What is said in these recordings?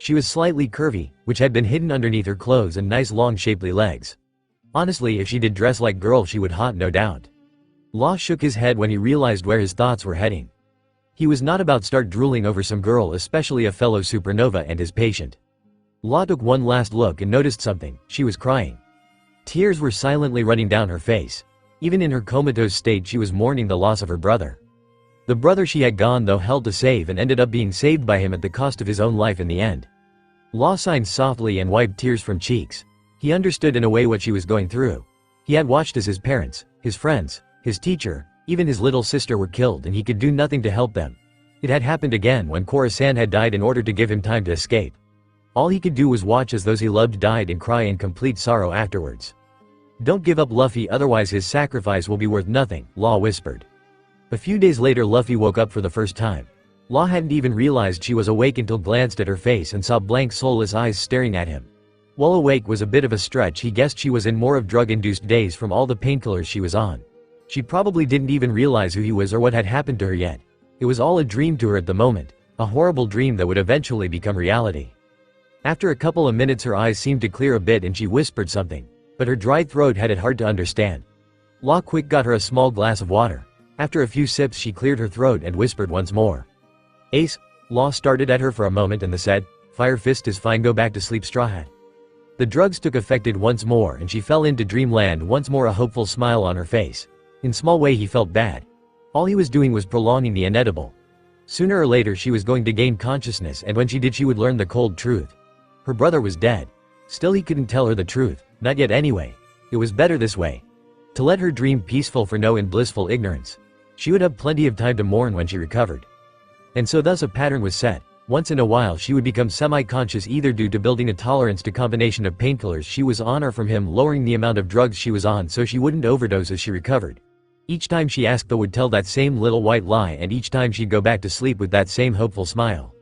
She was slightly curvy, which had been hidden underneath her clothes and nice long shapely legs. Honestly, if she did dress like girl she would hot no doubt. Law shook his head when he realized where his thoughts were heading. He was not about start drooling over some girl, especially a fellow supernova and his patient. Law took one last look and noticed something. She was crying. Tears were silently running down her face. Even in her comatose state she was mourning the loss of her brother. The brother she had gone though hell to save and ended up being saved by him at the cost of his own life in the end. Law sighed softly and wiped tears from cheeks. He understood in a way what she was going through. He had watched as his parents, his friends, his teacher, even his little sister were killed and he could do nothing to help them. It had happened again when Khorasan had died in order to give him time to escape. All he could do was watch as those he loved died and cry in complete sorrow afterwards. "Don't give up Luffy, otherwise his sacrifice will be worth nothing," Law whispered. A few days later Luffy woke up for the first time. Law hadn't even realized she was awake until glanced at her face and saw blank soulless eyes staring at him. While awake was a bit of a stretch, he guessed she was in more of drug-induced daze from all the painkillers she was on. She probably didn't even realize who he was or what had happened to her yet. It was all a dream to her at the moment, a horrible dream that would eventually become reality. After a couple of minutes her eyes seemed to clear a bit and she whispered something, but her dry throat had it hard to understand. Law quick got her a small glass of water. After a few sips she cleared her throat and whispered once more. "Ace." Law started at her for a moment and then said, "Fire Fist is fine, go back to sleep, Straw Hat." The drugs took effect once more and she fell into dreamland once more, a hopeful smile on her face. In small way he felt bad. All he was doing was prolonging the inedible. Sooner or later she was going to gain consciousness, and when she did she would learn the cold truth. Her brother was dead. Still he couldn't tell her the truth, not yet anyway. It was better this way. To let her dream peaceful for no in blissful ignorance. She would have plenty of time to mourn when she recovered. And so thus a pattern was set. Once in a while she would become semi-conscious, either due to building a tolerance to combination of painkillers she was on or from him lowering the amount of drugs she was on so she wouldn't overdose as she recovered. Each time she asked would tell that same little white lie, and each time she'd go back to sleep with that same hopeful smile.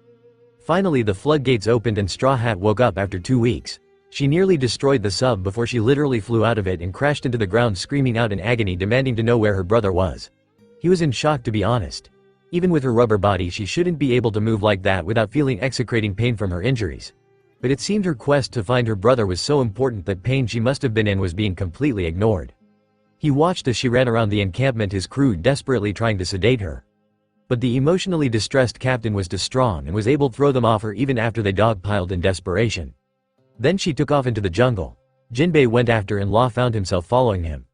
Finally the floodgates opened and Straw Hat woke up after 2 weeks. She nearly destroyed the sub before she literally flew out of it and crashed into the ground screaming out in agony, demanding to know where her brother was. He was in shock, to be honest. Even with her rubber body she shouldn't be able to move like that without feeling excruciating pain from her injuries. But it seemed her quest to find her brother was so important that pain she must have been in was being completely ignored. He watched as she ran around the encampment, his crew desperately trying to sedate her. But the emotionally distressed captain was too strong and was able to throw them off her even after they dogpiled in desperation. Then she took off into the jungle. Jinbei went after and Law found himself following him.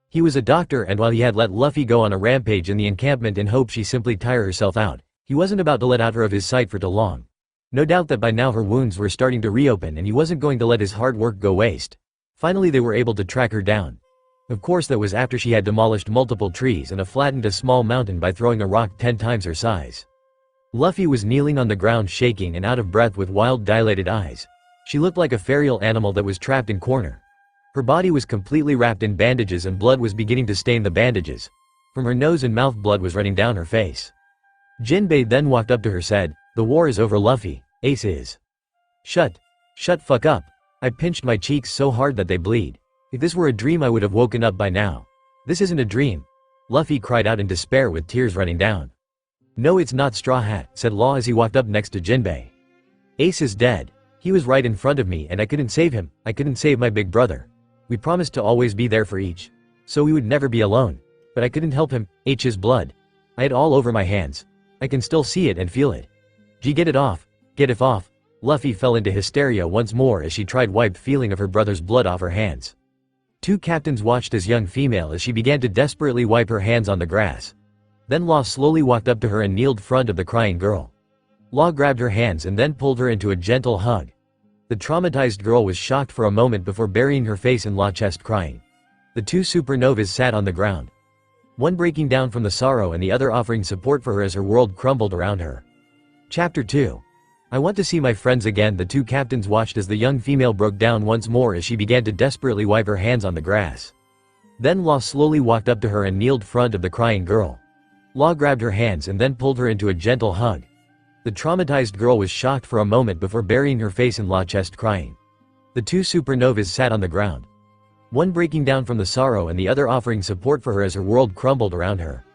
He was a doctor, and while he had let Luffy go on a rampage in the encampment in hope she simply tire herself out, he wasn't about to let out her of his sight for too long. No doubt that by now her wounds were starting to reopen and he wasn't going to let his hard work go waste. Finally they were able to track her down. Of course that was after she had demolished multiple trees and flattened a small mountain by throwing a rock 10 times her size. Luffy was kneeling on the ground, shaking and out of breath with wild dilated eyes. She looked like a feral animal that was trapped in corner. Her body was completely wrapped in bandages and blood was beginning to stain the bandages. From her nose and mouth blood was running down her face. Jinbei then walked up to her, said, "The war is over, Luffy. Ace is." Shut fuck up." I pinched my cheeks so hard that they bleed. If this were a dream I would have woken up by now. This isn't a dream. Luffy cried out in despair with tears running down. "No, it's not, Straw Hat," said Law as he walked up next to Jinbei. "Ace is dead. He was right in front of me and I couldn't save him. I couldn't save my big brother. We promised to always be there for each, so we would never be alone. But I couldn't help him. H's blood. I had all over my hands. I can still see it and feel it. Get it off. Get it off." Luffy fell into hysteria once more as she tried wipe feeling of her brother's blood off her hands. Two captains watched as young female as she began to desperately wipe her hands on the grass. Then Law slowly walked up to her and kneeled front of the crying girl. Law grabbed her hands and then pulled her into a gentle hug. The traumatized girl was shocked for a moment before burying her face in Law's chest crying. The two supernovas sat on the ground. One breaking down from the sorrow and the other offering support for her as her world crumbled around her. Chapter 2. I want to see my friends again. The two captains watched as the young female broke down once more as she began to desperately wipe her hands on the grass. Then Law slowly walked up to her and kneeled front of the crying girl. Law grabbed her hands and then pulled her into a gentle hug. The traumatized girl was shocked for a moment before burying her face in Law's chest crying. The two supernovas sat on the ground. One breaking down from the sorrow and the other offering support for her as her world crumbled around her.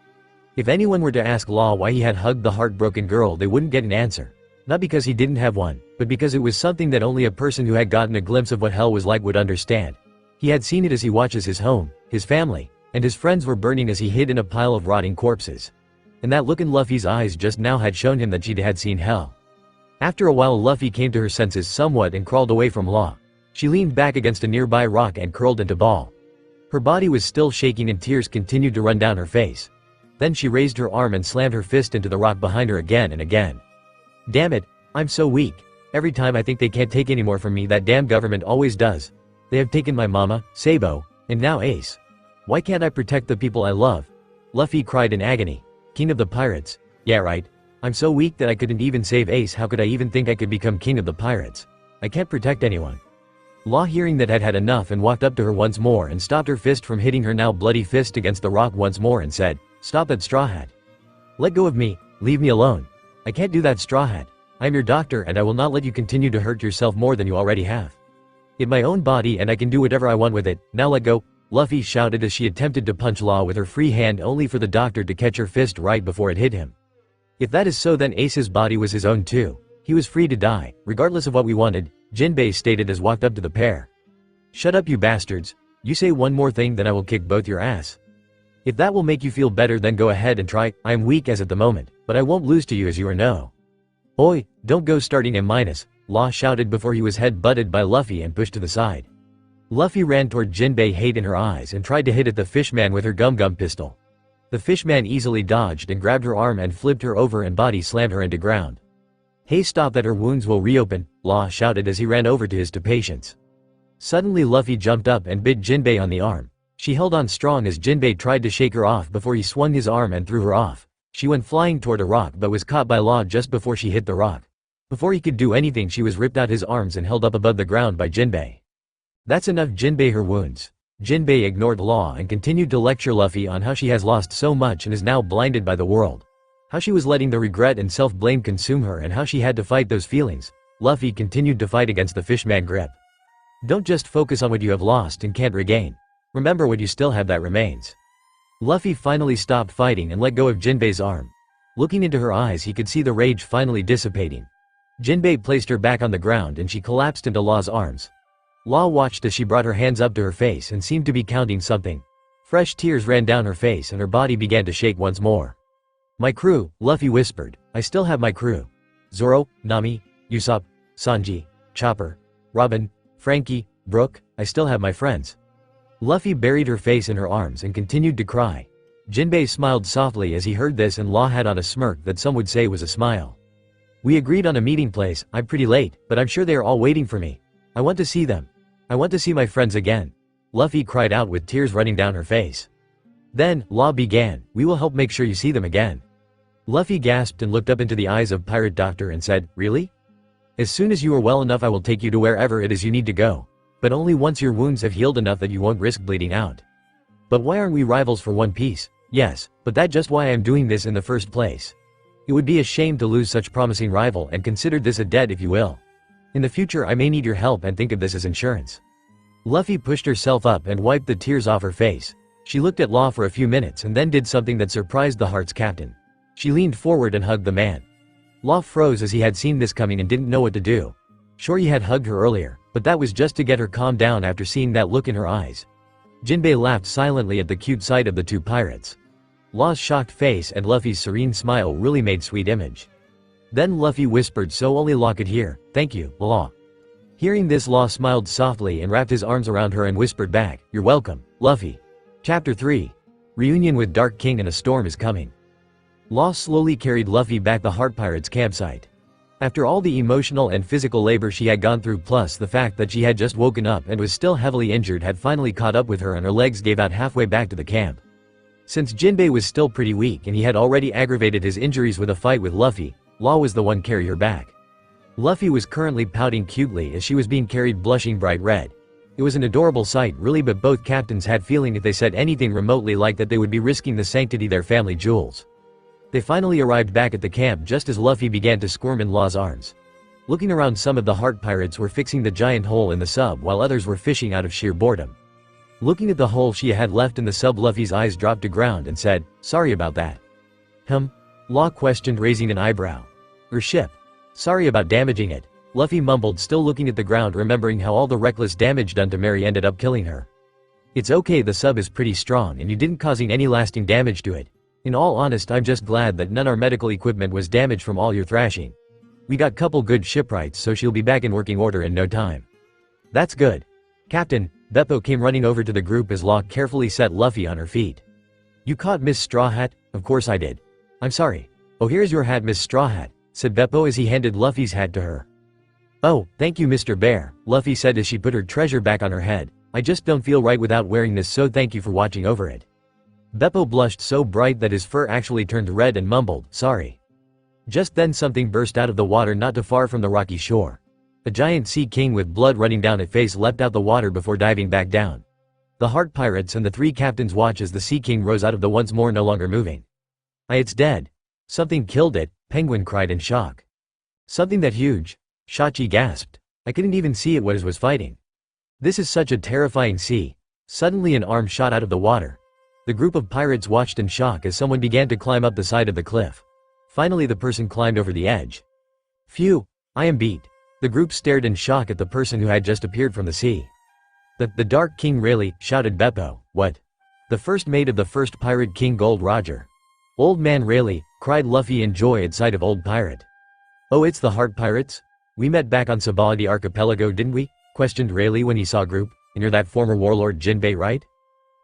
If anyone were to ask Law why he had hugged the heartbroken girl, they wouldn't get an answer. Not because he didn't have one, but because it was something that only a person who had gotten a glimpse of what hell was like would understand. He had seen it as he watches his home, his family, and his friends were burning as he hid in a pile of rotting corpses. And that look in Luffy's eyes just now had shown him that she had seen hell. After a while Luffy came to her senses somewhat and crawled away from Law. She leaned back against a nearby rock and curled into ball. Her body was still shaking and tears continued to run down her face. Then she raised her arm and slammed her fist into the rock behind her again and again. Damn it, I'm so weak. Every time I think they can't take any more from me, that damn government always does. They have taken my mama, Sabo, and now Ace. Why can't I protect the people I love? Luffy cried in agony. King of the pirates. Yeah right. I'm so weak that I couldn't even save Ace. How could I even think I could become king of the pirates? I can't protect anyone. Law, hearing that, had had enough and walked up to her once more and stopped her fist from hitting her now bloody fist against the rock once more and said, "Stop that, Straw Hat. Let go of me, leave me alone. I can't do that, Straw Hat. I'm your doctor and I will not let you continue to hurt yourself more than you already have. It's my own body and I can do whatever I want with it, now let go." Luffy shouted as she attempted to punch Law with her free hand, only for the doctor to catch her fist right before it hit him. If that is so, then Ace's body was his own too. He was free to die, regardless of what we wanted, Jinbei stated as walked up to the pair. "Shut up, you bastards. You say one more thing, then I will kick both your ass. If that will make you feel better, then go ahead and try. I am weak as at the moment, but I won't lose to you, as you are no." "Oi, don't go starting M-, Law shouted before he was head-butted by Luffy and pushed to the side. Luffy ran toward Jinbei, hate in her eyes, and tried to hit at the fishman with her gum-gum pistol. The fishman easily dodged and grabbed her arm and flipped her over and body slammed her into ground. "Hey, stop that, her wounds will reopen," Law shouted as he ran over to his two patients. Suddenly Luffy jumped up and bit Jinbei on the arm. She held on strong as Jinbei tried to shake her off before he swung his arm and threw her off. She went flying toward a rock but was caught by Law just before she hit the rock. Before he could do anything, she was ripped out his arms and held up above the ground by Jinbei. "That's enough, Jinbei, her wounds." Jinbei ignored Law and continued to lecture Luffy on how she has lost so much and is now blinded by the world. How she was letting the regret and self-blame consume her and how she had to fight those feelings. Luffy continued to fight against the fishman grip. "Don't just focus on what you have lost and can't regain. Remember what you still have that remains." Luffy finally stopped fighting and let go of Jinbei's arm. Looking into her eyes, he could see the rage finally dissipating. Jinbei placed her back on the ground and she collapsed into Law's arms. Law watched as she brought her hands up to her face and seemed to be counting something. Fresh tears ran down her face and her body began to shake once more. "My crew," Luffy whispered. "I still have my crew. Zoro, Nami, Usopp, Sanji, Chopper, Robin, Frankie, Brook, I still have my friends." Luffy buried her face in her arms and continued to cry. Jinbei smiled softly as he heard this, and Law had on a smirk that some would say was a smile. "We agreed on a meeting place. I'm pretty late, but I'm sure they are all waiting for me. I want to see them. I want to see my friends again," Luffy cried out with tears running down her face. Then, Law began, "We will help make sure you see them again." Luffy gasped and looked up into the eyes of Pirate Doctor and said, "Really? As soon as you are well enough, I will take you to wherever it is you need to go. But only once your wounds have healed enough that you won't risk bleeding out." "But why aren't we rivals for One Piece?" "Yes, but that's just why I am doing this in the first place. It would be a shame to lose such promising rival, and consider this a debt if you will. In the future I may need your help, and think of this as insurance." Luffy pushed herself up and wiped the tears off her face. She looked at Law for a few minutes and then did something that surprised the Heart's captain. She leaned forward and hugged the man. Law froze as he had seen this coming and didn't know what to do. Sure, he had hugged her earlier, but that was just to get her calmed down after seeing that look in her eyes. Jinbei laughed silently at the cute sight of the two pirates. Law's shocked face and Luffy's serene smile really made sweet image. Then Luffy whispered so only Law could hear, "Thank you, Law." Hearing this, Law smiled softly and wrapped his arms around her and whispered back, "You're welcome, Luffy." Chapter 3. Reunion with Dark King and a storm is coming. Law slowly carried Luffy back the Heart Pirates campsite. After all the emotional and physical labor she had gone through, plus the fact that she had just woken up and was still heavily injured, had finally caught up with her and her legs gave out halfway back to the camp. Since Jinbei was still pretty weak and he had already aggravated his injuries with a fight with Luffy, Law was the one carry her back. Luffy was currently pouting cutely as she was being carried, blushing bright red. It was an adorable sight really, but both captains had feeling if they said anything remotely like that they would be risking the sanctity their family jewels. They finally arrived back at the camp just as Luffy began to squirm in Law's arms. Looking around, some of the Heart Pirates were fixing the giant hole in the sub while others were fishing out of sheer boredom. Looking at the hole she had left in the sub, Luffy's eyes dropped to ground and said, "Sorry about that." Law questioned, raising an eyebrow. "Her ship. Sorry about damaging it, Luffy mumbled, still looking at the ground, remembering how all the reckless damage done to Mary ended up killing her. It's okay, the sub is pretty strong and you didn't causing any lasting damage to it. In all honest, I'm just glad that none our medical equipment was damaged from all your thrashing. We got couple good shipwrights, so she'll be back in working order in no time. That's good. Captain, Beppo came running over to the group as Law carefully set Luffy on her feet. You caught Miss Straw Hat? Of course I did. I'm sorry. Oh, here's your hat, Miss Straw Hat, said Beppo as he handed Luffy's hat to her. Oh, thank you, Mr. Bear, Luffy said as she put her treasure back on her head. I just don't feel right without wearing this, so thank you for watching over it. Beppo blushed so bright that his fur actually turned red and mumbled, sorry. Just then something burst out of the water not too far from the rocky shore. A giant sea king with blood running down its face leapt out the water before diving back down. The Heart Pirates and the three captains watched as the sea king rose out of the once more no longer moving. It's dead. Something killed it, Penguin cried in shock. Something that huge? Shachi gasped. I couldn't even see it was fighting. This is such a terrifying sea. Suddenly an arm shot out of the water. The group of pirates watched in shock as someone began to climb up the side of the cliff. Finally the person climbed over the edge. Phew, I am beat. The group stared in shock at the person who had just appeared from the sea. The Dark King really, shouted Beppo. What? The first mate of the first pirate king Gold Roger. Old man really, cried Luffy in joy at sight of Old Pirate. Oh, it's the Heart Pirates? We met back on Sabaloady Archipelago, didn't we? Questioned Rayleigh when he saw group. And you're that former warlord Jinbei, right?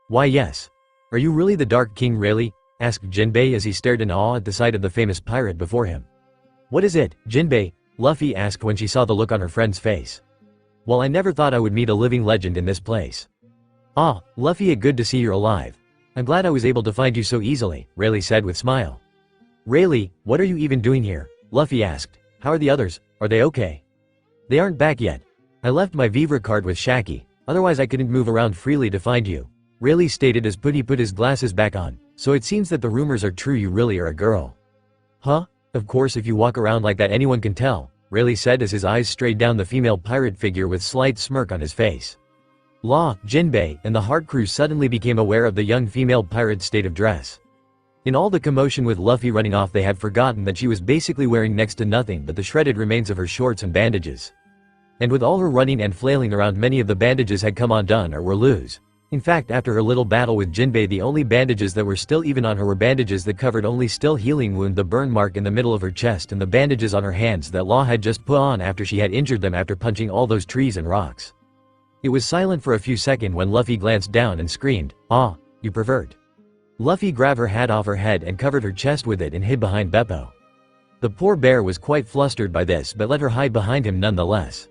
Why yes. Are you really the Dark King Rayleigh? Asked Jinbei as he stared in awe at the sight of the famous pirate before him. What is it, Jinbei? Luffy asked when she saw the look on her friend's face. Well, I never thought I would meet a living legend in this place. Ah, Luffy, good to see you're alive. I'm glad I was able to find you so easily, Rayleigh said with smile. Rayleigh, what are you even doing here? Luffy asked. How are the others? Are they okay? They aren't back yet. I left my Vivre card with Shaki, otherwise I couldn't move around freely to find you, Rayleigh stated as he put his glasses back on. So it seems that the rumors are true, you really are a girl. Huh? Of course, if you walk around like that anyone can tell, Rayleigh said as his eyes strayed down the female pirate figure with slight smirk on his face. Law, Jinbei, and the Heart Crew suddenly became aware of the young female pirate's state of dress. In all the commotion with Luffy running off, they had forgotten that she was basically wearing next to nothing but the shredded remains of her shorts and bandages. And with all her running and flailing around, many of the bandages had come undone or were loose. In fact, after her little battle with Jinbei, the only bandages that were still even on her were bandages that covered only still healing wound, the burn mark in the middle of her chest, and the bandages on her hands that Law had just put on after she had injured them after punching all those trees and rocks. It was silent for a few seconds when Luffy glanced down and screamed, "Ah, you pervert." Luffy grabbed her hat off her head and covered her chest with it and hid behind Beppo. The poor bear was quite flustered by this but let her hide behind him nonetheless.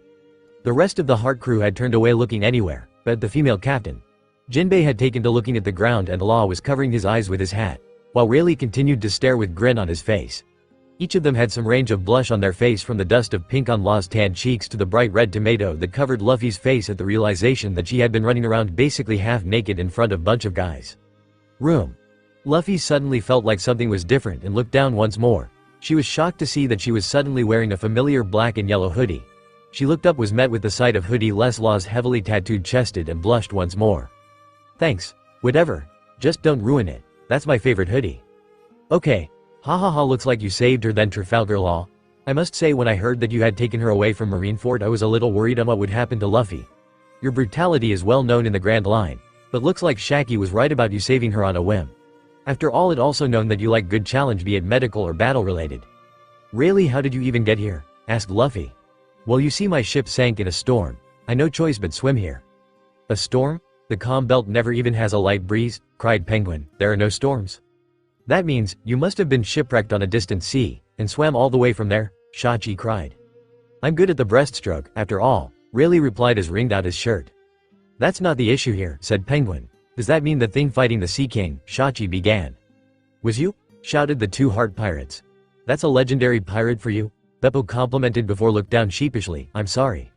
The rest of the Heart Crew had turned away looking anywhere but the female captain. Jinbei had taken to looking at the ground and Law was covering his eyes with his hat, while Rayleigh continued to stare with grin on his face. Each of them had some range of blush on their face, from the dust of pink on Law's tan cheeks to the bright red tomato that covered Luffy's face at the realization that she had been running around basically half naked in front of a bunch of guys. Room. Luffy suddenly felt like something was different and looked down once more. She was shocked to see that she was suddenly wearing a familiar black and yellow hoodie. She looked up, was met with the sight of hoodie less Law's heavily tattooed chested, and blushed once more. Thanks. Whatever. Just don't ruin it. That's my favorite hoodie. Okay. Ha ha ha, looks like you saved her then, Trafalgar Law. I must say, when I heard that you had taken her away from Marineford, I was a little worried on what would happen to Luffy. Your brutality is well known in the Grand Line, but looks like Shaki was right about you saving her on a whim. After all, it also known that you like good challenge, be it medical or battle related. Rayleigh, how did you even get here? Asked Luffy. Well, you see, my ship sank in a storm. I no choice but swim here. A storm? The calm belt never even has a light breeze, cried Penguin. There are no storms. That means, you must have been shipwrecked on a distant sea, and swam all the way from there, Shachi cried. I'm good at the breaststroke, after all, Rayleigh replied as wringed out his shirt. That's not the issue here, said Penguin. Does that mean the thing fighting the Sea King? Shachi began. Was you? Shouted the two Heart Pirates. That's a legendary pirate for you, Beppo complimented before looked down sheepishly. I'm sorry.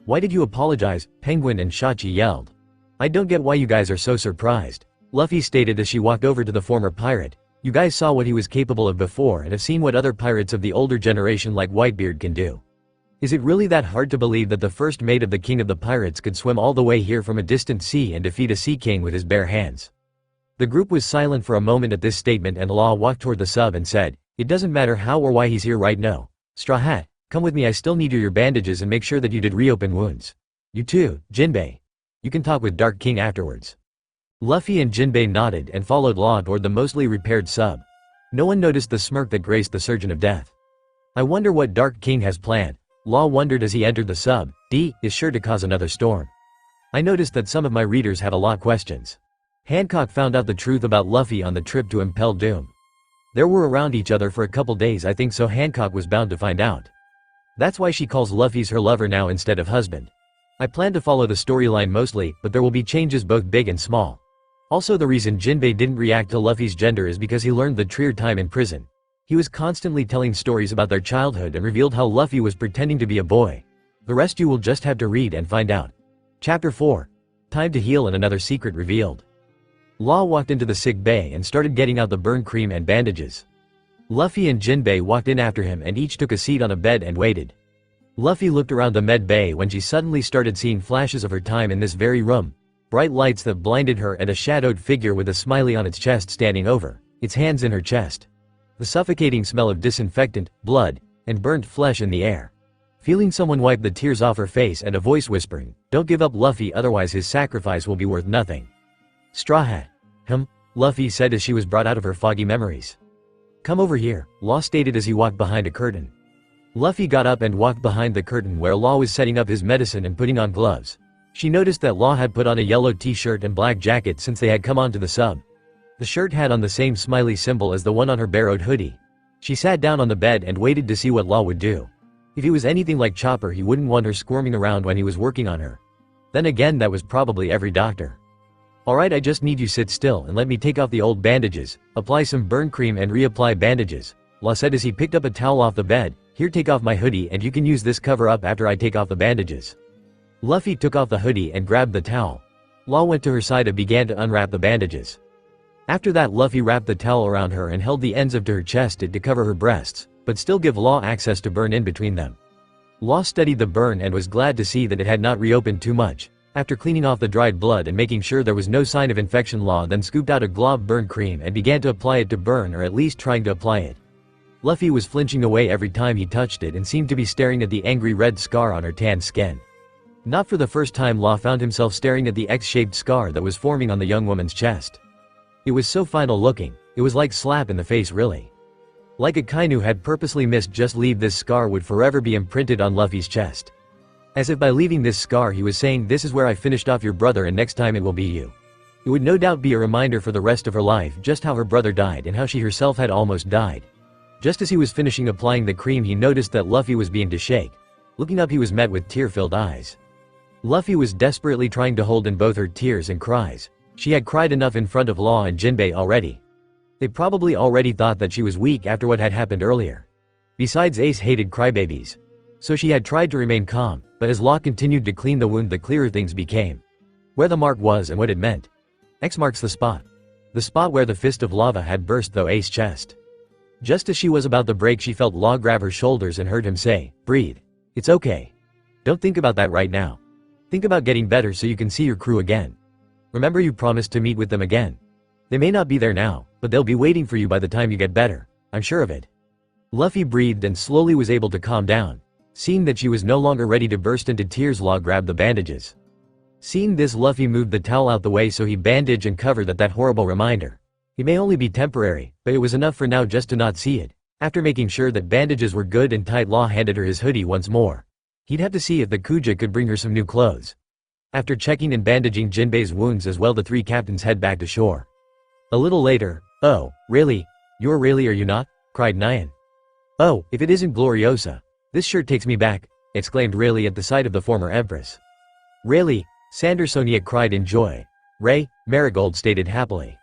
Why did you apologize? Penguin and Shachi yelled. I don't get why you guys are so surprised, Luffy stated as she walked over to the former pirate. You guys saw what he was capable of before and have seen what other pirates of the older generation like Whitebeard can do. Is it really that hard to believe that the first mate of the king of the pirates could swim all the way here from a distant sea and defeat a sea king with his bare hands? The group was silent for a moment at this statement, and Law walked toward the sub and said, It doesn't matter how or why he's here right now. Straw Hat, Come with me, I still need your bandages and make sure that you did reopen wounds. You too, Jinbei. You can talk with Dark King afterwards. Luffy and Jinbei nodded and followed Law toward the mostly repaired sub. No one noticed the smirk that graced the Surgeon of Death. I wonder what Dark King has planned, Law wondered as he entered the sub. Is sure to cause another storm. I noticed that some of my readers had a lot of questions. Hancock found out the truth about Luffy on the trip to Impel Doom. They were around each other for a couple days, I think, so Hancock was bound to find out. That's why she calls Luffy's her lover now instead of husband. I plan to follow the storyline mostly, but there will be changes both big and small. Also, the reason Jinbei didn't react to Luffy's gender is because he learned the Trier time in prison. He was constantly telling stories about their childhood and revealed how Luffy was pretending to be a boy. The rest you will just have to read and find out. Chapter 4. Time to heal and another secret revealed. Law walked into the sick bay and started getting out the burn cream and bandages. Luffy and Jinbei walked in after him and each took a seat on a bed and waited. Luffy looked around the med bay when she suddenly started seeing flashes of her time in this very room. Bright lights that blinded her and a shadowed figure with a smiley on its chest standing over, its hands in her chest. The suffocating smell of disinfectant, blood, and burnt flesh in the air. Feeling someone wipe the tears off her face and a voice whispering, "Don't give up Luffy, otherwise his sacrifice will be worth nothing." Straw Hat. Luffy said as she was brought out of her foggy memories. "Come over here," Law stated as he walked behind a curtain. Luffy got up and walked behind the curtain where Law was setting up his medicine and putting on gloves. She noticed that Law had put on a yellow t-shirt and black jacket since they had come onto the sub. The shirt had on the same smiley symbol as the one on her borrowed hoodie. She sat down on the bed and waited to see what Law would do. If he was anything like Chopper, he wouldn't want her squirming around when he was working on her. Then again, that was probably every doctor. "Alright, I just need you sit still and let me take off the old bandages, apply some burn cream and reapply bandages," Law said as he picked up a towel off the bed. "Here, take off my hoodie and you can use this cover up after I take off the bandages." Luffy took off the hoodie and grabbed the towel. Law went to her side and began to unwrap the bandages. After that, Luffy wrapped the towel around her and held the ends of to her chest to cover her breasts, but still give Law access to burn in between them. Law studied the burn and was glad to see that it had not reopened too much. After cleaning off the dried blood and making sure there was no sign of infection, Law then scooped out a glob burn cream and began to apply it to burn, or at least trying to apply it. Luffy was flinching away every time he touched it and seemed to be staring at the angry red scar on her tan skin. Not for the first time, Law found himself staring at the X-shaped scar that was forming on the young woman's chest. It was so final looking, it was like slap in the face, really. Like a Kainu had purposely missed just leave, this scar would forever be imprinted on Luffy's chest. As if by leaving this scar he was saying, "This is where I finished off your brother and next time it will be you." It would no doubt be a reminder for the rest of her life just how her brother died and how she herself had almost died. Just as he was finishing applying the cream, he noticed that Luffy was beginning to shake. Looking up, he was met with tear-filled eyes. Luffy was desperately trying to hold in both her tears and cries. She had cried enough in front of Law and Jinbei already. They probably already thought that she was weak after what had happened earlier. Besides, Ace hated crybabies. So she had tried to remain calm, but as Law continued to clean the wound, the clearer things became. Where the mark was and what it meant. X marks the spot. The spot where the fist of lava had burst through Ace's chest. Just as she was about to break, she felt Law grab her shoulders and heard him say, "Breathe. It's okay. Don't think about that right now. Think about getting better so you can see your crew again. Remember, you promised to meet with them again. They may not be there now, but they'll be waiting for you by the time you get better. I'm sure of it." Luffy breathed and slowly was able to calm down. Seeing that she was no longer ready to burst into tears, Law grabbed the bandages. Seeing this, Luffy moved the towel out the way so he bandaged and covered that horrible reminder. It may only be temporary, but it was enough for now just to not see it. After making sure that bandages were good and tight, Law handed her his hoodie once more. He'd have to see if the Kuja could bring her some new clothes. After checking and bandaging Jinbei's wounds as well, the three captains head back to shore. A little later, "Oh, really? You're really, are you not?" cried Nyan. "Oh, if it isn't Gloriosa. This shirt takes me back," exclaimed Rayleigh at the sight of the former empress. "Rayleigh," Sandersonia cried in joy. "Ray," Marigold stated happily.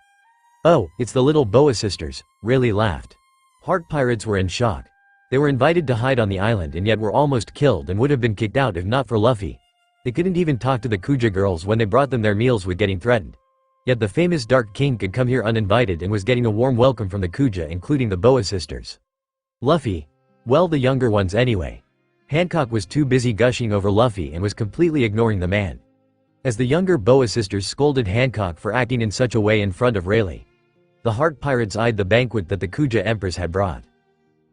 "Oh, it's the little Boa sisters," Rayleigh laughed. Heart pirates were in shock. They were invited to hide on the island and yet were almost killed and would have been kicked out if not for Luffy. They couldn't even talk to the Kuja girls when they brought them their meals with getting threatened. Yet the famous Dark King could come here uninvited and was getting a warm welcome from the Kuja, including the Boa sisters. Luffy? Well, the younger ones anyway. Hancock was too busy gushing over Luffy and was completely ignoring the man. As the younger Boa sisters scolded Hancock for acting in such a way in front of Rayleigh, the Heart Pirates eyed the banquet that the Kuja Empress had brought.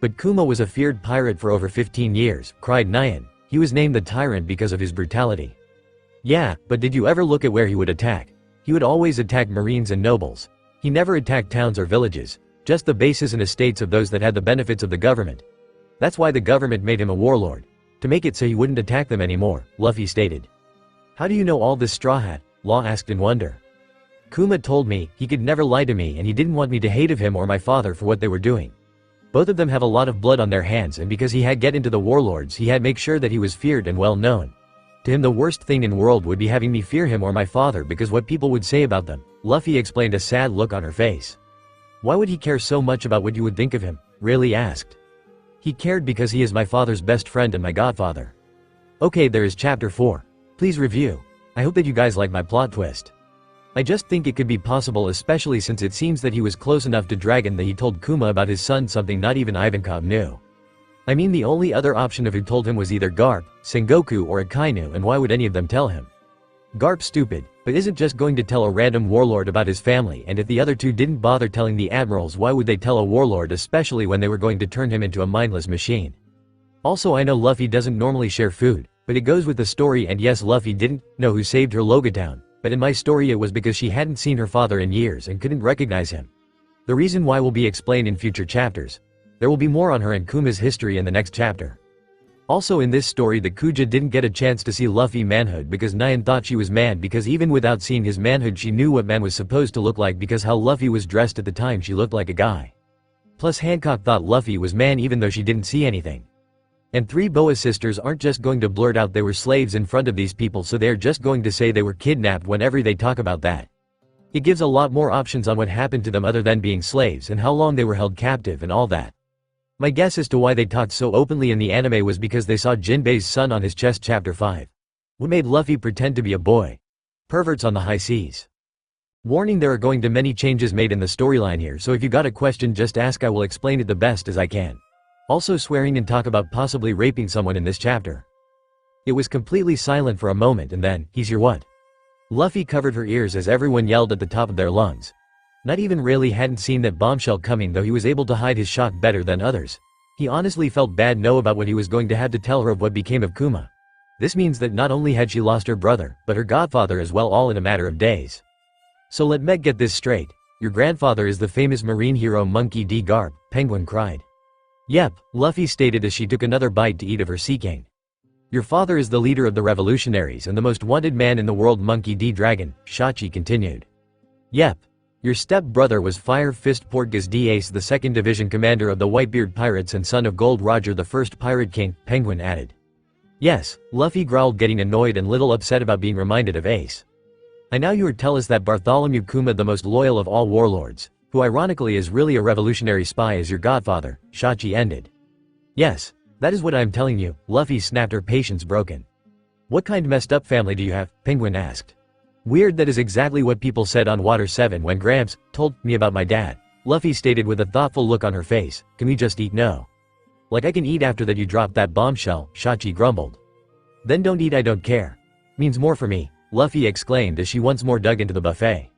But Kuma was a feared pirate for over 15 years, cried Nyan. He was named the Tyrant because of his brutality. Yeah, but did you ever look at where he would attack? He would always attack marines and nobles. He never attacked towns or villages, just the bases and estates of those that had the benefits of the government. That's why the government made him a warlord. To make it so he wouldn't attack them anymore, Luffy stated. How do you know all this, Straw Hat? Law asked in wonder. Kuma told me he could never lie to me and he didn't want me to hate of him or my father for what they were doing. Both of them have a lot of blood on their hands, and because he had get into the warlords he had make sure that he was feared and well known. To him the worst thing in world would be having me fear him or my father because what people would say about them. Luffy explained, a sad look on her face. Why would he care so much about what you would think of him? Rayleigh asked. He cared because he is my father's best friend and my godfather. Okay, there is chapter 4. Please review. I hope that you guys like my plot twist. I just think it could be possible, especially since it seems that he was close enough to Dragon that he told Kuma about his son something not even Ivankov knew. I mean, the only other option of who told him was either Garp, Sengoku or Akainu, and why would any of them tell him? Garp's stupid, but isn't just going to tell a random warlord about his family, and if the other two didn't bother telling the admirals, why would they tell a warlord, especially when they were going to turn him into a mindless machine? Also, I know Luffy doesn't normally share food, but it goes with the story, and yes, Luffy didn't know who saved her Logia Town, but in my story it was because she hadn't seen her father in years and couldn't recognize him. The reason why will be explained in future chapters. There will be more on her and Kuma's history in the next chapter. Also in this story, the Kuja didn't get a chance to see Luffy manhood because Nyan thought she was man, because even without seeing his manhood she knew what man was supposed to look like because how Luffy was dressed at the time she looked like a guy. Plus Hancock thought Luffy was man even though she didn't see anything. And three Boa sisters aren't just going to blurt out they were slaves in front of these people, so they're just going to say they were kidnapped whenever they talk about that. It gives a lot more options on what happened to them other than being slaves and how long they were held captive and all that. My guess as to why they talked so openly in the anime was because they saw Jinbei's son on his chest. Chapter 5. What made Luffy pretend to be a boy? Perverts on the high seas. Warning, there are going to many changes made in the storyline here, so if you got a question just ask, I will explain it the best as I can. Also swearing and talk about possibly raping someone in this chapter. It was completely silent for a moment and then, he's your what? Luffy covered her ears as everyone yelled at the top of their lungs. Not even Rayleigh hadn't seen that bombshell coming, though he was able to hide his shock better than others. He honestly felt bad know about what he was going to have to tell her of what became of Kuma. This means that not only had she lost her brother, but her godfather as well, all in a matter of days. So let Meg get this straight. Your grandfather is the famous marine hero Monkey D. Garp, Penguin cried. Yep, Luffy stated as she took another bite to eat of her sea cane. Your father is the leader of the revolutionaries and the most wanted man in the world, Monkey D. Dragon, Shachi continued. Yep. Your step-brother was Fire Fist Portgas D. Ace, the 2nd Division commander of the Whitebeard Pirates and son of Gold Roger, the first Pirate King, Penguin added. Yes, Luffy growled, getting annoyed and little upset about being reminded of Ace. I now you would tell us that Bartholomew Kuma, the most loyal of all warlords, who ironically is really a revolutionary spy, is your godfather, Shachi ended. Yes, that is what I'm telling you, Luffy snapped, her patience broken. What kind messed up family do you have? Penguin asked. Weird, that is exactly what people said on Water 7 when Gramps told me about my dad, Luffy stated with a thoughtful look on her face. Can we just eat? No. Like I can eat after that you dropped that bombshell, Shachi grumbled. Then don't eat, I don't care. Means more for me, Luffy exclaimed as she once more dug into the buffet.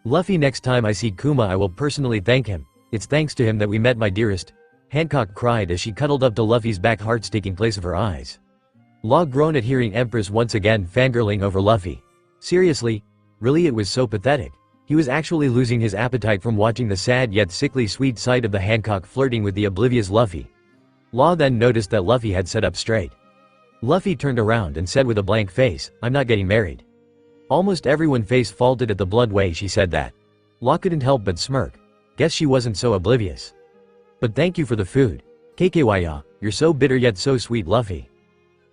Luffy, next time I see Kuma I will personally thank him. It's thanks to him that we met, my dearest. Hancock cried as she cuddled up to Luffy's back, hearts taking place of her eyes. Law groaned at hearing Empress once again fangirling over Luffy. Seriously? Really, it was so pathetic. He was actually losing his appetite from watching the sad yet sickly sweet sight of the Hancock flirting with the oblivious Luffy. Law then noticed that Luffy had sat up straight. Luffy turned around and said with a blank face, I'm not getting married. Almost everyone face faulted at the blunt way she said that. Law couldn't help but smirk. Guess she wasn't so oblivious. But thank you for the food. KKYA, you're so bitter yet so sweet, Luffy.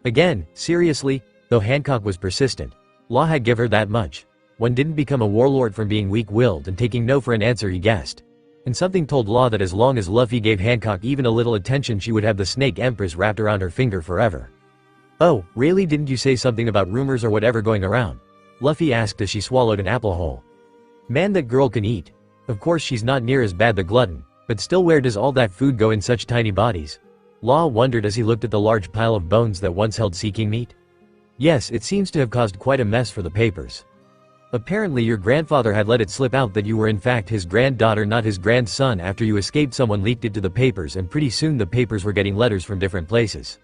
Again, seriously? Though Hancock was persistent. Law had give her that much. One didn't become a warlord from being weak-willed and taking no for an answer, he guessed. And something told Law that as long as Luffy gave Hancock even a little attention she would have the Snake Empress wrapped around her finger forever. Oh, really, didn't you say something about rumors or whatever going around? Luffy asked as she swallowed an apple whole. Man, that girl can eat. Of course she's not near as bad the glutton, but still, where does all that food go in such tiny bodies? Law wondered as he looked at the large pile of bones that once held sea king meat. Yes, it seems to have caused quite a mess for the papers. Apparently your grandfather had let it slip out that you were in fact his granddaughter, not his grandson. After you escaped, someone leaked it to the papers, and pretty soon the papers were getting letters from different places.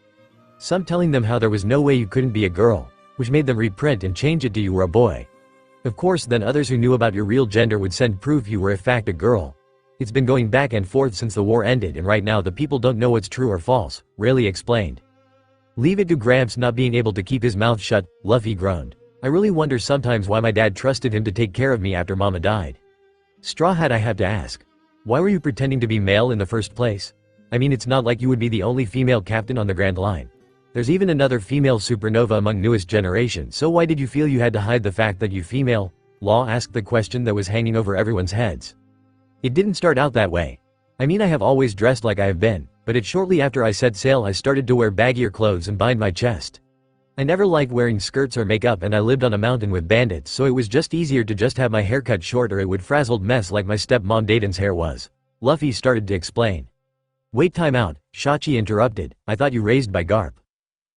Some telling them how there was no way you couldn't be a girl, which made them reprint and change it to you were a boy. Of course, then others who knew about your real gender would send proof you were in fact a girl. It's been going back and forth since the war ended, and right now the people don't know what's true or false, Rayleigh explained. Leave it to Gramps not being able to keep his mouth shut, Luffy groaned. I really wonder sometimes why my dad trusted him to take care of me after Mama died. Straw Hat, I have to ask. Why were you pretending to be male in the first place? I mean, it's not like you would be the only female captain on the Grand Line. There's even another female supernova among newest generation, so why did you feel you had to hide the fact that you female? Law asked the question that was hanging over everyone's heads. It didn't start out that way. I mean, I have always dressed like I have been, but it's shortly after I set sail I started to wear baggier clothes and bind my chest. I never liked wearing skirts or makeup, and I lived on a mountain with bandits, so it was just easier to just have my hair cut short or it would frazzled mess like my stepmom Dayton's hair was. Luffy started to explain. Wait, time out, Shachi interrupted. I thought you raised by Garp.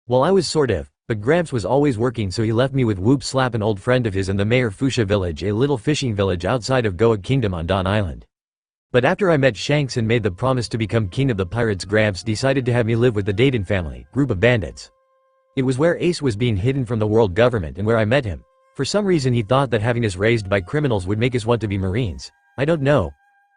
Well, I was sort of, but Gramps was always working, so he left me with Whoop Slap, an old friend of his, in the Mayor Fuchsia village, a little fishing village outside of Goa Kingdom on Dawn Island. But after I met Shanks and made the promise to become king of the pirates, Gramps decided to have me live with the Dayton family, group of bandits. It was where Ace was being hidden from the world government and where I met him. For some reason he thought that having us raised by criminals would make us want to be Marines. I don't know.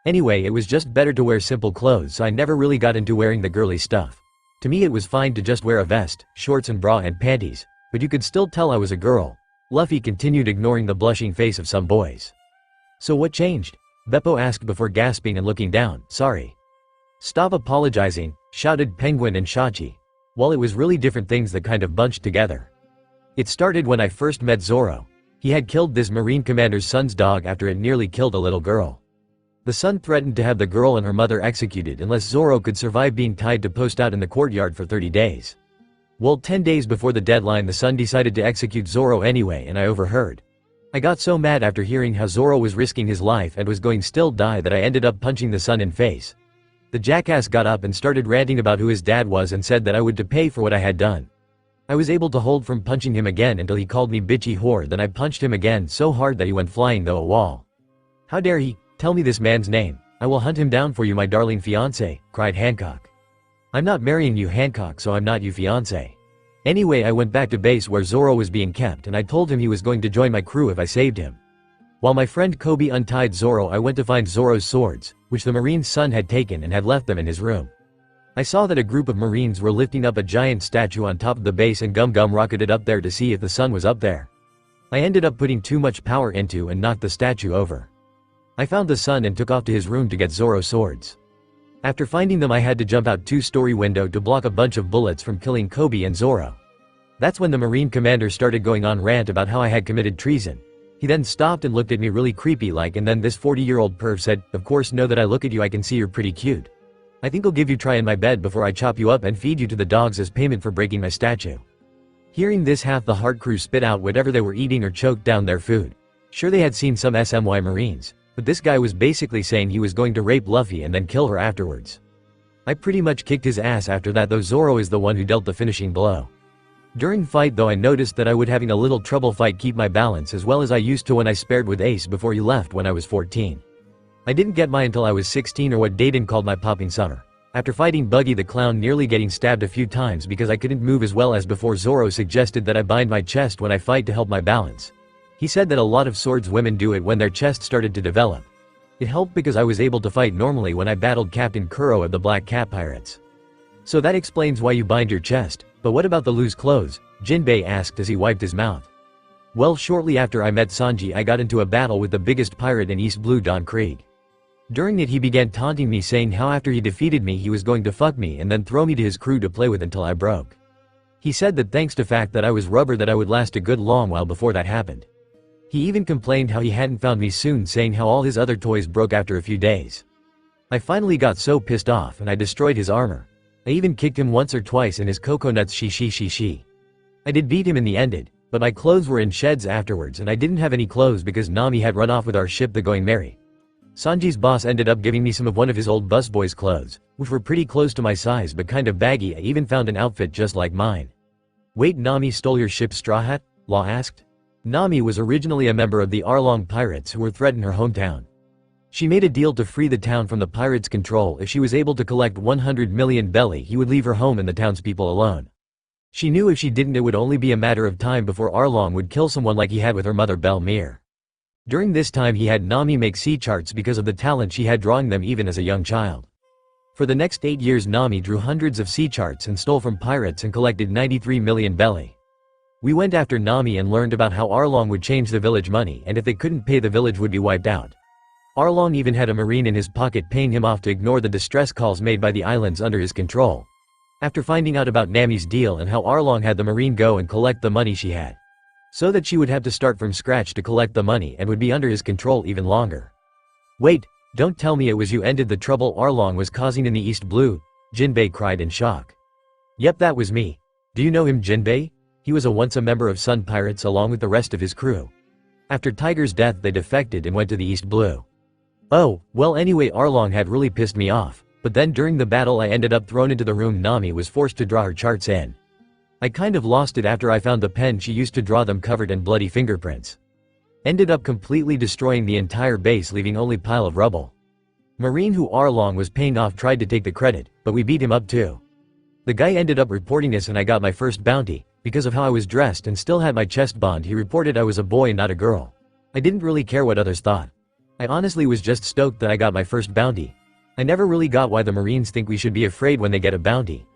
Anyway, it was just better to wear simple clothes, so I never really got into wearing the girly stuff. To me it was fine to just wear a vest, shorts and bra and panties, but you could still tell I was a girl. Luffy continued, ignoring the blushing face of some boys. So what changed? Beppo asked before gasping and looking down. Sorry. Stop apologizing, shouted Penguin and Shachi. Well, it was really different things that kind of bunched together. It started when I first met Zoro. He had killed this Marine commander's son's dog after it nearly killed a little girl. The son threatened to have the girl and her mother executed unless Zoro could survive being tied to post out in the courtyard for 30 days. Well, 10 days before the deadline the son decided to execute Zoro anyway, and I overheard. I got so mad after hearing how Zoro was risking his life and was going still die that I ended up punching the son in face. The jackass got up and started ranting about who his dad was and said that I would to pay for what I had done. I was able to hold from punching him again until he called me bitchy whore, then I punched him again so hard that he went flying though a wall. How dare he? Tell me this man's name. I will hunt him down for you, my darling fiancé, cried Hancock. I'm not marrying you, Hancock, so I'm not your fiancé. Anyway, I went back to base where Zoro was being kept and I told him he was going to join my crew if I saved him. While my friend Kobe untied Zoro, I went to find Zoro's swords, which the Marine's son had taken and had left them in his room. I saw that a group of Marines were lifting up a giant statue on top of the base, and Gum Gum rocketed up there to see if the sun was up there. I ended up putting too much power into and knocked the statue over. I found the sun and took off to his room to get Zoro's swords. After finding them I had to jump out 2-story window to block a bunch of bullets from killing Kobe and Zoro. That's when the Marine commander started going on rant about how I had committed treason. He then stopped and looked at me really creepy like, and then this 40-year-old perv said, "Of course, now that I look at you I can see you're pretty cute. I think I'll give you try in my bed before I chop you up and feed you to the dogs as payment for breaking my statue." Hearing this, half the Heart crew spit out whatever they were eating or choked down their food. Sure, they had seen some SMY Marines, but this guy was basically saying he was going to rape Luffy and then kill her afterwards. I pretty much kicked his ass after that, though Zoro is the one who dealt the finishing blow. During fight though I noticed that I would having a little trouble fight keep my balance as well as I used to when I spared with Ace before he left when I was 14. I didn't get mine until I was 16, or what Dayton called my popping summer. After fighting Buggy the Clown, nearly getting stabbed a few times because I couldn't move as well as before, Zoro suggested that I bind my chest when I fight to help my balance. He said that a lot of swordswomen do it when their chest started to develop. It helped because I was able to fight normally when I battled Captain Kuro of the Black Cat Pirates. So that explains why you bind your chest. But what about the loose clothes? Jinbei asked as he wiped his mouth. Well, shortly after I met Sanji I got into a battle with the biggest pirate in East Blue, Don Krieg. During it he began taunting me, saying how after he defeated me he was going to fuck me and then throw me to his crew to play with until I broke. He said that thanks to fact that I was rubber that I would last a good long while before that happened. He even complained how he hadn't found me soon, saying how all his other toys broke after a few days. I finally got so pissed off and I destroyed his armor. I even kicked him once or twice in his coconuts. She. I did beat him in the end, but my clothes were in sheds afterwards and I didn't have any clothes because Nami had run off with our ship, the Going Merry. Sanji's boss ended up giving me some of one of his old busboy's clothes, which were pretty close to my size but kind of baggy. I even found an outfit just like mine. Wait, Nami stole your ship's straw hat? Law asked. Nami was originally a member of the Arlong pirates who were threatening her hometown. She made a deal to free the town from the pirates' control if she was able to collect 100 million belly. He would leave her home and the townspeople alone. She knew if she didn't it would only be a matter of time before Arlong would kill someone like he had with her mother Belmere. During this time he had Nami make sea charts because of the talent she had drawing them even as a young child. For the next 8 years Nami drew hundreds of sea charts and stole from pirates and collected 93 million belly. We went after Nami and learned about how Arlong would change the village money, and if they couldn't pay the village would be wiped out. Arlong even had a marine in his pocket paying him off to ignore the distress calls made by the islands under his control. After finding out about Nami's deal and how Arlong had the marine go and collect the money she had, so that she would have to start from scratch to collect the money and would be under his control even longer. "Wait, don't tell me it was you ended the trouble Arlong was causing in the East Blue," Jinbei cried in shock. "Yep, that was me. Do you know him, Jinbei? He was once a member of Sun Pirates along with the rest of his crew. After Tiger's death they defected and went to the East Blue. Oh, well anyway Arlong had really pissed me off. But then during the battle I ended up thrown into the room Nami was forced to draw her charts in. I kind of lost it after I found the pen she used to draw them covered in bloody fingerprints. Ended up completely destroying the entire base leaving only pile of rubble. Marine who Arlong was paying off tried to take the credit, but we beat him up too. The guy ended up reporting us and I got my first bounty. Because of how I was dressed and still had my chest bond he reported I was a boy and not a girl. I didn't really care what others thought. I honestly was just stoked that I got my first bounty. I never really got why the Marines think we should be afraid when they get a bounty.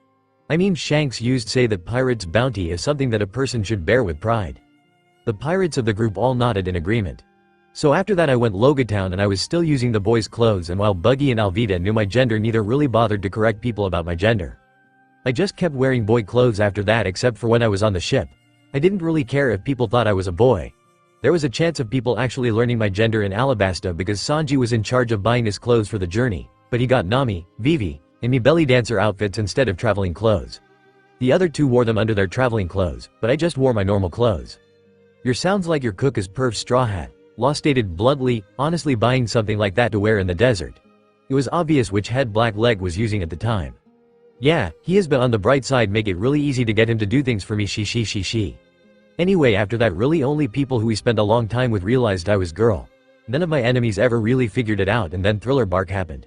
I mean Shanks used to say that pirates' bounty is something that a person should bear with pride. The pirates of the group all nodded in agreement. So after that I went Logatown and I was still using the boys' clothes and while Buggy and Alvita knew my gender neither really bothered to correct people about my gender. I just kept wearing boy clothes after that except for when I was on the ship. I didn't really care if people thought I was a boy. There was a chance of people actually learning my gender in Alabasta because Sanji was in charge of buying his clothes for the journey. But he got Nami, Vivi, and me belly dancer outfits instead of traveling clothes. The other two wore them under their traveling clothes, but I just wore my normal clothes. "Your sounds like your cook is perf straw hat," Law stated bluntly, honestly buying something like that to wear in the desert. It was obvious which head Black Leg was using at the time. "Yeah, he is but on the bright side make it really easy to get him to do things for me she. Anyway after that really only people who we spent a long time with realized I was girl. None of my enemies ever really figured it out and then Thriller Bark happened."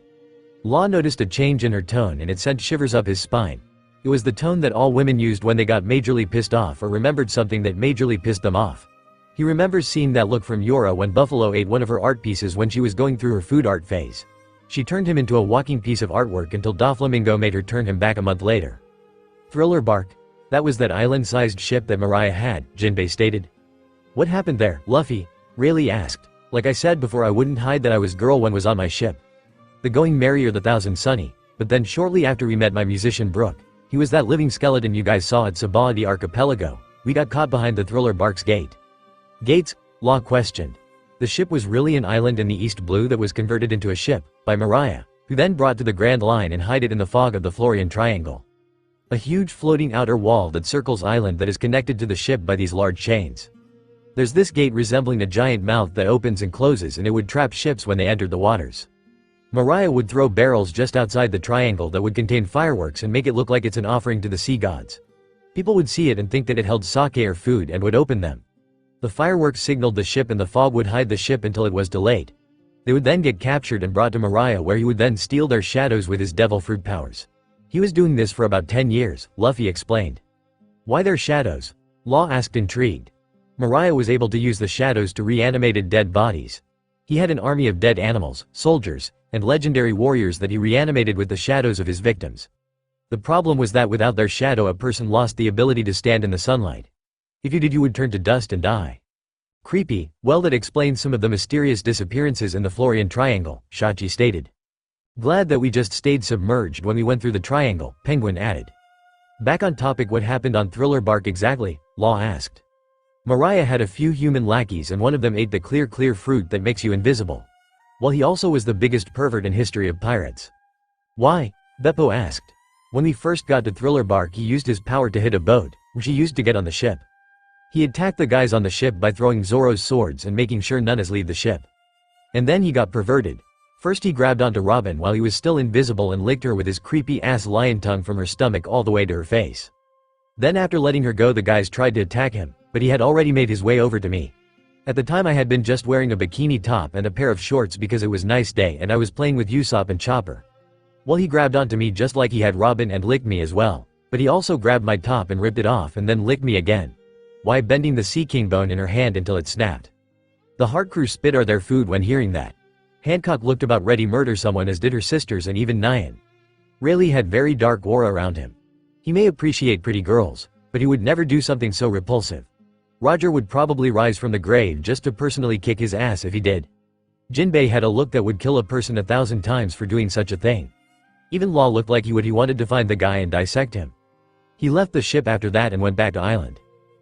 Law noticed a change in her tone and it sent shivers up his spine. It was the tone that all women used when they got majorly pissed off or remembered something that majorly pissed them off. He remembers seeing that look from Yora when Buffalo ate one of her art pieces when she was going through her food art phase. She turned him into a walking piece of artwork until Doflamingo made her turn him back a month later. "Thriller Bark? That was that island-sized ship that Mariah had," Jinbei stated. "What happened there, Luffy?" Rayleigh asked. "Like I said before I wouldn't hide that I was girl when was on my ship. The going merry or the thousand sunny, but then shortly after we met my musician Brook. He was that living skeleton you guys saw at Sabaloady Archipelago. We got caught behind the Thriller Bark's gate." "Gates?" Law questioned. The ship was really an island in the East Blue that was converted into a ship, by Mariah, who then brought to the Grand Line and hide it in the fog of the Florian Triangle. A huge floating outer wall that circles island that is connected to the ship by these large chains. There's this gate resembling a giant mouth that opens and closes and it would trap ships when they entered the waters. Mariah would throw barrels just outside the triangle that would contain fireworks and make it look like it's an offering to the sea gods. People would see it and think that it held sake or food and would open them. The fireworks signaled the ship and the fog would hide the ship until it was delayed. They would then get captured and brought to Mariah where he would then steal their shadows with his devil fruit powers. He was doing this for about 10 years, Luffy explained. "Why their shadows?" Law asked intrigued. Mariah was able to use the shadows to reanimated dead bodies. He had an army of dead animals, soldiers, and legendary warriors that he reanimated with the shadows of his victims. The problem was that without their shadow a person lost the ability to stand in the sunlight. If you did you would turn to dust and die. "Creepy, well that explains some of the mysterious disappearances in the Florian Triangle," Shachi stated. "Glad that we just stayed submerged when we went through the triangle," Penguin added. "Back on topic, what happened on Thriller Bark exactly?" Law asked. "Mariah had a few human lackeys and one of them ate the clear fruit that makes you invisible. Well, he also was the biggest pervert in history of pirates." "Why?" Beppo asked. "When we first got to Thriller Bark he used his power to hit a boat, which he used to get on the ship. He attacked the guys on the ship by throwing Zoro's swords and making sure none leave the ship. And then he got perverted. First he grabbed onto Robin while he was still invisible and licked her with his creepy ass lion tongue from her stomach all the way to her face. Then after letting her go, the guys tried to attack him, but he had already made his way over to me. At the time I had been just wearing a bikini top and a pair of shorts because it was nice day and I was playing with Usopp and Chopper. Well, he grabbed onto me just like he had Robin and licked me as well, but he also grabbed my top and ripped it off and then licked me again. Why, bending the Sea King bone in her hand until it snapped. The Heart Crew spit out their food when hearing that. Hancock looked about ready to murder someone, as did her sisters and even Nyan. Rayleigh had very dark aura around him. He may appreciate pretty girls, but he would never do something so repulsive. Roger would probably rise from the grave just to personally kick his ass if he did. Jinbei had a look that would kill a person 1,000 times for doing such a thing. Even Law looked like he wanted to find the guy and dissect him. He left the ship after that and went back to island.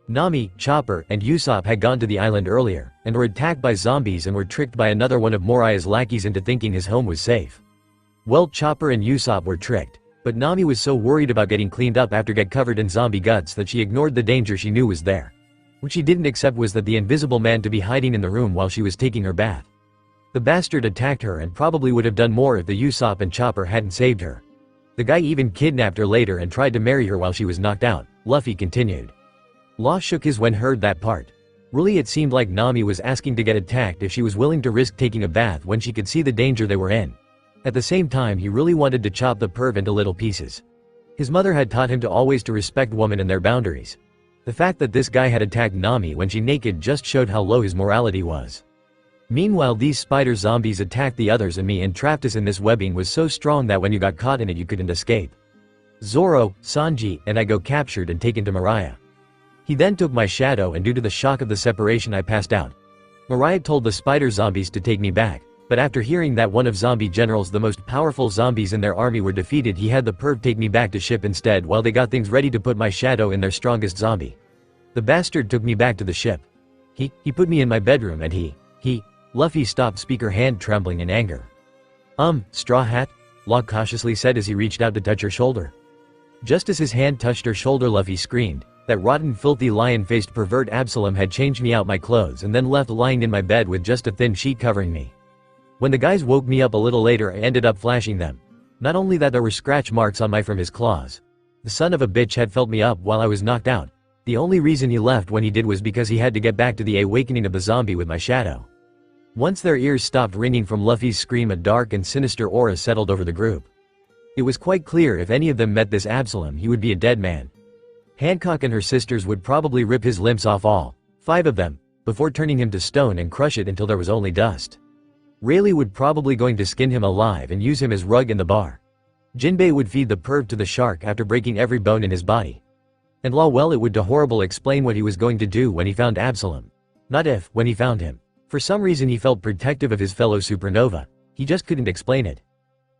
Nami, Chopper, and Usopp had gone to the island earlier, and were attacked by zombies and were tricked by another one of Moriah's lackeys into thinking his home was safe. Well, Chopper and Usopp were tricked, but Nami was so worried about getting cleaned up after get covered in zombie guts that she ignored the danger she knew was there. What she didn't accept was that the invisible man to be hiding in the room while she was taking her bath. The bastard attacked her and probably would have done more if the Usopp and Chopper hadn't saved her. The guy even kidnapped her later and tried to marry her while she was knocked out, Luffy continued. Law shook his when heard that part. Really, it seemed like Nami was asking to get attacked if she was willing to risk taking a bath when she could see the danger they were in. At the same time, he really wanted to chop the perv into little pieces. His mother had taught him to always to respect women and their boundaries. The fact that this guy had attacked Nami when she naked just showed how low his morality was. Meanwhile, these spider zombies attacked the others, and me and trapped us in this webbing was so strong that when you got caught in it you couldn't escape. Zoro, Sanji, and I got captured and taken to Moriah. He then took my shadow, and due to the shock of the separation I passed out. Moriah told the spider zombies to take me back, but after hearing that one of zombie generals, the most powerful zombies in their army, were defeated, he had the perv take me back to ship instead while they got things ready to put my shadow in their strongest zombie. The bastard took me back to the ship. He put me in my bedroom and Luffy stopped, speaker hand trembling in anger. Straw Hat? Law cautiously said as he reached out to touch her shoulder. Just as his hand touched her shoulder, Luffy screamed. That rotten, filthy, lion-faced pervert Absalom had changed me out my clothes and then left lying in my bed with just a thin sheet covering me. When the guys woke me up a little later, I ended up flashing them. Not only that, there were scratch marks on my from his claws. The son of a bitch had felt me up while I was knocked out. The only reason he left when he did was because he had to get back to the awakening of the zombie with my shadow. Once their ears stopped ringing from Luffy's scream, a dark and sinister aura settled over the group. It was quite clear if any of them met this Absalom, he would be a dead man. Hancock and her sisters would probably rip his limbs off, all 5 of them, before turning him to stone and crush it until there was only dust. Rayleigh would probably going to skin him alive and use him as rug in the bar. Jinbei would feed the perv to the shark after breaking every bone in his body. And Law, well, it would to horrible explain what he was going to do when he found Absalom. Not if, when he found him. For some reason he felt protective of his fellow supernova. He just couldn't explain it.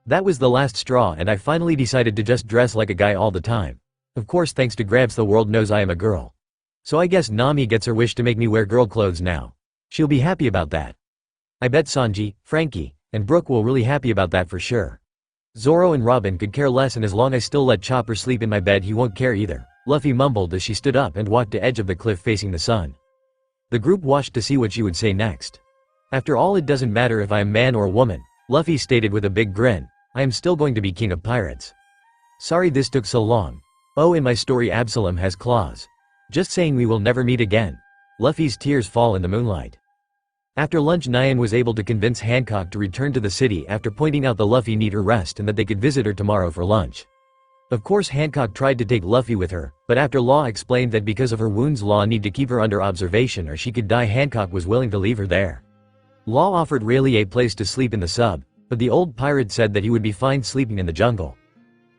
That was the last straw, and I finally decided to just dress like a guy all the time. Of course, thanks to Gramps, the world knows I am a girl. So I guess Nami gets her wish to make me wear girl clothes now. She'll be happy about that. I bet Sanji, Frankie, and Brooke will really happy about that for sure. Zoro and Robin could care less, and as long as I still let Chopper sleep in my bed, he won't care either, Luffy mumbled as she stood up and walked to edge of the cliff facing the sun. The group watched to see what she would say next. After all, it doesn't matter if I am man or woman, Luffy stated with a big grin. I am still going to be king of pirates. Sorry this took so long. Oh, in my story Absalom has claws. Just saying, we will never meet again. Luffy's tears fall in the moonlight. After lunch, Nyan was able to convince Hancock to return to the city after pointing out that Luffy need her rest and that they could visit her tomorrow for lunch. Of course, Hancock tried to take Luffy with her, but after Law explained that because of her wounds, Law need to keep her under observation or she could die, Hancock was willing to leave her there. Law offered Rayleigh a place to sleep in the sub, but the old pirate said that he would be fine sleeping in the jungle.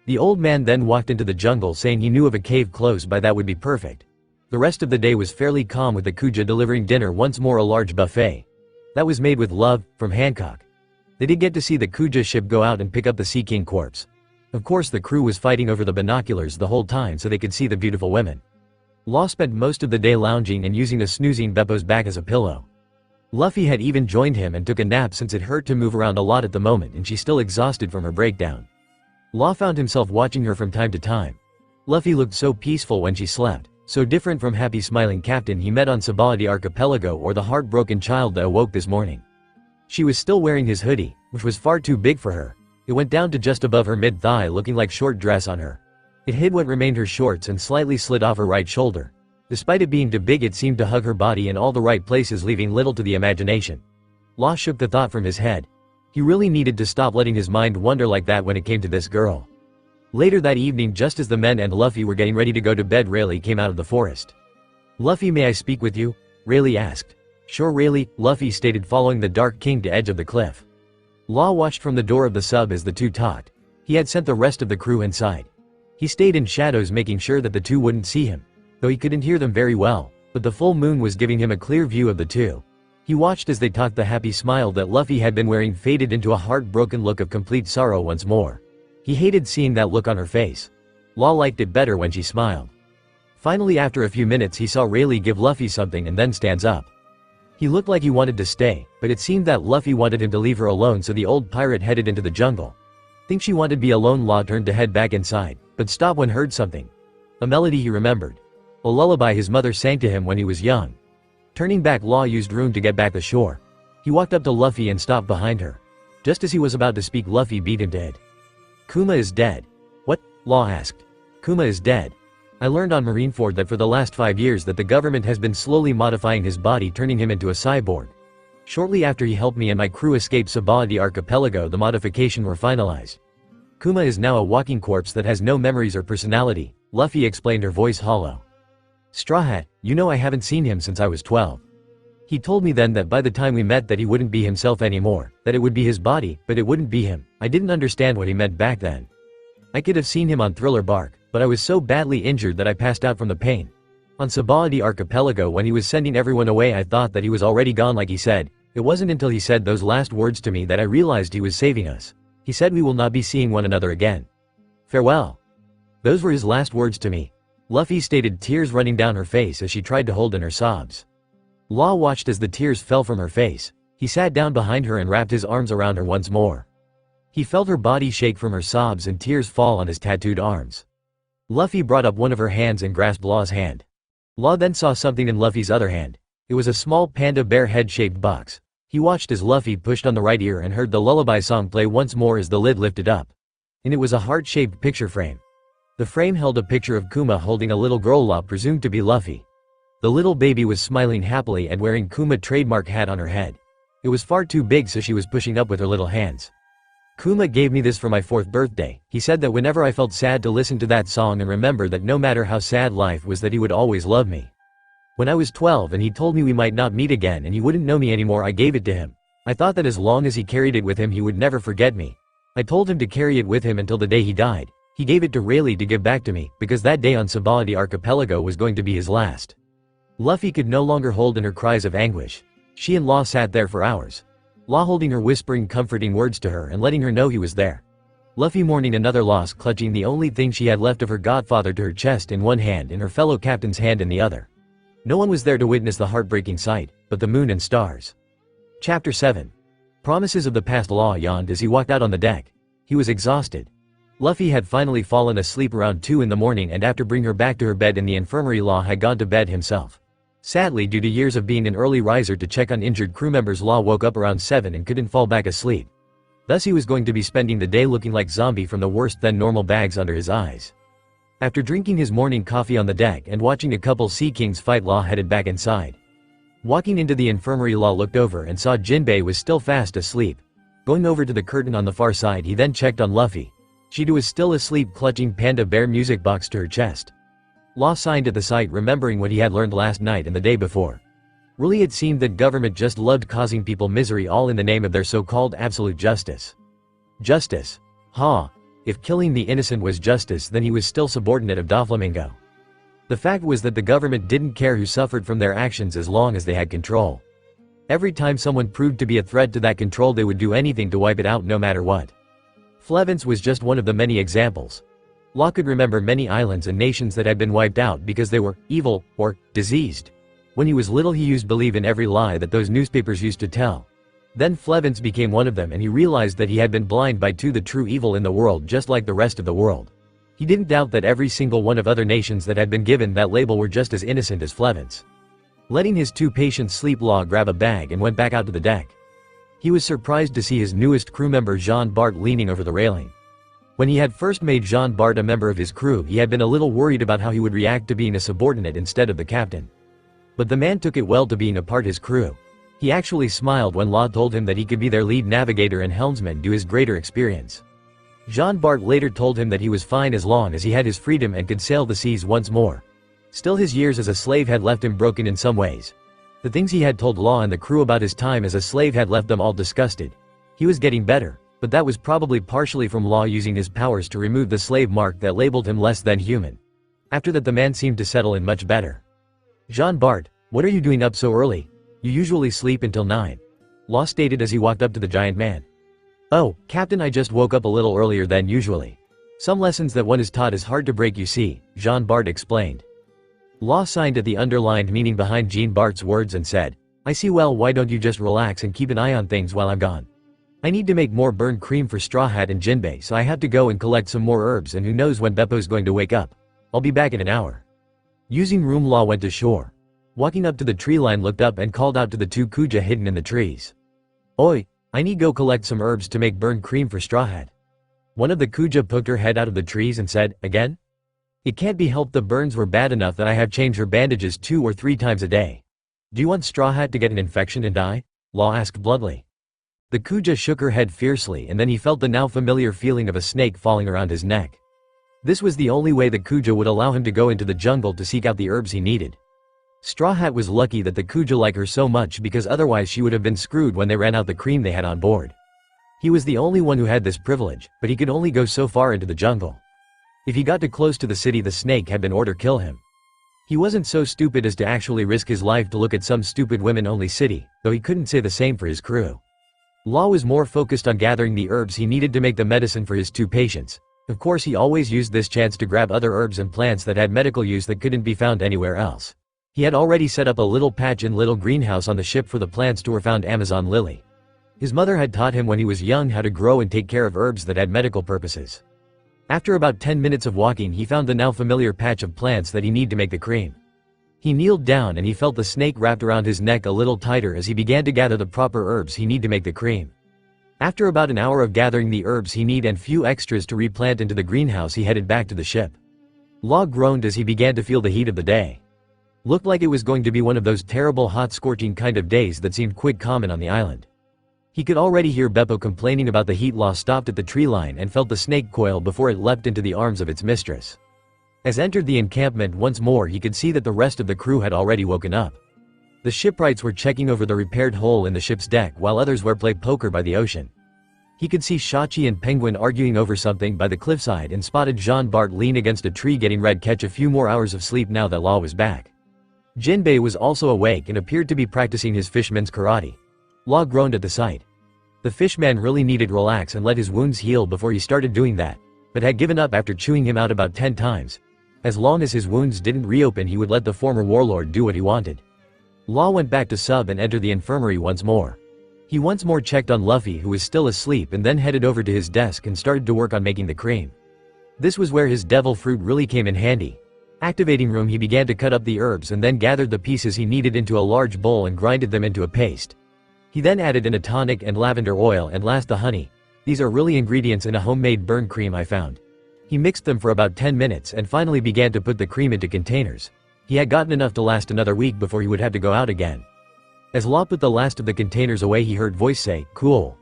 The old man then walked into the jungle saying he knew of a cave close by that would be perfect. The rest of the day was fairly calm, with the Kuja delivering dinner once more, a large buffet. That was made with love, from Hancock. They did get to see the Kuja ship go out and pick up the Sea King corpse. Of course, the crew was fighting over the binoculars the whole time so they could see the beautiful women. Law spent most of the day lounging and using a snoozing Beppo's back as a pillow. Luffy had even joined him and took a nap since it hurt to move around a lot at the moment and she's still exhausted from her breakdown. Law found himself watching her from time to time. Luffy looked so peaceful when she slept, so different from happy smiling captain he met on Sabaloady Archipelago or the heartbroken child that awoke this morning. She was still wearing his hoodie, which was far too big for her. It went down to just above her mid-thigh, looking like short dress on her. It hid what remained her shorts and slightly slid off her right shoulder. Despite it being too big, it seemed to hug her body in all the right places, leaving little to the imagination. Law shook the thought from his head. He really needed to stop letting his mind wander like that when it came to this girl. Later that evening, just as the men and Luffy were getting ready to go to bed, Rayleigh came out of the forest. "Luffy, may I speak with you?" Rayleigh asked. "Sure, Rayleigh," Luffy stated, following the Dark King to edge of the cliff. Law watched from the door of the sub as the two talked. He had sent the rest of the crew inside. He stayed in shadows, making sure that the two wouldn't see him, though he couldn't hear them very well, but the full moon was giving him a clear view of the two. He watched as they talked. The happy smile that Luffy had been wearing faded into a heartbroken look of complete sorrow once more. He hated seeing that look on her face. Law liked it better when she smiled. Finally, after a few minutes, he saw Rayleigh give Luffy something and then stands up. He looked like he wanted to stay, but it seemed that Luffy wanted him to leave her alone, so the old pirate headed into the jungle. Think she wanted to be alone? Law turned to head back inside, but stopped when heard something. A melody he remembered. A lullaby his mother sang to him when he was young. Turning back, Law used rune to get back to shore. He walked up to Luffy and stopped behind her. Just as he was about to speak, Luffy beat him dead. "Kuma is dead." "What?" Law asked. "Kuma is dead. I learned on Marineford that for the last 5 years that the government has been slowly modifying his body, turning him into a cyborg. Shortly after he helped me and my crew escape Sabaloady archipelago, the modification were finalized. Kuma is now a walking corpse that has no memories or personality," Luffy explained, her voice hollow. "Straw Hat, you know I haven't seen him since I was 12. He told me then that by the time we met that he wouldn't be himself anymore, that it would be his body, but it wouldn't be him. I didn't understand what he meant back then. I could have seen him on Thriller Bark, but I was so badly injured that I passed out from the pain. On Sabaloady archipelago, when he was sending everyone away, I thought that he was already gone like he said. It wasn't until he said those last words to me that I realized he was saving us. He said we will not be seeing one another again. Farewell." Those were his last words to me, Luffy stated, tears running down her face as she tried to hold in her sobs. Law watched as the tears fell from her face. He sat down behind her and wrapped his arms around her once more. He felt her body shake from her sobs and tears fall on his tattooed arms. Luffy brought up one of her hands and grasped Law's hand. Law then saw something in Luffy's other hand. It was a small panda bear head-shaped box. He watched as Luffy pushed on the right ear and heard the lullaby song play once more as the lid lifted up. And it was a heart-shaped picture frame. The frame held a picture of Kuma holding a little girl, Law presumed to be Luffy. The little baby was smiling happily and wearing Kuma trademark hat on her head. It was far too big, so she was pushing up with her little hands. "Kuma gave me this for my 4th birthday. He said that whenever I felt sad to listen to that song and remember that no matter how sad life was, that he would always love me. When I was 12 and he told me we might not meet again and he wouldn't know me anymore, I gave it to him. I thought that as long as he carried it with him, he would never forget me. I told him to carry it with him until the day he died. He gave it to Rayleigh to give back to me, because that day on Sabaloady archipelago was going to be his last." Luffy could no longer hold in her cries of anguish. She and Law sat there for hours. Law holding her, whispering comforting words to her and letting her know he was there. Luffy mourning another loss, clutching the only thing she had left of her godfather to her chest in one hand and her fellow captain's hand in the other. No one was there to witness the heartbreaking sight, but the moon and stars. Chapter 7. Promises of the Past. Law yawned as he walked out on the deck. He was exhausted. Luffy had finally fallen asleep around 2 in the morning, and after bringing her back to her bed in the infirmary, Law had gone to bed himself. Sadly, due to years of being an early riser to check on injured crew members, Law woke up around 7 and couldn't fall back asleep. Thus he was going to be spending the day looking like zombie from the worse than normal bags under his eyes. After drinking his morning coffee on the deck and watching a couple Sea Kings fight, Law headed back inside. Walking into the infirmary, Law looked over and saw Jinbei was still fast asleep. Going over to the curtain on the far side, he then checked on Luffy. She too was still asleep, clutching Panda Bear music box to her chest. Law signed at the sight, remembering what he had learned last night and the day before. Really, it seemed that government just loved causing people misery, all in the name of their so-called absolute justice. Justice? Ha! If killing the innocent was justice, then he was still subordinate of Doflamingo. The fact was that the government didn't care who suffered from their actions as long as they had control. Every time someone proved to be a threat to that control, they would do anything to wipe it out, no matter what. Flevance was just one of the many examples. Law could remember many islands and nations that had been wiped out because they were evil or diseased. When he was little, he used to believe in every lie that those newspapers used to tell. Then Flevance became one of them, and he realized that he had been blind by the true evil in the world, just like the rest of the world. He didn't doubt that every single one of other nations that had been given that label were just as innocent as Flevance. Letting his 2 patients sleep, Law grabbed a bag and went back out to the deck. He was surprised to see his newest crew member Jean Bart leaning over the railing. When he had first made Jean Bart a member of his crew, he had been a little worried about how he would react to being a subordinate instead of the captain. But the man took it well to being a part of his crew. He actually smiled when Law told him that he could be their lead navigator and helmsman due to his greater experience. Jean Bart later told him that he was fine as long as he had his freedom and could sail the seas once more. Still, his years as a slave had left him broken in some ways. The things he had told Law and the crew about his time as a slave had left them all disgusted. He was getting better, but that was probably partially from Law using his powers to remove the slave mark that labeled him less than human. After that, the man seemed to settle in much better. "Jean Bart, what are you doing up so early? You usually sleep until 9. Law stated as he walked up to the giant man. "Oh, Captain, I just woke up a little earlier than usually. Some lessons that one is taught is hard to break, you see," Jean Bart explained. Law signed at the underlined meaning behind Jean Bart's words and said, "I see. Well, why don't you just relax and keep an eye on things while I'm gone? I need to make more burned cream for Straw Hat and Jinbei, so I have to go and collect some more herbs, and who knows when Beppo's going to wake up. I'll be back in an hour." Using room, Law went to shore. Walking up to the tree line, looked up and called out to the 2 Kuja hidden in the trees. "Oi, I need go collect some herbs to make burned cream for Straw Hat." One of the Kuja poked her head out of the trees and said, "Again? It can't be helped, the burns were bad enough that I have changed her bandages 2 or 3 times a day. Do you want Straw Hat to get an infection and die?" Law asked bluntly. The Kuja shook her head fiercely, and then he felt the now familiar feeling of a snake falling around his neck. This was the only way the Kuja would allow him to go into the jungle to seek out the herbs he needed. Straw Hat was lucky that the Kuja liked her so much, because otherwise she would have been screwed when they ran out the cream they had on board. He was the only one who had this privilege, but he could only go so far into the jungle. If he got too close to the city, the snake had been ordered to kill him. He wasn't so stupid as to actually risk his life to look at some stupid women-only city, though he couldn't say the same for his crew. Law was more focused on gathering the herbs he needed to make the medicine for his 2 patients. Of course, he always used this chance to grab other herbs and plants that had medical use that couldn't be found anywhere else. He had already set up a little patch and little greenhouse on the ship for the plants to where found Amazon lily. His mother had taught him when he was young how to grow and take care of herbs that had medical purposes. After about 10 minutes of walking, he found the now familiar patch of plants that he needed to make the cream. He kneeled down and he felt the snake wrapped around his neck a little tighter as he began to gather the proper herbs he needed to make the cream. After about an hour of gathering the herbs he needed and few extras to replant into the greenhouse, he headed back to the ship. Law groaned as he began to feel the heat of the day. Looked like it was going to be one of those terrible hot scorching kind of days that seemed quite common on the island. He could already hear Beppo complaining about the heat. Law stopped at the tree line and felt the snake coil before it leapt into the arms of its mistress. As entered the encampment once more, he could see that the rest of the crew had already woken up. The shipwrights were checking over the repaired hole in the ship's deck while others were playing poker by the ocean. He could see Shachi and Penguin arguing over something by the cliffside and spotted Jean Bart lean against a tree getting ready to catch a few more hours of sleep now that Law was back. Jinbei was also awake and appeared to be practicing his fishman's karate. Law groaned at the sight. The fishman really needed to relax and let his wounds heal before he started doing that, but had given up after chewing him out about 10 times. As long as his wounds didn't reopen, he would let the former warlord do what he wanted. Law went back to sub and entered the infirmary once more. He once more checked on Luffy, who was still asleep, and then headed over to his desk and started to work on making the cream. This was where his devil fruit really came in handy. Activating room, he began to cut up the herbs and then gathered the pieces he needed into a large bowl and grinded them into a paste. He then added in a tonic and lavender oil and last the honey. These are really ingredients in a homemade burn cream I found. He mixed them for about 10 minutes and finally began to put the cream into containers. He had gotten enough to last another week before he would have to go out again. As Law put the last of the containers away, he heard voice say, "Cool."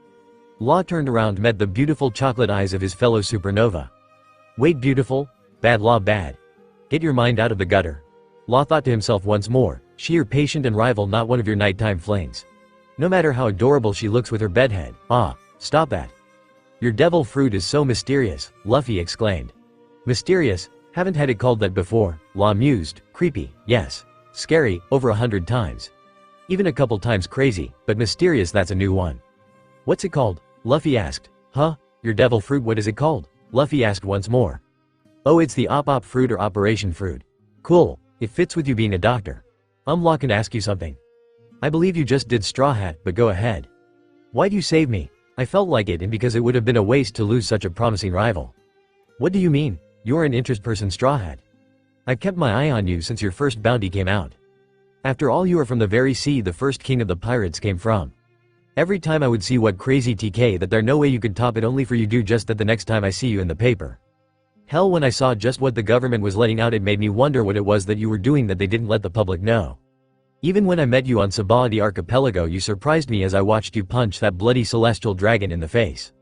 Law turned around, met the beautiful chocolate eyes of his fellow supernova. "Wait, beautiful? Bad, Law, bad. Get your mind out of the gutter." Law thought to himself once more, "She your patient and rival, not one of your nighttime flings. No matter how adorable she looks with her bedhead." "Ah, stop that. Your devil fruit is so mysterious," Luffy exclaimed. "Mysterious? Haven't had it called that before," Law mused. "Creepy, yes. Scary, over 100 times. Even a couple times crazy, but mysterious, that's a new one." "What's it called?" Luffy asked. "Huh? Your devil fruit, what is it called?" Luffy asked once more. "Oh, it's the op fruit or operation fruit." "Cool. It fits with you being a doctor. Law can ask you something. I believe you just did Straw Hat, but go ahead. Why'd you save me? I felt like it, and because it would have been a waste to lose such a promising rival." "What do you mean? You're an interest person, Straw Hat. I've kept my eye on you since your first bounty came out. After all, you are from the very sea the first king of the pirates came from. Every time I would see what crazy TK that there no way you could top it, only for you do just that the next time I see you in the paper. Hell, when I saw just what the government was letting out, it made me wonder what it was that you were doing that they didn't let the public know. Even when I met you on Sabaloady Archipelago, you surprised me as I watched you punch that bloody celestial dragon in the face.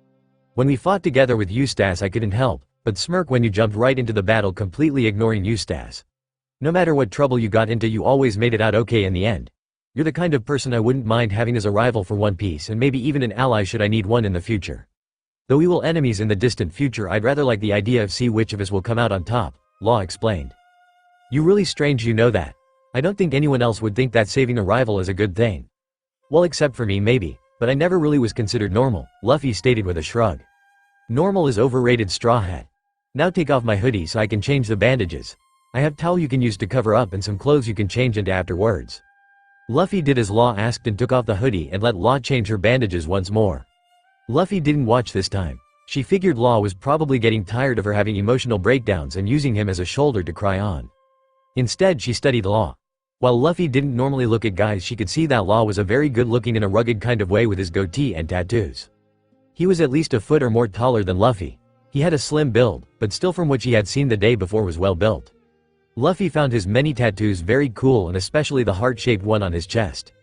When we fought together with Eustace, I couldn't help but smirk when you jumped right into the battle, completely ignoring Eustace. No matter what trouble you got into, you always made it out okay in the end. You're the kind of person I wouldn't mind having as a rival for One Piece, and maybe even an ally should I need one in the future. Though we will enemies in the distant future, I'd rather like the idea of see which of us will come out on top, Law explained. You really strange, you know that. I don't think anyone else would think that saving a rival is a good thing. Well, except for me maybe, but I never really was considered normal, Luffy stated with a shrug. Normal is overrated, Straw Hat. Now take off my hoodie so I can change the bandages. I have towel you can use to cover up and some clothes you can change into afterwards. Luffy did as Law asked and took off the hoodie and let Law change her bandages once more. Luffy didn't watch this time. She figured Law was probably getting tired of her having emotional breakdowns and using him as a shoulder to cry on. Instead, she studied Law. While Luffy didn't normally look at guys, she could see that Law was a very good looking in a rugged kind of way with his goatee and tattoos. He was at least a foot or more taller than Luffy. He had a slim build, but still from what she had seen the day before was well built. Luffy found his many tattoos very cool, and especially the heart-shaped one on his chest.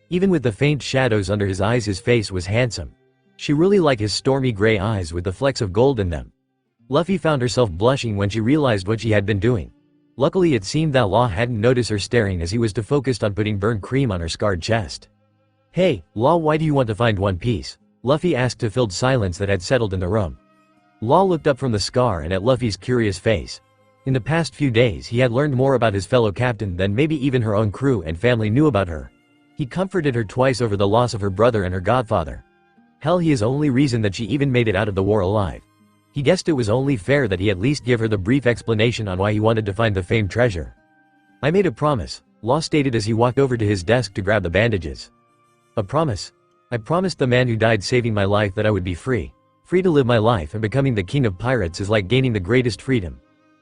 Even with the faint shadows under his eyes, his face was handsome. She really liked his stormy gray eyes with the flecks of gold in them. Luffy found herself blushing when she realized what she had been doing. Luckily, it seemed that Law hadn't noticed her staring, as he was too focused on putting burnt cream on her scarred chest. Hey, Law, why do you want to find One Piece? Luffy asked to filled silence that had settled in the room. Law looked up from the scar and at Luffy's curious face. In the past few days, he had learned more about his fellow captain than maybe even her own crew and family knew about her. He comforted her twice over the loss of her brother and her godfather. Hell, he is the only reason that she even made it out of the war alive. He guessed it was only fair that he at least give her the brief explanation on why he wanted to find the famed treasure. I made a promise, Law stated as he walked over to his desk to grab the bandages. A promise? I promised the man who died saving my life that I would be free. Free to live my life, and becoming the king of pirates is like gaining the greatest freedom.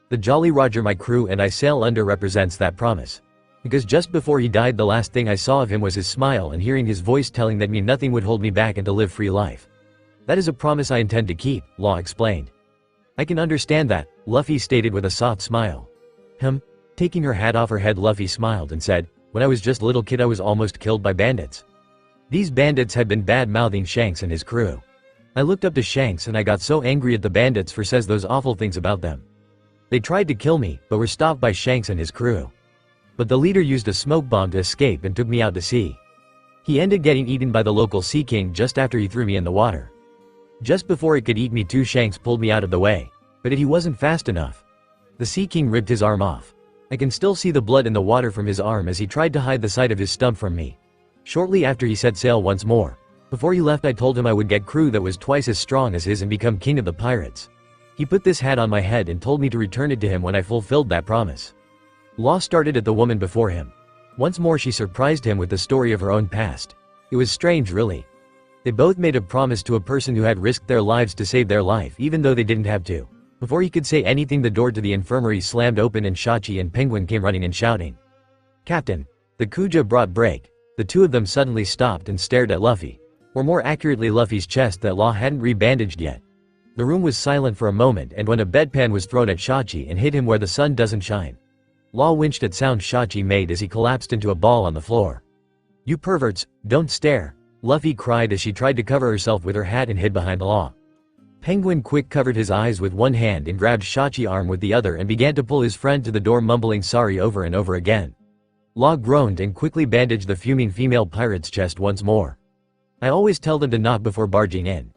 The Jolly Roger my crew and I sail under represents that promise. Because just before he died, the last thing I saw of him was his smile and hearing his voice telling that nothing would hold me back and to live free life. That is a promise I intend to keep, Law explained. I can understand that, Luffy stated with a soft smile. Taking her hat off her head, Luffy smiled and said, when I was just a little kid I was almost killed by bandits. These bandits had been bad-mouthing Shanks and his crew. I looked up to Shanks and I got so angry at the bandits for says those awful things about them. They tried to kill me, but were stopped by Shanks and his crew. But the leader used a smoke bomb to escape and took me out to sea. He ended getting eaten by the local sea king just after he threw me in the water. Just before it could eat me, two Shanks pulled me out of the way, but he wasn't fast enough. The sea king ripped his arm off. I can still see the blood in the water from his arm as he tried to hide the sight of his stump from me. Shortly after, he set sail once more. Before he left, I told him I would get crew that was twice as strong as his and become king of the pirates. He put this hat on my head and told me to return it to him when I fulfilled that promise. Law started at the woman before him. Once more she surprised him with the story of her own past. It was strange, really. They both made a promise to a person who had risked their lives to save their life even though they didn't have to. Before he could say anything, the door to the infirmary slammed open and Shachi and Penguin came running and shouting. Captain! The Kuja brought break. The two of them suddenly stopped and stared at Luffy. Or more accurately, Luffy's chest that Law hadn't rebandaged yet. The room was silent for a moment, and when a bedpan was thrown at Shachi and hit him where the sun doesn't shine. Law winced at sound Shachi made as he collapsed into a ball on the floor. You perverts, don't stare, Luffy cried as she tried to cover herself with her hat and hid behind Law. Penguin quick covered his eyes with one hand and grabbed Shachi's arm with the other and began to pull his friend to the door, mumbling sorry over and over again. Law groaned and quickly bandaged the fuming female pirate's chest once more. I always tell them to knock before barging in.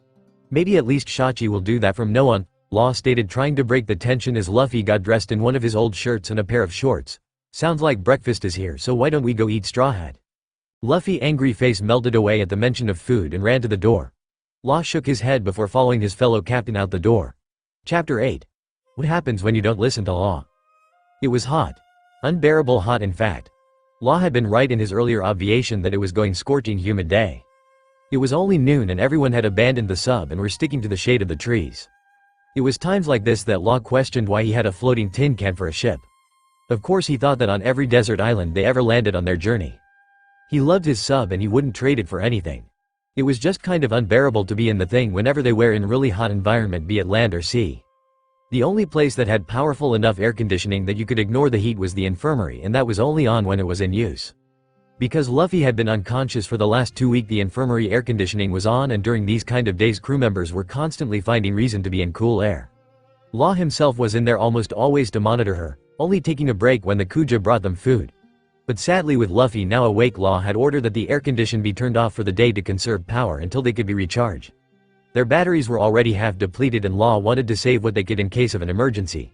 Maybe at least Shachi will do that from now on, Law stated, trying to break the tension as Luffy got dressed in one of his old shirts and a pair of shorts. Sounds like breakfast is here, so why don't we go eat, Straw Hat? Luffy's angry face melted away at the mention of food and ran to the door. Law shook his head before following his fellow captain out the door. Chapter 8. What happens when you don't listen to Law? It was hot. Unbearable hot, in fact. Law had been right in his earlier observation that it was going scorching humid day. It was only noon and everyone had abandoned the sub and were sticking to the shade of the trees. It was times like this that Law questioned why he had a floating tin can for a ship. Of course, he thought that on every desert island they ever landed on their journey. He loved his sub and he wouldn't trade it for anything. It was just kind of unbearable to be in the thing whenever they were in really hot environment, be it land or sea. The only place that had powerful enough air conditioning that you could ignore the heat was the infirmary, and that was only on when it was in use. Because Luffy had been unconscious for the last 2 weeks, the infirmary air conditioning was on, and during these kind of days crew members were constantly finding reason to be in cool air. Law himself was in there almost always to monitor her, only taking a break when the Kuja brought them food. But sadly, with Luffy now awake, Law had ordered that the air condition be turned off for the day to conserve power until they could be recharged. Their batteries were already half depleted, and Law wanted to save what they could in case of an emergency.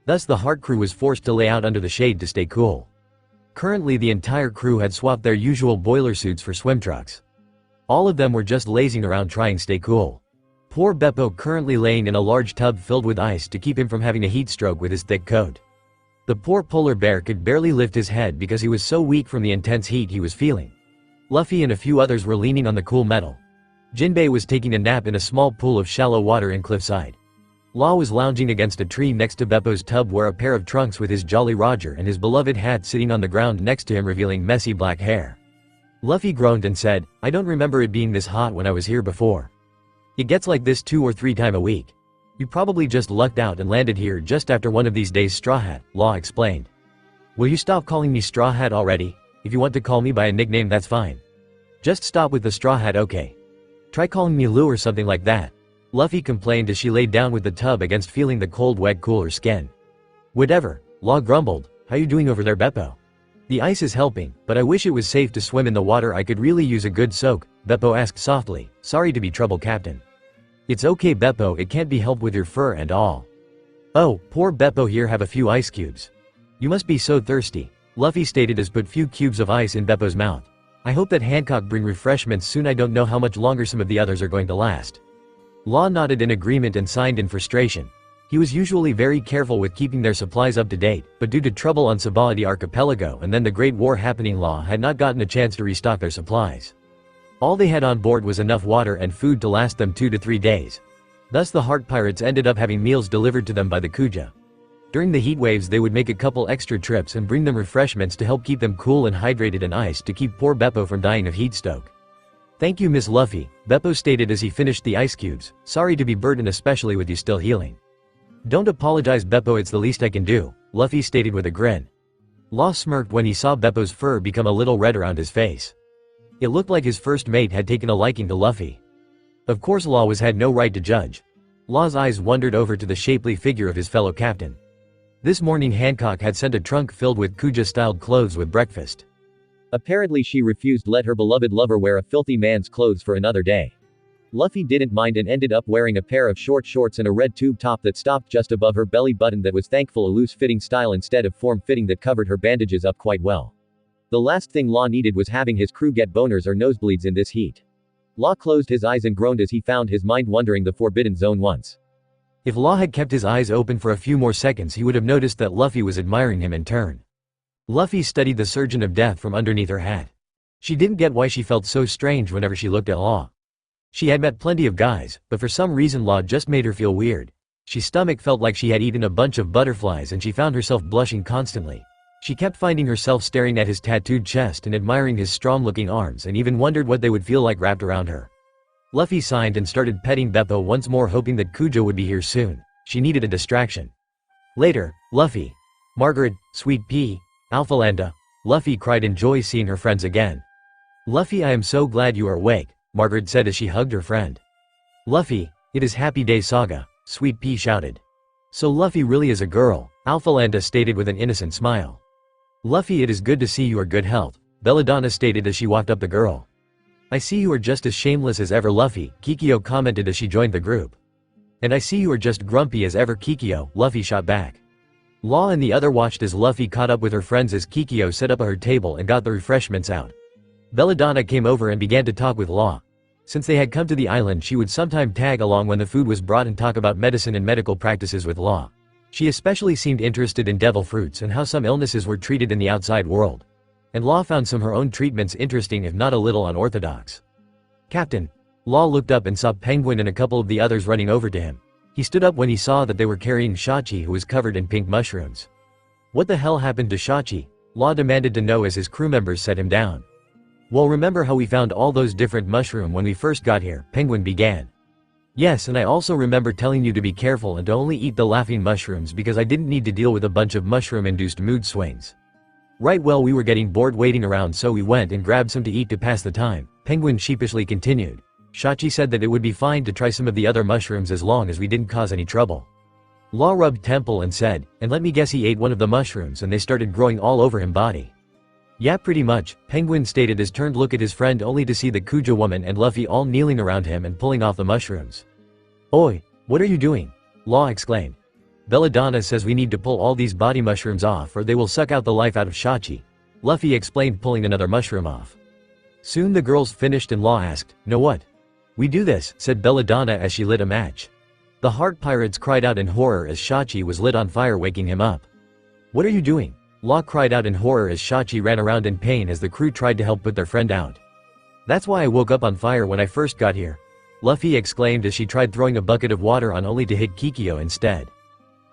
Thus the Heart crew was forced to lay out under the shade to stay cool. Currently the entire crew had swapped their usual boiler suits for swim trunks. All of them were just lazing around trying to stay cool. Poor Beppo currently laying in a large tub filled with ice to keep him from having a heat stroke with his thick coat. The poor polar bear could barely lift his head because he was so weak from the intense heat he was feeling. Luffy and a few others were leaning on the cool metal. Jinbei was taking a nap in a small pool of shallow water in cliffside. Law was lounging against a tree next to Beppo's tub, where a pair of trunks with his Jolly Roger and his beloved hat sitting on the ground next to him, revealing messy black hair. Luffy groaned and said, "I don't remember it being this hot when I was here before. It gets like this 2 or 3 times a week. You probably just lucked out and landed here just after one of these days, Straw Hat," Law explained. "Will you stop calling me Straw Hat already? If you want to call me by a nickname, that's fine. Just stop with the Straw Hat, okay? Try calling me Lou or something like that," Luffy complained as she laid down with the tub against feeling the cold wet cooler skin. "Whatever," Law grumbled. "How you doing over there, Beppo? The ice is helping, but I wish it was safe to swim in the water. I could really use a good soak," Beppo asked softly. "Sorry to be trouble, Captain." "It's okay, Beppo, it can't be helped with your fur and all." "Oh, poor Beppo, here, have a few ice cubes. You must be so thirsty," Luffy stated as put few cubes of ice in Beppo's mouth. "I hope that Hancock bring refreshments soon. I don't know how much longer some of the others are going to last." Law nodded in agreement and signed in frustration. He was usually very careful with keeping their supplies up to date, but due to trouble on Sabaloady archipelago and then the Great War happening, Law had not gotten a chance to restock their supplies. All they had on board was enough water and food to last them 2 to 3 days. Thus the Heart Pirates ended up having meals delivered to them by the Kuja. During the heat waves they would make a couple extra trips and bring them refreshments to help keep them cool and hydrated, and ice to keep poor Beppo from dying of heat stroke. "Thank you, Miss Luffy," Beppo stated as he finished the ice cubes. "Sorry to be burdened, especially with you still healing." "Don't apologize, Beppo, it's the least I can do," Luffy stated with a grin. Law smirked when he saw Beppo's fur become a little red around his face. It looked like his first mate had taken a liking to Luffy. Of course Law had no right to judge. Law's eyes wandered over to the shapely figure of his fellow captain. This morning Hancock had sent a trunk filled with Kuja-styled clothes with breakfast. Apparently she refused to let her beloved lover wear a filthy man's clothes for another day. Luffy didn't mind and ended up wearing a pair of short shorts and a red tube top that stopped just above her belly button, that was thankful a loose-fitting style instead of form-fitting that covered her bandages up quite well. The last thing Law needed was having his crew get boners or nosebleeds in this heat. Law closed his eyes and groaned as he found his mind wandering the forbidden zone once. If Law had kept his eyes open for a few more seconds, he would have noticed that Luffy was admiring him in turn. Luffy studied the Surgeon of Death from underneath her hat. She didn't get why she felt so strange whenever she looked at Law. She had met plenty of guys, but for some reason Law just made her feel weird. She stomach felt like she had eaten a bunch of butterflies, and she found herself blushing constantly. She kept finding herself staring at his tattooed chest and admiring his strong-looking arms, and even wondered what they would feel like wrapped around her. Luffy sighed and started petting Beppo once more, hoping that Kuja would be here soon. She needed a distraction. Later, Luffy, Margaret, Sweet Pea, Alphalanda, Luffy cried in joy seeing her friends again. "Luffy, I am so glad you are awake," Margaret said as she hugged her friend. "Luffy, it is Happy Day Saga," Sweet Pea shouted. "So Luffy really is a girl," Alphalanda stated with an innocent smile. "Luffy, it is good to see you are good health," Belladonna stated as she walked up the girl. "I see you are just as shameless as ever, Luffy," Kikyo commented as she joined the group. "And I see you are just grumpy as ever, Kikyo," Luffy shot back. Law and the other watched as Luffy caught up with her friends as Kikyo set up at her table and got the refreshments out. Belladonna came over and began to talk with Law. Since they had come to the island, she would sometime tag along when the food was brought and talk about medicine and medical practices with Law. She especially seemed interested in devil fruits and how some illnesses were treated in the outside world. And Law found some her own treatments interesting, if not a little unorthodox. "Captain." Law looked up and saw Penguin and a couple of the others running over to him. He stood up when he saw that they were carrying Shachi, who was covered in pink mushrooms. "What the hell happened to Shachi?" Law demanded to know as his crew members set him down. Well, remember how we found all those different mushrooms when we first got here, Penguin began. Yes, and I also remember telling you to be careful and to only eat the laughing mushrooms because I didn't need to deal with a bunch of mushroom-induced mood swings. Right, well, we were getting bored waiting around, so we went and grabbed some to eat to pass the time, Penguin sheepishly continued. Shachi said that it would be fine to try some of the other mushrooms as long as we didn't cause any trouble. Law rubbed temple and said, and let me guess he ate one of the mushrooms and they started growing all over him body. Yeah, pretty much, Penguin stated as turned look at his friend only to see the Kuja woman and Luffy all kneeling around him and pulling off the mushrooms. Oi, what are you doing? Law exclaimed. Belladonna says we need to pull all these body mushrooms off or they will suck out the life out of Shachi. Luffy explained, pulling another mushroom off. Soon the girls finished and Law asked, "No what? We do this," said Belladonna as she lit a match. The Heart Pirates cried out in horror as Shachi was lit on fire, waking him up. "What are you doing?" Law cried out in horror as Shachi ran around in pain as the crew tried to help put their friend out. "That's why I woke up on fire when I first got here," Luffy exclaimed as she tried throwing a bucket of water on only to hit Kikyo instead.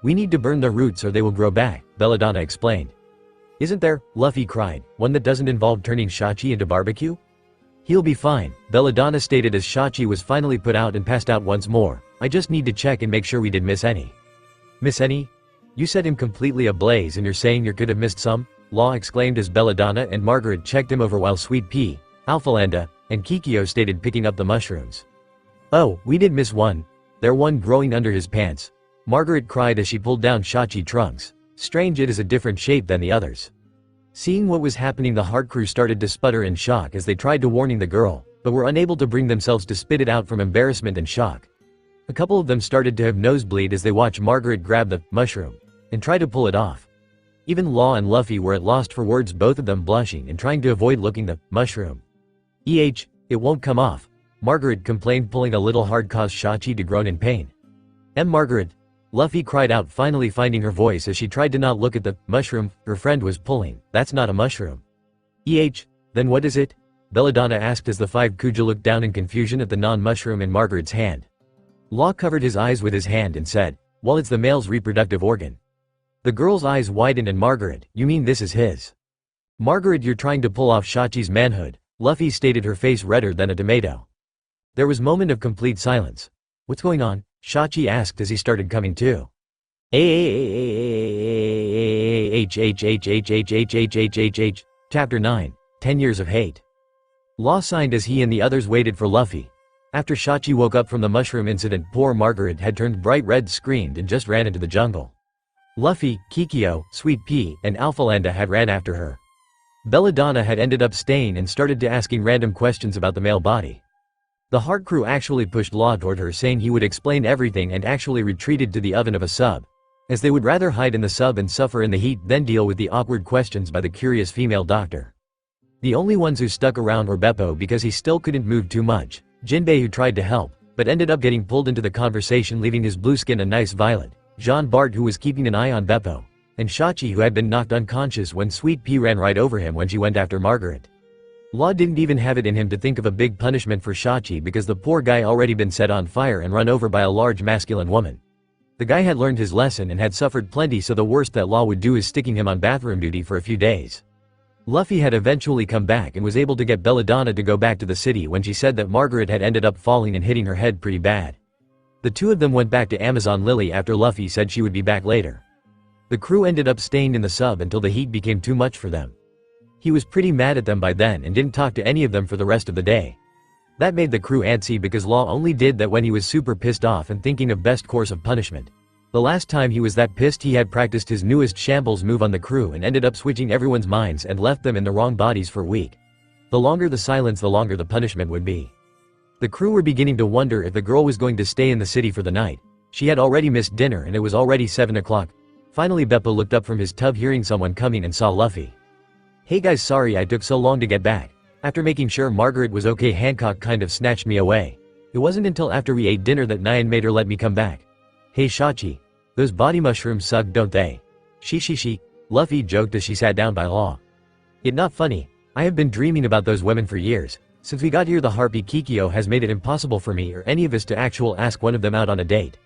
"We need to burn the roots or they will grow back," Belladonna explained. "Isn't there," Luffy cried, "one that doesn't involve turning Shachi into barbecue?" "He'll be fine," Belladonna stated as Shachi was finally put out and passed out once more. "I just need to check and make sure we didn't miss any." "Miss any? You set him completely ablaze and you're saying you could have missed some?" Law exclaimed as Belladonna and Margaret checked him over while Sweet Pea, Alphalanda, and Kikyo stated picking up the mushrooms. "Oh, we did miss one. There one growing under his pants," Margaret cried as she pulled down Shachi trunks. "Strange, it is a different shape than the others." Seeing what was happening, the Heart Crew started to sputter in shock as they tried to warning the girl, but were unable to bring themselves to spit it out from embarrassment and shock. A couple of them started to have nosebleed as they watched Margaret grab the mushroom and try to pull it off. Even Law and Luffy were at lost for words, both of them blushing and trying to avoid looking the mushroom. It won't come off," Margaret complained, pulling a little hard, caused Shachi to groan in pain. Margaret," Luffy cried out, finally finding her voice as she tried to not look at the mushroom her friend was pulling. "That's not a mushroom." Then what is it?" Belladonna asked as the 5 Kuja looked down in confusion at the non-mushroom in Margaret's hand. Law covered his eyes with his hand and said, "Well, it's the male's reproductive organ." The girl's eyes widened and Margaret, "You mean this is his?" "Margaret, you're trying to pull off Shachi's manhood," Luffy stated, her face redder than a tomato. There was a moment of complete silence. "What's going on?" Shachi asked as he started coming to. Chapter 9, 10 Years of Hate. Law signed as he and the others waited for Luffy. After Shachi woke up from the mushroom incident, poor Margaret had turned bright red, screamed and just ran into the jungle. Luffy, Kikyo, Sweet Pea, and Alphalanda had ran after her. Belladonna had ended up staying and started to asking random questions about the male body. The Heart Crew actually pushed Law toward her, saying he would explain everything, and actually retreated to the oven of a sub, as they would rather hide in the sub and suffer in the heat than deal with the awkward questions by the curious female doctor. The only ones who stuck around were Beppo because he still couldn't move too much, Jinbei who tried to help, but ended up getting pulled into the conversation, leaving his blue skin a nice violet, Jean Bart who was keeping an eye on Beppo, and Shachi who had been knocked unconscious when Sweet Pea ran right over him when she went after Margaret. Law didn't even have it in him to think of a big punishment for Shachi because the poor guy already been set on fire and run over by a large masculine woman. The guy had learned his lesson and had suffered plenty, so the worst that Law would do is sticking him on bathroom duty for a few days. Luffy had eventually come back and was able to get Belladonna to go back to the city when she said that Margaret had ended up falling and hitting her head pretty bad. The two of them went back to Amazon Lily after Luffy said she would be back later. The crew ended up staying in the sub until the heat became too much for them. He was pretty mad at them by then and didn't talk to any of them for the rest of the day. That made the crew antsy because Law only did that when he was super pissed off and thinking of best course of punishment. The last time he was that pissed, he had practiced his newest shambles move on the crew and ended up switching everyone's minds and left them in the wrong bodies for a week. The longer the silence, the longer the punishment would be. The crew were beginning to wonder if the girl was going to stay in the city for the night. She had already missed dinner and it was already 7 o'clock. Finally Beppo looked up from his tub hearing someone coming and saw Luffy. "Hey guys, sorry I took so long to get back. After making sure Margaret was okay, Hancock kind of snatched me away. It wasn't until after we ate dinner that Nyan made her let me come back." "Hey Shachi, those body mushrooms suck, don't they?" She, Luffy joked as she sat down by Law. "It not funny. I have been dreaming about those women for years. Since we got here, the harpy Kikyo has made it impossible for me or any of us to ask one of them out on a date.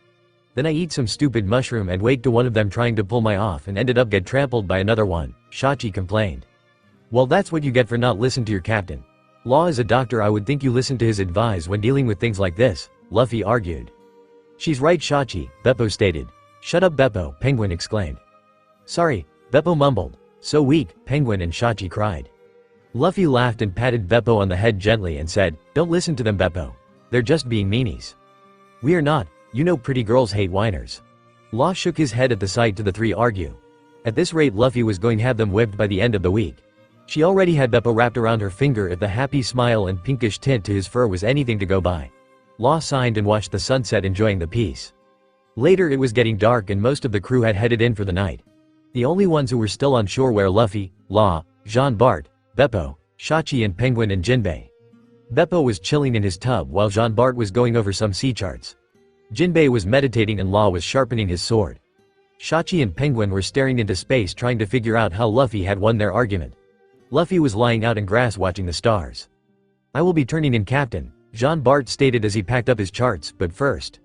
Then I eat some stupid mushroom and wake to one of them trying to pull my off and ended up get trampled by another one," Shachi complained. "Well, that's what you get for not listening to your captain," Law is a doctor, I would think you listen to his advice when dealing with things like this, Luffy argued. She's right, Shachi, Beppo stated. Shut up, Beppo, Penguin exclaimed. Sorry, Beppo mumbled. So weak, Penguin and Shachi cried. Luffy laughed and patted Beppo on the head gently and said, Don't listen to them, Beppo. They're just being meanies. We are not, you know pretty girls hate whiners. Law shook his head at the sight to the three argue. At this rate Luffy was going to have them whipped by the end of the week. She already had Beppo wrapped around her finger if the happy smile and pinkish tint to his fur was anything to go by. Law signed and watched the sunset, enjoying the peace. Later it was getting dark and most of the crew had headed in for the night. The only ones who were still on shore were Luffy, Law, Jean-Bart, Beppo, Shachi and Penguin and Jinbei. Beppo was chilling in his tub while Jean-Bart was going over some sea charts. Jinbei was meditating and Law was sharpening his sword. Shachi and Penguin were staring into space trying to figure out how Luffy had won their argument. Luffy was lying out in grass watching the stars. I will be turning in, Captain, Jean-Bart stated as he packed up his charts, but first.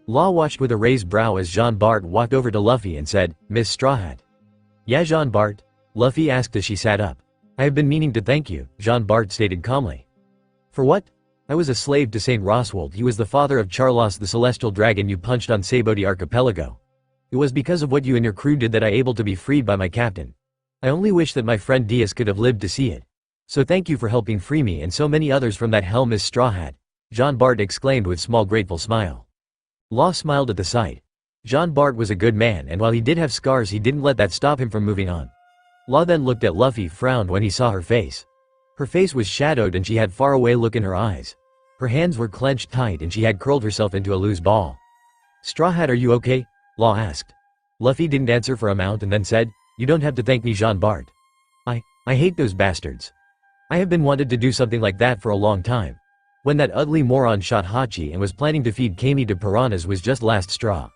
Law watched with a raised brow as Jean-Bart walked over to Luffy and said, Miss Straw Hat. Yeah, Jean-Bart? Luffy asked as she sat up. I have been meaning to thank you, Jean-Bart stated calmly. For what? I was a slave to Saint Roswald. He was the father of Charlos, the celestial dragon you punched on Sabaloady archipelago. It was because of what you and your crew did that I able to be freed by my captain. I only wish that my friend Diaz could have lived to see it. So thank you for helping free me and so many others from that hell, Miss Straw Hat, Jean-Bart exclaimed with small grateful smile. Law smiled at the sight. Jean-Bart was a good man and while he did have scars he didn't let that stop him from moving on. Law then looked at Luffy, frowned when he saw her face. Her face was shadowed and she had faraway look in her eyes. Her hands were clenched tight and she had curled herself into a loose ball. Straw Hat, are you okay? Law asked. Luffy didn't answer for a moment and then said, You don't have to thank me, Jean-Bart. I hate those bastards. I have been wanted to do something like that for a long time. When that ugly moron shot Hachi and was planning to feed Kami to piranhas was just last straw.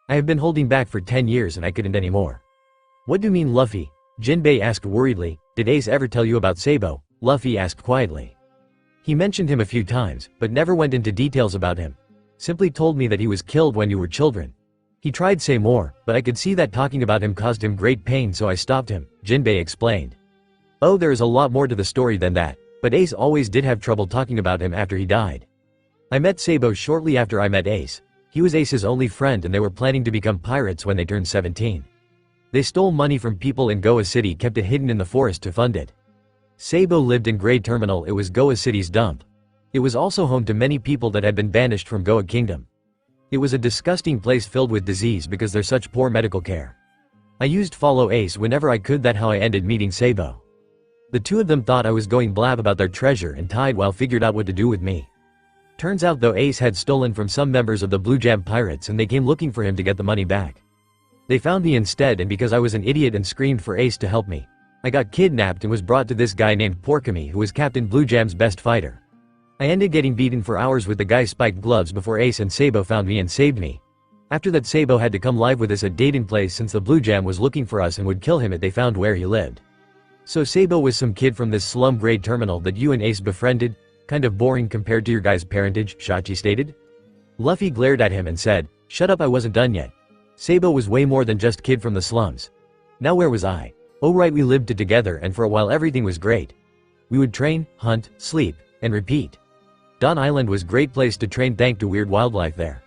I have been holding back for 10 years and I couldn't anymore. What do you mean, Luffy? Jinbei asked worriedly. Did Ace ever tell you about Sabo? Luffy asked quietly. He mentioned him a few times, but never went into details about him. Simply told me that he was killed when you were children. He tried to say more, but I could see that talking about him caused him great pain, so I stopped him, Jinbei explained. Oh, there is a lot more to the story than that, but Ace always did have trouble talking about him after he died. I met Sabo shortly after I met Ace. He was Ace's only friend and they were planning to become pirates when they turned 17. They stole money from people in Goa City, kept it hidden in the forest to fund it. Sabo lived in Grey Terminal. It was Goa City's dump. It was also home to many people that had been banished from Goa Kingdom. It was a disgusting place filled with disease because there's such poor medical care. I used follow Ace whenever I could. That's how I ended meeting Sabo. The two of them thought I was going blab about their treasure and tied while figured out what to do with me. Turns out though Ace had stolen from some members of the Blue Jam Pirates and they came looking for him to get the money back. They found me instead and because I was an idiot and screamed for Ace to help me, I got kidnapped and was brought to this guy named Porkamy who was Captain Blue Jam's best fighter. I ended getting beaten for hours with the guy's spiked gloves before Ace and Sabo found me and saved me. After that Sabo had to come live with us at Dayton Place since the Blue Jam was looking for us and would kill him if they found where he lived. So Sabo was some kid from this slum Grey Terminal that you and Ace befriended? Kind of boring compared to your guys' parentage, Shachi stated. Luffy glared at him and said, Shut up, I wasn't done yet. Sabo was way more than just kid from the slums. Now where was I? Oh right, we lived together and for a while everything was great. We would train, hunt, sleep, and repeat. Don Island was great place to train thanks to weird wildlife there.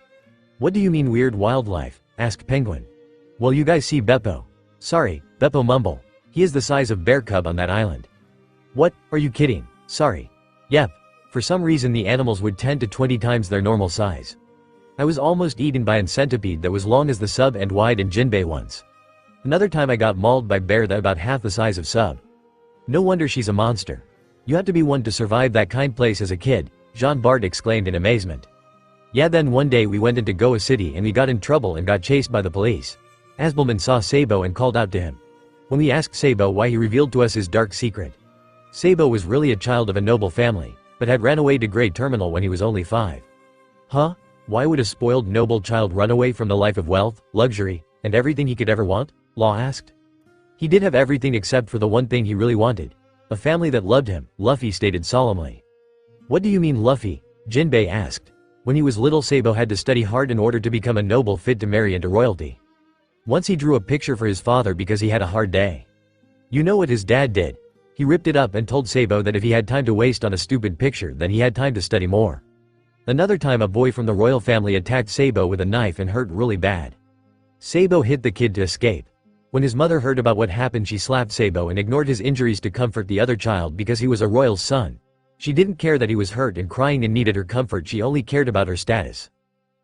What do you mean weird wildlife? Asked Penguin. Well, you guys see Beppo. Sorry, Beppo mumble. He is the size of bear cub on that island. What, are you kidding? Sorry. Yep. For some reason the animals would 10 to 20 times their normal size. I was almost eaten by a centipede that was long as the Sub and wide in Jinbei once. Another time I got mauled by bear that about half the size of Sub. No wonder she's a monster. You had to be one to survive that kind place as a kid, Jean-Bart exclaimed in amazement. Yeah, then one day we went into Goa City and we got in trouble and got chased by the police. Asbelman saw Sabo and called out to him. When we asked Sabo why, he revealed to us his dark secret. Sabo was really a child of a noble family, but had ran away to Grey Terminal when he was only 5. Huh? Why would a spoiled noble child run away from the life of wealth, luxury, and everything he could ever want? Law asked. He did have everything except for the one thing he really wanted. A family that loved him, Luffy stated solemnly. What do you mean Luffy? Jinbei asked. When he was little, Sabo had to study hard in order to become a noble fit to marry into royalty. Once he drew a picture for his father because he had a hard day. You know what his dad did? He ripped it up and told Sabo that if he had time to waste on a stupid picture, then he had time to study more. Another time a boy from the royal family attacked Sabo with a knife and hurt really bad. Sabo hit the kid to escape. When his mother heard about what happened, she slapped Sabo and ignored his injuries to comfort the other child because he was a royal's son. She didn't care that he was hurt and crying and needed her comfort, she only cared about her status.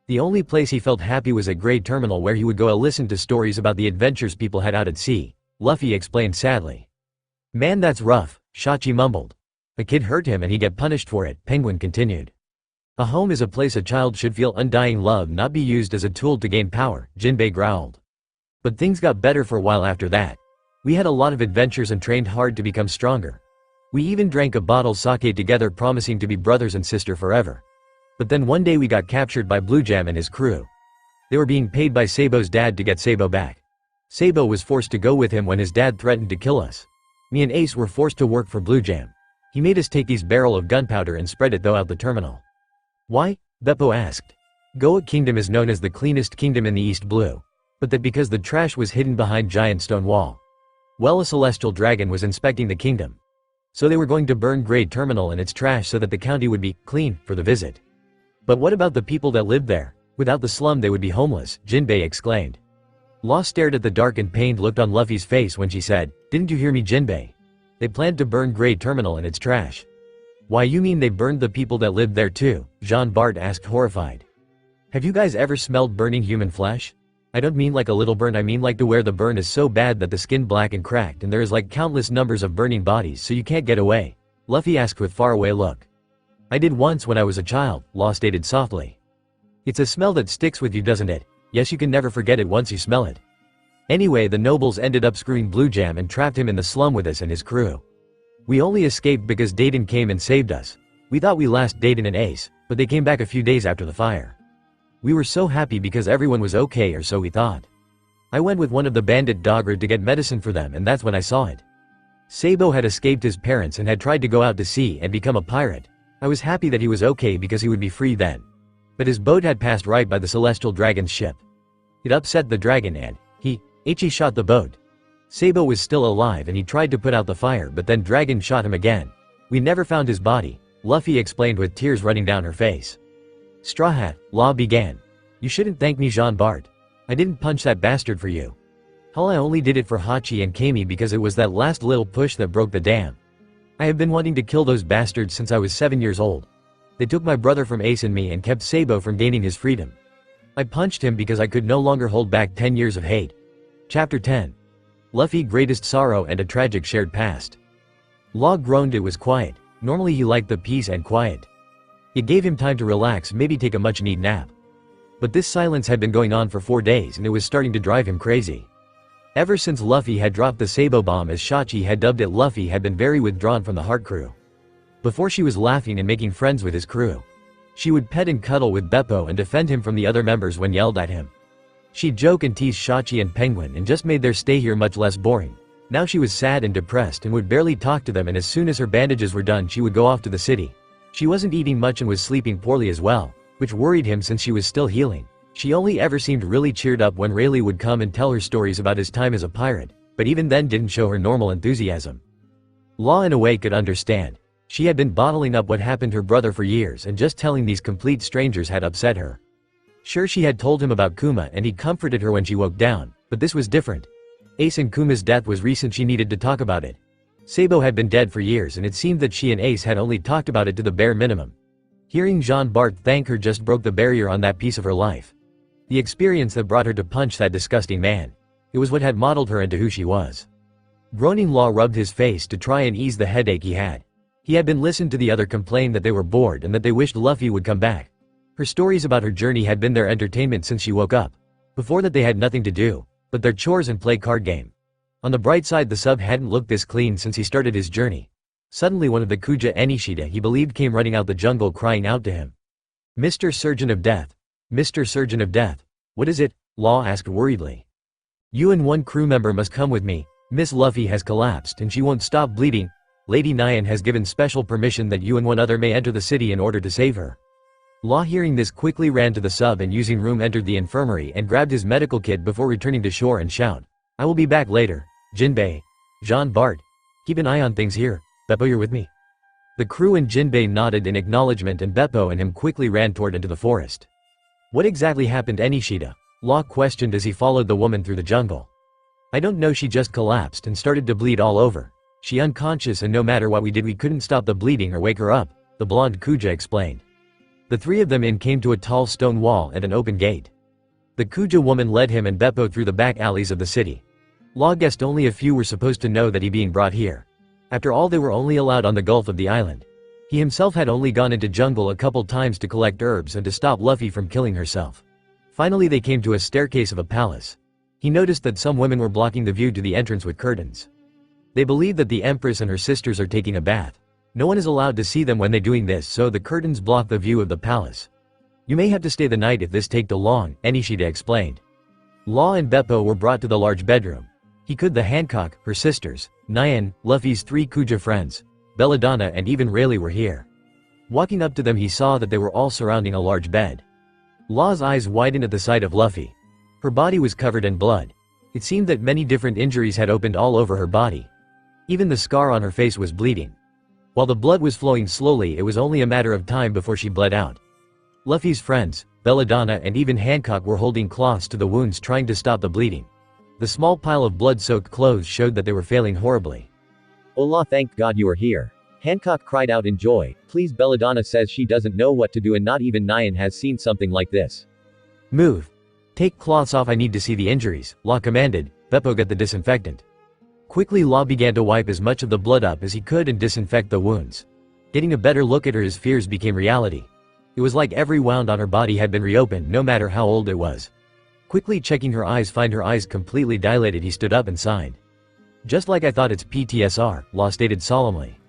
The only place he felt happy was at Great Terminal, where he would go listen to stories about the adventures people had out at sea. Luffy explained sadly. "Man, that's rough," Shachi mumbled. "A kid hurt him and he get punished for it," Penguin continued. "A home is a place a child should feel undying love, not be used as a tool to gain power," Jinbei growled. But things got better for a while after that. We had a lot of adventures and trained hard to become stronger. We even drank a bottle sake together, promising to be brothers and sister forever. But then one day we got captured by Blue Jam and his crew. They were being paid by Sabo's dad to get Sabo back. Sabo was forced to go with him when his dad threatened to kill us. Me and Ace were forced to work for Blue Jam. He made us take his barrel of gunpowder and spread it throughout the terminal. "Why?" Beppo asked. Goa Kingdom is known as the cleanest kingdom in the East Blue. But that because the trash was hidden behind giant stone wall. Well, a celestial dragon was inspecting the kingdom. So they were going to burn Great Terminal and its trash so that the county would be clean for the visit. But what about the people that lived there? Without the slum they would be homeless, Jinbei exclaimed. Law stared at the dark and pained look on Luffy's face when she said, "Didn't you hear me, Jinbei? They planned to burn Great Terminal and its trash." "Why, you mean they burned the people that lived there too?" Jean Bart asked, horrified. "Have you guys ever smelled burning human flesh? I don't mean like a little burn, I mean like to where the burn is so bad that the skin black and cracked and there is like countless numbers of burning bodies so you can't get away," Luffy asked with faraway look. "I did once when I was a child," Law stated softly. "It's a smell that sticks with you, doesn't it? Yes, you can never forget it once you smell it." Anyway, the nobles ended up screwing Blue Jam and trapped him in the slum with us and his crew. We only escaped because Dayton came and saved us. We thought we lost Dayton and Ace, but they came back a few days after the fire. We were so happy because everyone was okay, or so we thought. I went with one of the bandit Dogger to get medicine for them, and that's when I saw it. Sabo had escaped his parents and had tried to go out to sea and become a pirate. I was happy that he was okay because he would be free then. But his boat had passed right by the Celestial Dragon's ship. It upset the dragon and he shot the boat. Sabo was still alive and he tried to put out the fire, but then Dragon shot him again. We never found his body, Luffy explained with tears running down her face. "Straw Hat," Law began. "You shouldn't thank me, Jean Bart. I didn't punch that bastard for you. Hell, I only did it for Hachi and Kami because it was that last little push that broke the dam. I have been wanting to kill those bastards since I was 7 years old. They took my brother from Ace and me and kept Sabo from gaining his freedom. I punched him because I could no longer hold back 10 years of hate." Chapter 10. Luffy, Greatest Sorrow and a Tragic Shared Past. Law groaned. It was quiet. Normally he liked the peace and quiet. It gave him time to relax, maybe take a much-needed nap. But this silence had been going on for 4 days and it was starting to drive him crazy. Ever since Luffy had dropped the Sabo bomb, as Shachi had dubbed it, Luffy had been very withdrawn from the Heart Crew. Before, she was laughing and making friends with his crew. She would pet and cuddle with Beppo and defend him from the other members when yelled at him. She'd joke and tease Shachi and Penguin and just made their stay here much less boring. Now she was sad and depressed and would barely talk to them, and as soon as her bandages were done she would go off to the city. She wasn't eating much and was sleeping poorly as well, which worried him since she was still healing. She only ever seemed really cheered up when Rayleigh would come and tell her stories about his time as a pirate, but even then didn't show her normal enthusiasm. Law in a way could understand. She had been bottling up what happened to her brother for years, and just telling these complete strangers had upset her. Sure, she had told him about Kuma and he comforted her when she woke down, but this was different. Ace and Kuma's death was recent, she needed to talk about it. Sabo had been dead for years and it seemed that she and Ace had only talked about it to the bare minimum. Hearing Jean Bart thank her just broke the barrier on that piece of her life. The experience that brought her to punch that disgusting man. It was what had modeled her into who she was. Groaning, Law rubbed his face to try and ease the headache he had. He had been listened to the other complain that they were bored and that they wished Luffy would come back. Her stories about her journey had been their entertainment since she woke up. Before that they had nothing to do but their chores and play card game. On the bright side, the sub hadn't looked this clean since he started his journey. Suddenly one of the Kuja Enishida he believed came running out the jungle crying out to him. "Mr. Surgeon of Death. Mr. Surgeon of Death. What is it?" Law asked worriedly. "You and one crew member must come with me. Miss Luffy has collapsed and she won't stop bleeding. Lady Nyan has given special permission that you and one other may enter the city in order to save her." Law, hearing this, quickly ran to the sub and using room entered the infirmary and grabbed his medical kit before returning to shore and shout, "I will be back later, Jinbei. Jean Bart. Keep an eye on things here. Beppo, you're with me? The crew and Jinbei nodded in acknowledgement and Beppo and him quickly ran toward into the forest. What exactly happened, Enishida? Law questioned as he followed the woman through the jungle. I don't know, she just collapsed and started to bleed all over. She unconscious and no matter what we did we couldn't stop the bleeding or wake her up, the blonde Kuja explained. The three of them came to a tall stone wall and an open gate. The Kuja woman led him and Beppo through the back alleys of the city. Law guessed only a few were supposed to know that he being brought here. After all, they were only allowed on the Gulf of the island. He himself had only gone into jungle a couple times to collect herbs and to stop Luffy from killing herself. Finally they came to a staircase of a palace. He noticed that some women were blocking the view to the entrance with curtains. They believe that the Empress and her sisters are taking a bath. No one is allowed to see them when they're doing this, so the curtains block the view of the palace. You may have to stay the night if this take too long, Enishida explained. Law and Beppo were brought to the large bedroom. He could the Hancock, her sisters, Nyan, Luffy's three Kuja friends, Belladonna and even Rayleigh were here. Walking up to them he saw that they were all surrounding a large bed. Law's eyes widened at the sight of Luffy. Her body was covered in blood. It seemed that many different injuries had opened all over her body. Even the scar on her face was bleeding. While the blood was flowing slowly, it was only a matter of time before she bled out. Luffy's friends, Belladonna and even Hancock were holding cloths to the wounds trying to stop the bleeding. The small pile of blood-soaked clothes showed that they were failing horribly. "Allah, thank God you are here." Hancock cried out in joy. "Please, Belladonna says she doesn't know what to do and not even Nyan has seen something like this." Move. Take cloths off, I need to see the injuries, Law commanded. Beppo got the disinfectant. Quickly Law began to wipe as much of the blood up as he could and disinfect the wounds. Getting a better look at her, his fears became reality. It was like every wound on her body had been reopened, no matter how old it was. Quickly checking her eyes, find her eyes completely dilated, he stood up and signed. "Just like I thought, it's PTSR, Law stated solemnly.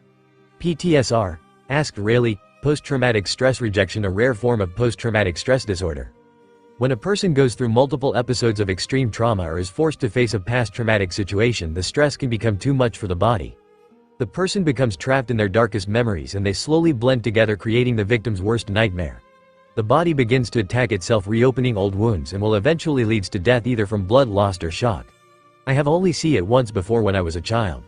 PTSR? Asked Rayleigh. Post-traumatic stress rejection, a rare form of post-traumatic stress disorder. When a person goes through multiple episodes of extreme trauma or is forced to face a past traumatic situation, the stress can become too much for the body. The person becomes trapped in their darkest memories and they slowly blend together, creating the victim's worst nightmare. The body begins to attack itself, reopening old wounds, and will eventually leads to death either from blood loss or shock. I have only seen it once before when I was a child."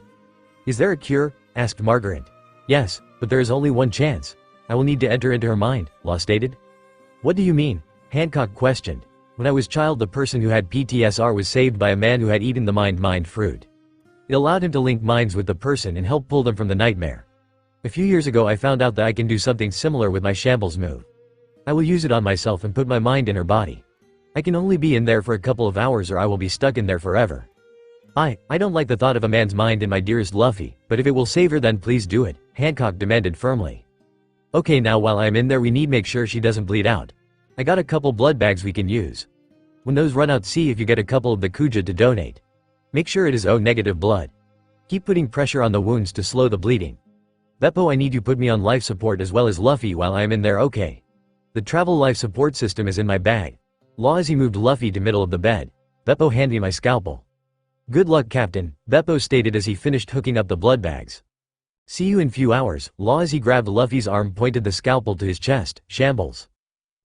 "Is there a cure?" asked Margaret. "Yes, but there is only one chance. I will need to enter into her mind," Law stated. "What do you mean?" Hancock questioned. "When I was a child, the person who had PTSR was saved by a man who had eaten the mind fruit. It allowed him to link minds with the person and help pull them from the nightmare. A few years ago I found out that I can do something similar with my shambles move. I will use it on myself and put my mind in her body. I can only be in there for a couple of hours or I will be stuck in there forever. I don't like the thought of a man's mind in my dearest Luffy, but if it will save her then please do it," Hancock demanded firmly. "Okay, now while I am in there we need make sure she doesn't bleed out. I got a couple blood bags we can use. When those run out, see if you get a couple of the Kuja to donate. Make sure it is O negative blood. Keep putting pressure on the wounds to slow the bleeding. Beppo, I need you put me on life support as well as Luffy while I am in there, okay? The travel life support system is in my bag." Law as he moved Luffy to middle of the bed. "Beppo, hand me my scalpel." "Good luck, Captain," Beppo stated as he finished hooking up the blood bags. "See you in few hours," Law as he grabbed Luffy's arm pointed the scalpel to his chest. Shambles.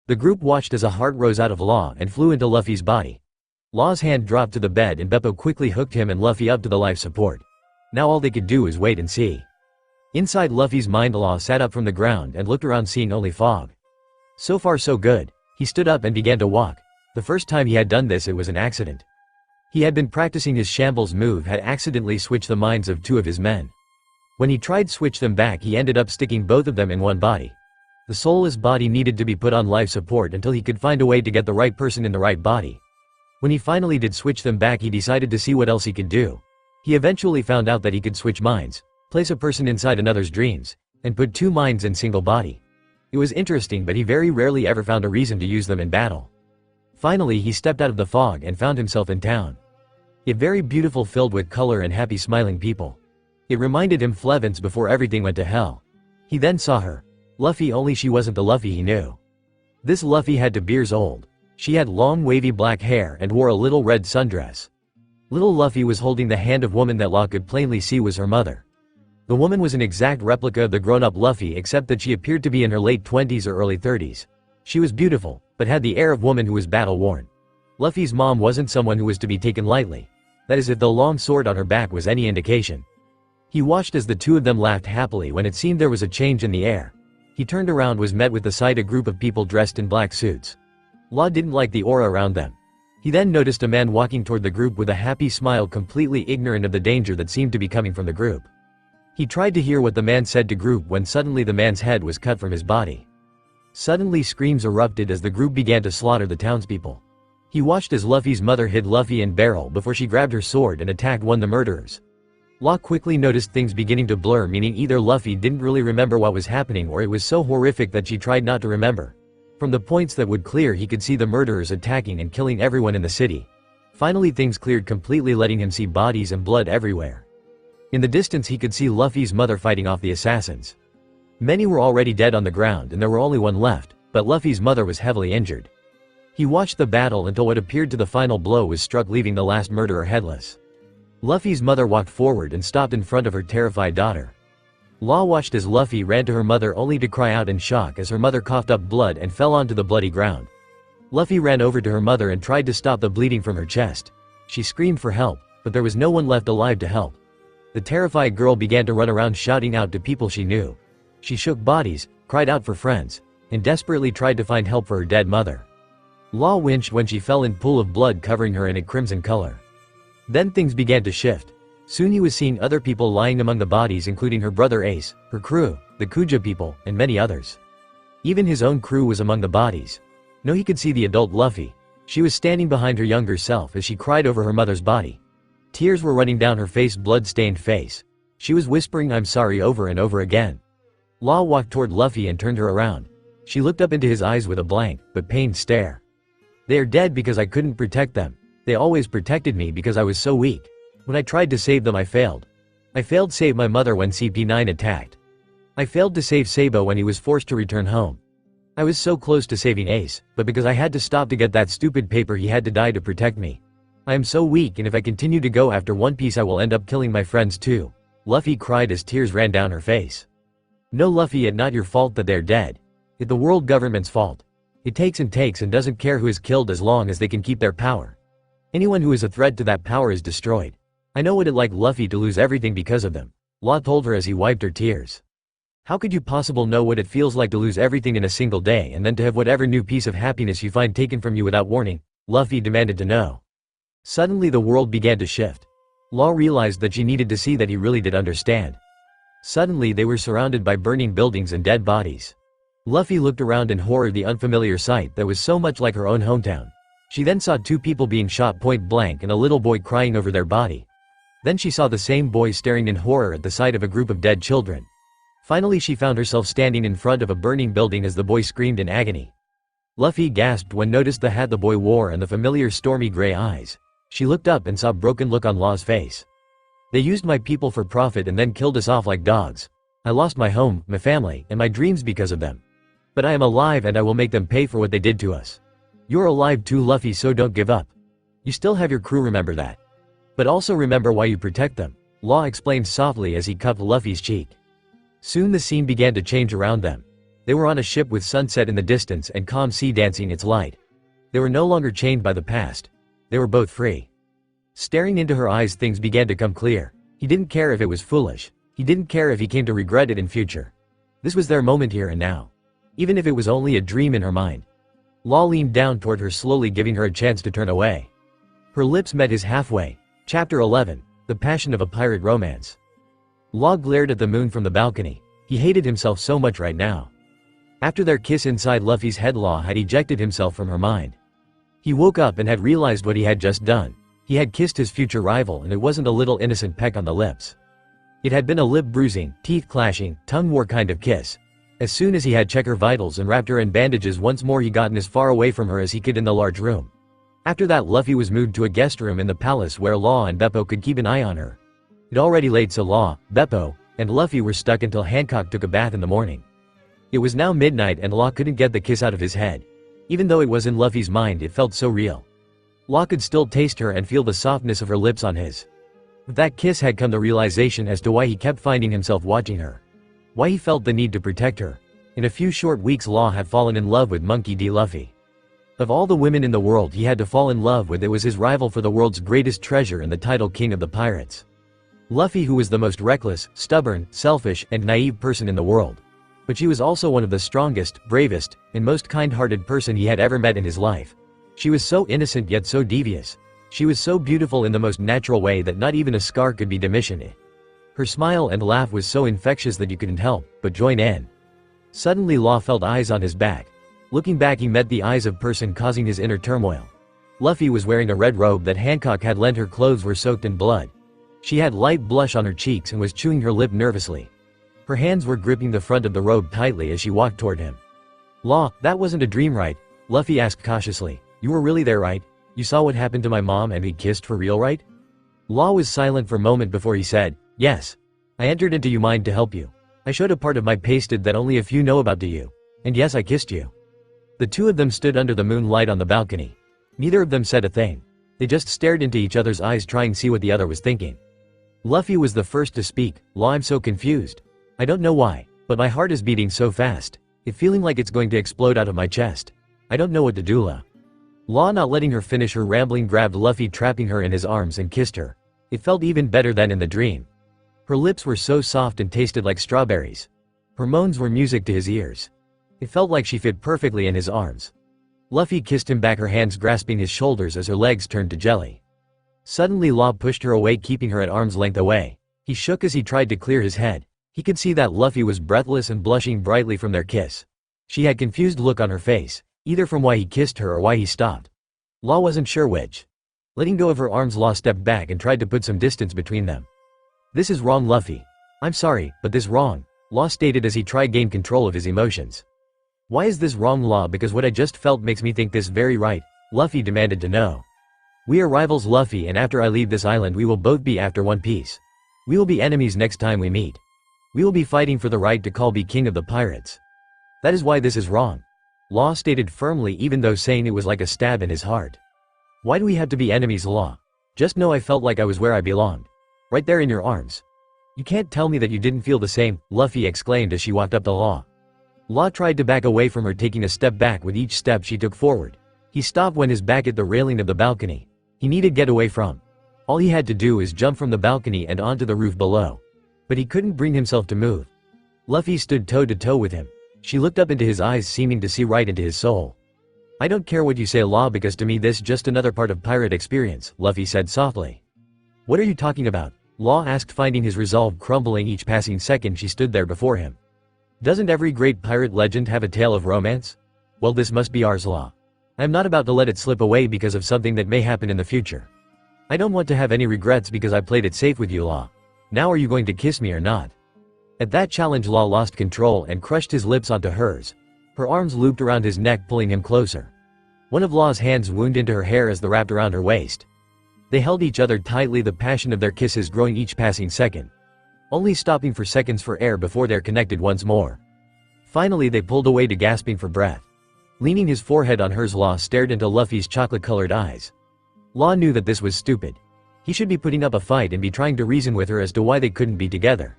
The group watched as a heart rose out of Law and flew into Luffy's body. Law's hand dropped to the bed and Beppo quickly hooked him and Luffy up to the life support. Now all they could do is wait and see. Inside Luffy's mind, Law sat up from the ground and looked around, seeing only fog. So far so good. He stood up and began to walk. The first time he had done this it was an accident. He had been practicing his shambles move, had accidentally switched the minds of two of his men. When he tried to switch them back he ended up sticking both of them in one body. The soulless body needed to be put on life support until he could find a way to get the right person in the right body. When he finally did switch them back he decided to see what else he could do. He eventually found out that he could switch minds, place a person inside another's dreams, and put two minds in single body. It was interesting, but he very rarely ever found a reason to use them in battle. Finally he stepped out of the fog and found himself in town. It very beautiful, filled with color and happy smiling people. It reminded him Flevence before everything went to hell. He then saw her. Luffy, only she wasn't the Luffy he knew. This Luffy had to be years old. She had long wavy black hair and wore a little red sundress. Little Luffy was holding the hand of woman that Law could plainly see was her mother. The woman was an exact replica of the grown-up Luffy, except that she appeared to be in her late 20s or early 30s. She was beautiful, but had the air of woman who was battle-worn. Luffy's mom wasn't someone who was to be taken lightly. That is, if the long sword on her back was any indication. He watched as the two of them laughed happily when it seemed there was a change in the air. He turned around was met with the sight a group of people dressed in black suits. Law didn't like the aura around them. He then noticed a man walking toward the group with a happy smile, completely ignorant of the danger that seemed to be coming from the group. He tried to hear what the man said to group when suddenly the man's head was cut from his body. Suddenly screams erupted as the group began to slaughter the townspeople. He watched as Luffy's mother hid Luffy in barrel before she grabbed her sword and attacked one of the murderers. Law quickly noticed things beginning to blur, meaning either Luffy didn't really remember what was happening or it was so horrific that she tried not to remember. From the points that would clear he could see the murderers attacking and killing everyone in the city. Finally things cleared completely, letting him see bodies and blood everywhere. In the distance he could see Luffy's mother fighting off the assassins. Many were already dead on the ground and there were only one left, but Luffy's mother was heavily injured. He watched the battle until what appeared to the final blow was struck, leaving the last murderer headless. Luffy's mother walked forward and stopped in front of her terrified daughter. Law watched as Luffy ran to her mother only to cry out in shock as her mother coughed up blood and fell onto the bloody ground. Luffy ran over to her mother and tried to stop the bleeding from her chest. She screamed for help, but there was no one left alive to help. The terrified girl began to run around shouting out to people she knew. She shook bodies, cried out for friends, and desperately tried to find help for her dead mother. Law winced when she fell in pool of blood covering her in a crimson color. Then things began to shift. Soon he was seeing other people lying among the bodies, including her brother Ace, her crew, the Kuja people, and many others. Even his own crew was among the bodies. No, he could see the adult Luffy. She was standing behind her younger self as she cried over her mother's body. Tears were running down her face, blood-stained face. She was whispering "I'm sorry" over and over again. Law walked toward Luffy and turned her around. She looked up into his eyes with a blank, but pained stare. "They are dead because I couldn't protect them. They always protected me because I was so weak. When I tried to save them I failed. I failed to save my mother when CP9 attacked. I failed to save Sabo when he was forced to return home. I was so close to saving Ace, but because I had to stop to get that stupid paper he had to die to protect me. I am so weak, and if I continue to go after One Piece I will end up killing my friends too." Luffy cried as tears ran down her face. "No Luffy, it's not your fault that they're dead. It's the world government's fault. It takes and doesn't care who is killed as long as they can keep their power. Anyone who is a threat to that power is destroyed. I know what it's like, Luffy, to lose everything because of them," Law told her as he wiped her tears. "How could you possibly know what it feels like to lose everything in a single day and then to have whatever new piece of happiness you find taken from you without warning?" Luffy demanded to know. Suddenly the world began to shift. Law realized that she needed to see that he really did understand. Suddenly they were surrounded by burning buildings and dead bodies. Luffy looked around in horror, the unfamiliar sight that was so much like her own hometown. She then saw two people being shot point blank and a little boy crying over their body. Then she saw the same boy staring in horror at the sight of a group of dead children. Finally she found herself standing in front of a burning building as the boy screamed in agony. Luffy gasped when noticed the hat the boy wore and the familiar stormy gray eyes. She looked up and saw a broken look on Law's face. "They used my people for profit and then killed us off like dogs. I lost my home, my family, and my dreams because of them. But I am alive and I will make them pay for what they did to us. You're alive too, Luffy, so don't give up. You still have your crew, remember that. But also remember why you protect them," Law explained softly as he cupped Luffy's cheek. Soon the scene began to change around them. They were on a ship with sunset in the distance and calm sea dancing its light. They were no longer chained by the past. They were both free. Staring into her eyes things began to come clear. He didn't care if it was foolish. He didn't care if he came to regret it in future. This was their moment here and now. Even if it was only a dream in her mind. Law leaned down toward her slowly, giving her a chance to turn away. Her lips met his halfway. Chapter 11. The Passion of a Pirate Romance. Law glared at the moon from the balcony. He hated himself so much right now. After their kiss inside Luffy's head, Law had ejected himself from her mind. He woke up and had realized what he had just done. He had kissed his future rival, and it wasn't a little innocent peck on the lips. It had been a lip-bruising, teeth-clashing, tongue-war kind of kiss. As soon as he had checked her vitals and wrapped her in bandages once more, he gotten as far away from her as he could in the large room. After that, Luffy was moved to a guest room in the palace where Law and Beppo could keep an eye on her. It already late, so Law, Beppo, and Luffy were stuck until Hancock took a bath in the morning. It was now midnight and Law couldn't get the kiss out of his head. Even though it was in Luffy's mind, it felt so real. Law could still taste her and feel the softness of her lips on his. With that kiss had come the realization as to why he kept finding himself watching her. Why he felt the need to protect her. In a few short weeks Law had fallen in love with Monkey D. Luffy. Of all the women in the world he had to fall in love with, it was his rival for the world's greatest treasure and the title king of the pirates. Luffy, who was the most reckless, stubborn, selfish, and naive person in the world. But she was also one of the strongest, bravest, and most kind-hearted person he had ever met in his life. She was so innocent yet so devious. She was so beautiful in the most natural way that not even a scar could be diminished. Her smile and laugh was so infectious that you couldn't help but join in. Suddenly Law felt eyes on his back. Looking back, he met the eyes of person causing his inner turmoil. Luffy was wearing a red robe that Hancock had lent her. Clothes were soaked in blood. She had light blush on her cheeks and was chewing her lip nervously. Her hands were gripping the front of the robe tightly as she walked toward him. Law, that wasn't a dream, right? Luffy asked cautiously. You were really there, right? You saw what happened to my mom and we kissed for real, right? Law was silent for a moment before he said, yes. I entered into your mind to help you. I showed a part of my pasted that only a few know about to you. And yes, I kissed you. The two of them stood under the moonlight on the balcony. Neither of them said a thing. They just stared into each other's eyes, trying to see what the other was thinking. Luffy was the first to speak. Law, I'm so confused. I don't know why, but my heart is beating so fast. It's feeling like it's going to explode out of my chest. I don't know what to do, Law. Law, not letting her finish her rambling, grabbed Luffy, trapping her in his arms, and kissed her. It felt even better than in the dream. Her lips were so soft and tasted like strawberries. Her moans were music to his ears. It felt like she fit perfectly in his arms. Luffy kissed him back, her hands grasping his shoulders as her legs turned to jelly. Suddenly Law pushed her away, keeping her at arm's length away. He shook as he tried to clear his head. He could see that Luffy was breathless and blushing brightly from their kiss. She had confused look on her face, either from why he kissed her or why he stopped. Law wasn't sure which. Letting go of her arms, Law stepped back and tried to put some distance between them. This is wrong, Luffy. I'm sorry, but this wrong, Law stated as he tried to gain control of his emotions. Why is this wrong, Law? Because what I just felt makes me think this very right, Luffy demanded to know. We are rivals, Luffy, and after I leave this island we will both be after One Piece. We will be enemies next time we meet. We will be fighting for the right to call be king of the pirates. That is why this is wrong, Law stated firmly, even though saying it was like a stab in his heart. Why do we have to be enemies, Law? Just know I felt like I was where I belonged. Right there in your arms. You can't tell me that you didn't feel the same, Luffy exclaimed as she walked up to Law. Law tried to back away from her, taking a step back with each step she took forward. He stopped when his back at the railing of the balcony. He needed to get away from. All he had to do is jump from the balcony and onto the roof below. But he couldn't bring himself to move. Luffy stood toe to toe with him. She looked up into his eyes, seeming to see right into his soul. I don't care what you say, Law, because to me this just another part of pirate experience, Luffy said softly. What are you talking about? Law asked, finding his resolve crumbling each passing second she stood there before him. Doesn't every great pirate legend have a tale of romance? Well, this must be ours, Law. I am not about to let it slip away because of something that may happen in the future. I don't want to have any regrets because I played it safe with you, Law. Now are you going to kiss me or not? At that challenge, Law lost control and crushed his lips onto hers. Her arms looped around his neck, pulling him closer. One of Law's hands wound into her hair as they wrapped around her waist. They held each other tightly, the passion of their kisses growing each passing second, only stopping for seconds for air before they're connected once more. Finally they pulled away, to gasping for breath. Leaning his forehead on hers, Law stared into Luffy's chocolate-colored eyes. Law knew that this was stupid. He should be putting up a fight and be trying to reason with her as to why they couldn't be together.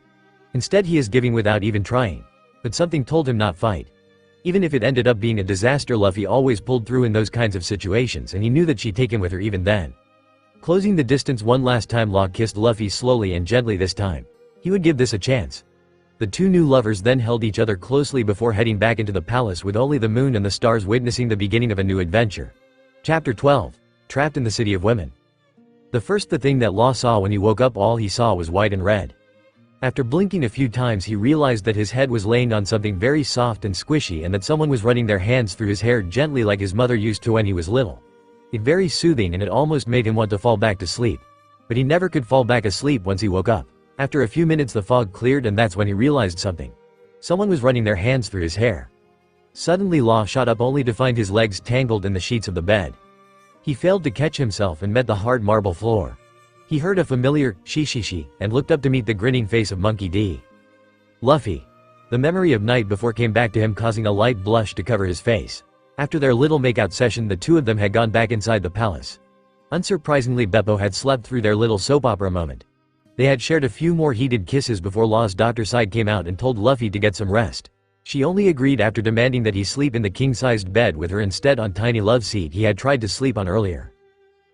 Instead he is giving without even trying. But something told him not fight. Even if it ended up being a disaster, Luffy always pulled through in those kinds of situations, and he knew that she'd take him with her even then. Closing the distance one last time, Law kissed Luffy slowly and gently this time. He would give this a chance. The two new lovers then held each other closely before heading back into the palace, with only the moon and the stars witnessing the beginning of a new adventure. Chapter 12. Trapped in the City of Women. The thing that Law saw when he woke up, all he saw was white and red. After blinking a few times, he realized that his head was laying on something very soft and squishy, and that someone was running their hands through his hair gently like his mother used to when he was little. It very soothing, and it almost made him want to fall back to sleep. But he never could fall back asleep once he woke up. After a few minutes the fog cleared, and that's when he realized something. Someone was running their hands through his hair. Suddenly Law shot up, only to find his legs tangled in the sheets of the bed. He failed to catch himself and met the hard marble floor. He heard a familiar she and looked up to meet the grinning face of Monkey D. Luffy. The memory of night before came back to him, causing a light blush to cover his face. After their little makeout session, the two of them had gone back inside the palace. Unsurprisingly, Beppo had slept through their little soap opera moment. They had shared a few more heated kisses before Law's doctor side came out and told Luffy to get some rest. She only agreed after demanding that he sleep in the king-sized bed with her instead on tiny love seat he had tried to sleep on earlier.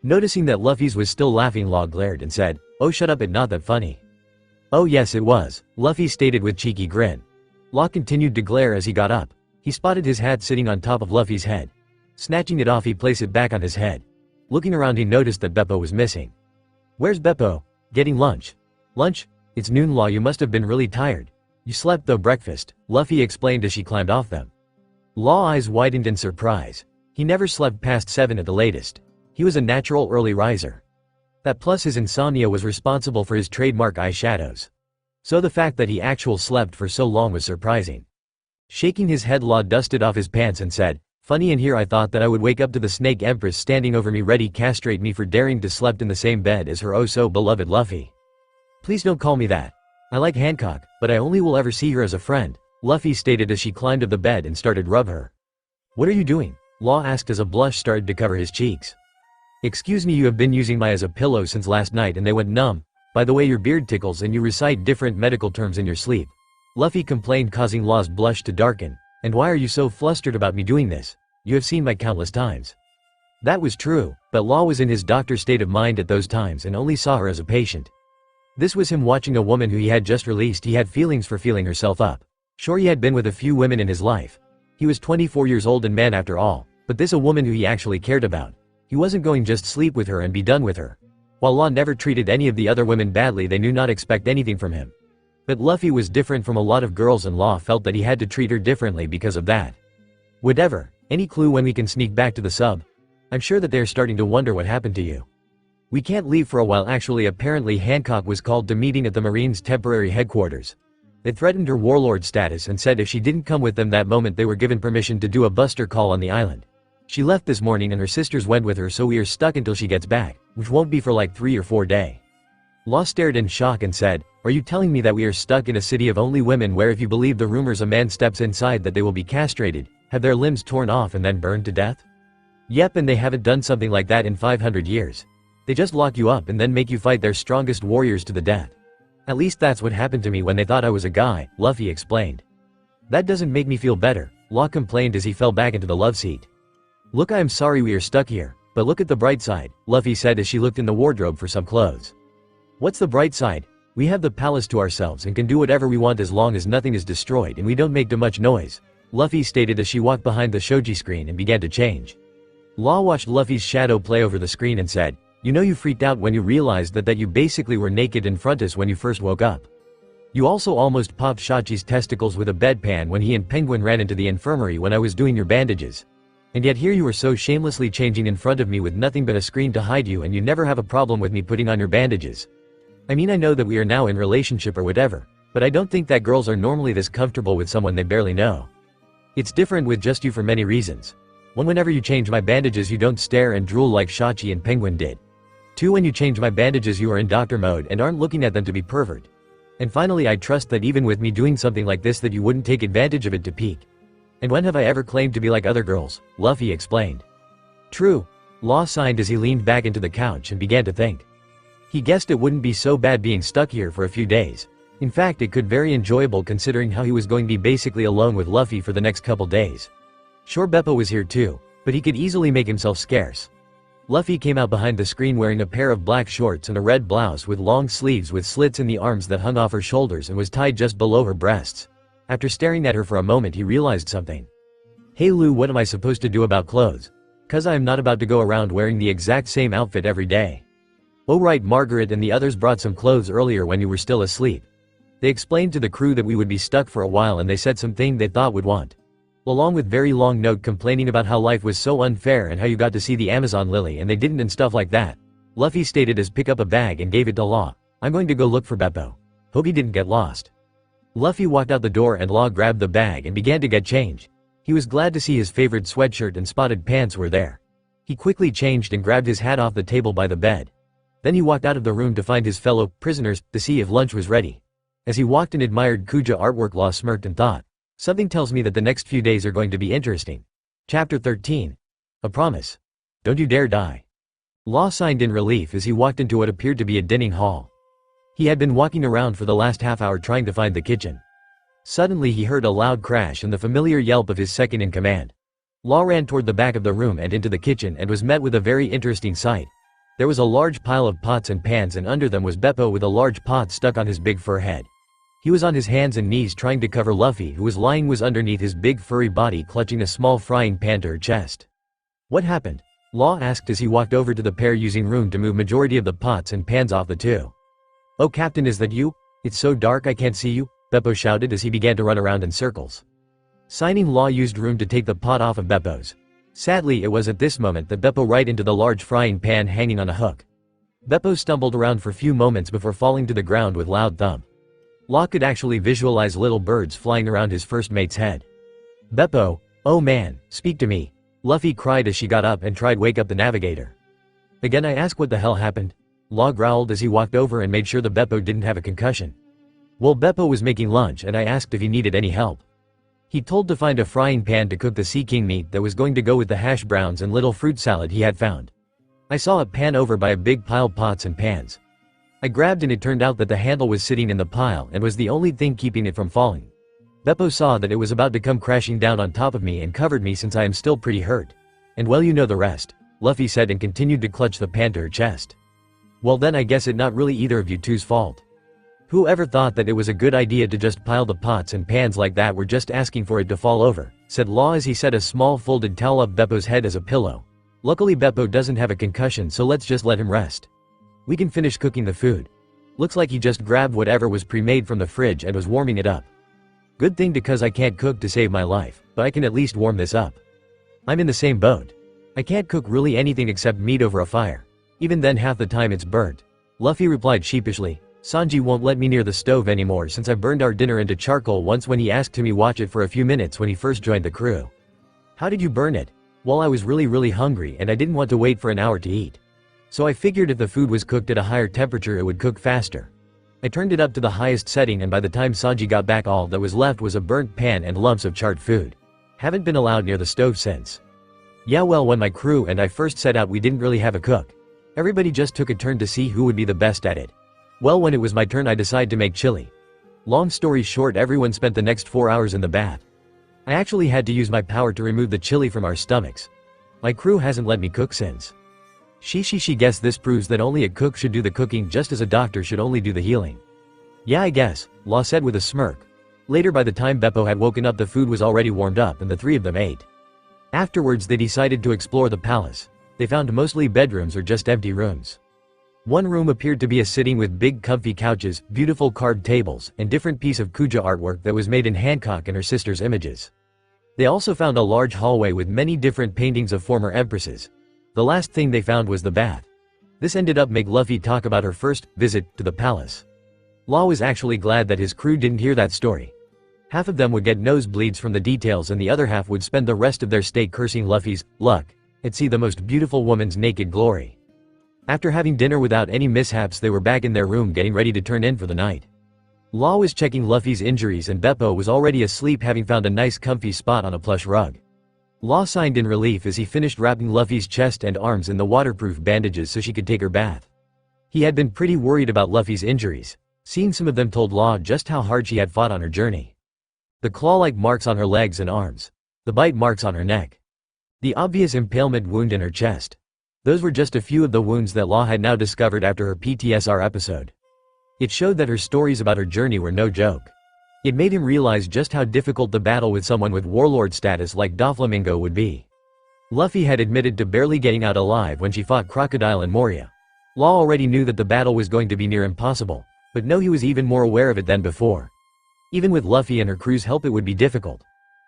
Noticing that Luffy's was still laughing, Law glared and said, "Oh, shut up, it's not that funny." "Oh yes it was," Luffy stated with cheeky grin. Law continued to glare as he got up. He spotted his hat sitting on top of Luffy's head. Snatching it off, he placed it back on his head. Looking around, he noticed that Beppo was missing. "Where's Beppo?" "Getting lunch." "Lunch? It's noon, Law, you must have been really tired." "You slept though." "Breakfast," Luffy explained as she climbed off them. Law eyes widened in surprise. He never slept past 7 at the latest. He was a natural early riser. That plus his insomnia was responsible for his trademark eye shadows. So the fact that he actually slept for so long was surprising. Shaking his head, Law dusted off his pants and said, "Funny, in here I thought that I would wake up to the Snake Empress standing over me ready castrate me for daring to slept in the same bed as her oh so beloved Luffy." "Please don't call me that. I like Hancock, but I only will ever see her as a friend," Luffy stated as she climbed up the bed and started rub her. "What are you doing?" Law asked as a blush started to cover his cheeks. "Excuse me, you have been using my as a pillow since last night and they went numb. By the way, your beard tickles and you recite different medical terms in your sleep," Luffy complained, causing Law's blush to darken. "And why are you so flustered about me doing this? You have seen my countless times." That was true, but Law was in his doctor state of mind at those times and only saw her as a patient. This was him watching a woman who he had just released. He had feelings for feeling herself up. Sure, he had been with a few women in his life. He was 24 years old and man after all, but this a woman who he actually cared about. He wasn't going just sleep with her and be done with her. While Law never treated any of the other women badly, they knew not expect anything from him. But Luffy was different from a lot of girls and Law felt that he had to treat her differently because of that. "Whatever, any clue when we can sneak back to the sub? I'm sure that they're starting to wonder what happened to you." "We can't leave for a while actually." Apparently Hancock was called to meeting at the Marines' temporary headquarters. They threatened her warlord status and said if she didn't come with them that moment they were given permission to do a buster call on the island. She left this morning and her sisters went with her, so we are stuck until she gets back, which won't be for like 3 or 4 days. Law stared in shock and said, "Are you telling me that we are stuck in a city of only women where if you believe the rumors a man steps inside that they will be castrated, have their limbs torn off and then burned to death?" "Yep, and they haven't done something like that in 500 years. They just lock you up and then make you fight their strongest warriors to the death. At least that's what happened to me when they thought I was a guy," Luffy explained. "That doesn't make me feel better," Law complained as he fell back into the love seat. "Look, I am sorry we are stuck here, but look at the bright side," Luffy said as she looked in the wardrobe for some clothes. "What's the bright side? We have the palace to ourselves and can do whatever we want as long as nothing is destroyed and we don't make too much noise," Luffy stated as she walked behind the shoji screen and began to change. Law watched Luffy's shadow play over the screen and said, "You know you freaked out when you realized that you basically were naked in front of us when you first woke up. You also almost popped Shachi's testicles with a bedpan when he and Penguin ran into the infirmary when I was doing your bandages. And yet here you were so shamelessly changing in front of me with nothing but a screen to hide you, and you never have a problem with me putting on your bandages. I mean, I know that we are now in relationship or whatever, but I don't think that girls are normally this comfortable with someone they barely know. It's different with just you for many reasons. 1, whenever you change my bandages you don't stare and drool like Shachi and Penguin did. 2, when you change my bandages you are in doctor mode and aren't looking at them to be pervert. And finally, I trust that even with me doing something like this that you wouldn't take advantage of it to peek. And when have I ever claimed to be like other girls?" Luffy explained. "True," Law signed as he leaned back into the couch and began to think. He guessed it wouldn't be so bad being stuck here for a few days. In fact, it could very enjoyable considering how he was going to be basically alone with Luffy for the next couple days. Sure, Beppo was here too, but he could easily make himself scarce. Luffy came out behind the screen wearing a pair of black shorts and a red blouse with long sleeves with slits in the arms that hung off her shoulders and was tied just below her breasts. After staring at her for a moment, he realized something. "Hey Lou, what am I supposed to do about clothes? 'Cause I am not about to go around wearing the exact same outfit every day." "Oh right, Margaret and the others brought some clothes earlier when you were still asleep. They explained to the crew that we would be stuck for a while and they said something they thought would want. Along with very long note complaining about how life was so unfair and how you got to see the Amazon lily and they didn't and stuff like that," Luffy stated as pick up a bag and gave it to Law. "I'm going to go look for Beppo. Hope he didn't get lost." Luffy walked out the door and Law grabbed the bag and began to get change. He was glad to see his favorite sweatshirt and spotted pants were there. He quickly changed and grabbed his hat off the table by the bed. Then he walked out of the room to find his fellow prisoners to see if lunch was ready. As he walked and admired Kuja artwork, Law smirked and thought, "Something tells me that the next few days are going to be interesting." Chapter 13. A Promise. Don't you dare die. Law signed in relief as he walked into what appeared to be a dining hall. He had been walking around for the last half hour trying to find the kitchen. Suddenly he heard a loud crash and the familiar yelp of his second-in-command. Law ran toward the back of the room and into the kitchen and was met with a very interesting sight. There was a large pile of pots and pans, and under them was Beppo with a large pot stuck on his big fur head. He was on his hands and knees trying to cover Luffy, who was underneath his big furry body, clutching a small frying pan to her chest. What happened? Law asked as he walked over to the pair, using room to move majority of the pots and pans off the two. "Oh Captain, is that you? It's so dark I can't see you," Beppo shouted as he began to run around in circles. Signing Law used room to take the pot off of Beppo's. Sadly, it was at this moment that Beppo right into the large frying pan hanging on a hook. Beppo stumbled around for a few moments before falling to the ground with loud thump. Law could actually visualize little birds flying around his first mate's head. "Beppo, oh man, speak to me," Luffy cried as she got up and tried wake up the navigator. "Again, I ask what the hell happened?" Law growled as he walked over and made sure the Beppo didn't have a concussion. Well, Beppo was making lunch and I asked if he needed any help. He told to find a frying pan to cook the sea king meat that was going to go with the hash browns and little fruit salad he had found. I saw a pan over by a big pile of pots and pans. I grabbed and it turned out that the handle was sitting in the pile and was the only thing keeping it from falling. Beppo saw that it was about to come crashing down on top of me and covered me since I am still pretty hurt. And well, you know the rest, Luffy said and continued to clutch the pan to her chest. Well then, I guess it not really either of you two's fault. Whoever thought that it was a good idea to just pile the pots and pans like that? We're just asking for it to fall over, said Law as he set a small folded towel up Beppo's head as a pillow. Luckily Beppo doesn't have a concussion, so let's just let him rest. We can finish cooking the food. Looks like he just grabbed whatever was pre-made from the fridge and was warming it up. Good thing, because I can't cook to save my life, but I can at least warm this up. I'm in the same boat. I can't cook really anything except meat over a fire. Even then half the time it's burnt. Luffy replied sheepishly. Sanji won't let me near the stove anymore since I burned our dinner into charcoal once when he asked me watch it for a few minutes when he first joined the crew. How did you burn it? Well, I was really hungry and I didn't want to wait for an hour to eat. So I figured if the food was cooked at a higher temperature it would cook faster. I turned it up to the highest setting and by the time Sanji got back all that was left was a burnt pan and lumps of charred food. Haven't been allowed near the stove since. Yeah, well, when my crew and I first set out we didn't really have a cook. Everybody just took a turn to see who would be the best at it. Well, when it was my turn I decided to make chili. Long story short, everyone spent the next 4 hours in the bath. I actually had to use my power to remove the chili from our stomachs. My crew hasn't let me cook since. She guess this proves that only a cook should do the cooking just as a doctor should only do the healing. Yeah, I guess, Law said with a smirk. Later, by the time Beppo had woken up, the food was already warmed up and the three of them ate. Afterwards they decided to explore the palace. They found mostly bedrooms or just empty rooms. One room appeared to be a sitting with big comfy couches, beautiful carved tables, and different piece of Kuja artwork that was made in Hancock and her sister's images. They also found a large hallway with many different paintings of former empresses. The last thing they found was the bath. This ended up make Luffy talk about her first visit to the palace. Law was actually glad that his crew didn't hear that story. Half of them would get nosebleeds from the details and the other half would spend the rest of their stay cursing Luffy's luck and see the most beautiful woman's naked glory. After having dinner without any mishaps, they were back in their room getting ready to turn in for the night. Law was checking Luffy's injuries and Beppo was already asleep, having found a nice comfy spot on a plush rug. Law signed in relief as he finished wrapping Luffy's chest and arms in the waterproof bandages so she could take her bath. He had been pretty worried about Luffy's injuries. Seeing some of them told Law just how hard she had fought on her journey. The claw-like marks on her legs and arms. The bite marks on her neck. The obvious impalement wound in her chest. Those were just a few of the wounds that Law had now discovered after her PTSR episode. It showed that her stories about her journey were no joke. It made him realize just how difficult the battle with someone with warlord status like Doflamingo would be. Luffy had admitted to barely getting out alive when she fought Crocodile and Moria. Law already knew that the battle was going to be near impossible, but no, he was even more aware of it than before. Even with Luffy and her crew's help it would be difficult.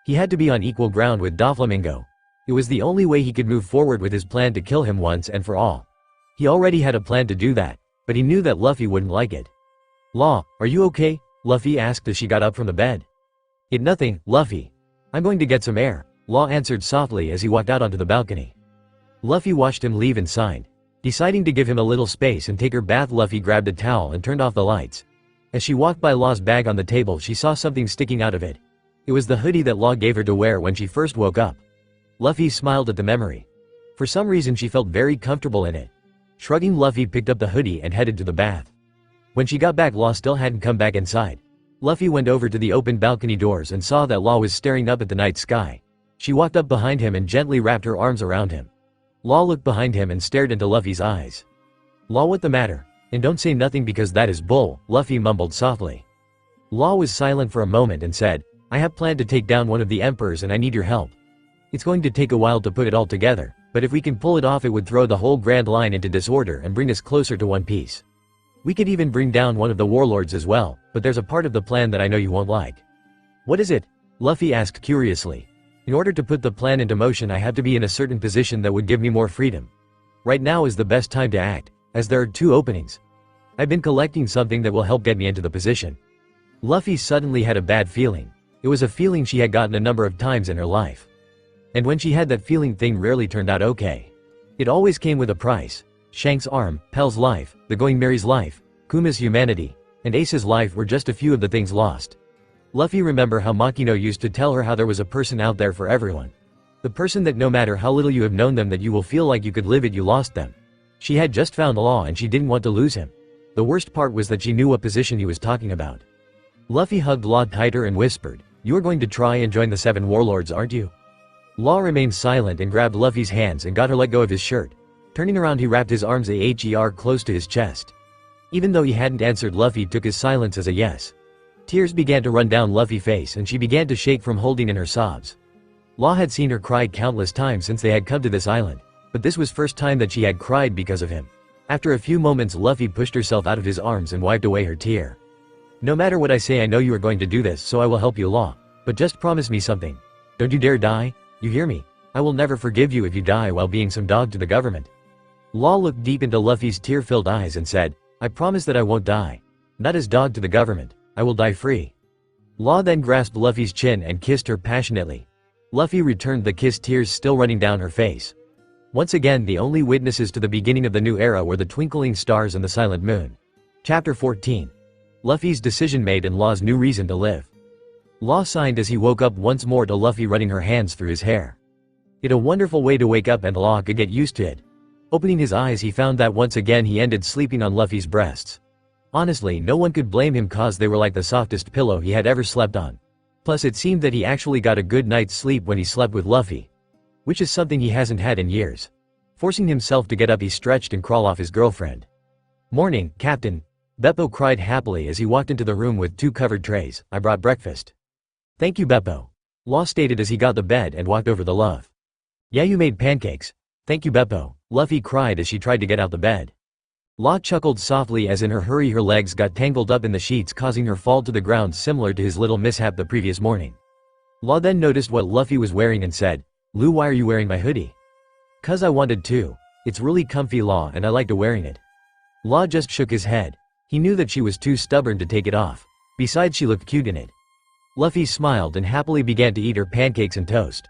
He had to be on equal ground with Doflamingo. It was the only way he could move forward with his plan to kill him once and for all. He already had a plan to do that, but he knew that Luffy wouldn't like it. Law, are you okay? Luffy asked as she got up from the bed. It nothing, Luffy. I'm going to get some air, Law answered softly as he walked out onto the balcony. Luffy watched him leave and sighed. Deciding to give him a little space and take her bath, Luffy grabbed a towel and turned off the lights. As she walked by Law's bag on the table, she saw something sticking out of it. It was the hoodie that Law gave her to wear when she first woke up. Luffy smiled at the memory. For some reason she felt very comfortable in it. Shrugging, Luffy picked up the hoodie and headed to the bath. When she got back, Law still hadn't come back inside. Luffy went over to the open balcony doors and saw that Law was staring up at the night sky. She walked up behind him and gently wrapped her arms around him. Law looked behind him and stared into Luffy's eyes. Law, what the matter? And don't say nothing because that is bull, Luffy mumbled softly. Law was silent for a moment and said, I have planned to take down one of the emperors and I need your help. It's going to take a while to put it all together, but if we can pull it off it would throw the whole Grand Line into disorder and bring us closer to one piece. We could even bring down one of the warlords as well, but there's a part of the plan that I know you won't like. What is it? Luffy asked curiously. In order to put the plan into motion I have to be in a certain position that would give me more freedom. Right now is the best time to act, as there are 2 openings. I've been collecting something that will help get me into the position. Luffy suddenly had a bad feeling. It was a feeling she had gotten a number of times in her life. And when she had that feeling thing rarely turned out okay. It always came with a price. Shanks' arm, Pel's life, the Going Merry's life, Kuma's humanity, and Ace's life were just a few of the things lost. Luffy remembered how Makino used to tell her how there was a person out there for everyone. The person that no matter how little you have known them that you will feel like you could live it you lost them. She had just found Law and she didn't want to lose him. The worst part was that she knew what position he was talking about. Luffy hugged Law tighter and whispered, "You're going to try and join the 7 warlords, aren't you?" Law remained silent and grabbed Luffy's hands and got her let go of his shirt. Turning around he wrapped his arms close to his chest. Even though he hadn't answered, Luffy took his silence as a yes. Tears began to run down Luffy's face and she began to shake from holding in her sobs. Law had seen her cry countless times since they had come to this island, but this was first time that she had cried because of him. After a few moments Luffy pushed herself out of his arms and wiped away her tear. "No matter what I say I know you are going to do this so I will help you, Law. But just promise me something. Don't you dare die, you hear me? I will never forgive you if you die while being some dog to the government." Law looked deep into Luffy's tear-filled eyes and said, "I promise that I won't die. Not as dog to the government. I will die free." Law then grasped Luffy's chin and kissed her passionately. Luffy returned the kiss, tears still running down her face. Once again the only witnesses to the beginning of the new era were the twinkling stars and the silent moon. Chapter 14. Luffy's decision made and Law's new reason to live. Law sighed as he woke up once more to Luffy running her hands through his hair. It a wonderful way to wake up and Law could get used to it. Opening his eyes he found that once again he ended sleeping on Luffy's breasts. Honestly, no one could blame him cause they were like the softest pillow he had ever slept on. Plus it seemed that he actually got a good night's sleep when he slept with Luffy. Which is something he hasn't had in years. Forcing himself to get up he stretched and crawled off his girlfriend. "Morning, Captain." Beppo cried happily as he walked into the room with 2 covered trays. "I brought breakfast." "Thank you, Beppo," Law stated as he got the bed and walked over to Love. "Yeah, you made pancakes." "Thank you, Beppo," Luffy cried as she tried to get out the bed. Law chuckled softly as in her hurry her legs got tangled up in the sheets causing her fall to the ground similar to his little mishap the previous morning. Law then noticed what Luffy was wearing and said, "Lou, why are you wearing my hoodie?" "'Cause I wanted to. It's really comfy, Law, and I liked wearing it." Law just shook his head. He knew that she was too stubborn to take it off. Besides she looked cute in it. Luffy smiled and happily began to eat her pancakes and toast.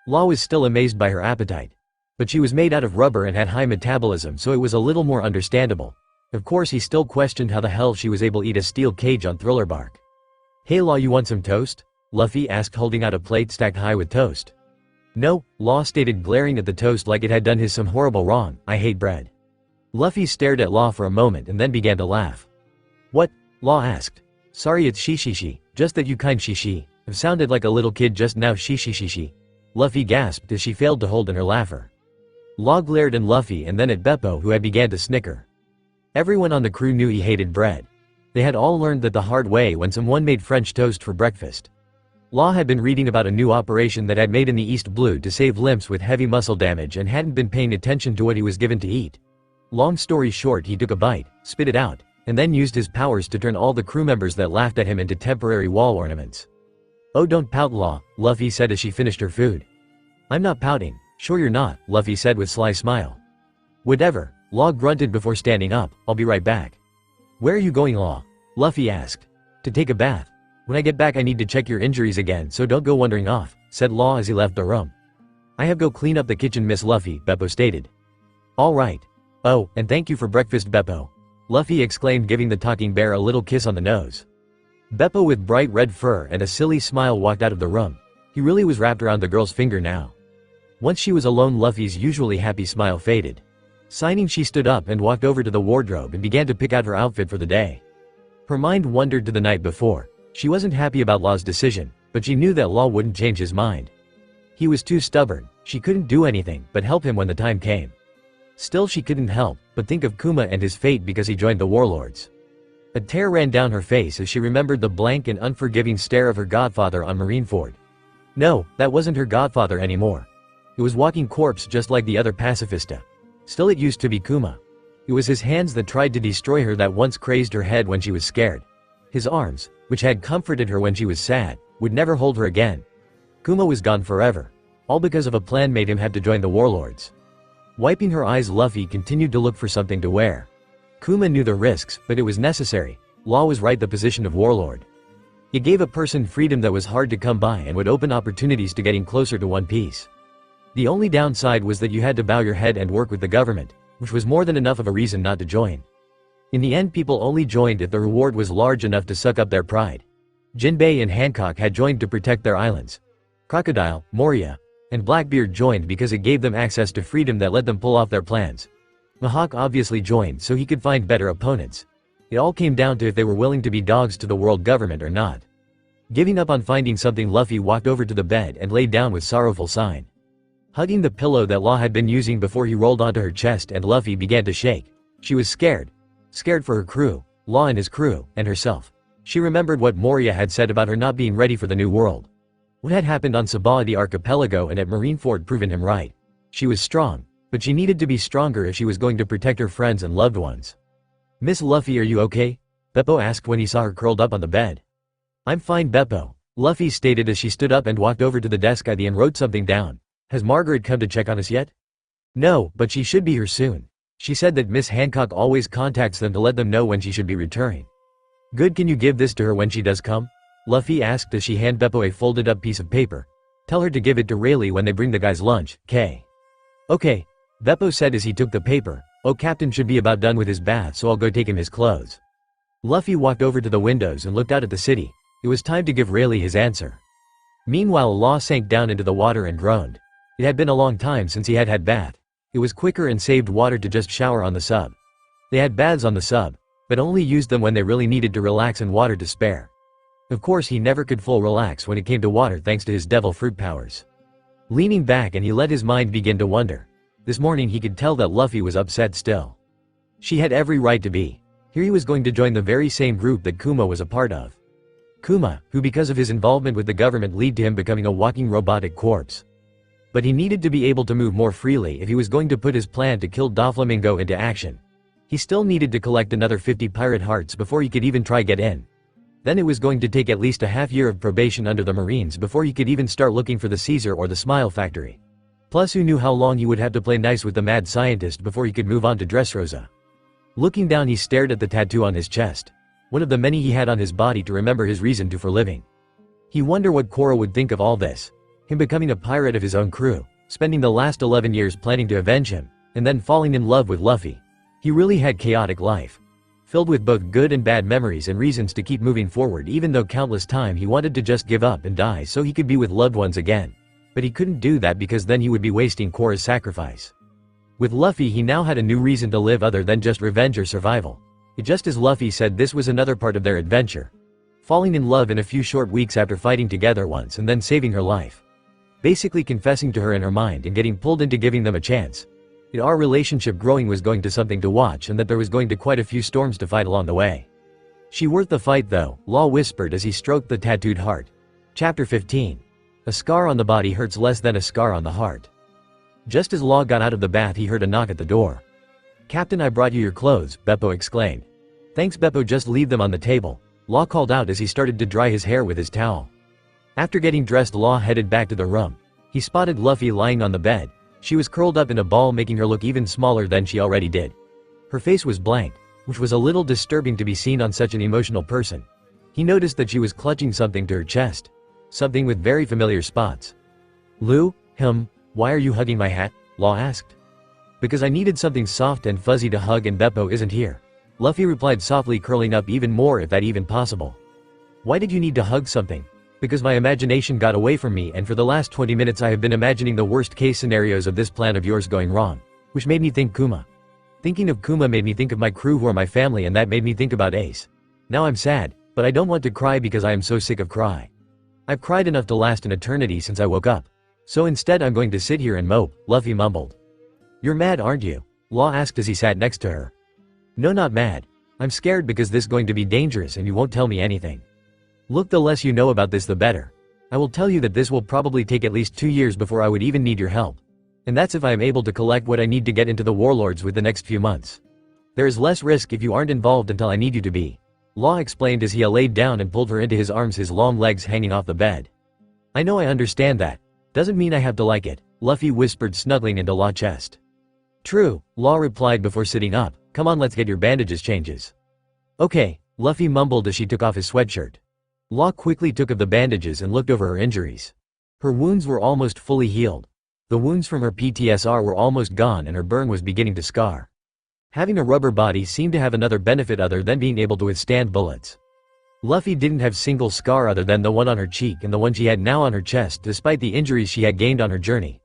Law was still amazed by her appetite. But she was made out of rubber and had high metabolism so it was a little more understandable. Of course he still questioned how the hell she was able to eat a steel cage on thriller bark. "Hey Law, you want some toast?" Luffy asked holding out a plate stacked high with toast. "No," Law stated glaring at the toast like it had done his some horrible wrong. "I hate bread." Luffy stared at Law for a moment and then began to laugh. "What?" Law asked. "Sorry, it's she, just that you kind she have sounded like a little kid just now she. Luffy gasped as she failed to hold in her laugher. Law glared at Luffy and then at Beppo who had began to snicker. Everyone on the crew knew he hated bread. They had all learned that the hard way when someone made French toast for breakfast. Law had been reading about a new operation that had made in the East Blue to save limps with heavy muscle damage and hadn't been paying attention to what he was given to eat. Long story short, he took a bite, spit it out, and then used his powers to turn all the crew members that laughed at him into temporary wall ornaments. "Oh, don't pout, Law," Luffy said as she finished her food. "I'm not pouting." "Sure you're not," Luffy said with sly smile. "Whatever," Law grunted before standing up. "I'll be right back." "Where are you going, Law?" Luffy asked. "To take a bath. When I get back I need to check your injuries again so don't go wandering off," said Law as he left the room. "I have go clean up the kitchen, Miss Luffy," Beppo stated. "All right. Oh, and thank you for breakfast, Beppo," Luffy exclaimed giving the talking bear a little kiss on the nose. Beppo with bright red fur and a silly smile walked out of the room. He really was wrapped around the girl's finger now. Once she was alone Luffy's usually happy smile faded. Signing she stood up and walked over to the wardrobe and began to pick out her outfit for the day. Her mind wandered to the night before. She wasn't happy about Law's decision, but she knew that Law wouldn't change his mind. He was too stubborn, she couldn't do anything but help him when the time came. Still she couldn't help but think of Kuma and his fate because he joined the warlords. A tear ran down her face as she remembered the blank and unforgiving stare of her godfather on Marineford. No, that wasn't her godfather anymore. It was walking corpse just like the other pacifista. Still it used to be Kuma. It was his hands that tried to destroy her that once crazed her head when she was scared. His arms, which had comforted her when she was sad, would never hold her again. Kuma was gone forever. All because of a plan made him have to join the warlords. Wiping her eyes, Luffy continued to look for something to wear. Kuma knew the risks, but it was necessary. Law was right, the position of warlord. It gave a person freedom that was hard to come by and would open opportunities to getting closer to One Piece. The only downside was that you had to bow your head and work with the government, which was more than enough of a reason not to join. In the end, people only joined if the reward was large enough to suck up their pride. Jinbei and Hancock had joined to protect their islands. Crocodile, Moria, and Blackbeard joined because it gave them access to freedom that let them pull off their plans. Mihawk obviously joined so he could find better opponents. It all came down to if they were willing to be dogs to the world government or not. Giving up on finding something, Luffy walked over to the bed and laid down with sorrowful sign. Hugging the pillow that Law had been using before he rolled onto her chest, and Luffy began to shake. She was scared. Scared for her crew, Law and his crew, and herself. She remembered what Moria had said about her not being ready for the new world. What had happened on Sabaloady archipelago and at Marineford proven him right. She was strong, but she needed to be stronger if she was going to protect her friends and loved ones. "Miss Luffy, are you okay?" Beppo asked when he saw her curled up on the bed. "I'm fine, Beppo," Luffy stated as she stood up and walked over to the desk and wrote something down. "Has Margaret come to check on us yet?" "No, but she should be here soon. She said that Miss Hancock always contacts them to let them know when she should be returning." "Good, can you give this to her when she does come?" Luffy asked as she handed Beppo a folded up piece of paper. "Tell her to give it to Rayleigh when they bring the guys lunch, K." "Okay," Beppo said as he took the paper. "Oh, Captain should be about done with his bath, so I'll go take him his clothes." Luffy walked over to the windows and looked out at the city. It was time to give Rayleigh his answer. Meanwhile, Law sank down into the water and groaned. It had been a long time since he had had bath. It was quicker and saved water to just shower on the sub. They had baths on the sub, but only used them when they really needed to relax and water to spare. Of course, he never could full relax when it came to water thanks to his devil fruit powers. Leaning back, and he let his mind begin to wonder. This morning he could tell that Luffy was upset still. She had every right to be. Here he was going to join the very same group that Kuma was a part of. Kuma, who because of his involvement with the government led to him becoming a walking robotic corpse. But he needed to be able to move more freely if he was going to put his plan to kill Doflamingo into action. He still needed to collect another 50 pirate hearts before he could even try get in. Then it was going to take at least a half year of probation under the Marines before he could even start looking for the Caesar or the Smile Factory. Plus, who knew how long he would have to play nice with the mad scientist before he could move on to Dressrosa. Looking down, he stared at the tattoo on his chest. One of the many he had on his body to remember his reason for living. He wondered what Koro would think of all this. Him becoming a pirate of his own crew, spending the last 11 years planning to avenge him, and then falling in love with Luffy. He really had chaotic life. Filled with both good and bad memories and reasons to keep moving forward, even though countless times he wanted to just give up and die so he could be with loved ones again. But he couldn't do that because then he would be wasting Korra's sacrifice. With Luffy, he now had a new reason to live other than just revenge or survival. Just as Luffy said, this was another part of their adventure. Falling in love in a few short weeks after fighting together once and then saving her life. Basically confessing to her in her mind and getting pulled into giving them a chance. Our relationship growing was going to something to watch, and that there was going to quite a few storms to fight along the way. She worth the fight though, Law whispered as he stroked the tattooed heart. Chapter 15. A scar on the body hurts less than a scar on the heart. Just as Law got out of the bath, he heard a knock at the door. "Captain, I brought you your clothes," Beppo exclaimed. "Thanks, Beppo, just leave them on the table," Law called out as he started to dry his hair with his towel. After getting dressed, Law headed back to the room. He spotted Luffy lying on the bed. She was curled up in a ball, making her look even smaller than she already did. Her face was blank, which was a little disturbing to be seen on such an emotional person. He noticed that she was clutching something to her chest. Something with very familiar spots. "Lou, why are you hugging my hat?" Law asked. "Because I needed something soft and fuzzy to hug and Beppo isn't here," Luffy replied softly, curling up even more if that even possible. "Why did you need to hug something?" "Because my imagination got away from me, and for the last 20 minutes I have been imagining the worst case scenarios of this plan of yours going wrong. Which made me think Kuma. Thinking of Kuma made me think of my crew who are my family, and that made me think about Ace. Now I'm sad, but I don't want to cry because I am so sick of cry. I've cried enough to last an eternity since I woke up. So instead I'm going to sit here and mope," Luffy mumbled. "You're mad, aren't you?" Law asked as he sat next to her. No, not mad. I'm scared because this is going to be dangerous and you won't tell me anything. Look, the less you know about this the better. I will tell you that this will probably take at least 2 years before I would even need your help. And that's if I am able to collect what I need to get into the warlords with the next few months. There is less risk if you aren't involved until I need you to be. Law explained as he laid down and pulled her into his arms, his long legs hanging off the bed. I know, I understand that. Doesn't mean I have to like it, Luffy whispered, snuggling into Law's chest. True, Law replied before sitting up. Come on, let's get your bandages changes. Okay, Luffy mumbled as she took off his sweatshirt. Law quickly took off the bandages and looked over her injuries. Her wounds were almost fully healed. The wounds from her PTSR were almost gone and her burn was beginning to scar. Having a rubber body seemed to have another benefit other than being able to withstand bullets. Luffy didn't have single scar other than the one on her cheek and the one she had now on her chest, despite the injuries she had gained on her journey.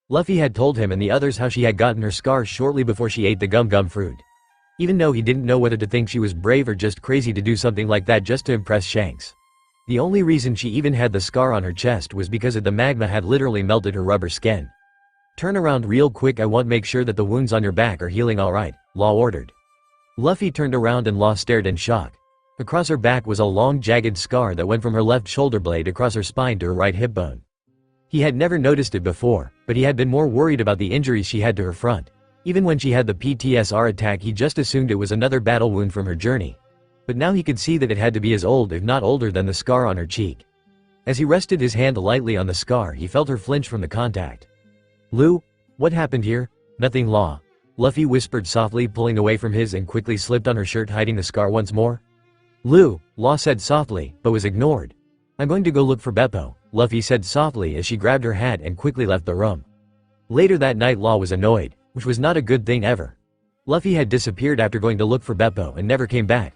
Luffy had told him and the others how she had gotten her scar shortly before she ate the gum fruit. Even though he didn't know whether to think she was brave or just crazy to do something like that just to impress Shanks. The only reason she even had the scar on her chest was because the magma had literally melted her rubber skin. Turn around real quick, I want to make sure that the wounds on your back are healing alright, Law ordered. Luffy turned around and Law stared in shock. Across her back was a long jagged scar that went from her left shoulder blade across her spine to her right hip bone. He had never noticed it before, but he had been more worried about the injuries she had to her front. Even when she had the PTSR attack, he just assumed it was another battle wound from her journey. But now he could see that it had to be as old, if not older, than the scar on her cheek. As he rested his hand lightly on the scar, he felt her flinch from the contact. Lu, what happened here? Nothing, Law. Luffy whispered softly, pulling away from his and quickly slipped on her shirt, hiding the scar once more. Lu, Law said softly, but was ignored. I'm going to go look for Beppo, Luffy said softly as she grabbed her hat and quickly left the room. Later that night, Law was annoyed, which was not a good thing ever. Luffy had disappeared after going to look for Beppo and never came back.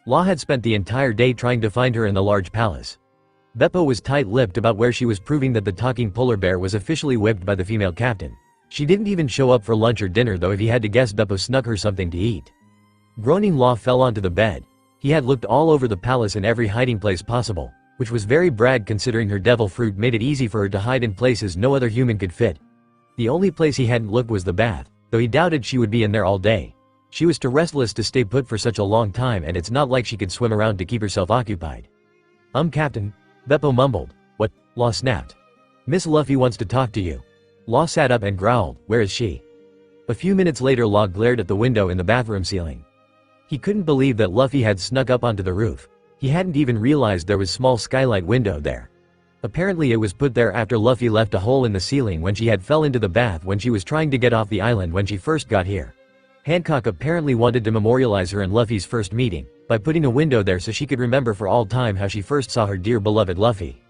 Law had spent the entire day trying to find her in the large palace. Beppo was tight-lipped about where she was, proving that the talking polar bear was officially whipped by the female captain. She didn't even show up for lunch or dinner, though if he had to guess, Beppo snuck her something to eat. Groaning, Law fell onto the bed. He had looked all over the palace in every hiding place possible, which was very brag considering her devil fruit made it easy for her to hide in places no other human could fit. The only place he hadn't looked was the bath, though he doubted she would be in there all day. She was too restless to stay put for such a long time, and it's not like she could swim around to keep herself occupied. Captain, Beppo mumbled. What? Law snapped. Miss Luffy wants to talk to you. Law sat up and growled, where is she? A few minutes later, Law glared at the window in the bathroom ceiling. He couldn't believe that Luffy had snuck up onto the roof. He hadn't even realized there was small skylight window there. Apparently it was put there after Luffy left a hole in the ceiling when she had fell into the bath when she was trying to get off the island when she first got here. Hancock apparently wanted to memorialize her and Luffy's first meeting by putting a window there so she could remember for all time how she first saw her dear beloved Luffy.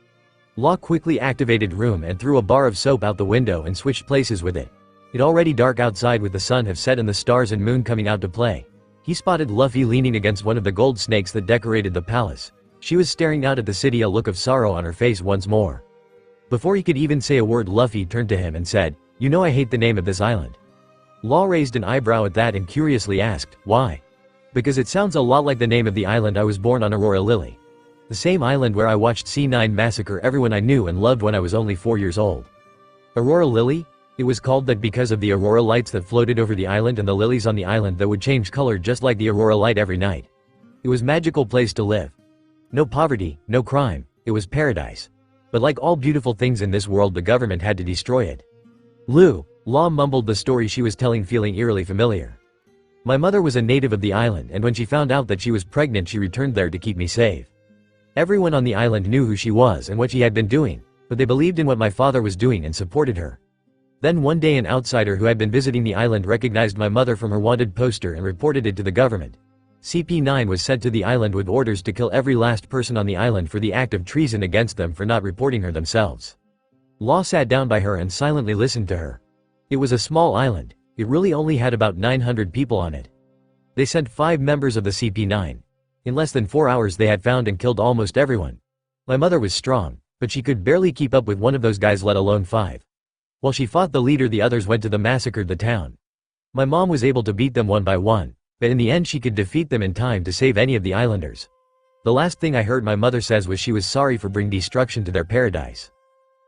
Law quickly activated room and threw a bar of soap out the window and switched places with it. It already dark outside with the sun have set and the stars and moon coming out to play. He spotted Luffy leaning against one of the gold snakes that decorated the palace. She was staring out at the city, a look of sorrow on her face once more. Before he could even say a word, Luffy turned to him and said, "You know I hate the name of this island." Law raised an eyebrow at that and curiously asked, "Why?" "Because it sounds a lot like the name of the island I was born on, Aurora Lily. The same island where I watched C9 massacre everyone I knew and loved when I was only 4 years old." Aurora Lily? It was called that because of the aurora lights that floated over the island and the lilies on the island that would change color just like the aurora light every night. It was a magical place to live. No poverty, no crime, it was paradise. But like all beautiful things in this world, the government had to destroy it. Law mumbled the story she was telling, feeling eerily familiar. "My mother was a native of the island, and when she found out that she was pregnant, she returned there to keep me safe. Everyone on the island knew who she was and what she had been doing, but they believed in what my father was doing and supported her. Then one day an outsider who had been visiting the island recognized my mother from her wanted poster and reported it to the government. CP9 was sent to the island with orders to kill every last person on the island for the act of treason against them for not reporting her themselves." Law sat down by her and silently listened to her. It was a small island. It really only had about 900 people on it. They sent 5 members of the CP9. In less than 4 hours they had found and killed almost everyone. My mother was strong, but she could barely keep up with one of those guys, let alone 5. While she fought the leader, the others went to the massacred the town. My mom was able to beat them one by one, but in the end she could defeat them in time to save any of the islanders. The last thing I heard my mother says was she was sorry for bringing destruction to their paradise."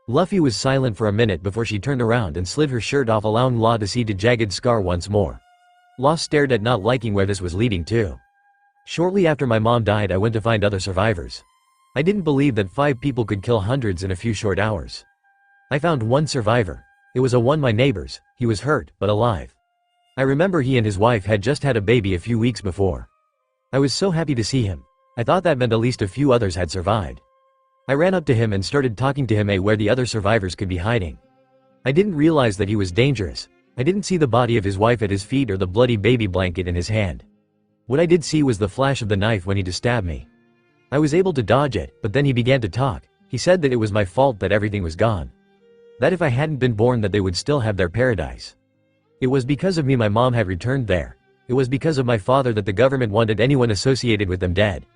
Luffy was silent for a minute before she turned around and slid her shirt off, allowing Law to see the jagged scar once more. Law stared at, not liking where this was leading to. Shortly after my mom died, I went to find other survivors. I didn't believe that 5 people could kill hundreds in a few short hours. I found one survivor. It was my neighbor's. He was hurt, but alive. I remember he and his wife had just had a baby a few weeks before. I was so happy to see him. I thought that meant at least a few others had survived. I ran up to him and started talking to him where the other survivors could be hiding. I didn't realize that he was dangerous. I didn't see the body of his wife at his feet or the bloody baby blanket in his hand. What I did see was the flash of the knife when he stabbed me. I was able to dodge it, but then he began to talk. He said that it was my fault that everything was gone. That if I hadn't been born that they would still have their paradise. It was because of me my mom had returned there. It was because of my father that the government wanted anyone associated with them dead.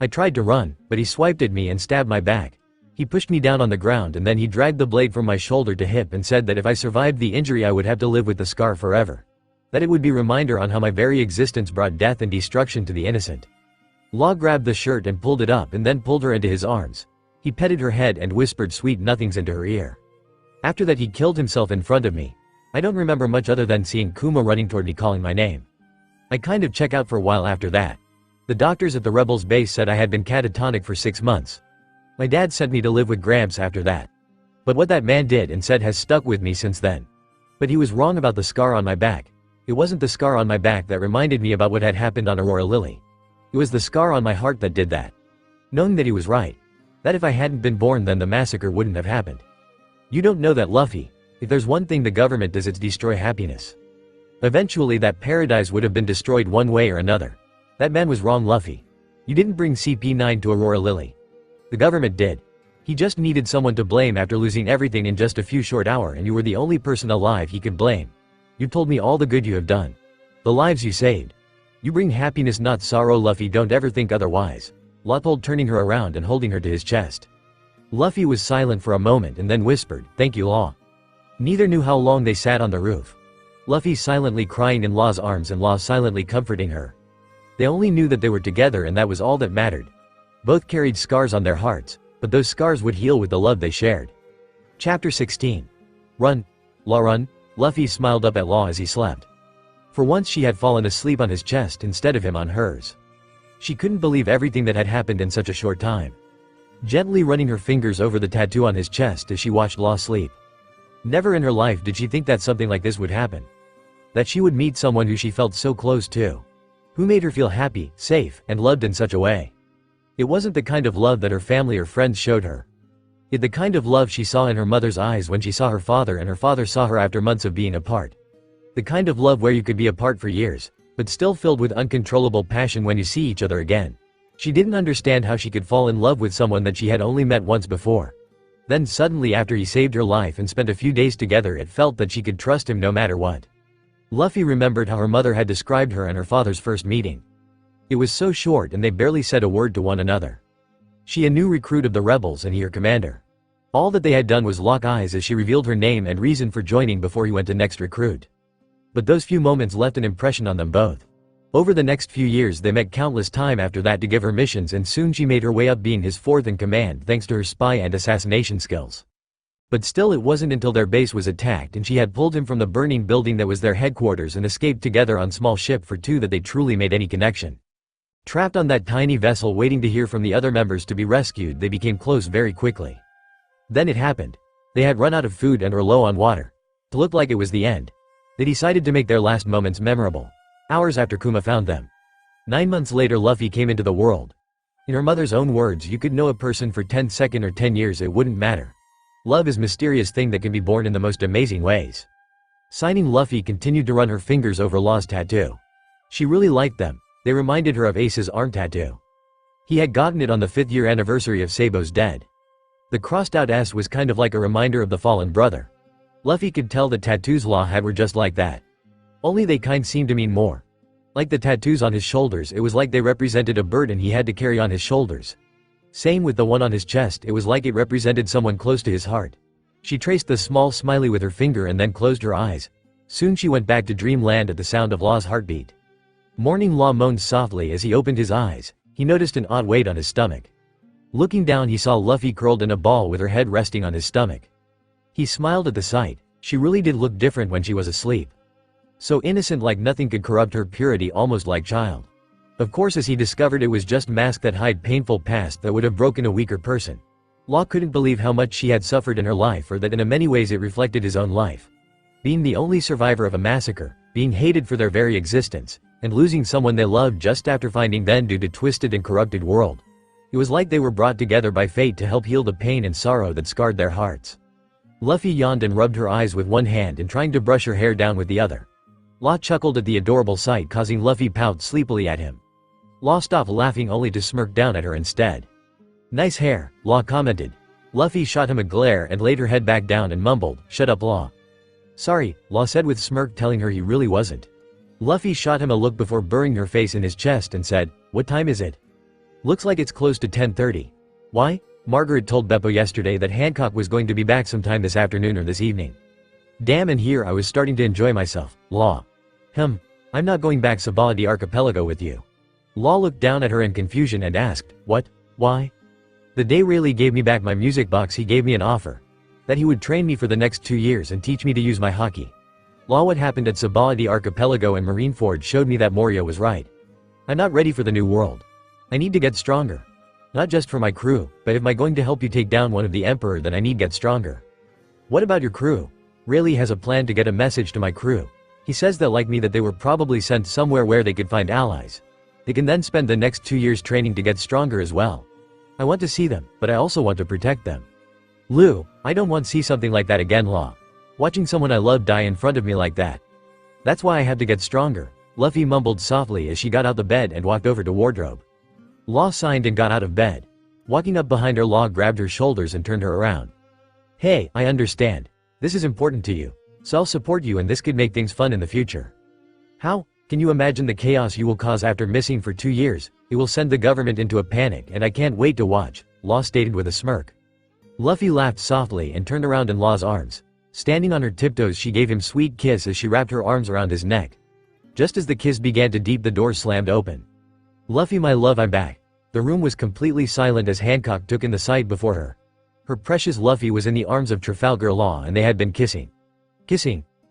I tried to run, but he swiped at me and stabbed my back. He pushed me down on the ground and then he dragged the blade from my shoulder to hip and said that if I survived the injury I would have to live with the scar forever. That it would be a reminder on how my very existence brought death and destruction to the innocent. Law grabbed the shirt and pulled it up and then pulled her into his arms. He petted her head and whispered sweet nothings into her ear. After that he killed himself in front of me. I don't remember much other than seeing Kuma running toward me calling my name. I kind of checked out for a while after that. The doctors at the rebels base said I had been catatonic for 6 months. My dad sent me to live with Gramps after that. But what that man did and said has stuck with me since then. But he was wrong about the scar on my back. It wasn't the scar on my back that reminded me about what had happened on Aurora Lily. It was the scar on my heart that did that. Knowing that he was right. That if I hadn't been born then the massacre wouldn't have happened. You don't know that, Luffy. If there's one thing the government does, it's destroy happiness. Eventually that paradise would have been destroyed one way or another. That man was wrong, Luffy. You didn't bring CP9 to Aurora Lily. The government did. He just needed someone to blame after losing everything in just a few short hours, and you were the only person alive he could blame. You told me all the good you have done. The lives you saved. You bring happiness, not sorrow, Luffy, don't ever think otherwise. Law told, turning her around and holding her to his chest. Luffy was silent for a moment and then whispered, "Thank you, Law." Neither knew how long they sat on the roof. Luffy silently crying in Law's arms and Law silently comforting her. They only knew that they were together and that was all that mattered. Both carried scars on their hearts, but those scars would heal with the love they shared. Chapter 16. Run. Law, run. Luffy smiled up at Law as he slept. For once she had fallen asleep on his chest instead of him on hers. She couldn't believe everything that had happened in such a short time. Gently running her fingers over the tattoo on his chest as she watched Law sleep. Never in her life did she think that something like this would happen. That she would meet someone who she felt so close to. Who made her feel happy, safe, and loved in such a way. It wasn't the kind of love that her family or friends showed her. Yet the kind of love she saw in her mother's eyes when she saw her father and her father saw her after months of being apart. The kind of love where you could be apart for years, but still filled with uncontrollable passion when you see each other again. She didn't understand how she could fall in love with someone that she had only met once before. Then suddenly after he saved her life and spent a few days together, it felt that she could trust him no matter what. Luffy remembered how her mother had described her and her father's first meeting. It was so short and they barely said a word to one another. She a new recruit of the rebels and he her commander. All that they had done was lock eyes as she revealed her name and reason for joining before he went to next recruit. But those few moments left an impression on them both. Over the next few years they met countless time after that to give her missions, and soon she made her way up being his fourth in command thanks to her spy and assassination skills. But still it wasn't until their base was attacked and she had pulled him from the burning building that was their headquarters and escaped together on small ship for two that they truly made any connection. Trapped on that tiny vessel waiting to hear from the other members to be rescued, they became close very quickly. Then it happened. They had run out of food and were low on water. It looked like it was the end. They decided to make their last moments memorable. Hours after Kuma found them. 9 months later Luffy came into the world. In her mother's own words, you could know a person for 10 seconds or 10 years, it wouldn't matter. Love is a mysterious thing that can be born in the most amazing ways. Signing Luffy continued to run her fingers over Law's tattoo. She really liked them. They reminded her of Ace's arm tattoo. He had gotten it on the 5th year anniversary of Sabo's death. The crossed out S was kind of like a reminder of the fallen brother. Luffy could tell the tattoos Law had were just like that. Only they kind seemed to mean more. Like the tattoos on his shoulders, it was like they represented a burden he had to carry on his shoulders. Same with the one on his chest, it was like it represented someone close to his heart. She traced the small smiley with her finger and then closed her eyes. Soon she went back to dreamland at the sound of Law's heartbeat. Morning Law moaned softly as he opened his eyes. He noticed an odd weight on his stomach. Looking down he saw Luffy curled in a ball with her head resting on his stomach. He smiled at the sight. She really did look different when she was asleep. So innocent, like nothing could corrupt her purity, almost like child. Of course, as he discovered, it was just masks that hide painful past that would have broken a weaker person. Law couldn't believe how much she had suffered in her life, or that in many ways it reflected his own life. Being the only survivor of a massacre, being hated for their very existence, and losing someone they loved just after finding them due to twisted and corrupted world. It was like they were brought together by fate to help heal the pain and sorrow that scarred their hearts. Luffy yawned and rubbed her eyes with one hand and trying to brush her hair down with the other. Law chuckled at the adorable sight, causing Luffy pout sleepily at him. Law stopped laughing only to smirk down at her instead. "Nice hair," Law commented. Luffy shot him a glare and laid her head back down and mumbled, "Shut up, Law." "Sorry," Law said with smirk, telling her he really wasn't. Luffy shot him a look before burying her face in his chest and said, "What time is it?" "Looks like it's close to 10:30. "Why?" Margaret told Beppo yesterday that Hancock was going to be back sometime this afternoon or this evening. "Damn, and here I was starting to enjoy myself, Law." I'm not going back Sabaloady archipelago with you." Law looked down at her in confusion and asked, "What? Why?" "The day Rayleigh gave me back my music box, he gave me an offer. That he would train me for the next 2 years and teach me to use my haki. Law, what happened at Sabaloady archipelago and Marineford showed me that Moria was right. I'm not ready for the new world. I need to get stronger. Not just for my crew, but if I'm going to help you take down one of the Emperor, then I need get stronger." "What about your crew?" "Rayleigh has a plan to get a message to my crew. He says that like me that they were probably sent somewhere where they could find allies. They can then spend the next 2 years training to get stronger as well. I want to see them, but I also want to protect them." "Lou, I don't want to see something like that again, Law. Watching someone I love die in front of me like that. That's why I have to get stronger," Luffy mumbled softly as she got out the bed and walked over to wardrobe. Law signed and got out of bed. Walking up behind her, Law grabbed her shoulders and turned her around. "Hey, I understand. This is important to you. So I'll support you, and this could make things fun in the future." "How? Can you imagine the chaos you will cause after missing for 2 years? It will send the government into a panic, and I can't wait to watch," Law stated with a smirk. Luffy laughed softly and turned around in Law's arms. Standing on her tiptoes, she gave him a sweet kiss as she wrapped her arms around his neck. Just as the kiss began to deepen, the door slammed open. "Luffy, my love, I'm back." The room was completely silent as Hancock took in the sight before her. Her precious Luffy was in the arms of Trafalgar Law, and they had been kissing.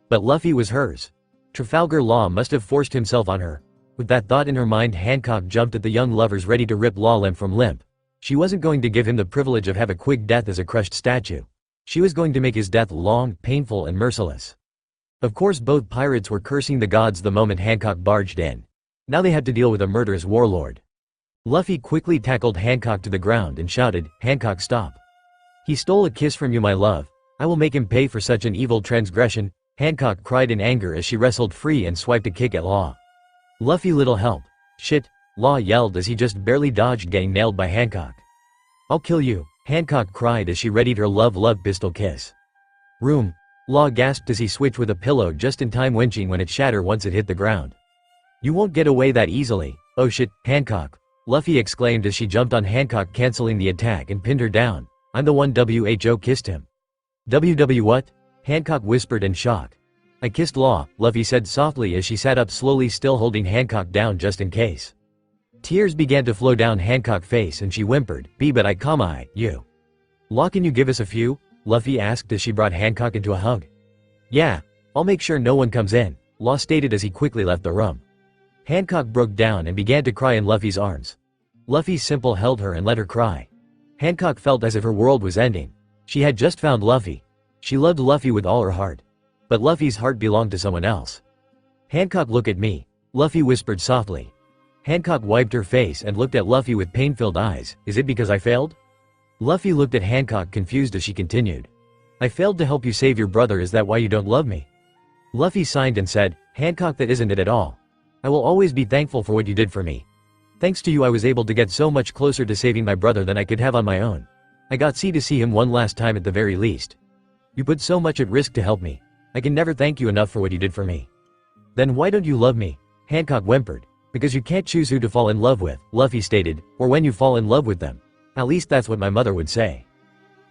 But Luffy was hers. Trafalgar Law must have forced himself on her. With that thought in her mind, Hancock jumped at the young lovers, ready to rip Law limb from limb. She wasn't going to give him the privilege of have a quick death as a crushed statue. She was going to make his death long, painful, and merciless. Of course, both pirates were cursing the gods the moment Hancock barged in. Now they had to deal with a murderous warlord. Luffy quickly tackled Hancock to the ground and shouted, "Hancock, stop. He stole a kiss from you, my love. I will make him pay for such an evil transgression." Hancock cried in anger as she wrestled free and swiped a kick at Law. "Luffy, little help." "Shit," Law yelled as he just barely dodged getting nailed by Hancock. "I'll kill you," Hancock cried as she readied her love pistol kiss. "Room," Law gasped as he switched with a pillow just in time, winching when it shattered once it hit the ground. "You won't get away that easily." "Oh shit, Hancock," Luffy exclaimed as she jumped on Hancock, canceling the attack and pinned her down. "I'm the one who kissed him." "WW what?" Hancock whispered in shock. "I kissed Law," Luffy said softly as she sat up slowly, still holding Hancock down just in case. Tears began to flow down Hancock's face and she whimpered, But you." "Law, can you give us a few?" Luffy asked as she brought Hancock into a hug. "Yeah, I'll make sure no one comes in," Law stated as he quickly left the room. Hancock broke down and began to cry in Luffy's arms. Luffy simply held her and let her cry. Hancock felt as if her world was ending. She had just found Luffy. She loved Luffy with all her heart. But Luffy's heart belonged to someone else. "Hancock, look at me," Luffy whispered softly. Hancock wiped her face and looked at Luffy with pain-filled eyes. "Is it because I failed?" Luffy looked at Hancock confused as she continued. "I failed to help you save your brother, is that why you don't love me?" Luffy signed and said, "Hancock, that isn't it at all. I will always be thankful for what you did for me. Thanks to you I was able to get so much closer to saving my brother than I could have on my own. I got to see him one last time at the very least. You put so much at risk to help me. I can never thank you enough for what you did for me." "Then why don't you love me?" Hancock whimpered. "Because you can't choose who to fall in love with," Luffy stated, "or when you fall in love with them. At least that's what my mother would say."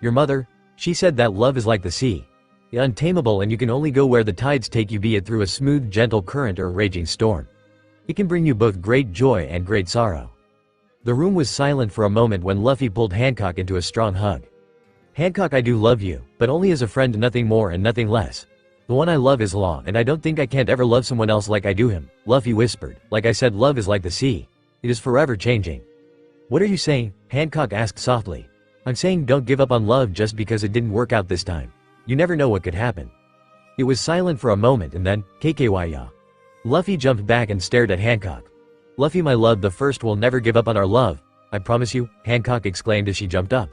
"Your mother?" She said that love is like the sea. Untamable, and you can only go where the tides take you, be it through a smooth, gentle current or a raging storm. It can bring you both great joy and great sorrow. The room was silent for a moment when Luffy pulled Hancock into a strong hug. "Hancock, I do love you, but only as a friend, nothing more and nothing less. The one I love is Law, and I don't think I can't ever love someone else like I do him, Luffy whispered. Like I said, love is like the sea. It is forever changing. What are you saying? Hancock asked softly. I'm saying don't give up on love just because it didn't work out this time. You never know what could happen. It was silent for a moment and then, KKY. Luffy jumped back and stared at Hancock. Luffy my love, the first will never give up on our love. I promise you, Hancock exclaimed as she jumped up.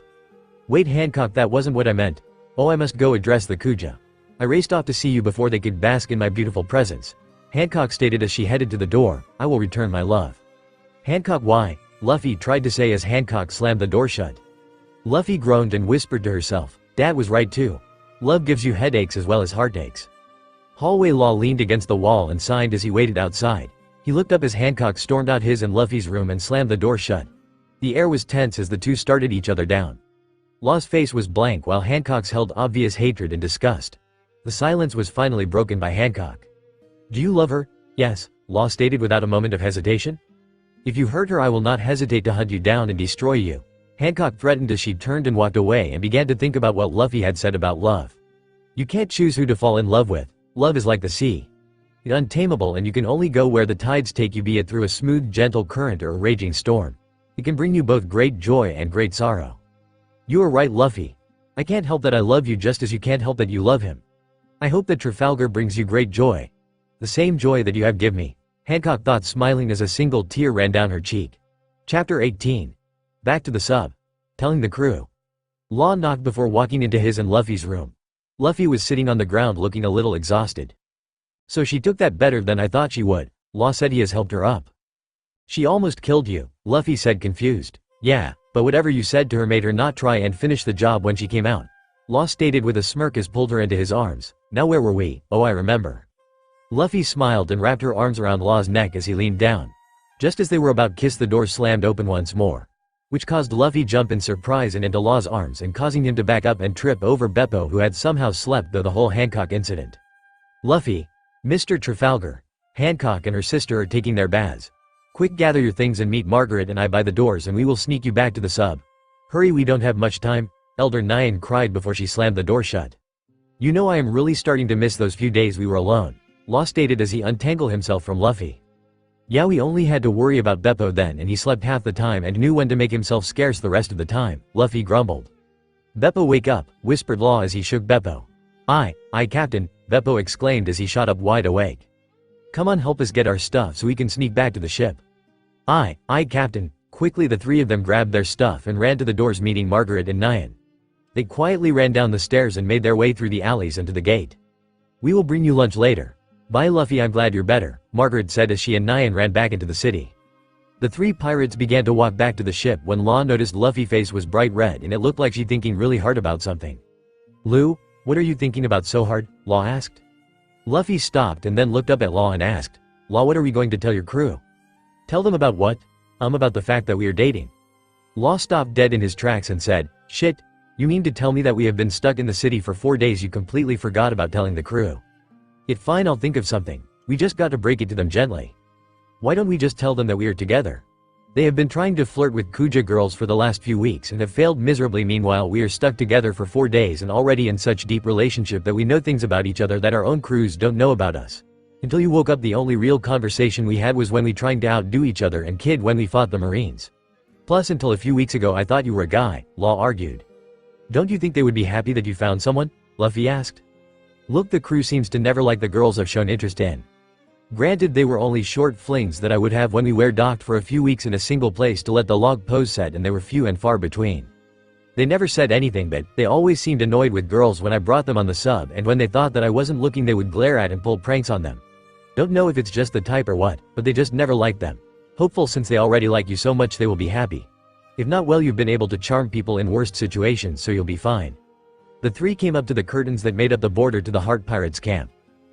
Wait Hancock, that wasn't what I meant. Oh, I must go address the Kuja. I raced off to see you before they could bask in my beautiful presence. Hancock stated as she headed to the door. I will return my love. Hancock why? Luffy tried to say as Hancock slammed the door shut. Luffy groaned and whispered to herself. Dad was right too. Love gives you headaches as well as heartaches. Hallway Law leaned against the wall and signed as he waited outside. He looked up as Hancock stormed out his and Luffy's room and slammed the door shut. The air was tense as the two started each other down. Law's face was blank while Hancock's held obvious hatred and disgust. The silence was finally broken by Hancock. Do you love her? Yes, Law stated without a moment of hesitation. If you hurt her I will not hesitate to hunt you down and destroy you. Hancock threatened as she turned and walked away and began to think about what Luffy had said about love. You can't choose who to fall in love with. Love is like the sea. It's untamable and you can only go where the tides take you, be it through a smooth gentle current or a raging storm. It can bring you both great joy and great sorrow. You are right Luffy. I can't help that I love you just as you can't help that you love him. I hope that Trafalgar brings you great joy. The same joy that you have give me. Hancock thought, smiling as a single tear ran down her cheek. Chapter 18. Back to the sub. Telling the crew. Law knocked before walking into his and Luffy's room. Luffy was sitting on the ground looking a little exhausted. So she took that better than I thought she would. Law said he has helped her up. She almost killed you, Luffy said confused. Yeah, but whatever you said to her made her not try and finish the job when she came out. Law stated with a smirk as pulled her into his arms. Now where were we? Oh, I remember. Luffy smiled and wrapped her arms around Law's neck as he leaned down. Just as they were about to kiss, the door slammed open once more, which caused Luffy jump in surprise and into Law's arms and causing him to back up and trip over Beppo, who had somehow slept through the whole Hancock incident. Luffy, Mr. Trafalgar, Hancock and her sister are taking their baths. Quick, gather your things and meet Margaret and I by the doors and we will sneak you back to the sub. Hurry, we don't have much time, Elder Nyan cried before she slammed the door shut. You know I am really starting to miss those few days we were alone, Law stated as he untangled himself from Luffy. Yeah, we only had to worry about Beppo then and he slept half the time and knew when to make himself scarce the rest of the time, Luffy grumbled. Beppo, wake up, whispered Law as he shook Beppo. Aye, Captain, Beppo exclaimed as he shot up wide awake. Come on, help us get our stuff so we can sneak back to the ship. Aye, Captain. Quickly the three of them grabbed their stuff and ran to the doors, meeting Margaret and Nyan. They quietly ran down the stairs and made their way through the alleys and to the gate. We will bring you lunch later. Bye Luffy, I'm glad you're better, Margaret said as she and Nyan ran back into the city. The three pirates began to walk back to the ship when Law noticed Luffy's face was bright red and it looked like she'd thinking really hard about something. Lou, what are you thinking about so hard? Law asked. Luffy stopped and then looked up at Law and asked, Law, what are we going to tell your crew? Tell them about what? About the fact that we are dating. Law stopped dead in his tracks and said, shit, you mean to tell me that we have been stuck in the city for 4 days? You completely forgot about telling the crew. It fine, I'll think of something. We just got to break it to them gently. Why don't we just tell them that we are together? They have been trying to flirt with Kuja girls for the last few weeks and have failed miserably. Meanwhile, we are stuck together for 4 days and already in such deep relationship that we know things about each other that our own crews don't know about us. Until you woke up, the only real conversation we had was when we trying to outdo each other and kid when we fought the Marines. Plus, until a few weeks ago I thought you were a guy, Law argued. Don't you think they would be happy that you found someone? Luffy asked. Look, the crew seems to never like the girls I've shown interest in. Granted, they were only short flings that I would have when we were docked for a few weeks in a single place to let the log pose set, and they were few and far between. They never said anything, but they always seemed annoyed with girls when I brought them on the sub, and when they thought that I wasn't looking they would glare at and pull pranks on them. Don't know if it's just the type or what, but they just never liked them. Hopeful since they already like you so much they will be happy. If not, well, you've been able to charm people in worst situations, so you'll be fine. The three came up to the curtains that made up the border to the Heart Pirates camp.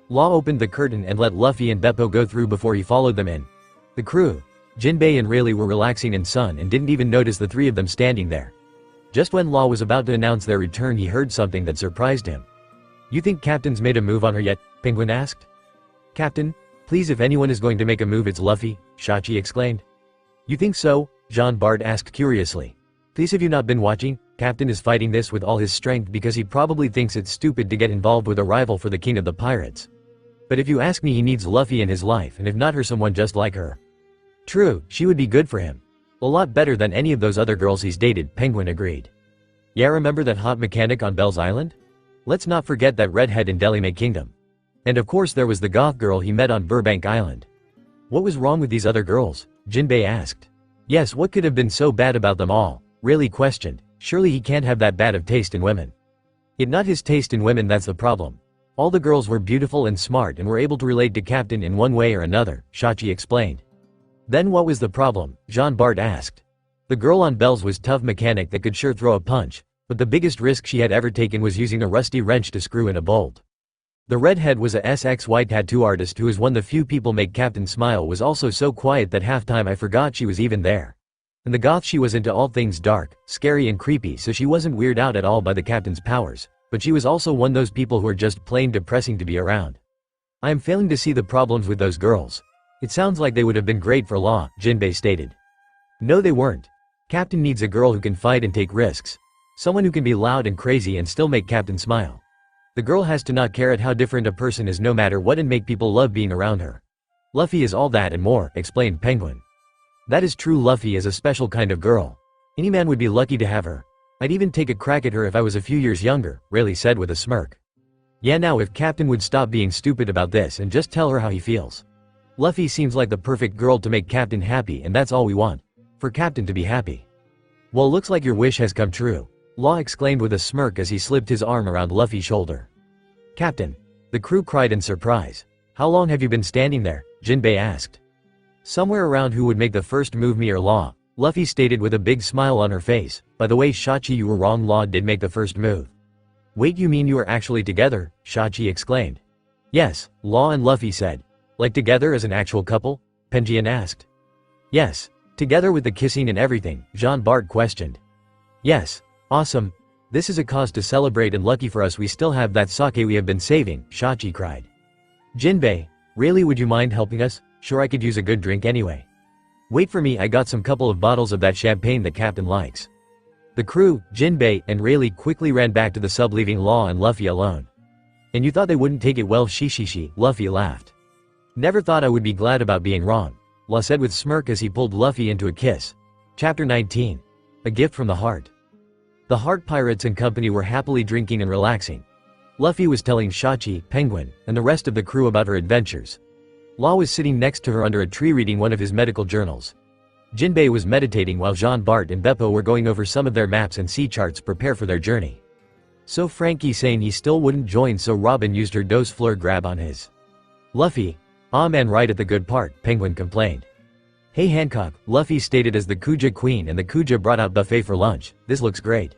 Law opened the curtain and let Luffy and Beppo go through before he followed them in. The crew, Jinbei and Rayleigh, were relaxing in sun and didn't even notice the three of them standing there. Just when Law was about to announce their return, he heard something that surprised him. You think Captain's made a move on her yet? Penguin asked. Captain, please, if anyone is going to make a move it's Luffy, Shachi exclaimed. You think so? Jean Bart asked curiously. Please, have you not been watching? Captain is fighting this with all his strength because he probably thinks it's stupid to get involved with a rival for the king of the pirates. But if you ask me, he needs Luffy in his life, and if not her, someone just like her. True, she would be good for him. A lot better than any of those other girls he's dated, Penguin agreed. Yeah, remember that hot mechanic on Bell's Island? Let's not forget that redhead in Delhi May Kingdom. And of course there was the goth girl he met on Burbank Island. What was wrong with these other girls? Jinbei asked. Yes, what could have been so bad about them all? Really questioned. Surely he can't have that bad of taste in women. It's not his taste in women that's the problem. All the girls were beautiful and smart and were able to relate to Captain in one way or another, Shachi explained. Then what was the problem? Jean Bart asked. The girl on Bell's was tough mechanic that could sure throw a punch, but the biggest risk she had ever taken was using a rusty wrench to screw in a bolt. The redhead was a SXY tattoo artist who is one of the few people make Captain smile, was also so quiet that half time I forgot she was even there. And the goth, she was into all things dark, scary and creepy, so she wasn't weirded out at all by the Captain's powers, but she was also one of those people who are just plain depressing to be around. I am failing to see the problems with those girls. It sounds like they would have been great for Law, Jinbei stated. No, they weren't. Captain needs a girl who can fight and take risks. Someone who can be loud and crazy and still make Captain smile. The girl has to not care at how different a person is no matter what and make people love being around her. Luffy is all that and more, explained Penguin. That is true, Luffy is a special kind of girl. Any man would be lucky to have her. I'd even take a crack at her if I was a few years younger, Rayleigh said with a smirk. Yeah, now if Captain would stop being stupid about this and just tell her how he feels. Luffy seems like the perfect girl to make Captain happy, and that's all we want. For Captain to be happy. Well, looks like your wish has come true, Law exclaimed with a smirk as he slipped his arm around Luffy's shoulder. Captain. The crew cried in surprise. How long have you been standing there? Jinbei asked. Somewhere around who would make the first move, me or Law, Luffy stated with a big smile on her face. By the way, Shachi, you were wrong, Law did make the first move. Wait, you mean you are actually together? Shachi exclaimed. Yes, Law and Luffy said. Like together as an actual couple? Penjian asked. Yes. Together with the kissing and everything, Jean Bart questioned. Yes. Awesome. This is a cause to celebrate, and lucky for us we still have that sake we have been saving, Shachi cried. Jinbei, really, would you mind helping us? Sure, I could use a good drink anyway. Wait for me, I got some couple of bottles of that champagne that Captain likes. The crew, Jinbei, and Rayleigh quickly ran back to the sub, leaving Law and Luffy alone. And you thought they wouldn't take it well, Shishishi, Luffy laughed. Never thought I would be glad about being wrong, Law said with smirk as he pulled Luffy into a kiss. Chapter 19. A Gift from the Heart. The Heart Pirates and company were happily drinking and relaxing. Luffy was telling Shachi, Penguin, and the rest of the crew about her adventures. Law was sitting next to her under a tree reading one of his medical journals. Jinbei was meditating while Jean Bart and Beppo were going over some of their maps and sea charts prepare for their journey. So Frankie saying he still wouldn't join, so Robin used her dos fleur grab on his. Luffy. Ah man, right at the good part, Penguin complained. Hey Hancock, Luffy stated as the Kuja Queen, and the Kuja brought out buffet for lunch. This looks great.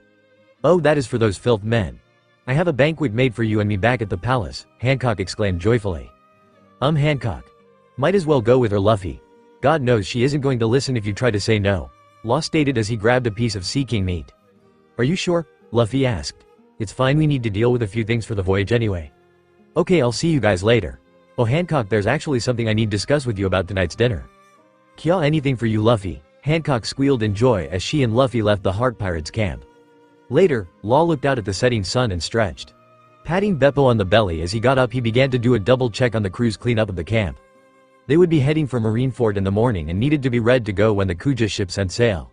Oh, that is for those filth men. I have a banquet made for you and me back at the palace, Hancock exclaimed joyfully. Hancock. Might as well go with her, Luffy. God knows she isn't going to listen if you try to say no, Law stated as he grabbed a piece of sea king meat. Are you sure? Luffy asked. It's fine, we need to deal with a few things for the voyage anyway. Okay, I'll see you guys later. Oh Hancock, there's actually something I need to discuss with you about tonight's dinner. Kya, anything for you, Luffy, Hancock squealed in joy as she and Luffy left the Heart Pirates camp. Later, Law looked out at the setting sun and stretched. Patting Beppo on the belly as he got up, he began to do a double check on the crew's cleanup of the camp. They would be heading for Marineford in the morning and needed to be ready to go when the Kuja ship set sail.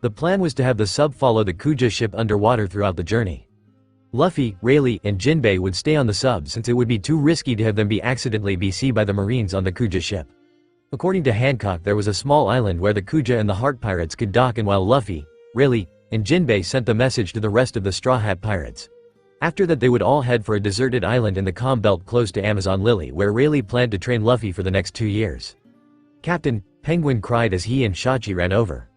The plan was to have the sub follow the Kuja ship underwater throughout the journey. Luffy, Rayleigh, and Jinbei would stay on the sub since it would be too risky to have them be accidentally BC by the Marines on the Kuja ship. According to Hancock, there was a small island where the Kuja and the Heart Pirates could dock, and while Luffy, Rayleigh, and Jinbei sent the message to the rest of the Straw Hat Pirates. After that they would all head for a deserted island in the calm belt close to Amazon Lily, where Rayleigh planned to train Luffy for the next 2 years. Captain, Penguin cried as he and Shachi ran over.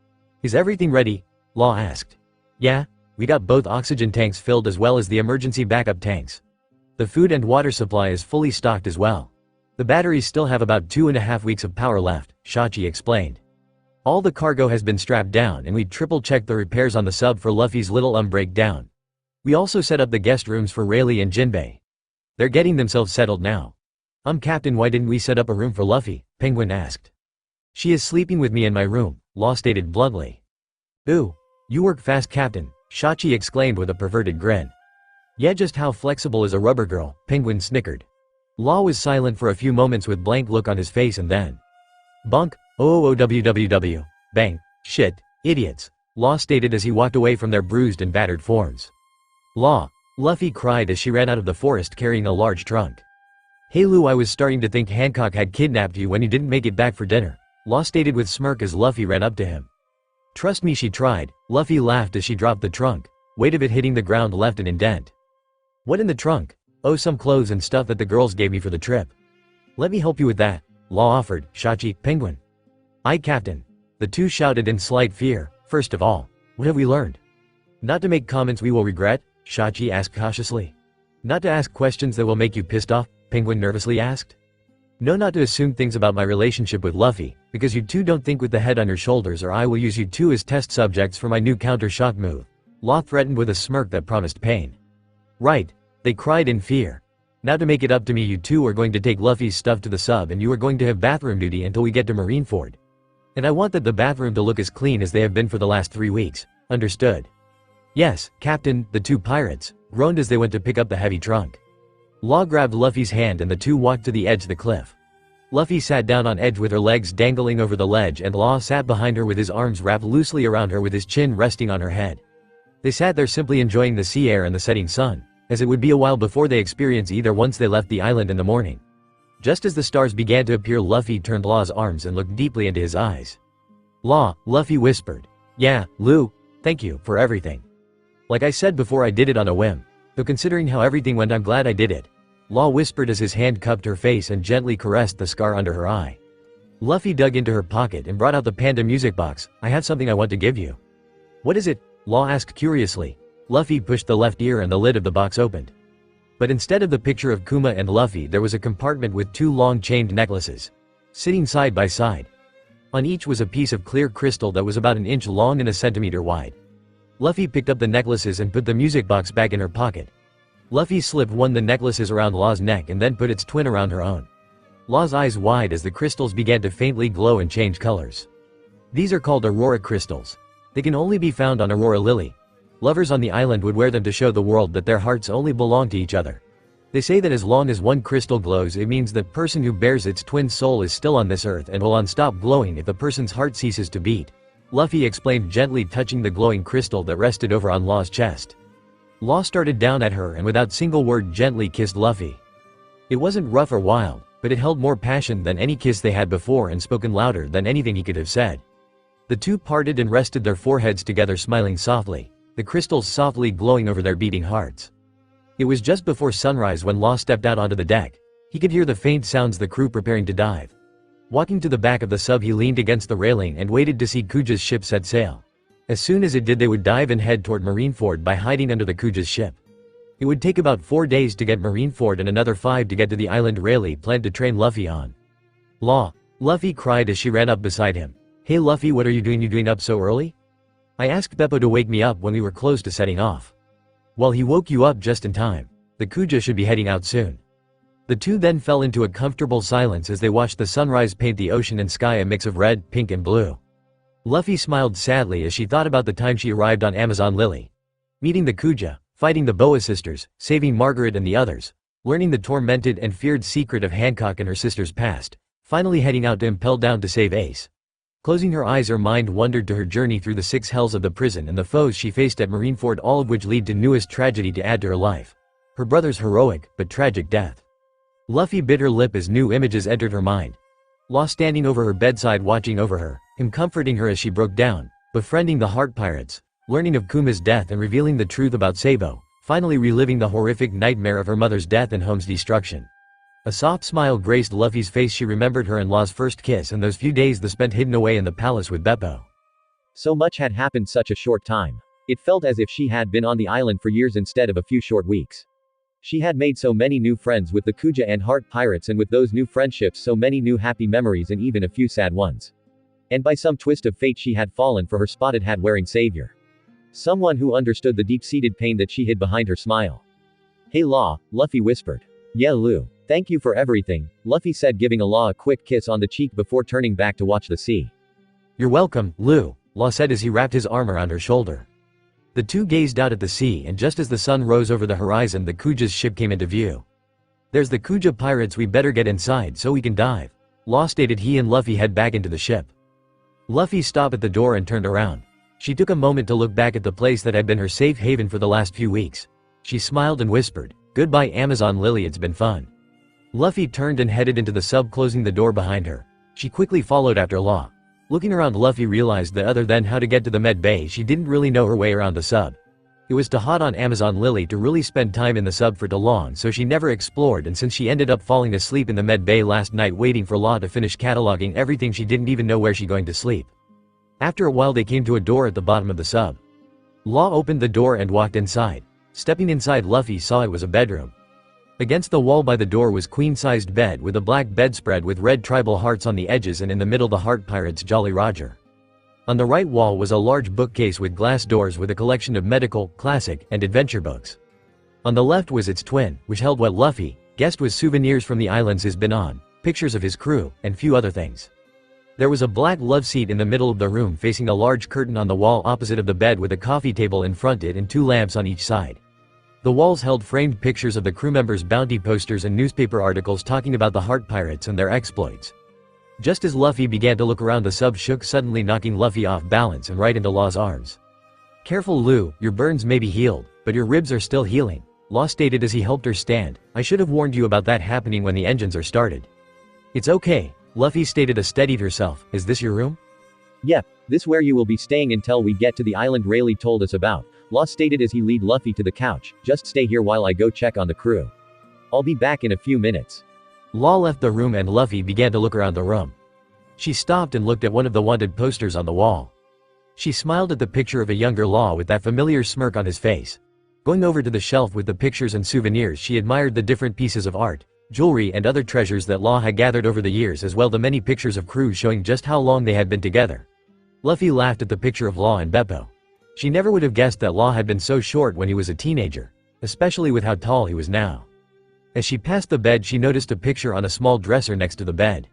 Is everything ready? Law asked. Yeah, we got both oxygen tanks filled as well as the emergency backup tanks. The food and water supply is fully stocked as well. The batteries still have about 2.5 weeks of power left, Shachi explained. All the cargo has been strapped down and we triple-checked the repairs on the sub for Luffy's little breakdown. We also set up the guest rooms for Rayleigh and Jinbei. They're getting themselves settled now. Captain, why didn't we set up a room for Luffy? Penguin asked. She is sleeping with me in my room, Law stated bluntly. Ooh. You work fast, Captain, Shachi exclaimed with a perverted grin. Yeah, just how flexible is a rubber girl, Penguin snickered. Law was silent for a few moments with blank look on his face and then. Bonk, OOOWWW, bang, shit, idiots, Law stated as he walked away from their bruised and battered forms. Law, Luffy cried as she ran out of the forest carrying a large trunk. Hey Lou, I was starting to think Hancock had kidnapped you when you didn't make it back for dinner, Law stated with smirk as Luffy ran up to him. Trust me, she tried, Luffy laughed as she dropped the trunk, weight of it hitting the ground left an indent. What in the trunk? Oh, some clothes and stuff that the girls gave me for the trip. Let me help you with that, Law offered, Shachi, Penguin. Aye, Captain. The two shouted in slight fear. First of all, what have we learned? Not to make comments we will regret, Shachi asked cautiously. Not to ask questions that will make you pissed off, Penguin nervously asked. No, not to assume things about my relationship with Luffy, because you two don't think with the head on your shoulders or I will use you two as test subjects for my new counter-shock move, Law threatened with a smirk that promised pain. Right, they cried in fear. Now to make it up to me, you two are going to take Luffy's stuff to the sub and you are going to have bathroom duty until we get to Marineford. And I want the bathroom to look as clean as they have been for the last 3 weeks, understood? Yes, Captain, the two pirates groaned as they went to pick up the heavy trunk. Law grabbed Luffy's hand and the two walked to the edge of the cliff. Luffy sat down on edge with her legs dangling over the ledge and Law sat behind her with his arms wrapped loosely around her with his chin resting on her head. They sat there simply enjoying the sea air and the setting sun, as it would be a while before they experience either once they left the island in the morning. Just as the stars began to appear, Luffy turned Law's arms and looked deeply into his eyes. Law, Luffy whispered. Yeah, Lou, thank you for everything. Like I said before, I did it on a whim. Though considering how everything went, I'm glad I did it. Law whispered as his hand cupped her face and gently caressed the scar under her eye. Luffy dug into her pocket and brought out the panda music box. I have something I want to give you. What is it? Law asked curiously. Luffy pushed the left ear and the lid of the box opened. But instead of the picture of Kuma and Luffy, there was a compartment with two long chained necklaces, sitting side by side. On each was a piece of clear crystal that was about an inch long and a centimeter wide. Luffy picked up the necklaces and put the music box back in her pocket. Luffy slipped one of the necklaces around Law's neck and then put its twin around her own. Law's eyes wide as the crystals began to faintly glow and change colors. These are called aurora crystals. They can only be found on Aurora Lily. Lovers on the island would wear them to show the world that their hearts only belong to each other. They say that as long as one crystal glows, it means the person who bears its twin soul is still on this earth and will unstop glowing if the person's heart ceases to beat. Luffy explained, gently touching the glowing crystal that rested over on Law's chest. Law started down at her and without single word gently kissed Luffy. It wasn't rough or wild, but it held more passion than any kiss they had before and spoken louder than anything he could have said. The two parted and rested their foreheads together, smiling softly, the crystals softly glowing over their beating hearts. It was just before sunrise when Law stepped out onto the deck. He could hear the faint sounds the crew preparing to dive. Walking to the back of the sub, he leaned against the railing and waited to see Kuja's ship set sail. As soon as it did, they would dive and head toward Marineford by hiding under the Kuja's ship. It would take about 4 days to get Marineford and another 5 to get to the island Rayleigh planned to train Luffy on. Law, Luffy cried as she ran up beside him. Hey Luffy, what are you doing? You doing up so early? I asked Beppo to wake me up when we were close to setting off. Well, he woke you up just in time. The Kuja should be heading out soon. The two then fell into a comfortable silence as they watched the sunrise paint the ocean and sky a mix of red, pink and blue. Luffy smiled sadly as she thought about the time she arrived on Amazon Lily. Meeting the Kuja, fighting the Boa sisters, saving Margaret and the others, learning the tormented and feared secret of Hancock and her sister's past, finally heading out to impel down to save Ace. Closing her eyes, her mind wandered to her journey through the 6 hells of the prison and the foes she faced at Marineford, all of which lead to newest tragedy to add to her life. Her brother's heroic, but tragic death. Luffy bit her lip as new images entered her mind. Law standing over her bedside watching over her, him comforting her as she broke down, befriending the Heart Pirates, learning of Kuma's death and revealing the truth about Sabo, finally reliving the horrific nightmare of her mother's death and home's destruction. A soft smile graced Luffy's face. She remembered her and Law's first kiss and those few days they spent hidden away in the palace with Beppo. So much had happened such a short time. It felt as if she had been on the island for years instead of a few short weeks. She had made so many new friends with the Kuja and Heart Pirates, and with those new friendships so many new happy memories and even a few sad ones. And by some twist of fate she had fallen for her spotted hat wearing savior. Someone who understood the deep-seated pain that she hid behind her smile. Hey Law, Luffy whispered. Yeah Lou. Thank you for everything, Luffy said, giving Law a quick kiss on the cheek before turning back to watch the sea. You're welcome, Lou, Law said as he wrapped his arm around her shoulder. The two gazed out at the sea, and just as the sun rose over the horizon, the Kuja's ship came into view. "There's the Kuja pirates, we better get inside so we can dive," Law stated. He and Luffy head back into the ship. Luffy stopped at the door and turned around. She took a moment to look back at the place that had been her safe haven for the last few weeks. She smiled and whispered, "Goodbye Amazon Lily, it's been fun." Luffy turned and headed into the sub, closing the door behind her. She quickly followed after Law. Looking around, Luffy realized that other than how to get to the med bay, she didn't really know her way around the sub. It was too hot on Amazon Lily to really spend time in the sub for too long, so she never explored, and since she ended up falling asleep in the med bay last night waiting for Law to finish cataloging everything, she didn't even know where she going to sleep. After a while they came to a door at the bottom of the sub. Law opened the door and walked inside. Stepping inside, Luffy saw it was a bedroom. Against the wall by the door was queen-sized bed with a black bedspread with red tribal hearts on the edges, and in the middle the heart pirate's Jolly Roger. On the right wall was a large bookcase with glass doors with a collection of medical, classic, and adventure books. On the left was its twin, which held what Luffy guessed was souvenirs from the islands he's been on, pictures of his crew, and few other things. There was a black love seat in the middle of the room facing a large curtain on the wall opposite of the bed with a coffee table in front of it and 2 lamps on each side. The walls held framed pictures of the crew members' bounty posters and newspaper articles talking about the Heart Pirates and their exploits. Just as Luffy began to look around, the sub shook suddenly, knocking Luffy off balance and right into Law's arms. "Careful Lu, your burns may be healed, but your ribs are still healing," Law stated as he helped her stand. "I should have warned you about that happening when the engines are started." "It's okay," Luffy stated as steadied herself. "Is this your room?" "Yep, this where you will be staying until we get to the island Rayleigh told us about," Law stated as he led Luffy to the couch. "Just stay here while I go check on the crew. I'll be back in a few minutes." Law left the room and Luffy began to look around the room. She stopped and looked at one of the wanted posters on the wall. She smiled at the picture of a younger Law with that familiar smirk on his face. Going over to the shelf with the pictures and souvenirs, she admired the different pieces of art, jewelry, and other treasures that Law had gathered over the years, as well the many pictures of crews showing just how long they had been together. Luffy laughed at the picture of Law and Beppo. She never would have guessed that Law had been so short when he was a teenager, especially with how tall he was now. As she passed the bed, she noticed a picture on a small dresser next to the bed.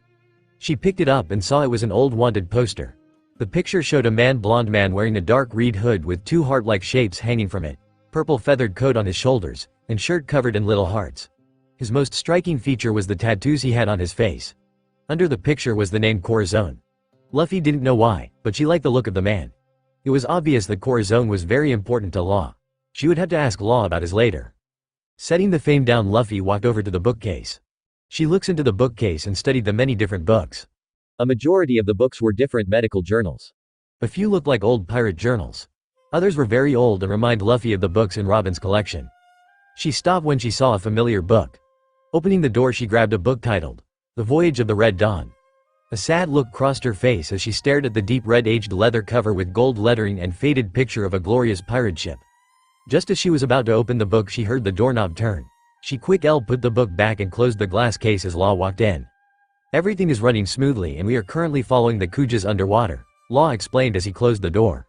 She picked it up and saw it was an old wanted poster. The picture showed a blonde man wearing a dark reed hood with 2 heart-like shapes hanging from it, purple feathered coat on his shoulders, and shirt covered in little hearts. His most striking feature was the tattoos he had on his face. Under the picture was the name Corazon. Luffy didn't know why, but she liked the look of the man. It was obvious that Corazon was very important to Law. She would have to ask Law about his later. Setting the fame down, Luffy walked over to the bookcase. She looks into the bookcase and studied the many different books. A majority of the books were different medical journals. A few looked like old pirate journals. Others were very old and remind Luffy of the books in Robin's collection. She stopped when she saw a familiar book. Opening the door, she grabbed a book titled, The Voyage of the Red Dawn. A sad look crossed her face as she stared at the deep red aged leather cover with gold lettering and faded picture of a glorious pirate ship. Just as she was about to open the book, she heard the doorknob turn. She quickly put the book back and closed the glass case as Law walked in. "Everything is running smoothly and we are currently following the Kujas underwater," Law explained as he closed the door.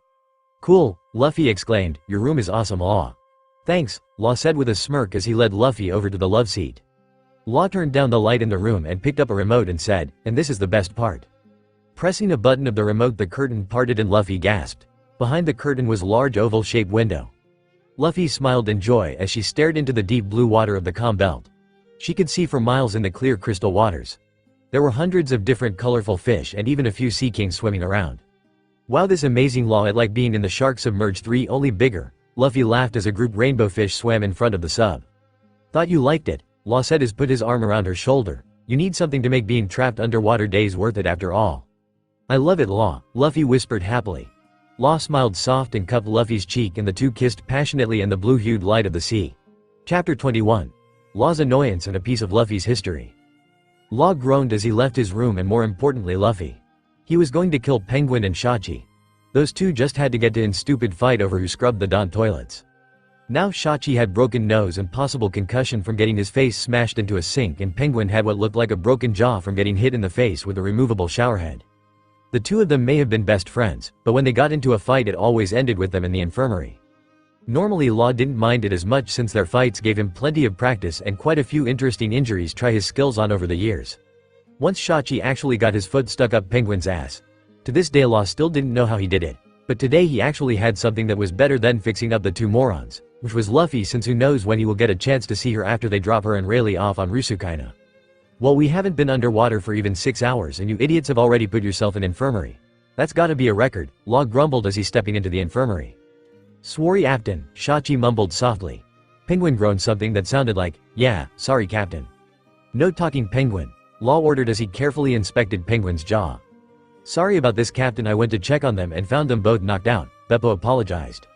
"Cool," Luffy exclaimed. "Your room is awesome, Law." "Thanks," Law said with a smirk as he led Luffy over to the love seat. Law turned down the light in the room and picked up a remote and said, "And this is the best part." Pressing a button of the remote, the curtain parted and Luffy gasped. Behind the curtain was a large oval-shaped window. Luffy smiled in joy as she stared into the deep blue water of the calm belt. She could see for miles in the clear crystal waters. There were hundreds of different colorful fish and even a few sea kings swimming around. "Wow, this amazing, Law, it like being in the Shark Submerged 3, only bigger," Luffy laughed as a group rainbow fish swam in front of the sub. "Thought you liked it," Law said as put his arm around her shoulder. "You need something to make being trapped underwater days worth it after all." "I love it, Law," Luffy whispered happily. Law smiled soft and cupped Luffy's cheek and the two kissed passionately in the blue-hued light of the sea. Chapter 21. Law's Annoyance and a Piece of Luffy's History. Law groaned as he left his room, and more importantly Luffy. He was going to kill Penguin and Shachi. Those two just had to get in stupid fight over who scrubbed the Dawn toilets. Now Shachi had broken nose and possible concussion from getting his face smashed into a sink, and Penguin had what looked like a broken jaw from getting hit in the face with a removable showerhead. The two of them may have been best friends, but when they got into a fight it always ended with them in the infirmary. Normally Law didn't mind it as much since their fights gave him plenty of practice and quite a few interesting injuries try his skills on over the years. Once Shachi actually got his foot stuck up Penguin's ass. To this day Law still didn't know how he did it. But today he actually had something that was better than fixing up the two morons, which was Luffy, since who knows when he will get a chance to see her after they drop her and Rayleigh off on Rusukaina. Well, we haven't been underwater for even 6 hours and you idiots have already put yourself in infirmary. That's gotta be a record, Law grumbled as he stepping into the infirmary. Sorry Captain, Shachi mumbled softly. Penguin groaned something that sounded like, yeah, sorry Captain. No talking Penguin, Law ordered as he carefully inspected Penguin's jaw. Sorry about this Captain, I went to check on them and found them both knocked out, Beppo apologized.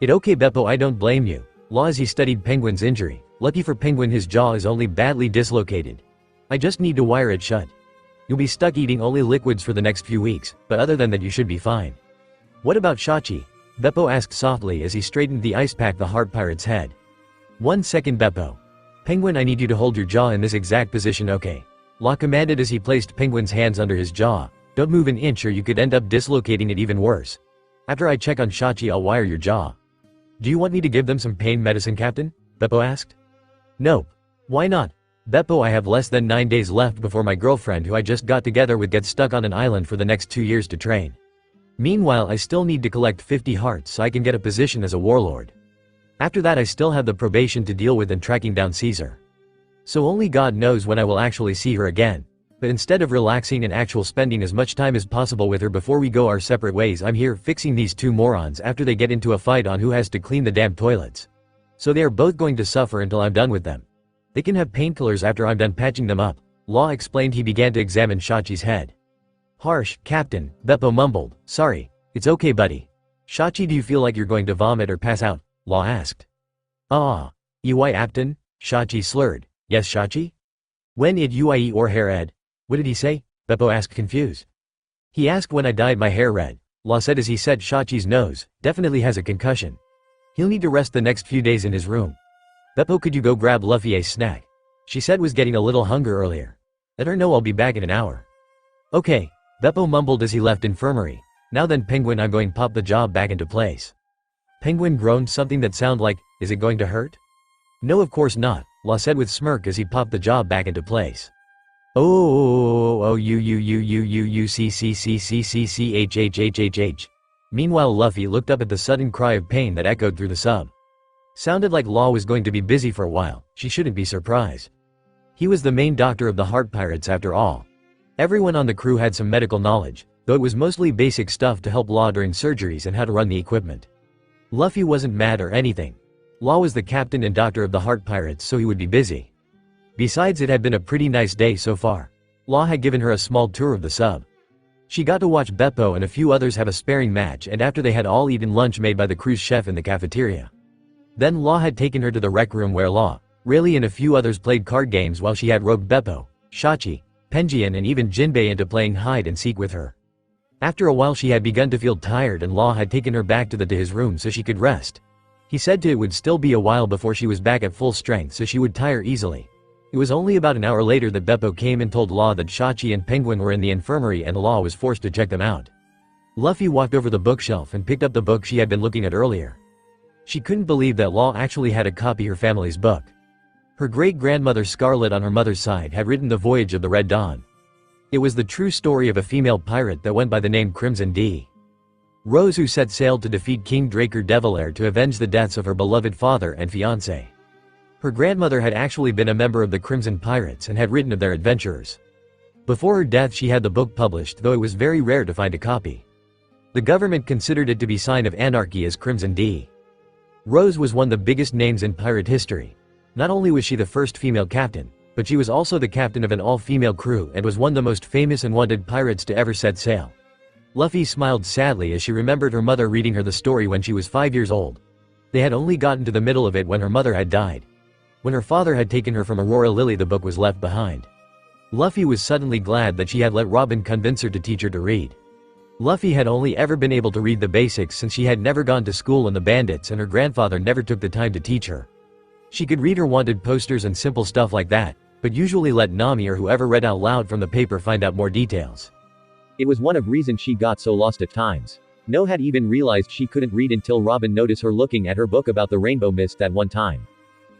It okay Beppo, I don't blame you, Law as he studied Penguin's injury. Lucky for Penguin his jaw is only badly dislocated. I just need to wire it shut. You'll be stuck eating only liquids for the next few weeks, but other than that you should be fine. What about Shachi? Beppo asked softly as he straightened the ice pack the heart pirate's head. 1 second Beppo. Penguin, I need you to hold your jaw in this exact position, okay? Law commanded as he placed Penguin's hands under his jaw. Don't move an inch or you could end up dislocating it even worse. After I check on Shachi I'll wire your jaw. Do you want me to give them some pain medicine Captain? Beppo asked. Nope. Why not? Beppo, I have less than 9 days left before my girlfriend who I just got together with gets stuck on an island for the next 2 years to train. Meanwhile I still need to collect 50 hearts so I can get a position as a warlord. After that I still have the probation to deal with and tracking down Caesar. So only God knows when I will actually see her again. But instead of relaxing and actual spending as much time as possible with her before we go our separate ways, I'm here fixing these two morons after they get into a fight on who has to clean the damn toilets. So they are both going to suffer until I'm done with them. They can have painkillers after I'm done patching them up, Law explained. He began to examine Shachi's head. Harsh, Captain, Beppo mumbled. Sorry, it's okay buddy. Shachi, do you feel like you're going to vomit or pass out? Law asked. Ui Captain? Shachi slurred. Yes Shachi? When it ui or hair ed? What did he say? Beppo asked confused. He asked when I dyed my hair red, Law said as he said Shachi's nose definitely has a concussion. He'll need to rest the next few days in his room. Beppo, could you go grab Luffy a snack? She said was getting a little hunger earlier. Let her know I'll be back in an hour. Okay, Beppo mumbled as he left infirmary. Now then Penguin, I'm going to pop the job back into place. Penguin groaned something that sounded like, is it going to hurt? No of course not, Law said with smirk as he popped the job back into place. C. Meanwhile Luffy looked up at the sudden cry of pain that echoed through the sub. Sounded like Law was going to be busy for a while, she shouldn't be surprised. He was the main doctor of the Heart Pirates after all. Everyone on the crew had some medical knowledge, though it was mostly basic stuff to help Law during surgeries and how to run the equipment. Luffy wasn't mad or anything. Law was the captain and doctor of the Heart Pirates, so he would be busy. Besides, it had been a pretty nice day so far. Law had given her a small tour of the sub. She got to watch Beppo and a few others have a sparring match, and after they had all eaten lunch made by the crew's chef in the cafeteria. Then Law had taken her to the rec room where Law, Rayleigh and a few others played card games while she had roped Beppo, Shachi, Penjian and even Jinbei into playing hide and seek with her. After a while she had begun to feel tired and Law had taken her back to his room so she could rest. He said it would still be a while before she was back at full strength so she would tire easily. It was only about an hour later that Beppo came and told Law that Shachi and Penguin were in the infirmary and Law was forced to check them out. Luffy walked over the bookshelf and picked up the book she had been looking at earlier. She couldn't believe that Law actually had a copy of her family's book. Her great-grandmother Scarlet on her mother's side had written The Voyage of the Red Dawn. It was the true story of a female pirate that went by the name Crimson D. Rose, who set sail to defeat King Draker Develair to avenge the deaths of her beloved father and fiancé. Her grandmother had actually been a member of the Crimson Pirates and had written of their adventures. Before her death she had the book published, though it was very rare to find a copy. The government considered it to be a sign of anarchy as Crimson D. Rose was one of the biggest names in pirate history. Not only was she the first female captain, but she was also the captain of an all-female crew and was one of the most famous and wanted pirates to ever set sail. Luffy smiled sadly as she remembered her mother reading her the story when she was 5 years old. They had only gotten to the middle of it when her mother had died. When her father had taken her from Aurora Lily, the book was left behind. Luffy was suddenly glad that she had let Robin convince her to teach her to read. Luffy had only ever been able to read the basics since she had never gone to school in the Bandits and her grandfather never took the time to teach her. She could read her wanted posters and simple stuff like that, but usually let Nami or whoever read out loud from the paper find out more details. It was one of reasons she got so lost at times. No had even realized she couldn't read until Robin noticed her looking at her book about the rainbow mist that one time.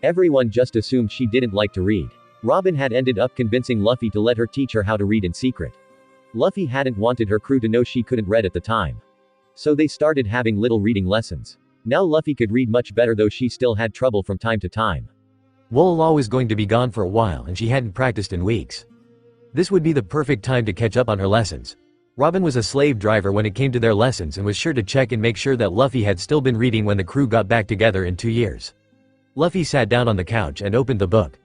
Everyone just assumed she didn't like to read. Robin had ended up convincing Luffy to let her teach her how to read in secret. Luffy hadn't wanted her crew to know she couldn't read at the time. So they started having little reading lessons. Now Luffy could read much better, though she still had trouble from time to time. Law was going to be gone for a while and she hadn't practiced in weeks. This would be the perfect time to catch up on her lessons. Robin was a slave driver when it came to their lessons and was sure to check and make sure that Luffy had still been reading when the crew got back together in 2 years. Luffy sat down on the couch and opened the book.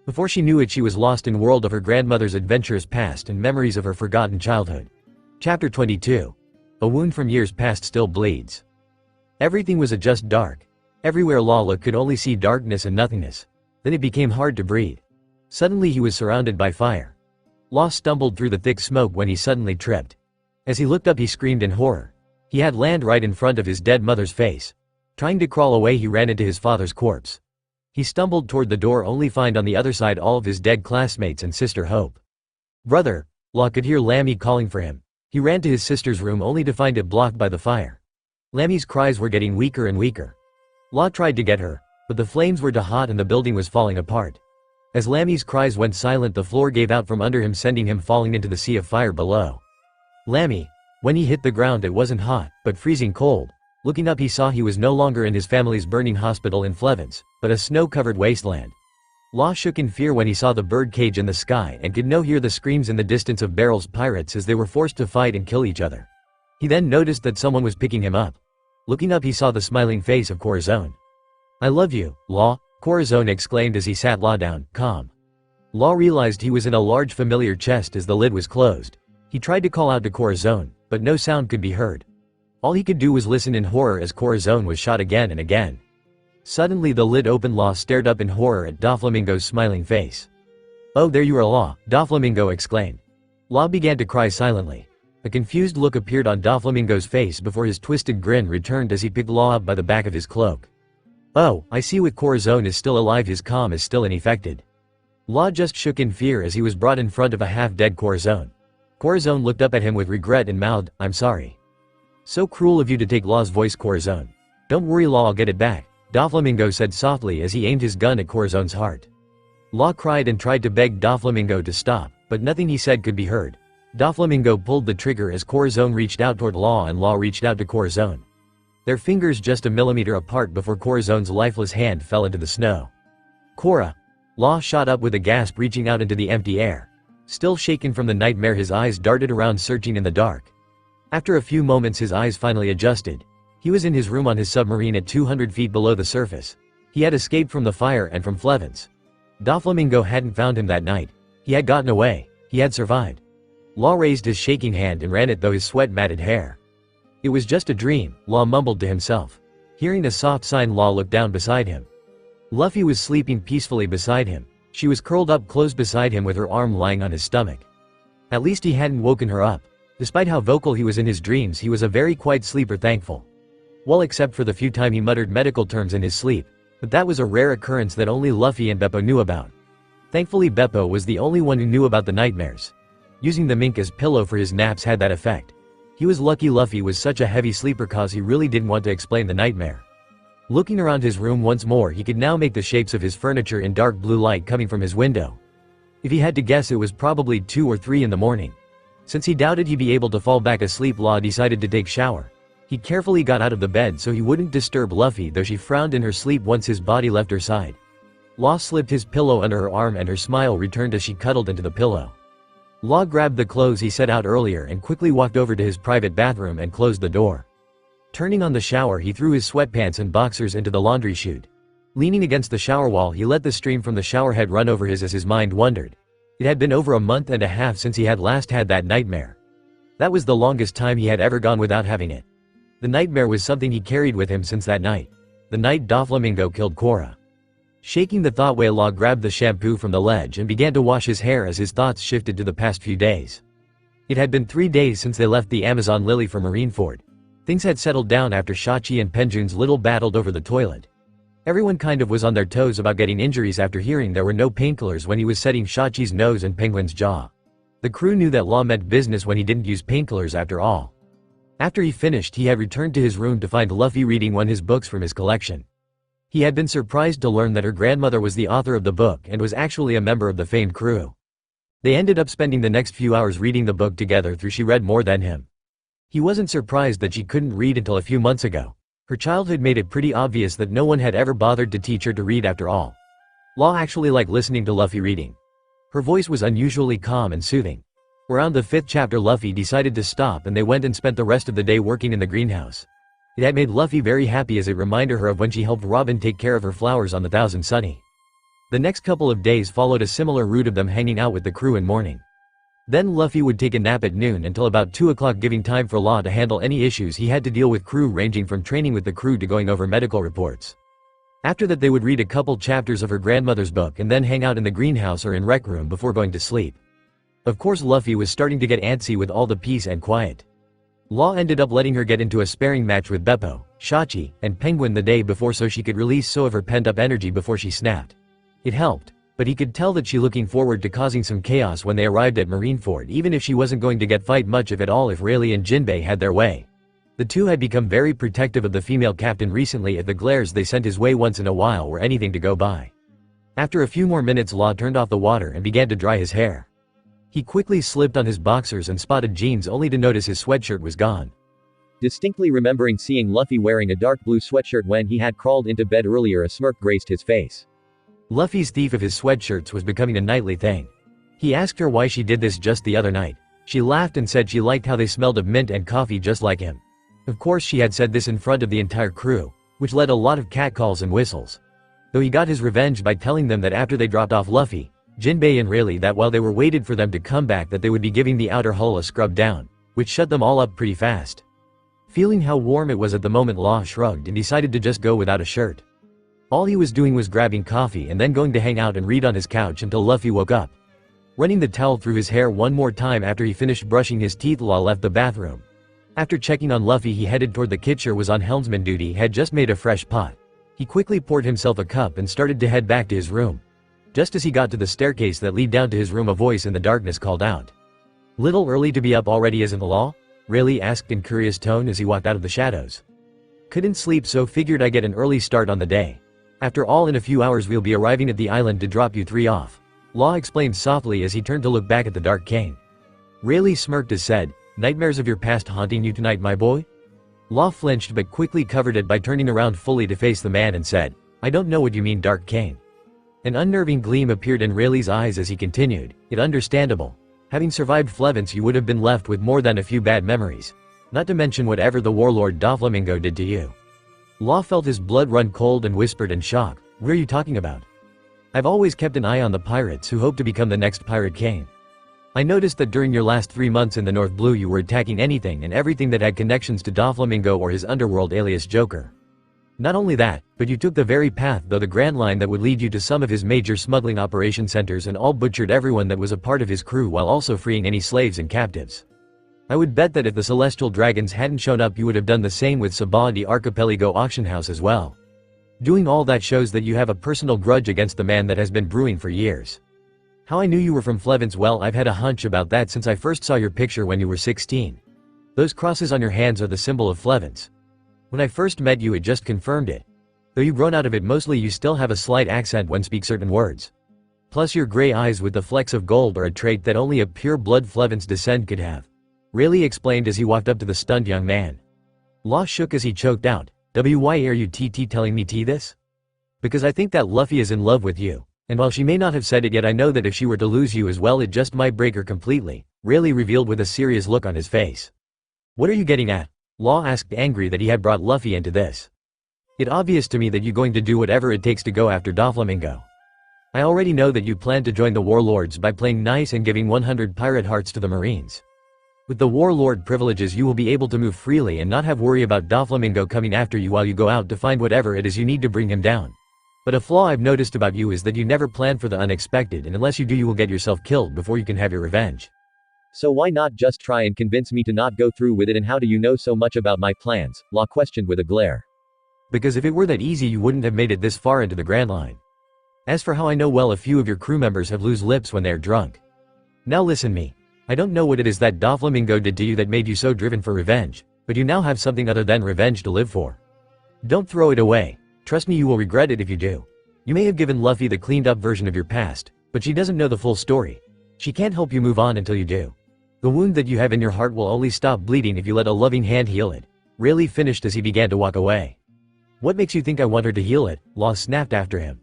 Before she knew it, she was lost in world of her grandmother's adventurous past and memories of her forgotten childhood. Chapter 22. A wound from years past still bleeds. Everything was just dark. Everywhere Law looked could only see darkness and nothingness. Then it became hard to breathe. Suddenly he was surrounded by fire. Law stumbled through the thick smoke when he suddenly tripped. As he looked up, he screamed in horror. He had landed right in front of his dead mother's face. Trying to crawl away, he ran into his father's corpse. He stumbled toward the door, only to find on the other side all of his dead classmates and sister Hope. "Brother!" Law could hear Lammy calling for him. He ran to his sister's room only to find it blocked by the fire. Lammy's cries were getting weaker and weaker. Law tried to get her, but the flames were too hot and the building was falling apart. As Lammy's cries went silent, the floor gave out from under him, sending him falling into the sea of fire below. Lammy. When he hit the ground, it wasn't hot, but freezing cold. Looking up, he saw he was no longer in his family's burning hospital in Flevens, but a snow-covered wasteland. Law shook in fear when he saw the bird cage in the sky and could now hear the screams in the distance of Barrel's pirates as they were forced to fight and kill each other. He then noticed that someone was picking him up. Looking up, he saw the smiling face of Corazon. "I love you, Law," Corazon exclaimed as he sat Law down, calm. Law realized he was in a large familiar chest as the lid was closed. He tried to call out to Corazon, but no sound could be heard. All he could do was listen in horror as Corazon was shot again and again. Suddenly the lid opened. Law stared up in horror at Doflamingo's smiling face. "Oh, there you are, Law," Doflamingo exclaimed. Law began to cry silently. A confused look appeared on Doflamingo's face before his twisted grin returned as he picked Law up by the back of his cloak. "Oh, I see. With Corazon is still alive, his calm is still unaffected." Law just shook in fear as he was brought in front of a half-dead Corazon. Corazon looked up at him with regret and mouthed, "I'm sorry." "So cruel of you to take Law's voice, Corazon." "Don't worry, Law, I'll get it back," Doflamingo said softly as he aimed his gun at Corazon's heart. Law cried and tried to beg Doflamingo to stop, but nothing he said could be heard. Doflamingo pulled the trigger as Corazon reached out toward Law and Law reached out to Corazon. Their fingers just a millimeter apart before Corazon's lifeless hand fell into the snow. "Cora!" Law shot up with a gasp, reaching out into the empty air. Still shaken from the nightmare, his eyes darted around, searching in the dark. After a few moments, his eyes finally adjusted. He was in his room on his submarine at 200 feet below the surface. He had escaped from the fire and from Flevens. Doflamingo hadn't found him that night. He had gotten away. He had survived. Law raised his shaking hand and ran it through his sweat-matted hair. "It was just a dream," Law mumbled to himself. Hearing a soft sigh, Law looked down beside him. Luffy was sleeping peacefully beside him. She was curled up close beside him with her arm lying on his stomach. At least he hadn't woken her up. Despite how vocal he was in his dreams, he was a very quiet sleeper, thankful. Well, except for the few times he muttered medical terms in his sleep. But that was a rare occurrence that only Luffy and Beppo knew about. Thankfully, Beppo was the only one who knew about the nightmares. Using the mink as pillow for his naps had that effect. He was lucky Luffy was such a heavy sleeper, cause he really didn't want to explain the nightmare. Looking around his room once more, he could now make the shapes of his furniture in dark blue light coming from his window. If he had to guess, it was probably 2 or 3 in the morning. Since he doubted he'd be able to fall back asleep, Law decided to take shower. He carefully got out of the bed so he wouldn't disturb Luffy, though she frowned in her sleep once his body left her side. Law slipped his pillow under her arm and her smile returned as she cuddled into the pillow. Law grabbed the clothes he set out earlier and quickly walked over to his private bathroom and closed the door. Turning on the shower, he threw his sweatpants and boxers into the laundry chute. Leaning against the shower wall, he let the stream from the shower head run over his as his mind wandered. It had been over a month and a half since he had last had that nightmare. That was the longest time he had ever gone without having it. The nightmare was something he carried with him since that night. The night Doflamingo killed Cora. Shaking the thought away, Law grabbed the shampoo from the ledge and began to wash his hair as his thoughts shifted to the past few days. It had been 3 days since they left the Amazon Lily for Marineford. Things had settled down after Shachi and Penjun's little battled over the toilet. Everyone kind of was on their toes about getting injuries after hearing there were no painkillers when he was setting Shachi's nose and Penguin's jaw. The crew knew that Law meant business when he didn't use painkillers after all. After he finished, he had returned to his room to find Luffy reading one of his books from his collection. He had been surprised to learn that her grandmother was the author of the book and was actually a member of the famed crew. They ended up spending the next few hours reading the book together, through she read more than him. He wasn't surprised that she couldn't read until a few months ago. Her childhood made it pretty obvious that no one had ever bothered to teach her to read after all. Law actually liked listening to Luffy reading. Her voice was unusually calm and soothing. Around the 5th chapter, Luffy decided to stop and they went and spent the rest of the day working in the greenhouse. It had made Luffy very happy as it reminded her of when she helped Robin take care of her flowers on the Thousand Sunny. The next couple of days followed a similar route of them hanging out with the crew in morning. Then Luffy would take a nap at noon until about 2 o'clock, giving time for Law to handle any issues he had to deal with crew, ranging from training with the crew to going over medical reports. After that they would read a couple chapters of her grandmother's book and then hang out in the greenhouse or in rec room before going to sleep. Of course Luffy was starting to get antsy with all the peace and quiet. Law ended up letting her get into a sparring match with Beppo, Shachi, and Penguin the day before so she could release some of her pent-up energy before she snapped. It helped, but he could tell that she looking forward to causing some chaos when they arrived at Marineford, even if she wasn't going to get fight much if at all if Rayleigh and Jinbei had their way. The two had become very protective of the female captain recently if the glares they sent his way once in a while were anything to go by. After a few more minutes Law turned off the water and began to dry his hair. He quickly slipped on his boxers and spotted jeans only to notice his sweatshirt was gone. Distinctly remembering seeing Luffy wearing a dark blue sweatshirt when he had crawled into bed earlier, a smirk graced his face. Luffy's thief of his sweatshirts was becoming a nightly thing. He asked her why she did this just the other night. She laughed and said she liked how they smelled of mint and coffee just like him. Of course she had said this in front of the entire crew, which led a lot of catcalls and whistles. Though he got his revenge by telling them that after they dropped off Luffy, Jinbei and Rayleigh, that while they were waited for them to come back that they would be giving the outer hull a scrub down, which shut them all up pretty fast. Feeling how warm it was at the moment, Law shrugged and decided to just go without a shirt. All he was doing was grabbing coffee and then going to hang out and read on his couch until Luffy woke up. Running the towel through his hair one more time after he finished brushing his teeth, Law left the bathroom. After checking on Luffy he headed toward the kitchen, was on helmsman duty, had just made a fresh pot. He quickly poured himself a cup and started to head back to his room. Just as he got to the staircase that lead down to his room, a voice in the darkness called out. "Little early to be up already, isn't the Law?" Rayleigh asked in curious tone as he walked out of the shadows. "Couldn't sleep, so figured I get an early start on the day. After all, in a few hours we'll be arriving at the island to drop you three off," Law explained softly as he turned to look back at the dark cane. Rayleigh smirked as said, "Nightmares of your past haunting you tonight, my boy?" Law flinched but quickly covered it by turning around fully to face the man and said, "I don't know what you mean, Dark Cane." An unnerving gleam appeared in Rayleigh's eyes as he continued, "It's understandable. Having survived Flevence you would have been left with more than a few bad memories. Not to mention whatever the warlord Doflamingo did to you." Law felt his blood run cold and whispered in shock, "What are you talking about?" "I've always kept an eye on the pirates who hope to become the next Pirate King. I noticed that during your last 3 months in the North Blue you were attacking anything and everything that had connections to Doflamingo or his underworld alias Joker. Not only that, but you took the very path though the Grand Line that would lead you to some of his major smuggling operation centers and all butchered everyone that was a part of his crew while also freeing any slaves and captives. I would bet that if the Celestial Dragons hadn't shown up you would have done the same with Sabaloady Archipelago Auction House as well. Doing all that shows that you have a personal grudge against the man that has been brewing for years. How I knew you were from Flevence, well, I've had a hunch about that since I first saw your picture when you were 16. Those crosses on your hands are the symbol of Flevence. When I first met you it just confirmed it. Though you've grown out of it mostly you still have a slight accent when speak certain words. Plus your gray eyes with the flecks of gold are a trait that only a pure-blood Flevence descent could have," Rayleigh explained as he walked up to the stunned young man. Law shook as he choked out, "Why are you telling me this? Because I think that Luffy is in love with you. And while she may not have said it yet I know that if she were to lose you as well it just might break her completely," Rayleigh revealed with a serious look on his face. "What are you getting at?" Law asked, angry that he had brought Luffy into this. "It's obvious to me that you're going to do whatever it takes to go after Doflamingo. I already know that you plan to join the warlords by playing nice and giving 100 pirate hearts to the Marines. With the warlord privileges you will be able to move freely and not have worry about Doflamingo coming after you while you go out to find whatever it is you need to bring him down. But a flaw I've noticed about you is that you never plan for the unexpected, and unless you do you will get yourself killed before you can have your revenge. So why not just try and convince me to not go through with it? And how do you know so much about my plans? Law questioned with a glare. Because if it were that easy you wouldn't have made it this far into the Grand Line. As for how I know, well, a few of your crew members have loose lips when they are drunk. Now listen me. I don't know what it is that Doflamingo did to you that made you so driven for revenge, but you now have something other than revenge to live for. Don't throw it away. Trust me, you will regret it if you do. You may have given Luffy the cleaned up version of your past, but she doesn't know the full story. She can't help you move on until you do. The wound that you have in your heart will only stop bleeding if you let a loving hand heal it. Rayleigh finished as he began to walk away. What makes you think I want her to heal it? Law snapped after him.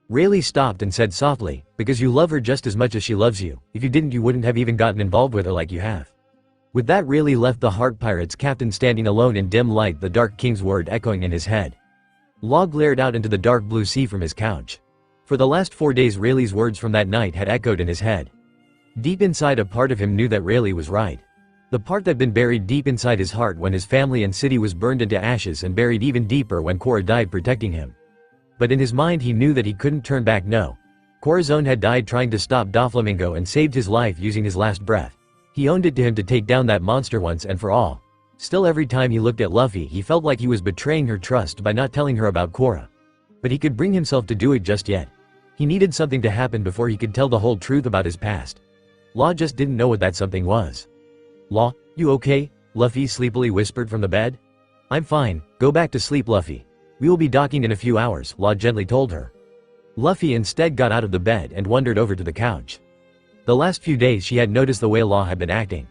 Rayleigh stopped and said softly, because you love her just as much as she loves you. If you didn't, you wouldn't have even gotten involved with her like you have. With that, Rayleigh left the Heart Pirates captain standing alone in dim light, the Dark King's word echoing in his head. Law glared out into the dark blue sea from his couch. For the last 4 days, Rayleigh's words from that night had echoed in his head. Deep inside, a part of him knew that Rayleigh was right. The part that had been buried deep inside his heart when his family and city was burned into ashes, and buried even deeper when Korra died protecting him. But in his mind he knew that he couldn't turn back. No. Corazon had died trying to stop Doflamingo and saved his life using his last breath. He owned it to him to take down that monster once and for all. Still, every time he looked at Luffy, he felt like he was betraying her trust by not telling her about Korra. But he could bring himself to do it just yet. He needed something to happen before he could tell the whole truth about his past. Law just didn't know what that something was. Law, you okay? Luffy sleepily whispered from the bed. I'm fine, go back to sleep, Luffy. We will be docking in a few hours, Law gently told her. Luffy instead got out of the bed and wandered over to the couch. The last few days she had noticed the way Law had been acting.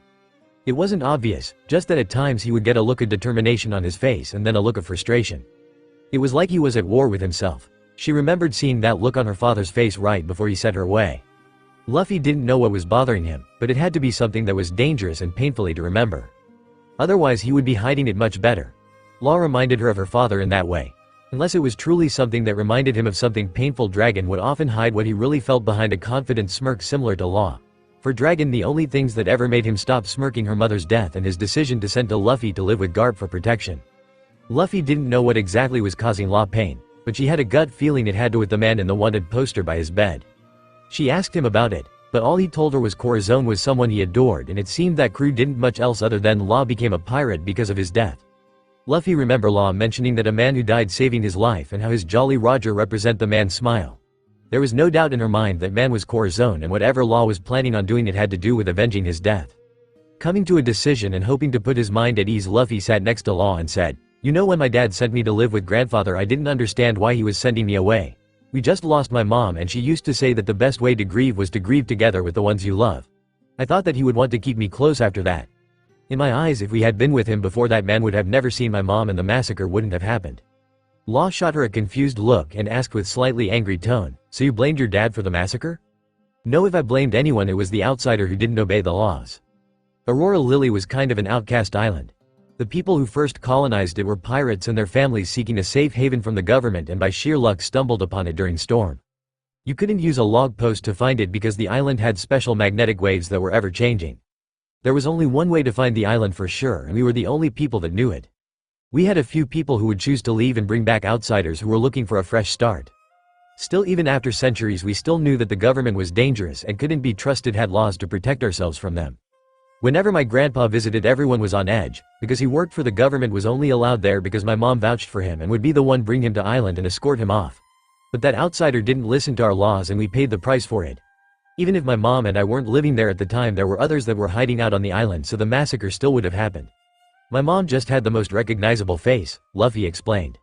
It wasn't obvious, just that at times he would get a look of determination on his face and then a look of frustration. It was like he was at war with himself. She remembered seeing that look on her father's face right before he sent her away. Luffy didn't know what was bothering him, but it had to be something that was dangerous and painfully to remember. Otherwise he would be hiding it much better. Law reminded her of her father in that way. Unless it was truly something that reminded him of something painful, Dragon would often hide what he really felt behind a confident smirk similar to Law. For Dragon, the only things that ever made him stop smirking her mother's death and his decision to send Luffy to live with Garp for protection. Luffy didn't know what exactly was causing Law pain, but she had a gut feeling it had to do with the man in the wanted poster by his bed. She asked him about it, but all he told her was Corazon was someone he adored, and it seemed that crew didn't much else other than Law became a pirate because of his death. Luffy remembered Law mentioning that a man who died saving his life and how his Jolly Roger represent the man's smile. There was no doubt in her mind that man was Corazon, and whatever Law was planning on doing, it had to do with avenging his death. Coming to a decision and hoping to put his mind at ease, Luffy sat next to Law and said, "You know, when my dad sent me to live with grandfather, I didn't understand why he was sending me away. We just lost my mom, and she used to say that the best way to grieve was to grieve together with the ones you love. I thought that he would want to keep me close after that. In my eyes, if we had been with him before, that man would have never seen my mom and the massacre wouldn't have happened." Law shot her a confused look and asked with slightly angry tone, "So you blamed your dad for the massacre?" "No, if I blamed anyone, it was the outsider who didn't obey the laws. Aurora Lily was kind of an outcast island. The people who first colonized it were pirates and their families seeking a safe haven from the government, and by sheer luck stumbled upon it during storm. You couldn't use a log post to find it because the island had special magnetic waves that were ever changing. There was only one way to find the island for sure, and we were the only people that knew it. We had a few people who would choose to leave and bring back outsiders who were looking for a fresh start. Still, even after centuries, we still knew that the government was dangerous and couldn't be trusted, had laws to protect ourselves from them. Whenever my grandpa visited, everyone was on edge, because he worked for the government, was only allowed there because my mom vouched for him and would be the one bring him to island and escort him off. But that outsider didn't listen to our laws, and we paid the price for it. Even if my mom and I weren't living there at the time, there were others that were hiding out on the island, so the massacre still would have happened. My mom just had the most recognizable face," Luffy explained.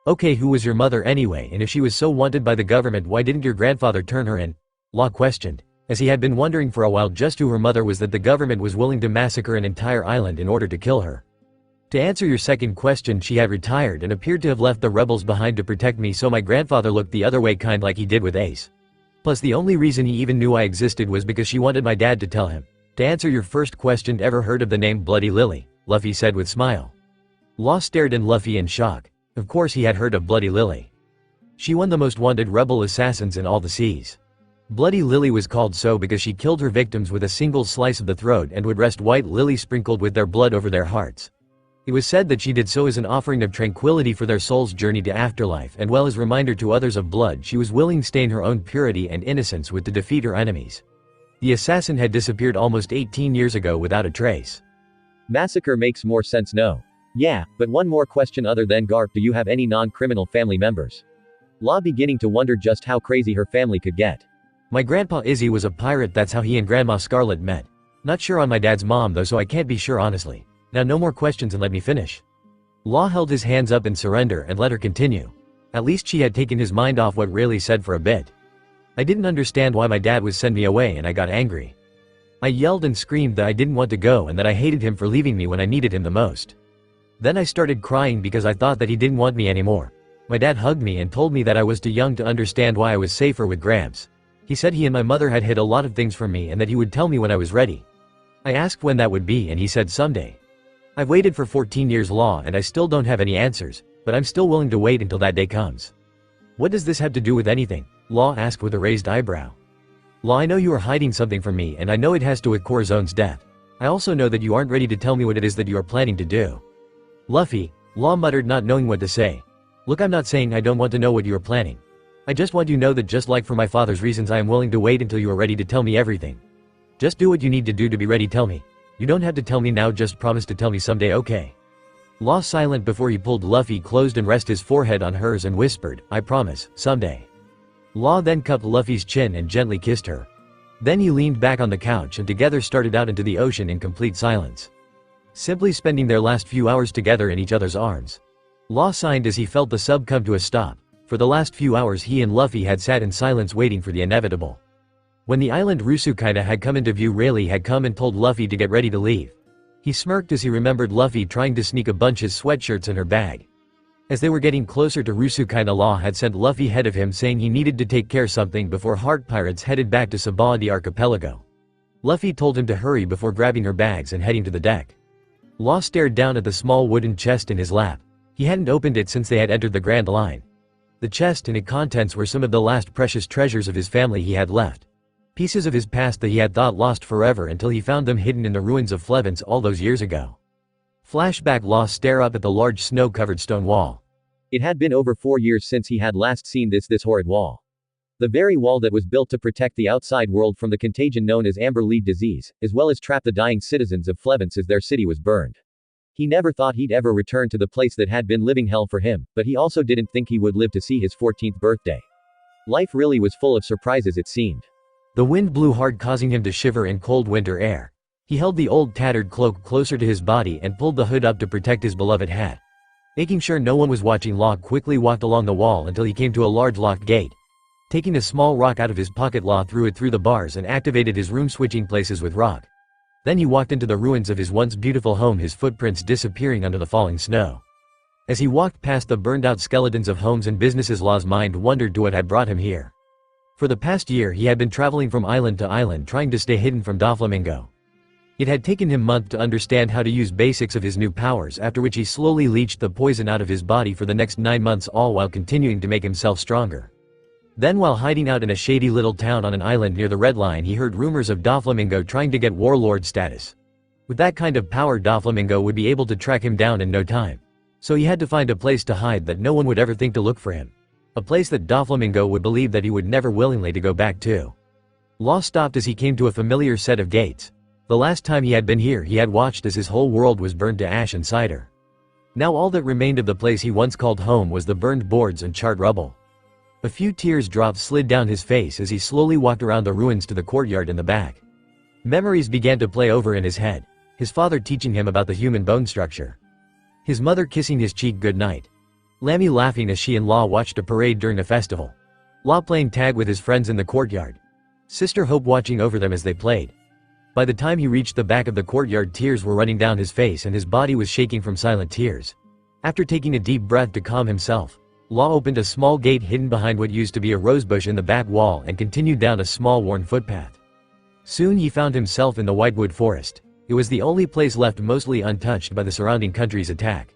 "Okay, who was your mother anyway, and if she was so wanted by the government, why didn't your grandfather turn her in?" Law questioned, as he had been wondering for a while just who her mother was, that the government was willing to massacre an entire island in order to kill her. "To answer your second question, she had retired and appeared to have left the rebels behind to protect me, so my grandfather looked the other way, kind like he did with Ace. Plus, the only reason he even knew I existed was because she wanted my dad to tell him. To answer your first question, ever heard of the name Bloody Lily?" Luffy said with smile. Law stared at Luffy in shock. Of course he had heard of Bloody Lily. She won the most wanted rebel assassins in all the seas. Bloody Lily was called so because she killed her victims with a single slice of the throat and would rest white lily sprinkled with their blood over their hearts. It was said that she did so as an offering of tranquility for their soul's journey to afterlife, and well as reminder to others of blood she was willing to stain her own purity and innocence with to defeat her enemies. The assassin had disappeared almost 18 years ago without a trace. Massacre makes more sense, no? Yeah, but one more question, other than Garp, do you have any non-criminal family members? Law beginning to wonder just how crazy her family could get. My grandpa Izzy was a pirate, that's how he and Grandma Scarlet met. Not sure on my dad's mom though, so I can't be sure honestly. Now no more questions and let me finish. Law held his hands up in surrender and let her continue. At least she had taken his mind off what Rayleigh said for a bit. "I didn't understand why my dad would send me away, and I got angry. I yelled and screamed that I didn't want to go and that I hated him for leaving me when I needed him the most. Then I started crying because I thought that he didn't want me anymore. My dad hugged me and told me that I was too young to understand why I was safer with Gramps. He said he and my mother had hid a lot of things from me and that he would tell me when I was ready. I asked when that would be and he said someday. I've waited for 14 years, Law, and I still don't have any answers, but I'm still willing to wait until that day comes. What does this have to do with anything? Law asked with a raised eyebrow. Law, I know you are hiding something from me and I know it has to do with Corazone's death. I also know that you aren't ready to tell me what it is that you are planning to do. Luffy, Law muttered, not knowing what to say. Look, I'm not saying I don't want to know what you are planning. I just want you to know that just like for my father's reasons, I am willing to wait until you are ready to tell me everything. Just do what you need to do to be ready, tell me. You don't have to tell me now, just promise to tell me someday, okay? Law silent before he pulled Luffy closed and rested his forehead on hers and whispered, I promise, someday. Law then cupped Luffy's chin and gently kissed her. Then he leaned back on the couch and together started out into the ocean in complete silence. Simply spending their last few hours together in each other's arms. Law signed as he felt the sub come to a stop. For the last few hours he and Luffy had sat in silence waiting for the inevitable. When the island Rusukina had come into view, Rayleigh had come and told Luffy to get ready to leave. He smirked as he remembered Luffy trying to sneak a bunch of sweatshirts in her bag. As they were getting closer to Rusukina, Law had sent Luffy ahead of him saying he needed to take care of something before Heart Pirates headed back to Sabaloady archipelago. Luffy told him to hurry before grabbing her bags and heading to the deck. Law stared down at the small wooden chest in his lap. He hadn't opened it since they had entered the Grand Line. The chest and its contents were some of the last precious treasures of his family he had left. Pieces of his past that he had thought lost forever until he found them hidden in the ruins of Flevence all those years ago. Flashback. Law stared up at the large snow-covered stone wall. It had been over 4 years since he had last seen this horrid wall. The very wall that was built to protect the outside world from the contagion known as amber lead disease, as well as trap the dying citizens of Flevence as their city was burned. He never thought he'd ever return to the place that had been living hell for him, but he also didn't think he would live to see his 14th birthday. Life really was full of surprises, it seemed. The wind blew hard, causing him to shiver in cold winter air. He held the old tattered cloak closer to his body and pulled the hood up to protect his beloved hat. Making sure no one was watching, Law quickly walked along the wall until he came to a large locked gate. Taking a small rock out of his pocket, Law threw it through the bars and activated his room, switching places with rock. Then he walked into the ruins of his once beautiful home, his footprints disappearing under the falling snow. As he walked past the burned-out skeletons of homes and businesses, Law's mind wandered to what had brought him here. For the past year he had been traveling from island to island trying to stay hidden from Doflamingo. It had taken him months to understand how to use basics of his new powers, after which he slowly leached the poison out of his body for the next 9 months, all while continuing to make himself stronger. Then, while hiding out in a shady little town on an island near the Red Line, he heard rumors of Doflamingo trying to get warlord status. With that kind of power, Doflamingo would be able to track him down in no time. So he had to find a place to hide that no one would ever think to look for him. A place that Doflamingo would believe that he would never willingly to go back to. Law stopped as he came to a familiar set of gates. The last time he had been here, he had watched as his whole world was burned to ash and cider. Now all that remained of the place he once called home was the burned boards and charred rubble. A few tears drops slid down his face as he slowly walked around the ruins to the courtyard in the back. Memories began to play over in his head. His father teaching him about the human bone structure. His mother kissing his cheek goodnight. Lammy laughing as she and Law watched a parade during a festival. Law playing tag with his friends in the courtyard. Sister Hope watching over them as they played. By the time he reached the back of the courtyard, tears were running down his face and his body was shaking from silent tears. After taking a deep breath to calm himself, Law opened a small gate hidden behind what used to be a rosebush in the back wall and continued down a small worn footpath. Soon he found himself in the Whitewood Forest. It was the only place left mostly untouched by the surrounding country's attack.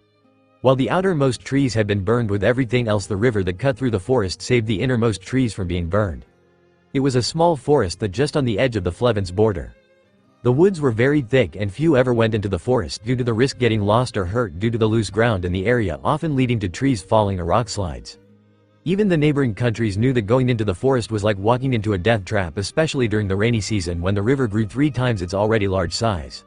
While the outermost trees had been burned with everything else, the river that cut through the forest saved the innermost trees from being burned. It was a small forest that just on the edge of the Flevence border. The woods were very thick and few ever went into the forest due to the risk getting lost or hurt due to the loose ground in the area, often leading to trees falling or rock slides. Even the neighboring countries knew that going into the forest was like walking into a death trap, especially during the rainy season when the river grew 3 times its already large size.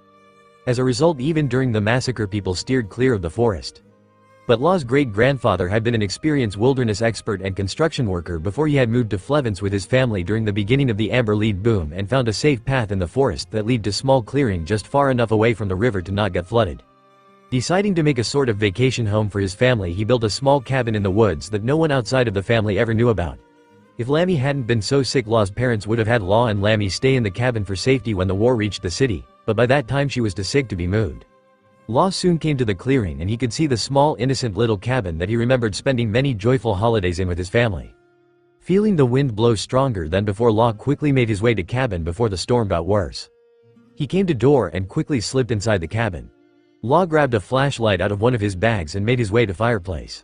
As a result, even during the massacre, people steered clear of the forest. But Law's great-grandfather had been an experienced wilderness expert and construction worker before he had moved to Flevence with his family during the beginning of the amber lead boom and found a safe path in the forest that led to small clearing just far enough away from the river to not get flooded. Deciding to make a sort of vacation home for his family, he built a small cabin in the woods that no one outside of the family ever knew about. If Lammy hadn't been so sick, Law's parents would have had Law and Lammy stay in the cabin for safety when the war reached the city, but by that time she was too sick to be moved. Law soon came to the clearing and he could see the small innocent little cabin that he remembered spending many joyful holidays in with his family. Feeling the wind blow stronger than before, Law quickly made his way to cabin before the storm got worse. He came to door and quickly slipped inside the cabin. Law grabbed a flashlight out of one of his bags and made his way to fireplace.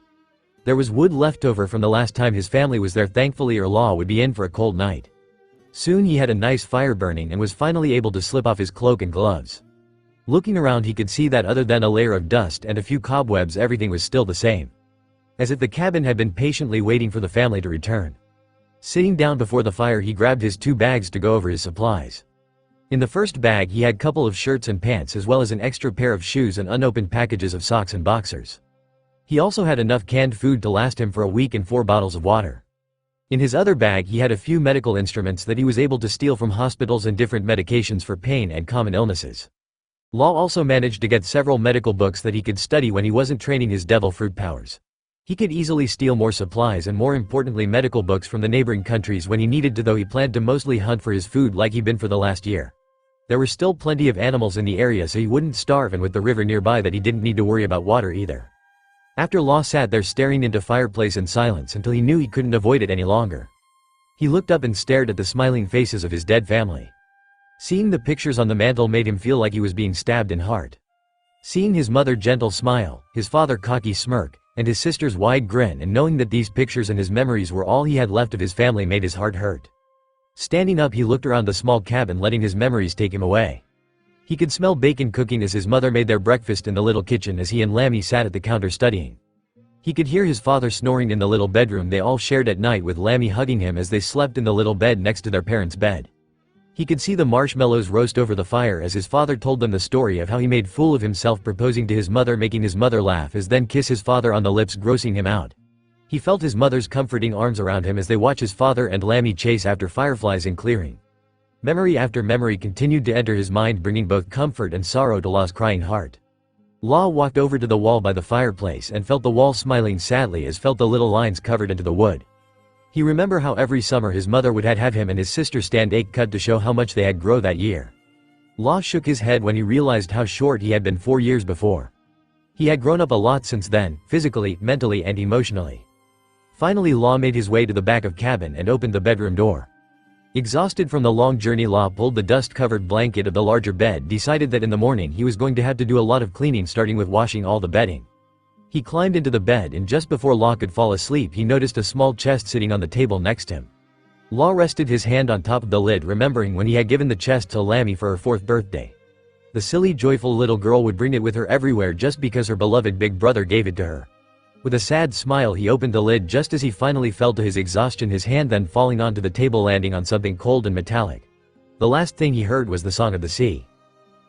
There was wood left over from the last time his family was there, thankfully, or Law would be in for a cold night. Soon he had a nice fire burning and was finally able to slip off his cloak and gloves. Looking around, he could see that other than a layer of dust and a few cobwebs, everything was still the same. As if the cabin had been patiently waiting for the family to return. Sitting down before the fire, he grabbed his 2 bags to go over his supplies. In the first bag he had a couple of shirts and pants as well as an extra pair of shoes and unopened packages of socks and boxers. He also had enough canned food to last him for a week and 4 bottles of water. In his other bag he had a few medical instruments that he was able to steal from hospitals and different medications for pain and common illnesses. Law also managed to get several medical books that he could study when he wasn't training his devil fruit powers. He could easily steal more supplies and, more importantly, medical books from the neighboring countries when he needed to, though he planned to mostly hunt for his food like he'd been for the last year. There were still plenty of animals in the area, so he wouldn't starve, and with the river nearby that he didn't need to worry about water either. After Law sat there staring into fireplace in silence until he knew he couldn't avoid it any longer. He looked up and stared at the smiling faces of his dead family. Seeing the pictures on the mantel made him feel like he was being stabbed in heart. Seeing his mother gentle smile, his father cocky smirk, and his sister's wide grin, and knowing that these pictures and his memories were all he had left of his family, made his heart hurt. Standing up, he looked around the small cabin, letting his memories take him away. He could smell bacon cooking as his mother made their breakfast in the little kitchen as he and Lammy sat at the counter studying. He could hear his father snoring in the little bedroom they all shared at night, with Lammy hugging him as they slept in the little bed next to their parents' bed. He could see the marshmallows roast over the fire as his father told them the story of how he made fool of himself proposing to his mother, making his mother laugh as then kiss his father on the lips, grossing him out. He felt his mother's comforting arms around him as they watch his father and Lammy chase after fireflies in clearing. Memory after memory continued to enter his mind, bringing both comfort and sorrow to Law's crying heart. Law walked over to the wall by the fireplace and felt the wall smiling sadly as felt the little lines covered into the wood. He remembered how every summer his mother would have him and his sister stand egg cut to show how much they had grown that year. Law shook his head when he realized how short he had been 4 years before. He had grown up a lot since then, physically, mentally, and emotionally. Finally, Law made his way to the back of cabin and opened the bedroom door. Exhausted from the long journey, Law pulled the dust-covered blanket of the larger bed, decided that in the morning he was going to have to do a lot of cleaning, starting with washing all the bedding. He climbed into the bed, and just before Law could fall asleep he noticed a small chest sitting on the table next to him. Law rested his hand on top of the lid, remembering when he had given the chest to Lammy for her 4th birthday. The silly, joyful little girl would bring it with her everywhere just because her beloved big brother gave it to her. With a sad smile he opened the lid just as he finally fell to his exhaustion, his hand then falling onto the table, landing on something cold and metallic. The last thing he heard was the song of the sea.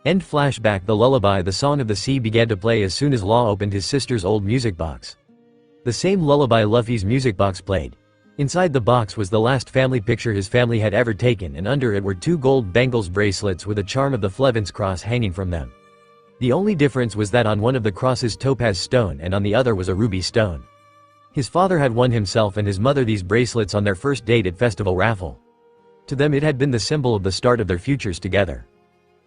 End flashback. The lullaby The Song of the Sea began to play as soon as Law opened his sister's old music box. The same lullaby Luffy's music box played. Inside the box was the last family picture his family had ever taken, and under it were 2 gold bangles bracelets with a charm of the Flevens cross hanging from them. The only difference was that on one of the crosses topaz stone and on the other was a ruby stone. His father had won himself and his mother these bracelets on their first date at festival raffle. To them it had been the symbol of the start of their futures together.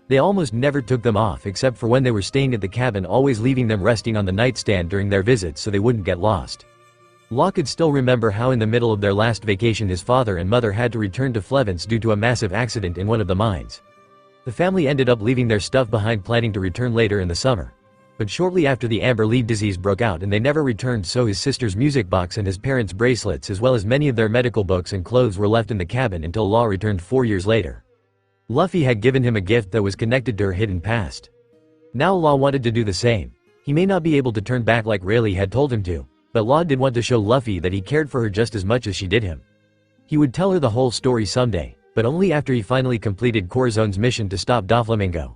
They almost never took them off except for when they were staying at the cabin, always leaving them resting on the nightstand during their visits so they wouldn't get lost. Law could still remember how in the middle of their last vacation his father and mother had to return to Flevens due to a massive accident in one of the mines. The family ended up leaving their stuff behind, planning to return later in the summer. But shortly after the amber leaf disease broke out and they never returned, so his sister's music box and his parents' bracelets as well as many of their medical books and clothes were left in the cabin until Law returned 4 years later. Luffy had given him a gift that was connected to her hidden past. Now Law wanted to do the same. He may not be able to turn back like Rayleigh had told him to, but Law did want to show Luffy that he cared for her just as much as she did him. He would tell her the whole story someday, but only after he finally completed Corazone's mission to stop Doflamingo.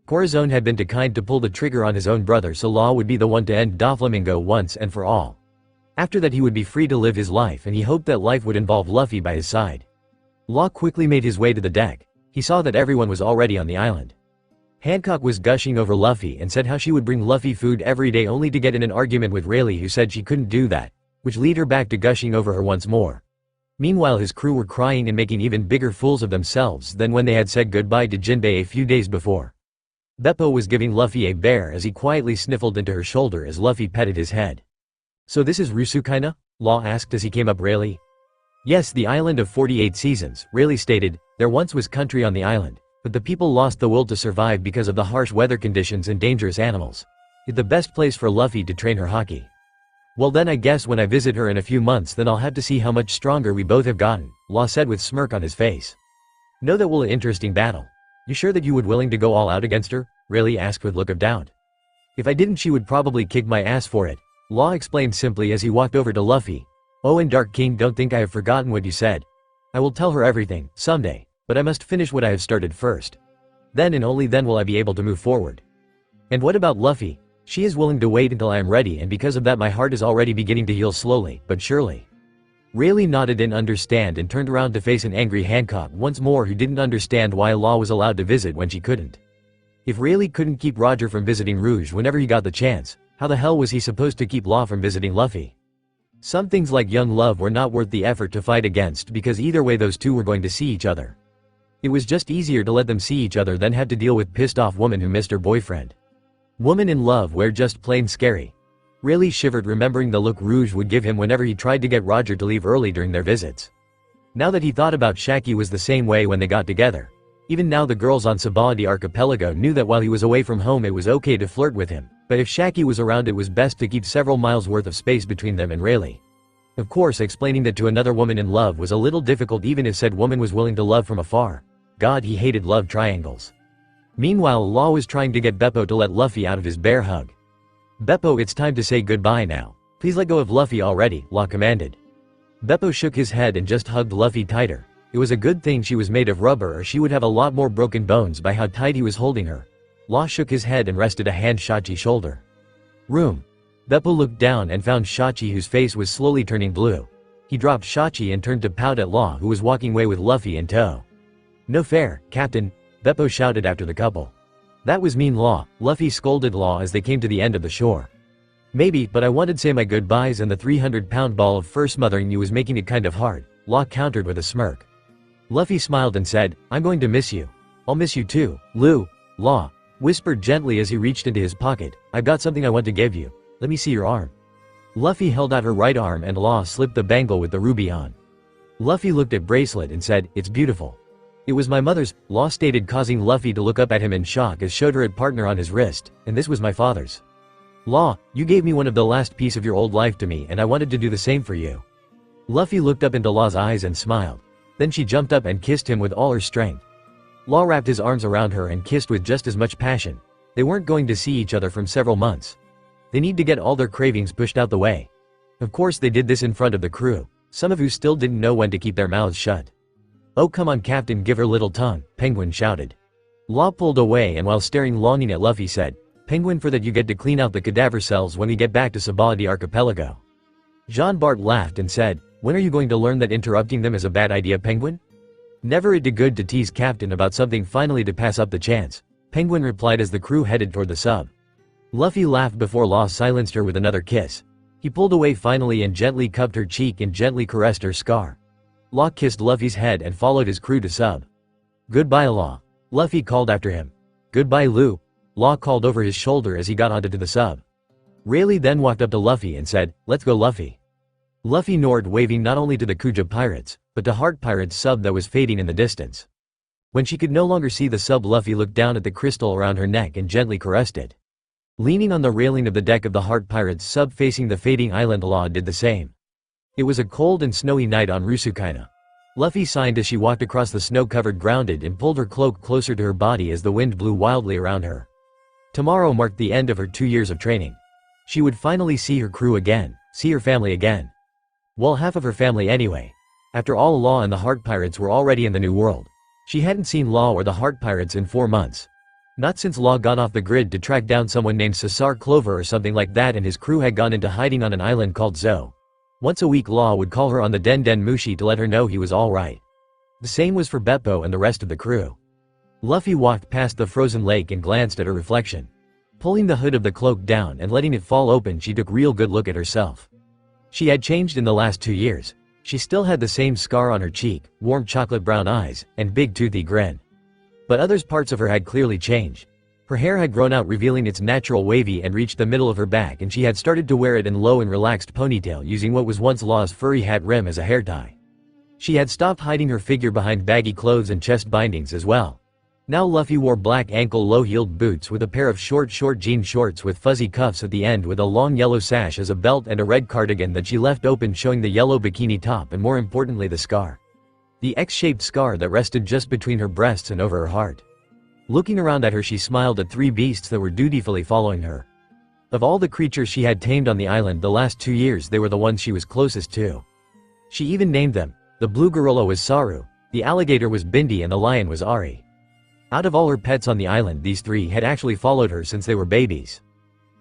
Corazon had been too kind to pull the trigger on his own brother, so Law would be the one to end Doflamingo once and for all. After that he would be free to live his life, and he hoped that life would involve Luffy by his side. Law quickly made his way to the deck. He saw that everyone was already on the island. Hancock was gushing over Luffy and said how she would bring Luffy food every day, only to get in an argument with Rayleigh, who said she couldn't do that, which led her back to gushing over her once more. Meanwhile his crew were crying and making even bigger fools of themselves than when they had said goodbye to Jinbei a few days before. Beppo was giving Luffy a bear as he quietly sniffled into her shoulder as Luffy petted his head. "So this is Rusukaina?" Law asked as he came up Rayleigh. "Yes, the island of 48 seasons," Rayleigh stated. "There once was country on the island, but the people lost the will to survive because of the harsh weather conditions and dangerous animals. It's the best place for Luffy to train her haki." "Well then I guess when I visit her in a few months then I'll have to see how much stronger we both have gotten," Law said with smirk on his face. "No, that will an interesting battle. You sure that you would willing to go all out against her?" Rayleigh asked with look of doubt. "If I didn't she would probably kick my ass for it," Law explained simply as he walked over to Luffy. "Oh, and Dark King, don't think I have forgotten what you said. I will tell her everything, someday, but I must finish what I have started first. Then and only then will I be able to move forward." "And what about Luffy? She is willing to wait until I am ready, and because of that my heart is already beginning to heal slowly, but surely." Rayleigh nodded in understand and turned around to face an angry Hancock once more, who didn't understand why Law was allowed to visit when she couldn't. If Rayleigh couldn't keep Roger from visiting Rouge whenever he got the chance, how the hell was he supposed to keep Law from visiting Luffy? Some things like young love were not worth the effort to fight against, because either way those two were going to see each other. It was just easier to let them see each other than have to deal with pissed off woman who missed her boyfriend. Women in love were just plain scary. Rayleigh shivered remembering the look Rouge would give him whenever he tried to get Roger to leave early during their visits. Now that he thought about Shaki was the same way when they got together. Even now the girls on Sabaloady archipelago knew that while he was away from home it was okay to flirt with him, but if Shaki was around it was best to keep several miles worth of space between them and Rayleigh. Of course, explaining that to another woman in love was a little difficult even if said woman was willing to love from afar. God, he hated love triangles. Meanwhile, Law was trying to get Beppo to let Luffy out of his bear hug. "Beppo, it's time to say goodbye now. Please let go of Luffy already," Law commanded. Beppo shook his head and just hugged Luffy tighter. It was a good thing she was made of rubber or she would have a lot more broken bones by how tight he was holding her. Law shook his head and rested a hand on Shachi's shoulder. "Room." Beppo looked down and found Shachi, whose face was slowly turning blue. He dropped Shachi and turned to pout at Law, who was walking away with Luffy in tow. "No fair, Captain," Beppo shouted after the couple. "That was mean, Law," Luffy scolded Law as they came to the end of the shore. "Maybe, but I wanted to say my goodbyes and the 300-pound ball of fur smothering you was making it kind of hard," Law countered with a smirk. Luffy smiled and said, "I'm going to miss you. I'll miss you too, Lou," Law whispered gently as he reached into his pocket. "I've got something I want to give you. Let me see your arm." Luffy held out her right arm and Law slipped the bangle with the ruby on. Luffy looked at bracelet and said, "It's beautiful." "It was my mother's," Law stated, causing Luffy to look up at him in shock as showed her at partner on his wrist, "and this was my father's." "Law, you gave me one of the last piece of your old life to me and I wanted to do the same for you." Luffy looked up into Law's eyes and smiled. Then she jumped up and kissed him with all her strength. Law wrapped his arms around her and kissed with just as much passion. They weren't going to see each other from several months. They need to get all their cravings pushed out the way. Of course they did this in front of the crew, some of who still didn't know when to keep their mouths shut. "Oh come on Captain, give her little tongue," Penguin shouted. Law pulled away and while staring longing at Luffy said, "Penguin, for that you get to clean out the cadaver cells when we get back to Sabaloady archipelago." Jean Bart laughed and said, "When are you going to learn that interrupting them is a bad idea, Penguin?" "Never it did good to tease Captain about something finally to pass up the chance," Penguin replied as the crew headed toward the sub. Luffy laughed before Law silenced her with another kiss. He pulled away finally and gently cupped her cheek and gently caressed her scar. Law kissed Luffy's head and followed his crew to sub. "Goodbye, Law," Luffy called after him. "Goodbye, Lou," Law called over his shoulder as he got onto the sub. Rayleigh then walked up to Luffy and said, "Let's go, Luffy." Luffy nodded, waving not only to the Kuja pirates, but to Heart Pirate's sub that was fading in the distance. When she could no longer see the sub, Luffy looked down at the crystal around her neck and gently caressed it. Leaning on the railing of the deck of the Heart Pirate's sub facing the fading island, Law did the same. It was a cold and snowy night on Rusukaina. Luffy sighed as she walked across the snow-covered ground and pulled her cloak closer to her body as the wind blew wildly around her. Tomorrow marked the end of her 2 years of training. She would finally see her crew again, see her family again. Well, half of her family anyway. After all, Law and the Heart Pirates were already in the New World. She hadn't seen Law or the Heart Pirates in 4 months. Not since Law got off the grid to track down someone named Cesar Clover or something like that, and his crew had gone into hiding on an island called Zo. Once a week Law would call her on the Den Den Mushi to let her know he was alright. The same was for Beppo and the rest of the crew. Luffy walked past the frozen lake and glanced at her reflection. Pulling the hood of the cloak down and letting it fall open, she took real good look at herself. She had changed in the last 2 years. She still had the same scar on her cheek, warm chocolate brown eyes, and big toothy grin. But other parts of her had clearly changed. Her hair had grown out, revealing its natural wavy and reached the middle of her back, and she had started to wear it in low and relaxed ponytail, using what was once Law's furry hat rim as a hair tie. She had stopped hiding her figure behind baggy clothes and chest bindings as well. Now Luffy wore black ankle low-heeled boots with a pair of short jean shorts with fuzzy cuffs at the end, with a long yellow sash as a belt, and a red cardigan that she left open showing the yellow bikini top and, more importantly, the scar. The X-shaped scar that rested just between her breasts and over her heart. Looking around at her, she smiled at 3 beasts that were dutifully following her. Of all the creatures she had tamed on the island the last 2 years, they were the ones she was closest to. She even named them. The blue gorilla was Saru, the alligator was Bindi, and the lion was Ari. Out of all her pets on the island, these 3 had actually followed her since they were babies.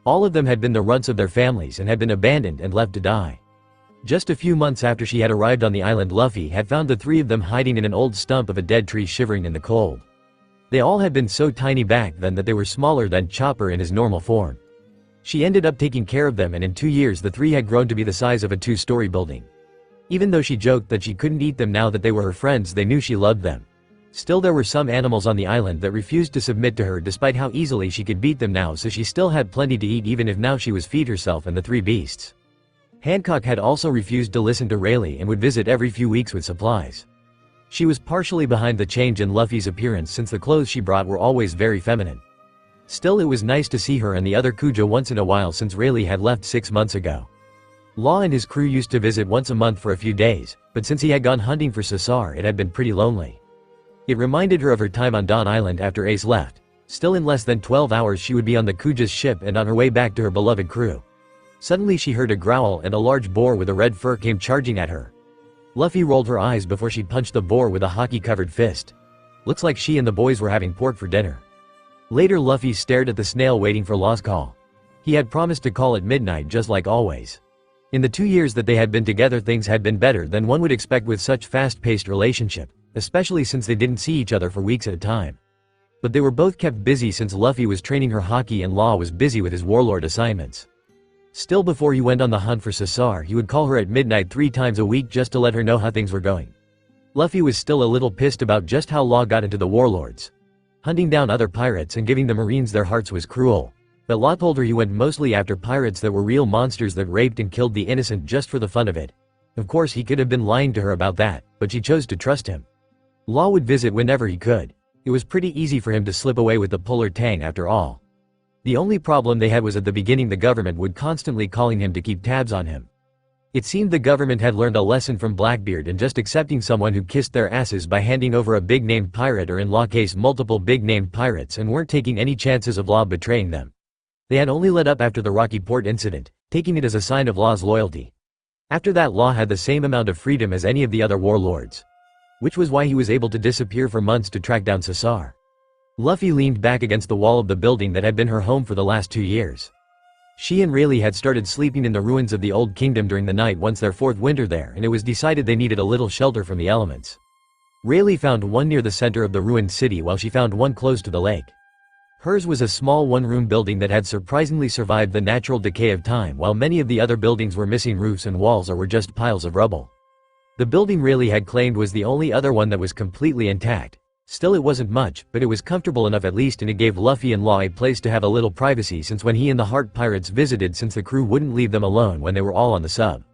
All of them had been the runts of their families and had been abandoned and left to die. Just a few months after she had arrived on the island, Luffy had found the 3 of them hiding in an old stump of a dead tree, shivering in the cold. They all had been so tiny back then that they were smaller than Chopper in his normal form. She ended up taking care of them, and in 2 years the 3 had grown to be the size of a 2-story building. Even though she joked that she couldn't eat them now that they were her friends, they knew she loved them. Still, there were some animals on the island that refused to submit to her despite how easily she could beat them now, so she still had plenty to eat even if now she was feed herself and the 3 beasts. Hancock had also refused to listen to Rayleigh and would visit every few weeks with supplies. She was partially behind the change in Luffy's appearance since the clothes she brought were always very feminine. Still, it was nice to see her and the other Kuja once in a while since Rayleigh had left 6 months ago. Law and his crew used to visit once a month for a few days, but since he had gone hunting for Cesar, it had been pretty lonely. It reminded her of her time on Dawn Island after Ace left. Still, in less than 12 hours she would be on the Kuja's ship and on her way back to her beloved crew. Suddenly she heard a growl and a large boar with a red fur came charging at her. Luffy rolled her eyes before she punched the boar with a hockey-covered fist. Looks like she and the boys were having pork for dinner. Later Luffy stared at the snail waiting for Law's call. He had promised to call at midnight just like always. In the 2 years that they had been together, things had been better than one would expect with such fast-paced relationship, especially since they didn't see each other for weeks at a time. But they were both kept busy since Luffy was training her hockey and Law was busy with his warlord assignments. Still, before he went on the hunt for Cesar, he would call her at midnight 3 times a week just to let her know how things were going. Luffy was still a little pissed about just how Law got into the warlords. Hunting down other pirates and giving the Marines their hearts was cruel. But Law told her he went mostly after pirates that were real monsters that raped and killed the innocent just for the fun of it. Of course he could have been lying to her about that, but she chose to trust him. Law would visit whenever he could. It was pretty easy for him to slip away with the Polar Tang after all. The only problem they had was at the beginning the government would constantly calling him to keep tabs on him. It seemed the government had learned a lesson from Blackbeard and just accepting someone who kissed their asses by handing over a big-named pirate, or in Law's case multiple big-named pirates, and weren't taking any chances of Law betraying them. They had only let up after the Rocky Port incident, taking it as a sign of Law's loyalty. After that, Law had the same amount of freedom as any of the other warlords. Which was why he was able to disappear for months to track down Cesar. Luffy leaned back against the wall of the building that had been her home for the last 2 years. She and Rayleigh had started sleeping in the ruins of the old kingdom during the night once their 4th winter there, and it was decided they needed a little shelter from the elements. Rayleigh found one near the center of the ruined city while she found one close to the lake. Hers was a small 1-room building that had surprisingly survived the natural decay of time, while many of the other buildings were missing roofs and walls or were just piles of rubble. The building Rayleigh had claimed was the only other one that was completely intact. Still, it wasn't much, but it was comfortable enough at least, and it gave Luffy and Law a place to have a little privacy since when he and the Heart Pirates visited, since the crew wouldn't leave them alone when they were all on the sub.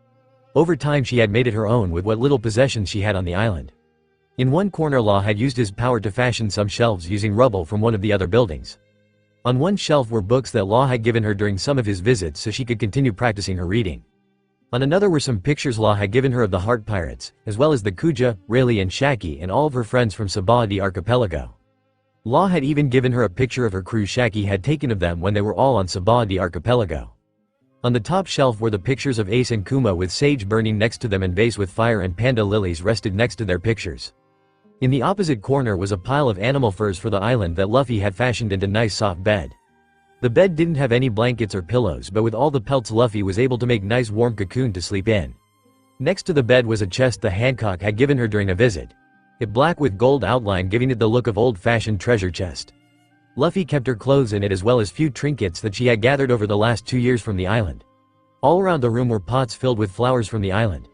Over time she had made it her own with what little possessions she had on the island. In one corner Law had used his power to fashion some shelves using rubble from one of the other buildings. On one shelf were books that Law had given her during some of his visits so she could continue practicing her reading. On another were some pictures Law had given her of the Heart Pirates, as well as the Kuja, Rayleigh and Shaki, and all of her friends from Sabaloady archipelago. Law had even given her a picture of her crew Shaki had taken of them when they were all on Sabaloady archipelago. On the top shelf were the pictures of Ace and Kuma with sage burning next to them and vase with fire and panda lilies rested next to their pictures. In the opposite corner was a pile of animal furs for the island that Luffy had fashioned into nice soft bed. The bed didn't have any blankets or pillows, but with all the pelts Luffy was able to make nice warm cocoon to sleep in. Next to the bed was a chest the Hancock had given her during a visit. It black with gold outline, giving it the look of old-fashioned treasure chest. Luffy kept her clothes in it as well as few trinkets that she had gathered over the last 2 years from the island. All around the room were pots filled with flowers from the island.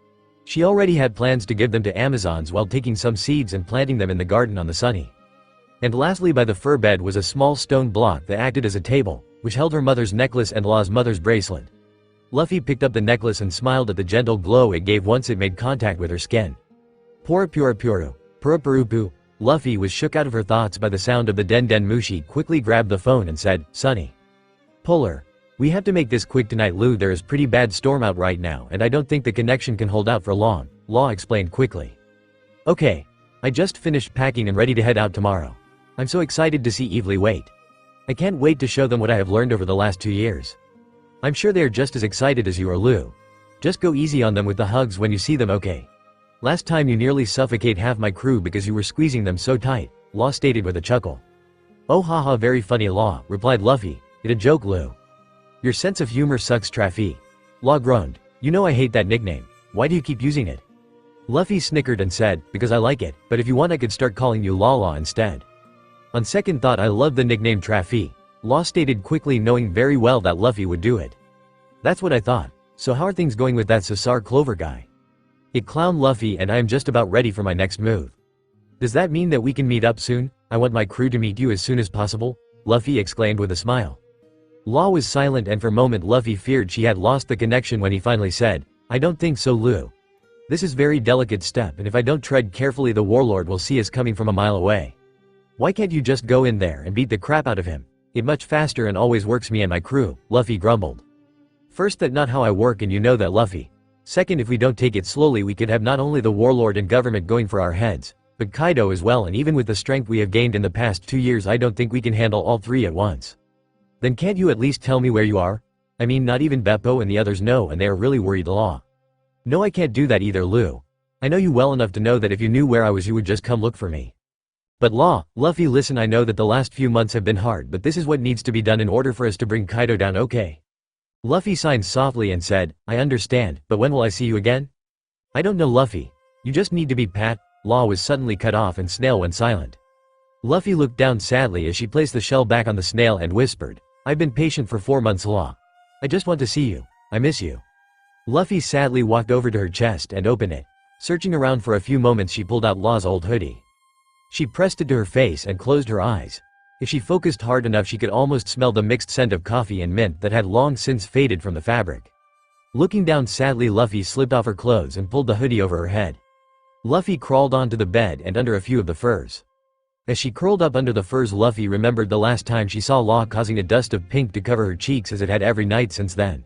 She already had plans to give them to Amazons while taking some seeds and planting them in the garden on the sunny. And lastly, by the fur bed was a small stone block that acted as a table, which held her mother's necklace and Law's mother's bracelet. Luffy picked up the necklace and smiled at the gentle glow it gave once it made contact with her skin. Puru. Purupurupu. Luffy was shook out of her thoughts by the sound of the Den Den Mushi, quickly grabbed the phone and said, "Sunny. Puller. We have to make this quick tonight, Lou. There is pretty bad storm out right now and I don't think the connection can hold out for long," Law explained quickly. "Okay. I just finished packing and ready to head out tomorrow. I'm so excited to see Evely wait. I can't wait to show them what I have learned over the last 2 years. I'm sure they are just as excited as you are, Lou. Just go easy on them with the hugs when you see them, okay? Last time you nearly suffocate half my crew because you were squeezing them so tight," Law stated with a chuckle. "Oh haha, very funny, Law," replied Luffy. "It a joke, Lou. Your sense of humor sucks, Traffy." Law groaned. "You know I hate that nickname. Why do you keep using it?" Luffy snickered and said, "Because I like it, but if you want I could start calling you Law instead." "On second thought I love the nickname Traffy," Law stated quickly, knowing very well that Luffy would do it. "That's what I thought. So how are things going with that Cesar Clover guy?" "It clown Luffy and I am just about ready for my next move." "Does that mean that we can meet up soon? I want my crew to meet you as soon as possible," Luffy exclaimed with a smile. Law was silent and for a moment Luffy feared she had lost the connection when he finally said, "I don't think so, Lou. This is very delicate step and if I don't tread carefully the warlord will see us coming from a mile away. Why can't you just go in there and beat the crap out of him? It much faster and always works me and my crew," Luffy grumbled. "First, that not how I work and you know that, Luffy. Second, if we don't take it slowly we could have not only the warlord and government going for our heads, but Kaido as well, and even with the strength we have gained in the past 2 years I don't think we can handle all three at once." "Then can't you at least tell me where you are? I mean, not even Beppo and the others know and they are really worried, Law." "No, I can't do that either, Lou. I know you well enough to know that if you knew where I was you would just come look for me." "But Law, Luffy, listen, I know that the last few months have been hard but this is what needs to be done in order for us to bring Kaido down, okay?" Luffy signed softly and said, "I understand, but when will I see you again?" "I don't know, Luffy. You just need to be Pat." Law was suddenly cut off and Snail went silent. Luffy looked down sadly as she placed the shell back on the snail and whispered, "I've been patient for 4 months, Law. I just want to see you. I miss you." Luffy sadly walked over to her chest and opened it. Searching around for a few moments she pulled out Law's old hoodie. She pressed it to her face and closed her eyes. If she focused hard enough she could almost smell the mixed scent of coffee and mint that had long since faded from the fabric. Looking down sadly, Luffy slipped off her clothes and pulled the hoodie over her head. Luffy crawled onto the bed and under a few of the furs. As she curled up under the furs, Luffy remembered the last time she saw Law causing a dust of pink to cover her cheeks as it had every night since then.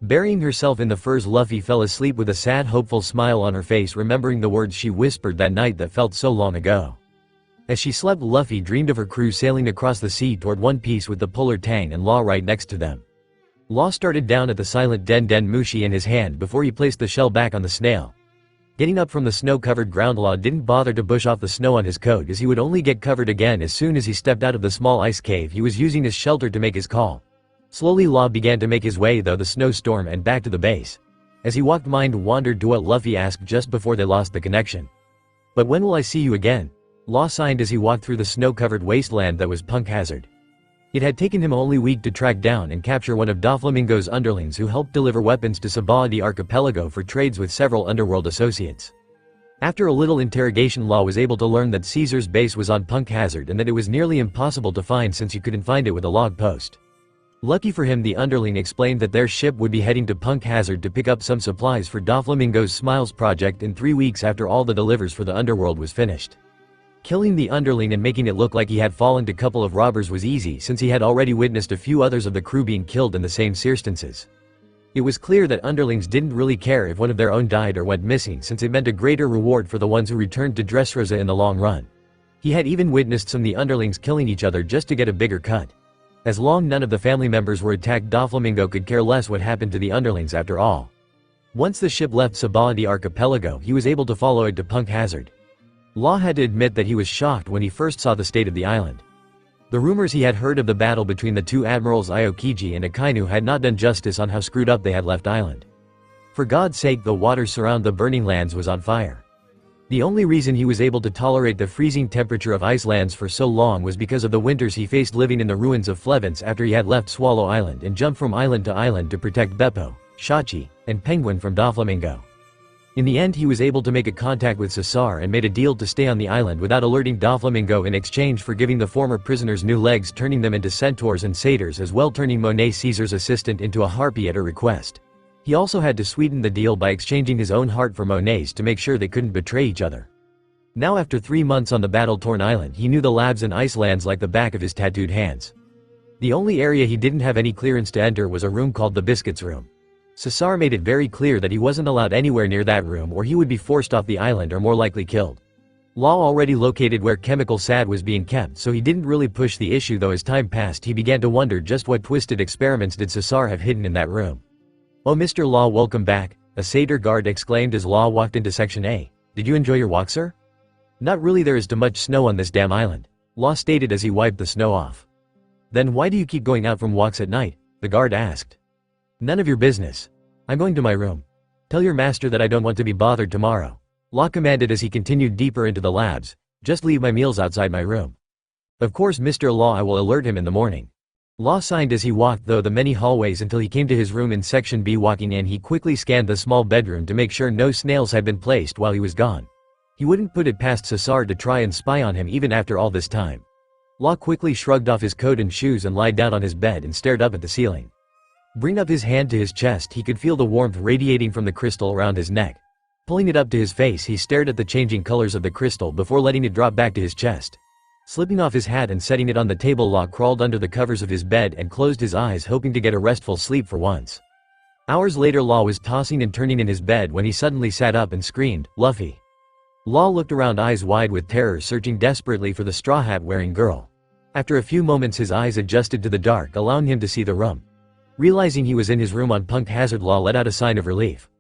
Burying herself in the furs, Luffy fell asleep with a sad, hopeful smile on her face, remembering the words she whispered that night that felt so long ago. As she slept, Luffy dreamed of her crew sailing across the sea toward One Piece with the Puller Tang and Law right next to them. Law started down at the silent Den Den Mushi in his hand before he placed the shell back on the snail. Getting up from the snow-covered ground, Law didn't bother to brush off the snow on his coat as he would only get covered again as soon as he stepped out of the small ice cave he was using as shelter to make his call. Slowly Law began to make his way through the snowstorm and back to the base. As he walked, mind wandered to what Luffy asked just before they lost the connection. "But when will I see you again?" Law signed as he walked through the snow-covered wasteland that was Punk Hazard. It had taken him only a week to track down and capture one of Doflamingo's underlings who helped deliver weapons to Sabaloady Archipelago for trades with several underworld associates. After a little interrogation, Law was able to learn that Caesar's base was on Punk Hazard and that it was nearly impossible to find since you couldn't find it with a log post. Lucky for him, the underling explained that their ship would be heading to Punk Hazard to pick up some supplies for Doflamingo's Smiles project in 3 weeks after all the delivers for the underworld was finished. Killing the underling and making it look like he had fallen to a couple of robbers was easy since he had already witnessed a few others of the crew being killed in the same circumstances. It was clear that underlings didn't really care if one of their own died or went missing since it meant a greater reward for the ones who returned to Dressrosa in the long run. He had even witnessed some of the underlings killing each other just to get a bigger cut. As long none of the family members were attacked, Doflamingo could care less what happened to the underlings after all. Once the ship left Sabaloady Archipelago, he was able to follow it to Punk Hazard. Law had to admit that he was shocked when he first saw the state of the island. The rumors he had heard of the battle between the two admirals Aokiji and Akainu had not done justice on how screwed up they had left island. For God's sake, the water surround the burning lands was on fire. The only reason he was able to tolerate the freezing temperature of ice lands for so long was because of the winters he faced living in the ruins of Flevence after he had left Swallow Island and jumped from island to island to protect Beppo, Shachi, and Penguin from Doflamingo. In the end he was able to make a contact with Cesar and made a deal to stay on the island without alerting Doflamingo in exchange for giving the former prisoners new legs, turning them into centaurs and satyrs, as well turning Monet, Caesar's assistant, into a harpy at her request. He also had to sweeten the deal by exchanging his own heart for Monet's to make sure they couldn't betray each other. Now after 3 months on the battle-torn island, he knew the labs and icelands like the back of his tattooed hands. The only area he didn't have any clearance to enter was a room called the Biscuits Room. Cesar made it very clear that he wasn't allowed anywhere near that room or he would be forced off the island or more likely killed. Law already located where Chemical Sad was being kept, so he didn't really push the issue, though as time passed he began to wonder just what twisted experiments did Cesar have hidden in that room. "Oh, Mr. Law, welcome back," a satyr guard exclaimed as Law walked into Section A. "Did you enjoy your walk, sir?" "Not really, there is too much snow on this damn island," Law stated as he wiped the snow off. "Then why do you keep going out from walks at night?" the guard asked. "None of your business. I'm going to my room. Tell your master that I don't want to be bothered tomorrow," Law commanded as he continued deeper into the labs. "Just leave my meals outside my room." "Of course, Mr. Law, I will alert him in the morning." Law signed as he walked through the many hallways until he came to his room in Section B. Walking in, he quickly scanned the small bedroom to make sure no snails had been placed while he was gone. He wouldn't put it past Cesar to try and spy on him even after all this time. Law quickly shrugged off his coat and shoes and lied down on his bed and stared up at the ceiling. Bringing up his hand to his chest, he could feel the warmth radiating from the crystal around his neck. Pulling it up to his face, he stared at the changing colors of the crystal before letting it drop back to his chest. Slipping off his hat and setting it on the table, Law crawled under the covers of his bed and closed his eyes, hoping to get a restful sleep for once. Hours later, Law was tossing and turning in his bed when he suddenly sat up and screamed, "Luffy!" Law looked around, eyes wide with terror, searching desperately for the straw hat wearing girl. After a few moments his eyes adjusted to the dark, allowing him to see the room. Realizing he was in his room on Punked Hazard, Law let out a sign of relief.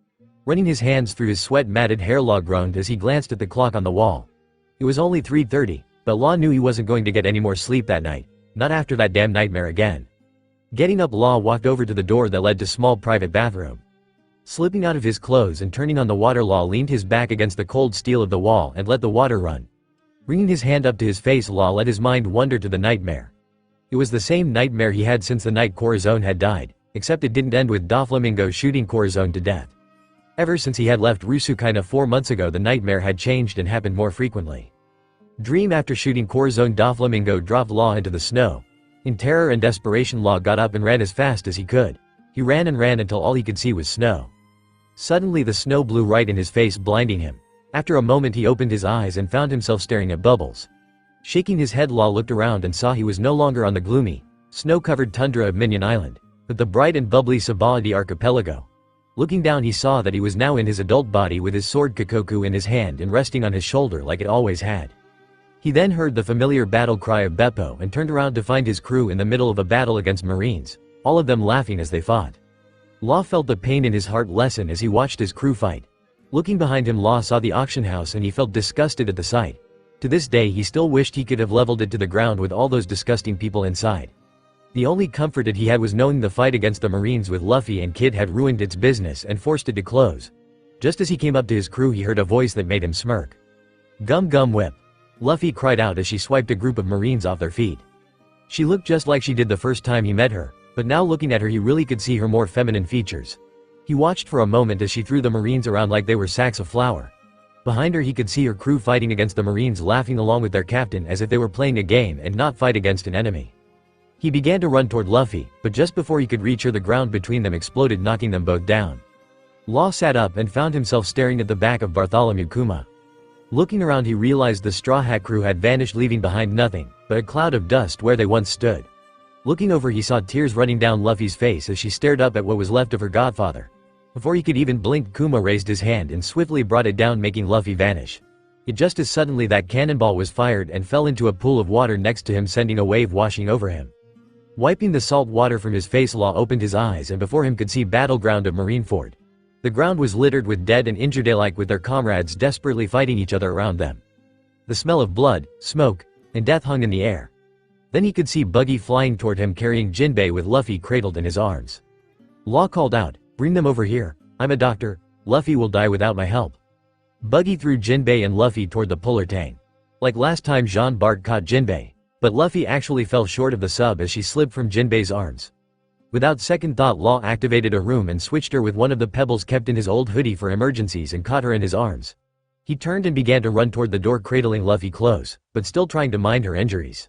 Running his hands through his sweat-matted hair, Law groaned as he glanced at the clock on the wall. It was only 3:30, but Law knew he wasn't going to get any more sleep that night, not after that damn nightmare again. Getting up, Law walked over to the door that led to small private bathroom. Slipping out of his clothes and turning on the water, Law leaned his back against the cold steel of the wall and let the water run. Bringing his hand up to his face, Law let his mind wander to the nightmare. It was the same nightmare he had since the night Corazon had died, except it didn't end with Doflamingo shooting Corazon to death. Ever since he had left Rusukina 4 months ago, the nightmare had changed and happened more frequently. Dream after shooting Corazon, Doflamingo dropped Law into the snow. In terror and desperation, Law got up and ran as fast as he could. He ran and ran until all he could see was snow. Suddenly the snow blew right in his face, blinding him. After a moment he opened his eyes and found himself staring at bubbles. Shaking his head, Law looked around and saw he was no longer on the gloomy, snow-covered tundra of Minion Island, but the bright and bubbly Sabaloady archipelago. Looking down, he saw that he was now in his adult body with his sword Kikoku in his hand and resting on his shoulder like it always had. He then heard the familiar battle cry of Beppo and turned around to find his crew in the middle of a battle against Marines, all of them laughing as they fought. Law felt the pain in his heart lessen as he watched his crew fight. Looking behind him, Law saw the auction house and he felt disgusted at the sight. To this day he still wished he could have leveled it to the ground with all those disgusting people inside. The only comfort that he had was knowing the fight against the Marines with Luffy and Kid had ruined its business and forced it to close. Just as he came up to his crew, he heard a voice that made him smirk. "Gum Gum Whip," Luffy cried out as she swiped a group of Marines off their feet. She looked just like she did the first time he met her, but now looking at her he really could see her more feminine features. He watched for a moment as she threw the Marines around like they were sacks of flour. Behind her he could see her crew fighting against the Marines, laughing along with their captain as if they were playing a game and not fight against an enemy. He began to run toward Luffy, but just before he could reach her, the ground between them exploded, knocking them both down. Law sat up and found himself staring at the back of Bartholomew Kuma. Looking around he realized the Straw Hat crew had vanished, leaving behind nothing but a cloud of dust where they once stood. Looking over he saw tears running down Luffy's face as she stared up at what was left of her godfather. Before he could even blink, Kuma raised his hand and swiftly brought it down, making Luffy vanish. Yet just as suddenly that cannonball was fired and fell into a pool of water next to him, sending a wave washing over him. Wiping the salt water from his face, Law opened his eyes and before him could see battleground of Marineford. The ground was littered with dead and injured alike, with their comrades desperately fighting each other around them. The smell of blood, smoke, and death hung in the air. Then he could see Buggy flying toward him carrying Jinbei with Luffy cradled in his arms. Law called out, "Bring them over here, I'm a doctor, Luffy will die without my help." Buggy threw Jinbei and Luffy toward the polar tang. Like last time, Jean Bart caught Jinbei, but Luffy actually fell short of the sub as she slipped from Jinbei's arms. Without second thought, Law activated a room and switched her with one of the pebbles kept in his old hoodie for emergencies and caught her in his arms. He turned and began to run toward the door, cradling Luffy close, but still trying to mind her injuries.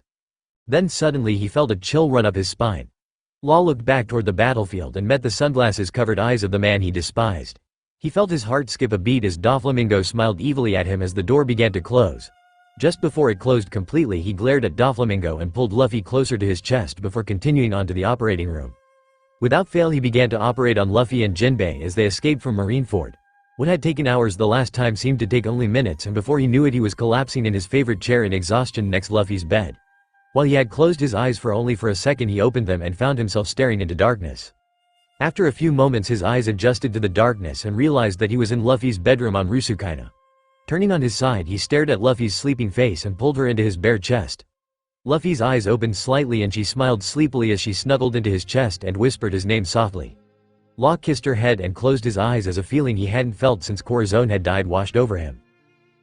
Then suddenly he felt a chill run up his spine. Law looked back toward the battlefield and met the sunglasses-covered eyes of the man he despised. He felt his heart skip a beat as Doflamingo smiled evilly at him as the door began to close. Just before it closed completely, he glared at Doflamingo and pulled Luffy closer to his chest before continuing on to the operating room. Without fail, he began to operate on Luffy and Jinbei as they escaped from Marineford. What had taken hours the last time seemed to take only minutes, and before he knew it he was collapsing in his favorite chair in exhaustion next Luffy's bed. While he had closed his eyes for only a second, he opened them and found himself staring into darkness. After a few moments his eyes adjusted to the darkness and realized that he was in Luffy's bedroom on Rusukaina. Turning on his side, he stared at Luffy's sleeping face and pulled her into his bare chest. Luffy's eyes opened slightly and she smiled sleepily as she snuggled into his chest and whispered his name softly. Law kissed her head and closed his eyes as a feeling he hadn't felt since Corazon had died washed over him.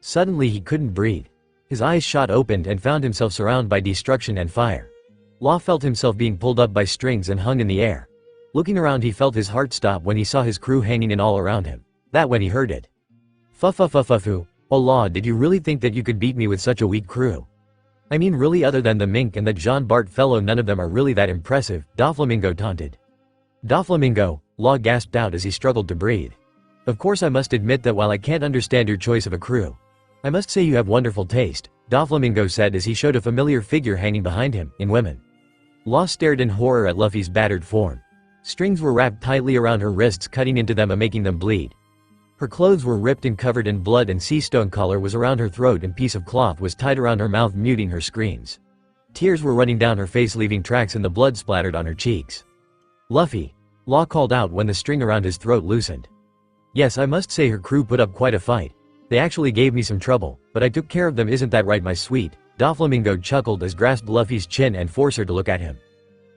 Suddenly he couldn't breathe. His eyes shot open and found himself surrounded by destruction and fire. Law felt himself being pulled up by strings and hung in the air. Looking around, he felt his heart stop when he saw his crew hanging in all around him. That when he heard it. Fufufufufu. Oh Law, did you really think that you could beat me with such a weak crew? I mean, really, other than the mink and that Jean Bart fellow, none of them are really that impressive, Doflamingo taunted. Doflamingo, Law gasped out as he struggled to breathe. Of course I must admit that while I can't understand your choice of a crew, I must say you have wonderful taste, Doflamingo said as he showed a familiar figure hanging behind him, in women. Law stared in horror at Luffy's battered form. Strings were wrapped tightly around her wrists, cutting into them and making them bleed. Her clothes were ripped and covered in blood, and sea stone collar was around her throat and piece of cloth was tied around her mouth, muting her screams. Tears were running down her face, leaving tracks, and the blood splattered on her cheeks. Luffy, Law called out when the string around his throat loosened. Yes, I must say her crew put up quite a fight. They actually gave me some trouble, but I took care of them, isn't that right, my sweet? Doflamingo chuckled as grasped Luffy's chin and forced her to look at him.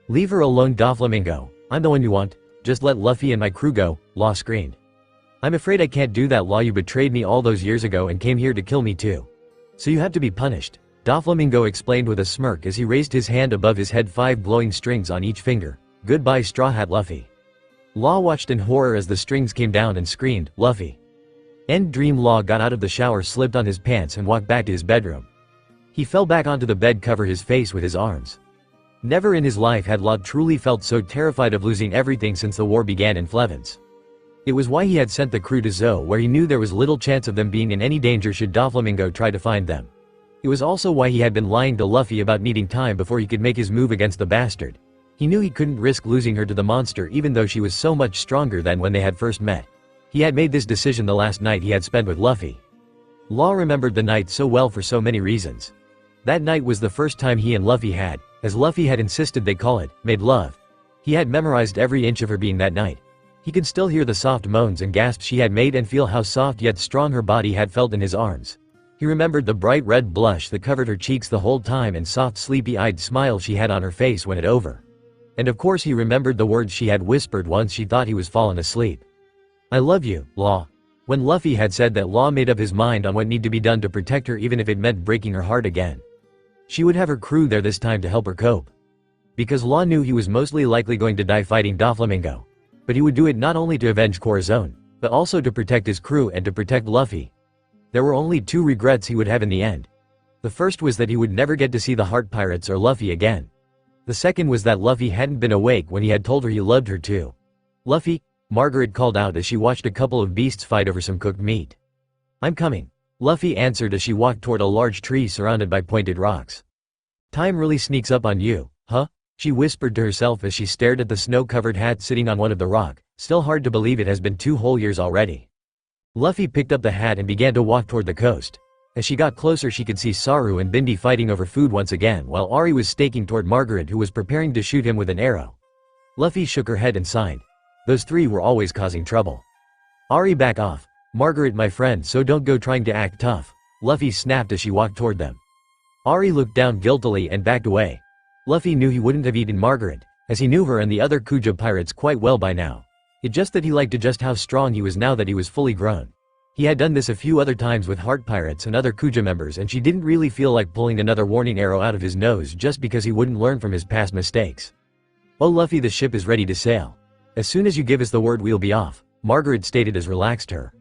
Leave her alone, Doflamingo. I'm the one you want. Just let Luffy and my crew go, Law screamed. I'm afraid I can't do that, Law. You betrayed me all those years ago and came here to kill me too. So you have to be punished, Doflamingo explained with a smirk as he raised his hand above his head, 5 glowing strings on each finger. Goodbye, Straw Hat Luffy. Law watched in horror as the strings came down and screamed, Luffy. End dream. Law got out of the shower, slipped on his pants and walked back to his bedroom. He fell back onto the bed, covered his face with his arms. Never in his life had Law truly felt so terrified of losing everything since the war began in Flevens. It was why he had sent the crew to Zou, where he knew there was little chance of them being in any danger should Doflamingo try to find them. It was also why he had been lying to Luffy about needing time before he could make his move against the bastard. He knew he couldn't risk losing her to the monster, even though she was so much stronger than when they had first met. He had made this decision the last night he had spent with Luffy. Law remembered the night so well for so many reasons. That night was the first time he and Luffy had, as Luffy had insisted they call it, made love. He had memorized every inch of her being that night. He could still hear the soft moans and gasps she had made and feel how soft yet strong her body had felt in his arms. He remembered the bright red blush that covered her cheeks the whole time and soft sleepy-eyed smile she had on her face when it over. And of course he remembered the words she had whispered once she thought he was fallen asleep. I love you, Law. When Luffy had said that, Law made up his mind on what needed to be done to protect her, even if it meant breaking her heart again. She would have her crew there this time to help her cope. Because Law knew he was mostly likely going to die fighting Doflamingo. But he would do it not only to avenge Corazon, but also to protect his crew and to protect Luffy. There were only 2 regrets he would have in the end. The first was that he would never get to see the Heart Pirates or Luffy again. The second was that Luffy hadn't been awake when he had told her he loved her too. Luffy, Margaret called out as she watched a couple of beasts fight over some cooked meat. I'm coming, Luffy answered as she walked toward a large tree surrounded by pointed rocks. Time really sneaks up on you, huh? She whispered to herself as she stared at the snow-covered hat sitting on one of the rock. Still hard to believe it has been 2 whole years already. Luffy picked up the hat and began to walk toward the coast. As she got closer she could see Saru and Bindi fighting over food once again, while Ari was staking toward Margaret, who was preparing to shoot him with an arrow. Luffy shook her head and sighed. Those 3 were always causing trouble. Ari, back off. Margaret, my friend, so don't go trying to act tough, Luffy snapped as she walked toward them. Ari looked down guiltily and backed away. Luffy knew he wouldn't have eaten Margaret, as he knew her and the other Kuja pirates quite well by now. It just that he liked just how strong he was now that he was fully grown. He had done this a few other times with Heart Pirates and other Kuja members, and she didn't really feel like pulling another warning arrow out of his nose just because he wouldn't learn from his past mistakes. "Oh Luffy, the ship is ready to sail. As soon as you give us the word we'll be off," Margaret stated as relaxed her.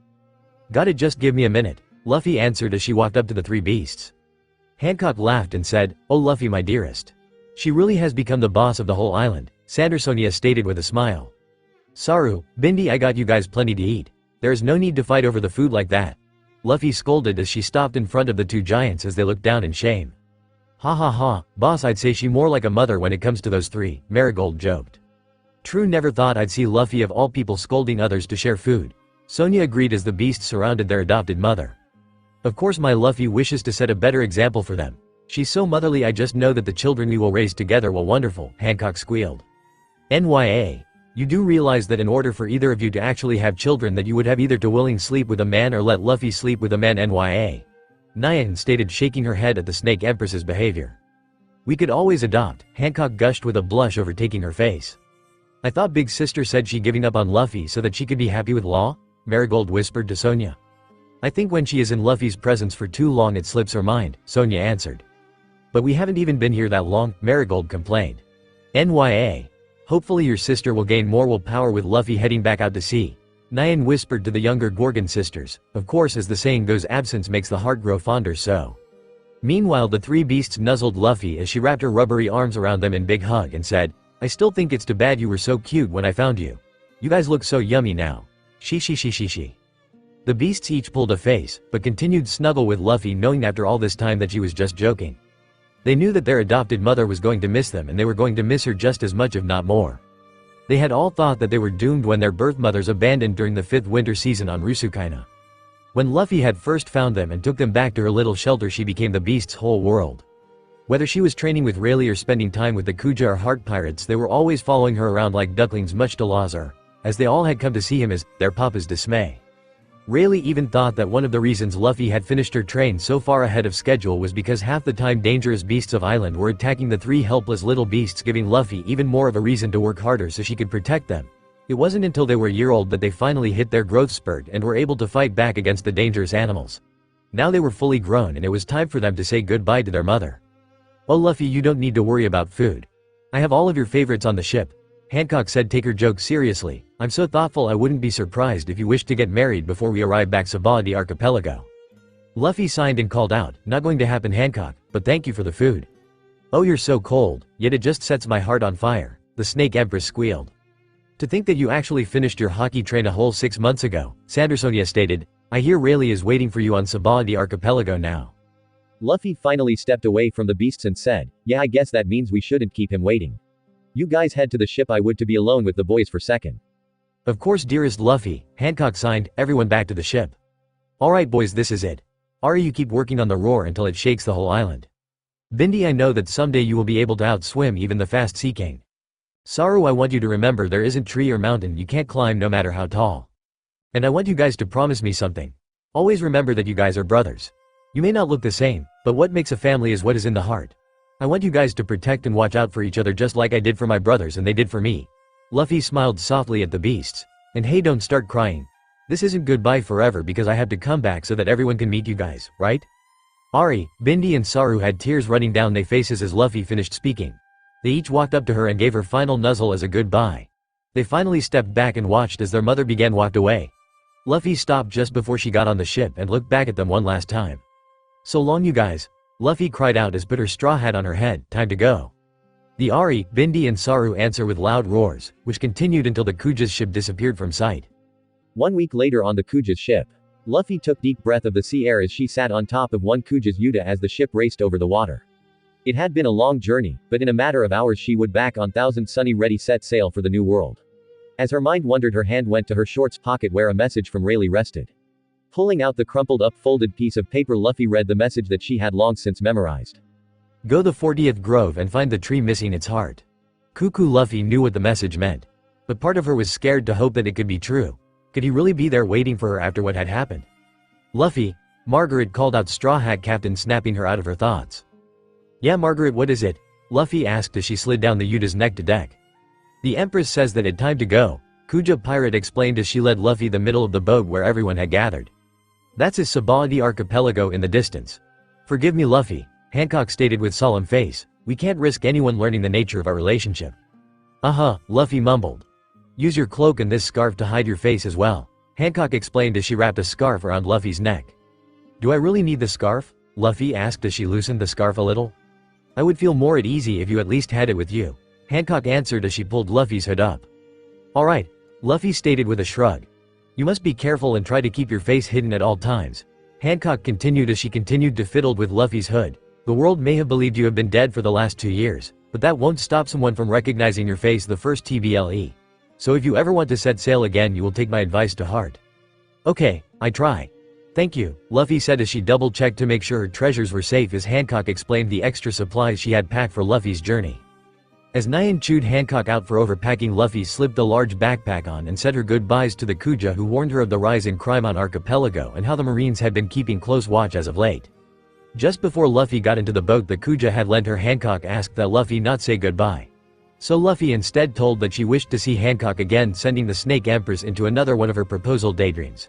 "Got it, just give me a minute," Luffy answered as she walked up to the three beasts. Hancock laughed and said, "Oh Luffy my dearest. She really has become the boss of the whole island," Sandersonia stated with a smile. "Saru, Bindi, I got you guys plenty to eat. There is no need to fight over the food like that," Luffy scolded as she stopped in front of the two giants as they looked down in shame. "Ha ha ha, boss, I'd say she more like a mother when it comes to those three," Marigold joked. "True, never thought I'd see Luffy of all people scolding others to share food," Sonia agreed as the beasts surrounded their adopted mother. "Of course my Luffy wishes to set a better example for them. She's so motherly, I just know that the children we will raise together will wonderful," Hancock squealed. "NYA. You do realize that in order for either of you to actually have children that you would have either to willing sleep with a man or let Luffy sleep with a man NYA," Nyan stated, shaking her head at the Snake Empress's behavior. "We could always adopt," Hancock gushed with a blush overtaking her face. "I thought Big Sister said she giving up on Luffy so that she could be happy with Law?" Marigold whispered to Sonia. "I think when she is in Luffy's presence for too long it slips her mind," Sonia answered. "But we haven't even been here that long," Marigold complained. "NYA. Hopefully your sister will gain more willpower with Luffy heading back out to sea," Nyan whispered to the younger Gorgon sisters. Of course, as the saying goes, absence makes the heart grow fonder, so. Meanwhile, the three beasts nuzzled Luffy as she wrapped her rubbery arms around them in big hug and said, "I still think it's too bad you were so cute when I found you. You guys look so yummy now. She. The beasts each pulled a face, but continued snuggle with Luffy, knowing after all this time that she was just joking. They knew that their adopted mother was going to miss them, and they were going to miss her just as much if not more. They had all thought that they were doomed when their birth mothers abandoned during the 5th winter season on Rusukaina. When Luffy had first found them and took them back to her little shelter, she became the beast's whole world. Whether she was training with Rayleigh or spending time with the Kuja or Heart Pirates, they were always following her around like ducklings, much to Lazar, as they all had come to see him as their papa's dismay. Rayleigh even thought that one of the reasons Luffy had finished her train so far ahead of schedule was because half the time dangerous beasts of island were attacking the three helpless little beasts, giving Luffy even more of a reason to work harder so she could protect them. It wasn't until they were a year old that they finally hit their growth spurt and were able to fight back against the dangerous animals. Now they were fully grown and it was time for them to say goodbye to their mother. "Oh Luffy, you don't need to worry about food. I have all of your favorites on the ship," Hancock said, take her joke seriously. "I'm so thoughtful I wouldn't be surprised if you wished to get married before we arrive back Sabaloady archipelago." Luffy signed and called out, "Not going to happen, Hancock, but thank you for the food." "Oh, you're so cold, yet it just sets my heart on fire," the Snake Empress squealed. "To think that you actually finished your hockey train a whole 6 months ago," Sandersonia stated. "I hear Rayleigh is waiting for you on Sabaloady archipelago now." Luffy finally stepped away from the beasts and said, "Yeah, I guess that means we shouldn't keep him waiting. You guys head to the ship, I would to be alone with the boys for second." "Of course, dearest Luffy," Hancock signed, everyone back to the ship. "Alright boys, this is it. Ari, you keep working on the roar until it shakes the whole island. Bindi, I know that someday you will be able to outswim even the fast sea king. Saru, I want you to remember there isn't tree or mountain you can't climb no matter how tall. And I want you guys to promise me something. Always remember that you guys are brothers. You may not look the same, but what makes a family is what is in the heart. I want you guys to protect and watch out for each other just like I did for my brothers and they did for me." Luffy smiled softly at the beasts. "And hey, don't start crying. This isn't goodbye forever because I have to come back so that everyone can meet you guys, right?" Ari, Bindi and Saru had tears running down their faces as Luffy finished speaking. They each walked up to her and gave her final nuzzle as a goodbye. They finally stepped back and watched as their mother began walked away. Luffy stopped just before she got on the ship and looked back at them one last time. "So long you guys," Luffy cried out as put her straw hat on her head. "Time to go." The Ari, Bindi and Saru answer with loud roars, which continued until the Kuja's ship disappeared from sight. 1 week later on the Kuja's ship. Luffy took deep breath of the sea air as she sat on top of one Kuja's Yuta as the ship raced over the water. It had been a long journey, but in a matter of hours she would back on Thousand Sunny ready set sail for the new world. As her mind wandered, her hand went to her shorts pocket where a message from Rayleigh rested. Pulling out the crumpled up folded piece of paper, Luffy read the message that she had long since memorized. "Go the 40th grove and find the tree missing its heart." Cuckoo Luffy knew what the message meant. But part of her was scared to hope that it could be true. Could he really be there waiting for her after what had happened? "Luffy," Margaret called out, Straw Hat Captain, snapping her out of her thoughts. "Yeah, Margaret, what is it?" Luffy asked as she slid down the Yuta's neck to deck. "The Empress says that it's time to go," Kuja Pirate explained as she led Luffy the middle of the boat where everyone had gathered. "That's his Sabaloady archipelago in the distance." "Forgive me, Luffy," Hancock stated with solemn face. "We can't risk anyone learning the nature of our relationship." Luffy mumbled. Use your cloak and this scarf to hide your face as well, Hancock explained as she wrapped a scarf around Luffy's neck. Do I really need the scarf? Luffy asked as she loosened the scarf a little. I would feel more at ease if you at least had it with you, Hancock answered as she pulled Luffy's hood up. Alright, Luffy stated with a shrug. You must be careful and try to keep your face hidden at all times, Hancock continued as she continued to fiddle with Luffy's hood. The world may have believed you have been dead for the last 2 years, but that won't stop someone from recognizing your face the first TBLE. So if you ever want to set sail again, you will take my advice to heart. Okay, I try. Thank you, Luffy said as she double-checked to make sure her treasures were safe as Hancock explained the extra supplies she had packed for Luffy's journey. As Nyan chewed Hancock out for overpacking, Luffy slipped a large backpack on and said her goodbyes to the Kuja, who warned her of the rise in crime on Archipelago and how the Marines had been keeping close watch as of late. Just before Luffy got into the boat the Kuja had lent her, Hancock asked that Luffy not say goodbye. So Luffy instead told that she wished to see Hancock again, sending the Snake Empress into another one of her proposal daydreams.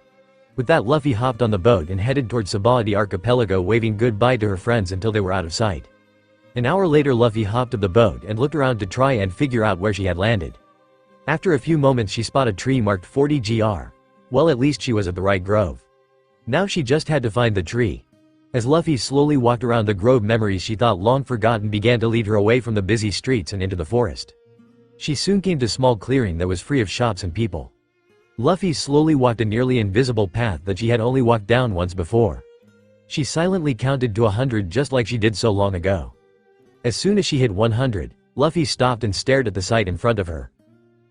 With that, Luffy hopped on the boat and headed toward Sabaloady Archipelago, waving goodbye to her friends until they were out of sight. An hour later Luffy hopped up the boat and looked around to try and figure out where she had landed. After a few moments she spotted a tree marked 40 GR. Well, at least she was at the right grove. Now she just had to find the tree. As Luffy slowly walked around the grove, memories she thought long forgotten began to lead her away from the busy streets and into the forest. She soon came to a small clearing that was free of shops and people. Luffy slowly walked a nearly invisible path that she had only walked down once before. She silently counted to 100 just like she did so long ago. As soon as she hit 100, Luffy stopped and stared at the sight in front of her.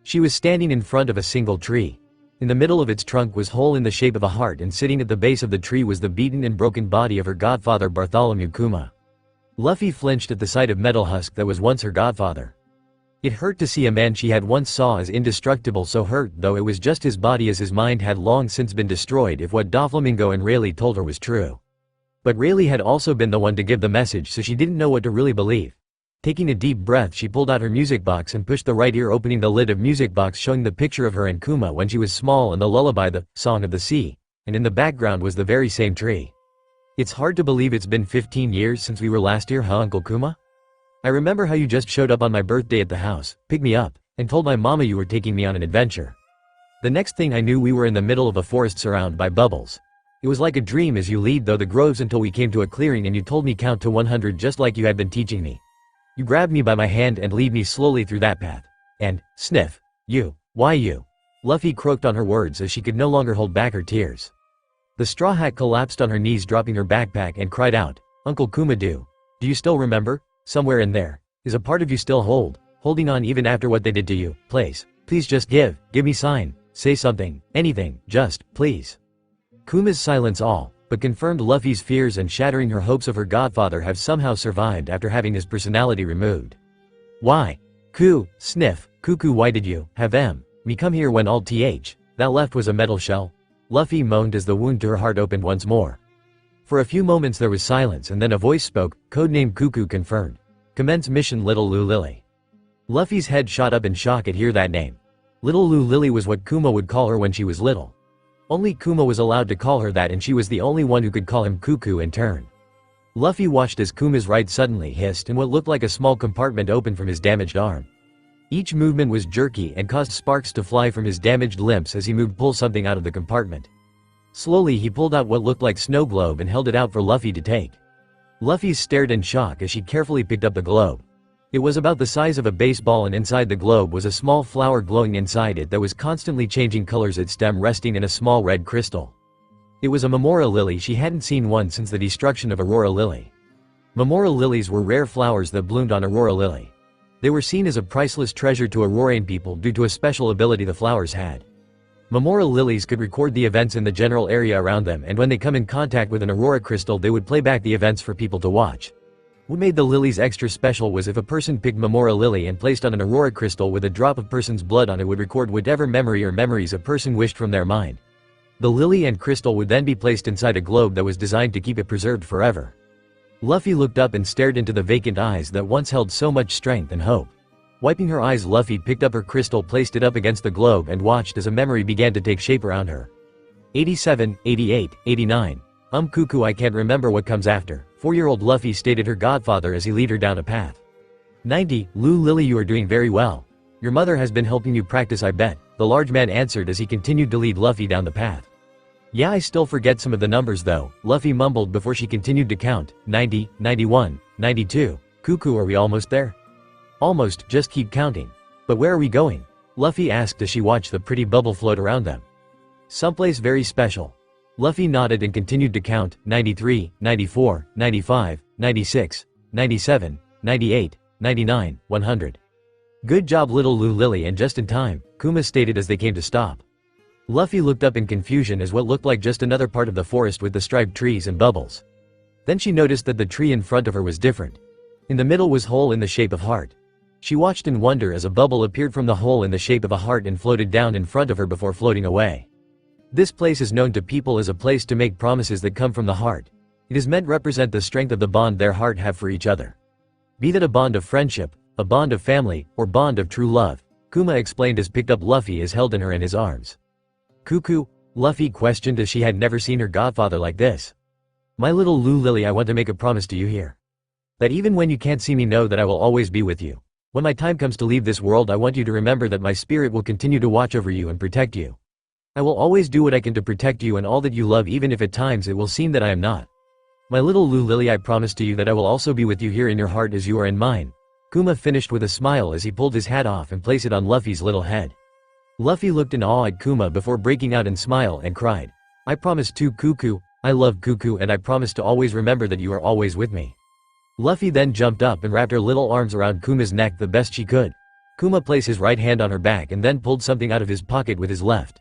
She was standing in front of a single tree. In the middle of its trunk was a hole in the shape of a heart, and sitting at the base of the tree was the beaten and broken body of her godfather Bartholomew Kuma. Luffy flinched at the sight of metal husk that was once her godfather. It hurt to see a man she had once saw as indestructible so hurt, though it was just his body, as his mind had long since been destroyed if what Doflamingo and Rayleigh told her was true. But Rayleigh had also been the one to give the message, so she didn't know what to really believe. Taking a deep breath she pulled out her music box and pushed the right ear, opening the lid of music box showing the picture of her and Kuma when she was small and the lullaby The Song of the Sea, and in the background was the very same tree. It's hard to believe it's been 15 years since we were last here, huh, Uncle Kuma? I remember how you just showed up on my birthday at the house, picked me up, and told my mama you were taking me on an adventure. The next thing I knew we were in the middle of a forest surrounded by bubbles. It was like a dream as you lead through the groves until we came to a clearing and you told me count to 100 just like you had been teaching me. You grabbed me by my hand and lead me slowly through that path. And, sniff. You. Why you? Luffy croaked on her words as she could no longer hold back her tears. The straw hat collapsed on her knees, dropping her backpack, and cried out, Uncle Kuma, do you still remember? Somewhere in there is a part of you still holding on even after what they did to you. Please just give me sign, say something, anything, just, please. Kuma's silence all but confirmed Luffy's fears and shattering her hopes of her godfather have somehow survived after having his personality removed. Why? Sniff, Cuckoo, why did you have me come here when all that left was a metal shell? Luffy moaned as the wound to her heart opened once more. For a few moments there was silence, and then a voice spoke, codename Cuckoo confirmed. Commence mission, Little Lou Lily. Luffy's head shot up in shock at hear that name. Little Lou Lily was what Kuma would call her when she was little. Only Kuma was allowed to call her that, and she was the only one who could call him Cuckoo in turn. Luffy watched as Kuma's right suddenly hissed and what looked like a small compartment opened from his damaged arm. Each movement was jerky and caused sparks to fly from his damaged limbs as he moved to pull something out of the compartment. Slowly he pulled out what looked like snow globe and held it out for Luffy to take. Luffy stared in shock as she carefully picked up the globe. It was about the size of a baseball, and inside the globe was a small flower glowing inside it that was constantly changing colors, its stem resting in a small red crystal. It was a Memora lily. She hadn't seen one since the destruction of Aurora Lily. Memora lilies were rare flowers that bloomed on Aurora Lily. They were seen as a priceless treasure to Auroran people due to a special ability the flowers had. Memora lilies could record the events in the general area around them, and when they come in contact with an Aurora crystal they would play back the events for people to watch. What made the lilies extra special was if a person picked Memora lily and placed on an Aurora crystal with a drop of person's blood on it, would record whatever memory or memories a person wished from their mind. The lily and crystal would then be placed inside a globe that was designed to keep it preserved forever. Luffy looked up and stared into the vacant eyes that once held so much strength and hope. Wiping her eyes, Luffy picked up her crystal, placed it up against the globe, and watched as a memory began to take shape around her. 87, 88, 89. Cuckoo, I can't remember what comes after, 4-year-old Luffy stated her godfather as he led her down a path. 90, Lou Lily, you are doing very well. Your mother has been helping you practice, I bet, the large man answered as he continued to lead Luffy down the path. Yeah, I still forget some of the numbers though, Luffy mumbled before she continued to count. 90, 91, 92. Cuckoo, are we almost there? Almost, just keep counting. But where are we going? Luffy asked as she watched the pretty bubble float around them. Someplace very special. Luffy nodded and continued to count. 93, 94, 95, 96, 97, 98, 99, 100. Good job little Lou Lily, and just in time, Kuma stated as they came to stop. Luffy looked up in confusion as what looked like just another part of the forest with the striped trees and bubbles. Then she noticed that the tree in front of her was different. In the middle was hole in the shape of heart. She watched in wonder as a bubble appeared from the hole in the shape of a heart and floated down in front of her before floating away. This place is known to people as a place to make promises that come from the heart. It is meant to represent the strength of the bond their heart have for each other. Be that a bond of friendship, a bond of family, or bond of true love, Kuma explained as picked up Luffy as held in her in his arms. Cuckoo? Luffy questioned as she had never seen her godfather like this. My little Lou Lily, I want to make a promise to you here. That even when you can't see me, know that I will always be with you. When my time comes to leave this world, I want you to remember that my spirit will continue to watch over you and protect you. I will always do what I can to protect you and all that you love, even if at times it will seem that I am not. My little Lou Lily, I promise to you that I will also be with you here in your heart as you are in mine. Kuma finished with a smile as he pulled his hat off and placed it on Luffy's little head. Luffy looked in awe at Kuma before breaking out in smile and cried, I promise to Cuckoo, I love Cuckoo, and I promise to always remember that you are always with me. Luffy then jumped up and wrapped her little arms around Kuma's neck the best she could. Kuma placed his right hand on her back and then pulled something out of his pocket with his left.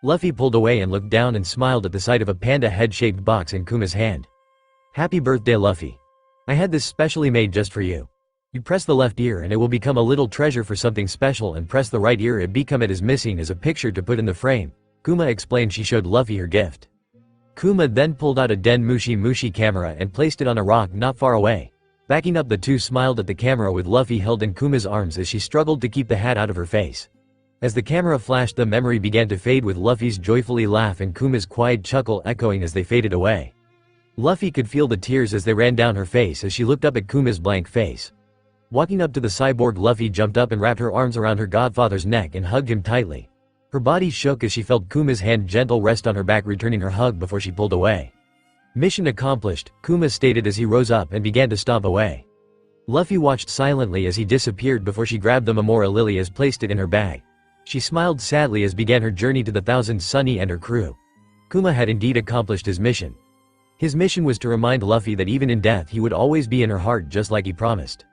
Luffy pulled away and looked down and smiled at the sight of a panda head-shaped box in Kuma's hand. Happy birthday, Luffy. I had this specially made just for you. You press the left ear and it will become a little treasure for something special, and press the right ear it become it is missing as a picture to put in the frame. Kuma explained. She showed Luffy her gift. Kuma then pulled out a Den Mushi Mushi camera and placed it on a rock not far away. Backing up, the two smiled at the camera with Luffy held in Kuma's arms as she struggled to keep the hat out of her face. As the camera flashed, the memory began to fade with Luffy's joyfully laugh and Kuma's quiet chuckle echoing as they faded away. Luffy could feel the tears as they ran down her face as she looked up at Kuma's blank face. Walking up to the cyborg, Luffy jumped up and wrapped her arms around her godfather's neck and hugged him tightly. Her body shook as she felt Kuma's hand gentle rest on her back, returning her hug before she pulled away. Mission accomplished, Kuma stated as he rose up and began to stomp away. Luffy watched silently as he disappeared before she grabbed the Memora Lily as placed it in her bag. She smiled sadly as began her journey to the Thousand Sunny and her crew. Kuma had indeed accomplished his mission. His mission was to remind Luffy that even in death he would always be in her heart, just like he promised.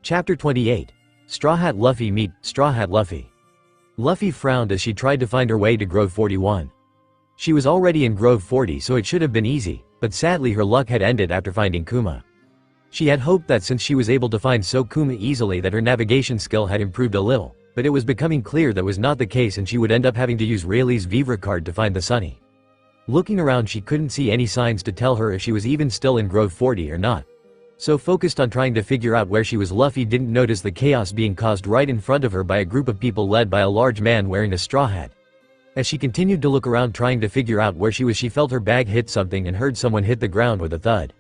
Chapter 28. Straw Hat Luffy meet Straw Hat Luffy. Luffy frowned as she tried to find her way to Grove 41. She was already in Grove 40, so it should have been easy, but sadly her luck had ended after finding Kuma. She had hoped that since she was able to find Kuma easily that her navigation skill had improved a little, but it was becoming clear that was not the case and she would end up having to use Rayleigh's Vivre card to find the Sunny. Looking around, she couldn't see any signs to tell her if she was even still in Grove 40 or not. So focused on trying to figure out where she was, Luffy didn't notice the chaos being caused right in front of her by a group of people led by a large man wearing a straw hat. As she continued to look around trying to figure out where she was, she felt her bag hit something and heard someone hit the ground with a thud.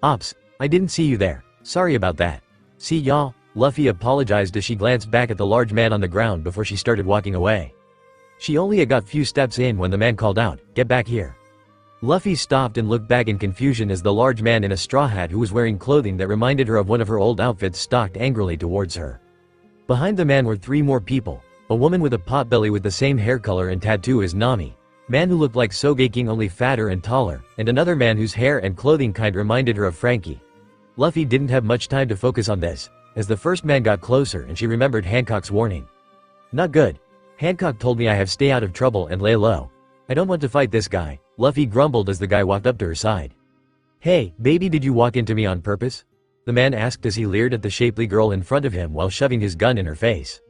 Ops, I didn't see you there. Sorry about that. See y'all, Luffy apologized as she glanced back at the large man on the ground before she started walking away. She only got few steps in when the man called out, "Get back here." Luffy stopped and looked back in confusion as the large man in a straw hat, who was wearing clothing that reminded her of one of her old outfits, stalked angrily towards her. Behind the man were three more people. A woman with a potbelly with the same hair color and tattoo as Nami, man who looked like Sogeking only fatter and taller, and another man whose hair and clothing kind reminded her of Frankie. Luffy didn't have much time to focus on this, as the first man got closer and she remembered Hancock's warning. Not good. Hancock told me I have stay out of trouble and lay low. I don't want to fight this guy, Luffy grumbled as the guy walked up to her side. Hey, baby, did you walk into me on purpose? The man asked as he leered at the shapely girl in front of him while shoving his gun in her face.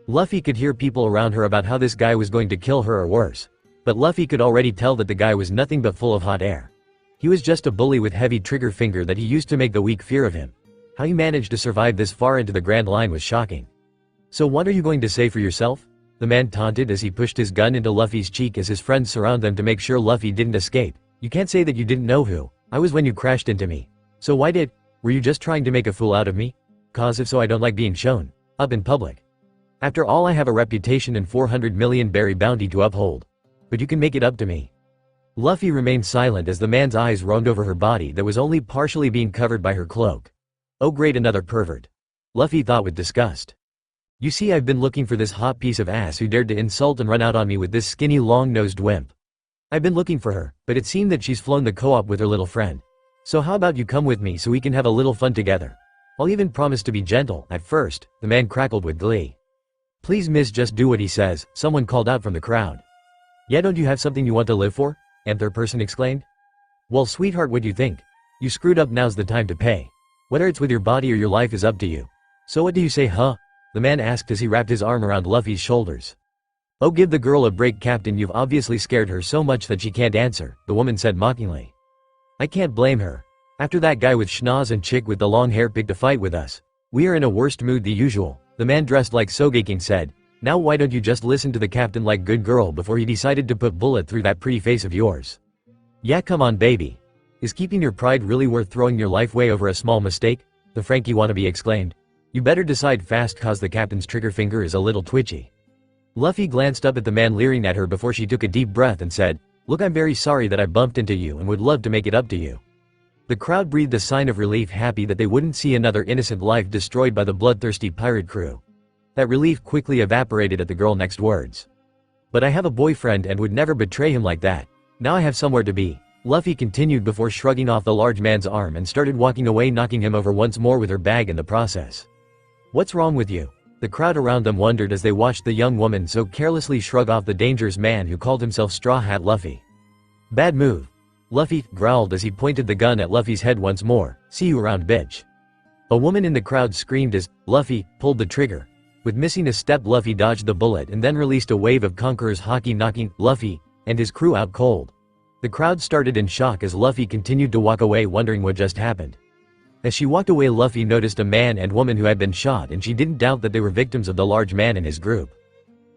Luffy could hear people around her about how this guy was going to kill her or worse. But Luffy could already tell that the guy was nothing but full of hot air. He was just a bully with heavy trigger finger that he used to make the weak fear of him. How he managed to survive this far into the Grand Line was shocking. So what are you going to say for yourself? The man taunted as he pushed his gun into Luffy's cheek as his friends surround them to make sure Luffy didn't escape. You can't say that you didn't know who I was when you crashed into me. So were you just trying to make a fool out of me? Cause if so, I don't like being shown up in public. After all, I have a reputation and 400 million berry bounty to uphold. But you can make it up to me." Luffy remained silent as the man's eyes roamed over her body that was only partially being covered by her cloak. "Oh great, another pervert," Luffy thought with disgust. "You see, I've been looking for this hot piece of ass who dared to insult and run out on me with this skinny long-nosed wimp. I've been looking for her, but it seemed that she's flown the co-op with her little friend. So how about you come with me so we can have a little fun together? I'll even promise to be gentle at first," the man crackled with glee. "Please miss, just do what he says," someone called out from the crowd. "Yeah, don't you have something you want to live for?" another person exclaimed. "Well sweetheart, what do you think? You screwed up, now's the time to pay. Whether it's with your body or your life is up to you. So what do you say, huh?" the man asked as he wrapped his arm around Luffy's shoulders. "Oh give the girl a break, Captain, you've obviously scared her so much that she can't answer," the woman said mockingly. "I can't blame her. After that guy with schnoz and chick with the long hair picked a fight with us, we are in a worse mood than usual," the man dressed like Sogeking said. "Now why don't you just listen to the captain like good girl before he decided to put bullet through that pretty face of yours? Yeah, come on baby. Is keeping your pride really worth throwing your life away over a small mistake?" the Frankie wannabe exclaimed. "You better decide fast, cause the captain's trigger finger is a little twitchy." Luffy glanced up at the man leering at her before she took a deep breath and said, "Look, I'm very sorry that I bumped into you and would love to make it up to you." The crowd breathed a sign of relief, happy that they wouldn't see another innocent life destroyed by the bloodthirsty pirate crew. That relief quickly evaporated at the girl's next words. "But I have a boyfriend and would never betray him like that. Now I have somewhere to be," Luffy continued before shrugging off the large man's arm and started walking away, knocking him over once more with her bag in the process. "What's wrong with you?" the crowd around them wondered as they watched the young woman so carelessly shrug off the dangerous man who called himself Straw Hat Luffy. "Bad move," Luffy growled as he pointed the gun at Luffy's head once more. "See you around, bitch." A woman in the crowd screamed as Luffy pulled the trigger. With missing a step, Luffy dodged the bullet and then released a wave of Conqueror's haki, knocking Luffy and his crew out cold. The crowd started in shock as Luffy continued to walk away, wondering what just happened. As she walked away, Luffy noticed a man and woman who had been shot, and she didn't doubt that they were victims of the large man and his group.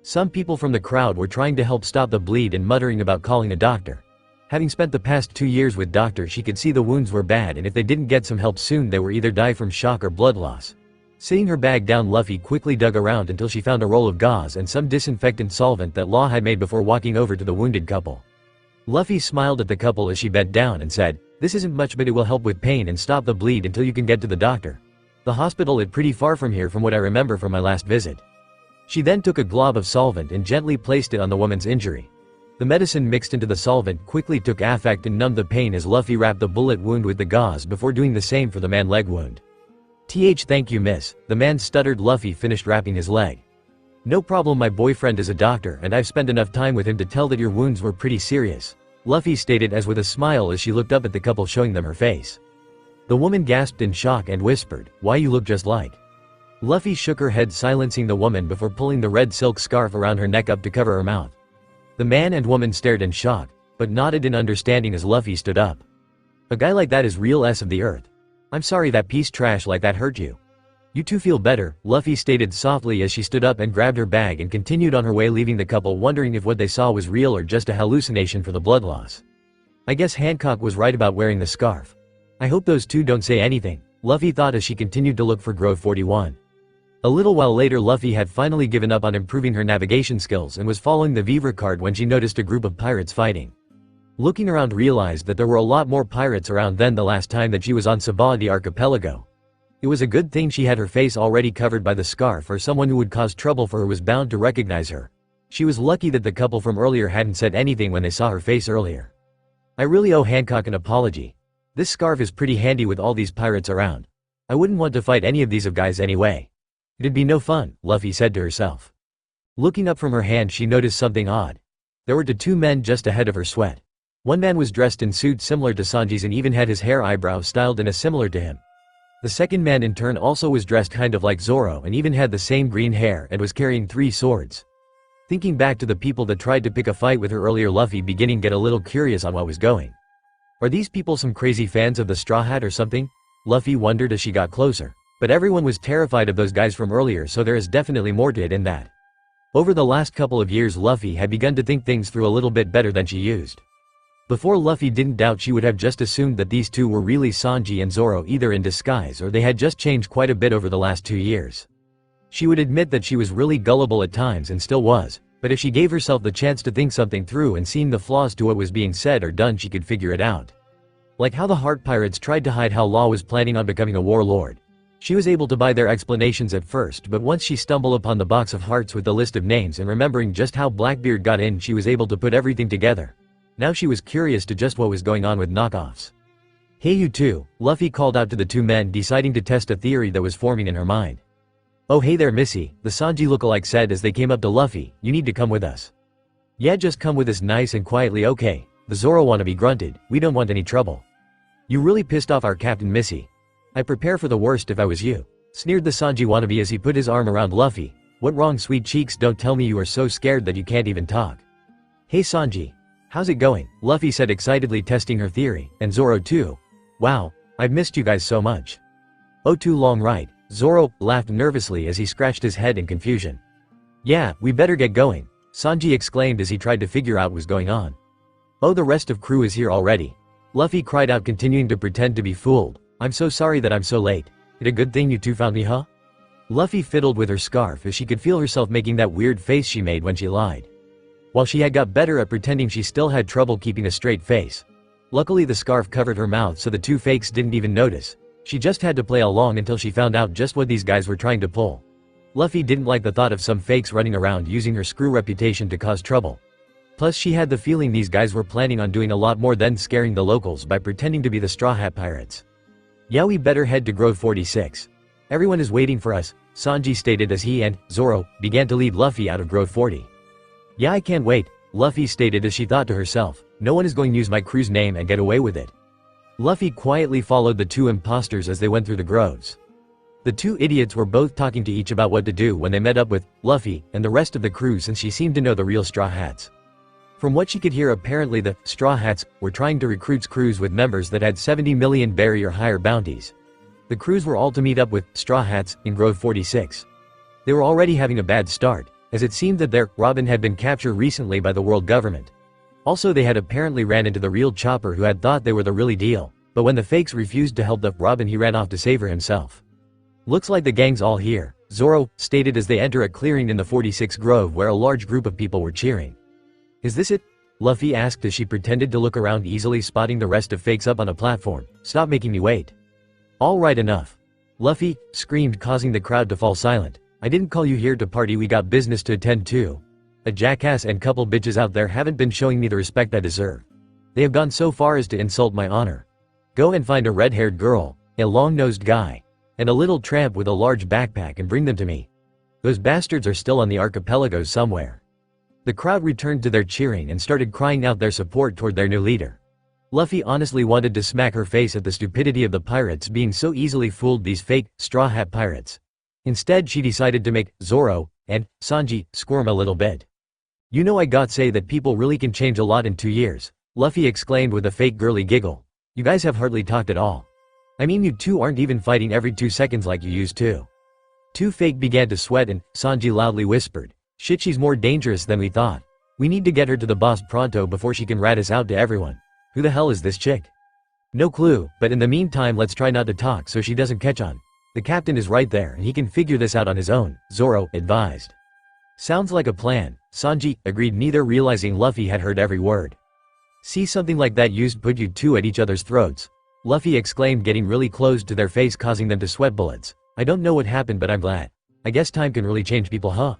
Some people from the crowd were trying to help stop the bleed and muttering about calling a doctor. Having spent the past 2 years with Doctor, she could see the wounds were bad, and if they didn't get some help soon, they were either die from shock or blood loss. Sitting her bag down, Luffy quickly dug around until she found a roll of gauze and some disinfectant solvent that Law had made before walking over to the wounded couple. Luffy smiled at the couple as she bent down and said, "This isn't much, but it will help with pain and stop the bleed until you can get to the doctor. The hospital is pretty far from here from what I remember from my last visit." She then took a glob of solvent and gently placed it on the woman's injury. The medicine mixed into the solvent quickly took effect and numbed the pain as Luffy wrapped the bullet wound with the gauze before doing the same for the man's leg wound. Thank you, miss," the man stuttered. Luffy finished wrapping his leg. "No problem, my boyfriend is a doctor and I've spent enough time with him to tell that your wounds were pretty serious," Luffy stated as with a smile as she looked up at the couple, showing them her face. The woman gasped in shock and whispered, "Why, you look just like." Luffy shook her head, silencing the woman before pulling the red silk scarf around her neck up to cover her mouth. The man and woman stared in shock, but nodded in understanding as Luffy stood up. "A guy like that is real S of the earth. I'm sorry that piece trash like that hurt you. You two feel better," Luffy stated softly as she stood up and grabbed her bag and continued on her way, leaving the couple wondering if what they saw was real or just a hallucination for the blood loss. "I guess Hancock was right about wearing the scarf. I hope those two don't say anything," Luffy thought as she continued to look for Grove 41. A little while later, Luffy had finally given up on improving her navigation skills and was following the Vivre card when she noticed a group of pirates fighting. Looking around, realized that there were a lot more pirates around than the last time that she was on Sabaloady archipelago. It was a good thing she had her face already covered by the scarf, or someone who would cause trouble for her was bound to recognize her. She was lucky that the couple from earlier hadn't said anything when they saw her face earlier. "I really owe Hancock an apology. This scarf is pretty handy with all these pirates around. I wouldn't want to fight any of these guys anyway. It'd be no fun," Luffy said to herself. Looking up from her hand, she noticed something odd. There were two men just ahead of her. Sweat. One man was dressed in suit similar to Sanji's and even had his hair eyebrows styled in a similar to him. The second man in turn also was dressed kind of like Zoro and even had the same green hair and was carrying 3 swords. Thinking back to the people that tried to pick a fight with her earlier, Luffy beginning to get a little curious on what was going. Are these people some crazy fans of the Straw Hat or something? Luffy wondered as she got closer. But everyone was terrified of those guys from earlier, so there is definitely more to it in that. Over the last couple of years, Luffy had begun to think things through a little bit better than she used. Before, Luffy didn't doubt she would have just assumed that these two were really Sanji and Zoro, either in disguise or they had just changed quite a bit over the last 2 years. She would admit that she was really gullible at times and still was, but if she gave herself the chance to think something through and seeing the flaws to what was being said or done, she could figure it out. Like how the Heart Pirates tried to hide how Law was planning on becoming a warlord. She was able to buy their explanations at first, but once she stumbled upon the box of hearts with the list of names and remembering just how Blackbeard got in, she was able to put everything together. Now she was curious to just what was going on with knockoffs. "Hey you two," Luffy called out to the two men, deciding to test a theory that was forming in her mind. "Oh hey there Missy," the Sanji lookalike said as they came up to Luffy, "you need to come with us." "Yeah, just come with us nice and quietly, okay," the Zoro wannabe grunted, "we don't want any trouble." "You really pissed off our captain Missy. I'd prepare for the worst if I was you," sneered the Sanji wannabe as he put his arm around Luffy. "What wrong sweet cheeks, don't tell me you are so scared that you can't even talk." "Hey Sanji. How's it going?" Luffy said excitedly, testing her theory, and Zoro too. "Wow, I've missed you guys so much." "Oh too long right?" Zoro laughed nervously as he scratched his head in confusion. "Yeah, we better get going," Sanji exclaimed as he tried to figure out what was going on. "Oh, the rest of crew is here already," Luffy cried out, continuing to pretend to be fooled. "I'm so sorry that I'm so late. It a good thing you two found me, huh?" Luffy fiddled with her scarf as she could feel herself making that weird face she made when she lied. While she had got better at pretending, she still had trouble keeping a straight face. Luckily the scarf covered her mouth so the two fakes didn't even notice. She just had to play along until she found out just what these guys were trying to pull. Luffy didn't like the thought of some fakes running around using her screw reputation to cause trouble. Plus she had the feeling these guys were planning on doing a lot more than scaring the locals by pretending to be the Straw Hat Pirates. "Yeah, we better head to Grove 46. Everyone is waiting for us," Sanji stated as he and Zoro began to lead Luffy out of Grove 40. "Yeah, I can't wait," Luffy stated as she thought to herself, "no one is going to use my crew's name and get away with it." Luffy quietly followed the two imposters as they went through the groves. The two idiots were both talking to each about what to do when they met up with Luffy and the rest of the crew, since she seemed to know the real Straw Hats. From what she could hear, apparently the Straw Hats were trying to recruit crews with members that had 70 million berry or higher bounties. The crews were all to meet up with Straw Hats in Grove 46. They were already having a bad start, as it seemed that their Robin had been captured recently by the world government. Also they had apparently ran into the real Chopper, who had thought they were the really deal, but when the fakes refused to help the Robin, he ran off to save her himself. "Looks like the gang's all here," Zoro stated as they enter a clearing in the 46 Grove where a large group of people were cheering. "Is this it?" Luffy asked as she pretended to look around, easily spotting the rest of fakes up on a platform. "Stop making me wait." "All right, enough," Luffy screamed, causing the crowd to fall silent. "I didn't call you here to party, we got business to attend to. A jackass and couple bitches out there haven't been showing me the respect I deserve. They have gone so far as to insult my honor. Go and find a red-haired girl, a long-nosed guy, and a little tramp with a large backpack and bring them to me. Those bastards are still on the archipelago somewhere." The crowd returned to their cheering and started crying out their support toward their new leader. Luffy honestly wanted to smack her face at the stupidity of the pirates being so easily fooled, these fake Straw Hat Pirates. Instead she decided to make Zoro and Sanji squirm a little bit. "You know, I got say that people really can change a lot in 2 years," Luffy exclaimed with a fake girly giggle. "You guys have hardly talked at all. I mean, you two aren't even fighting every 2 seconds like you used to." Two fake began to sweat and Sanji loudly whispered, "Shit, she's more dangerous than we thought. We need to get her to the boss pronto before she can rat us out to everyone. Who the hell is this chick?" "No clue, but in the meantime let's try not to talk so she doesn't catch on. The captain is right there and he can figure this out on his own," Zoro advised. "Sounds like a plan," Sanji agreed, neither realizing Luffy had heard every word. "See, something like that used put you two at each other's throats," Luffy exclaimed, getting really close to their face, causing them to sweat bullets. "I don't know what happened, but I'm glad. I guess time can really change people, huh?"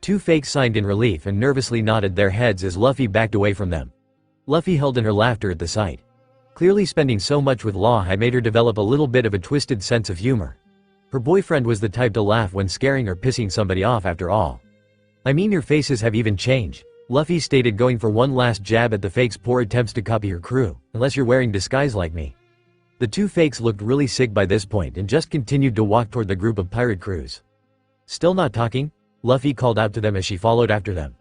Two fakes signed in relief and nervously nodded their heads as Luffy backed away from them. Luffy held in her laughter at the sight. Clearly spending so much with Law had made her develop a little bit of a twisted sense of humor. Her boyfriend was the type to laugh when scaring or pissing somebody off, after all. "I mean, your faces have even changed," Luffy stated, going for one last jab at the fakes' poor attempts to copy her crew. "Unless you're wearing disguise like me." The two fakes looked really sick by this point and just continued to walk toward the group of pirate crews. "Still not talking?" Luffy called out to them as she followed after them.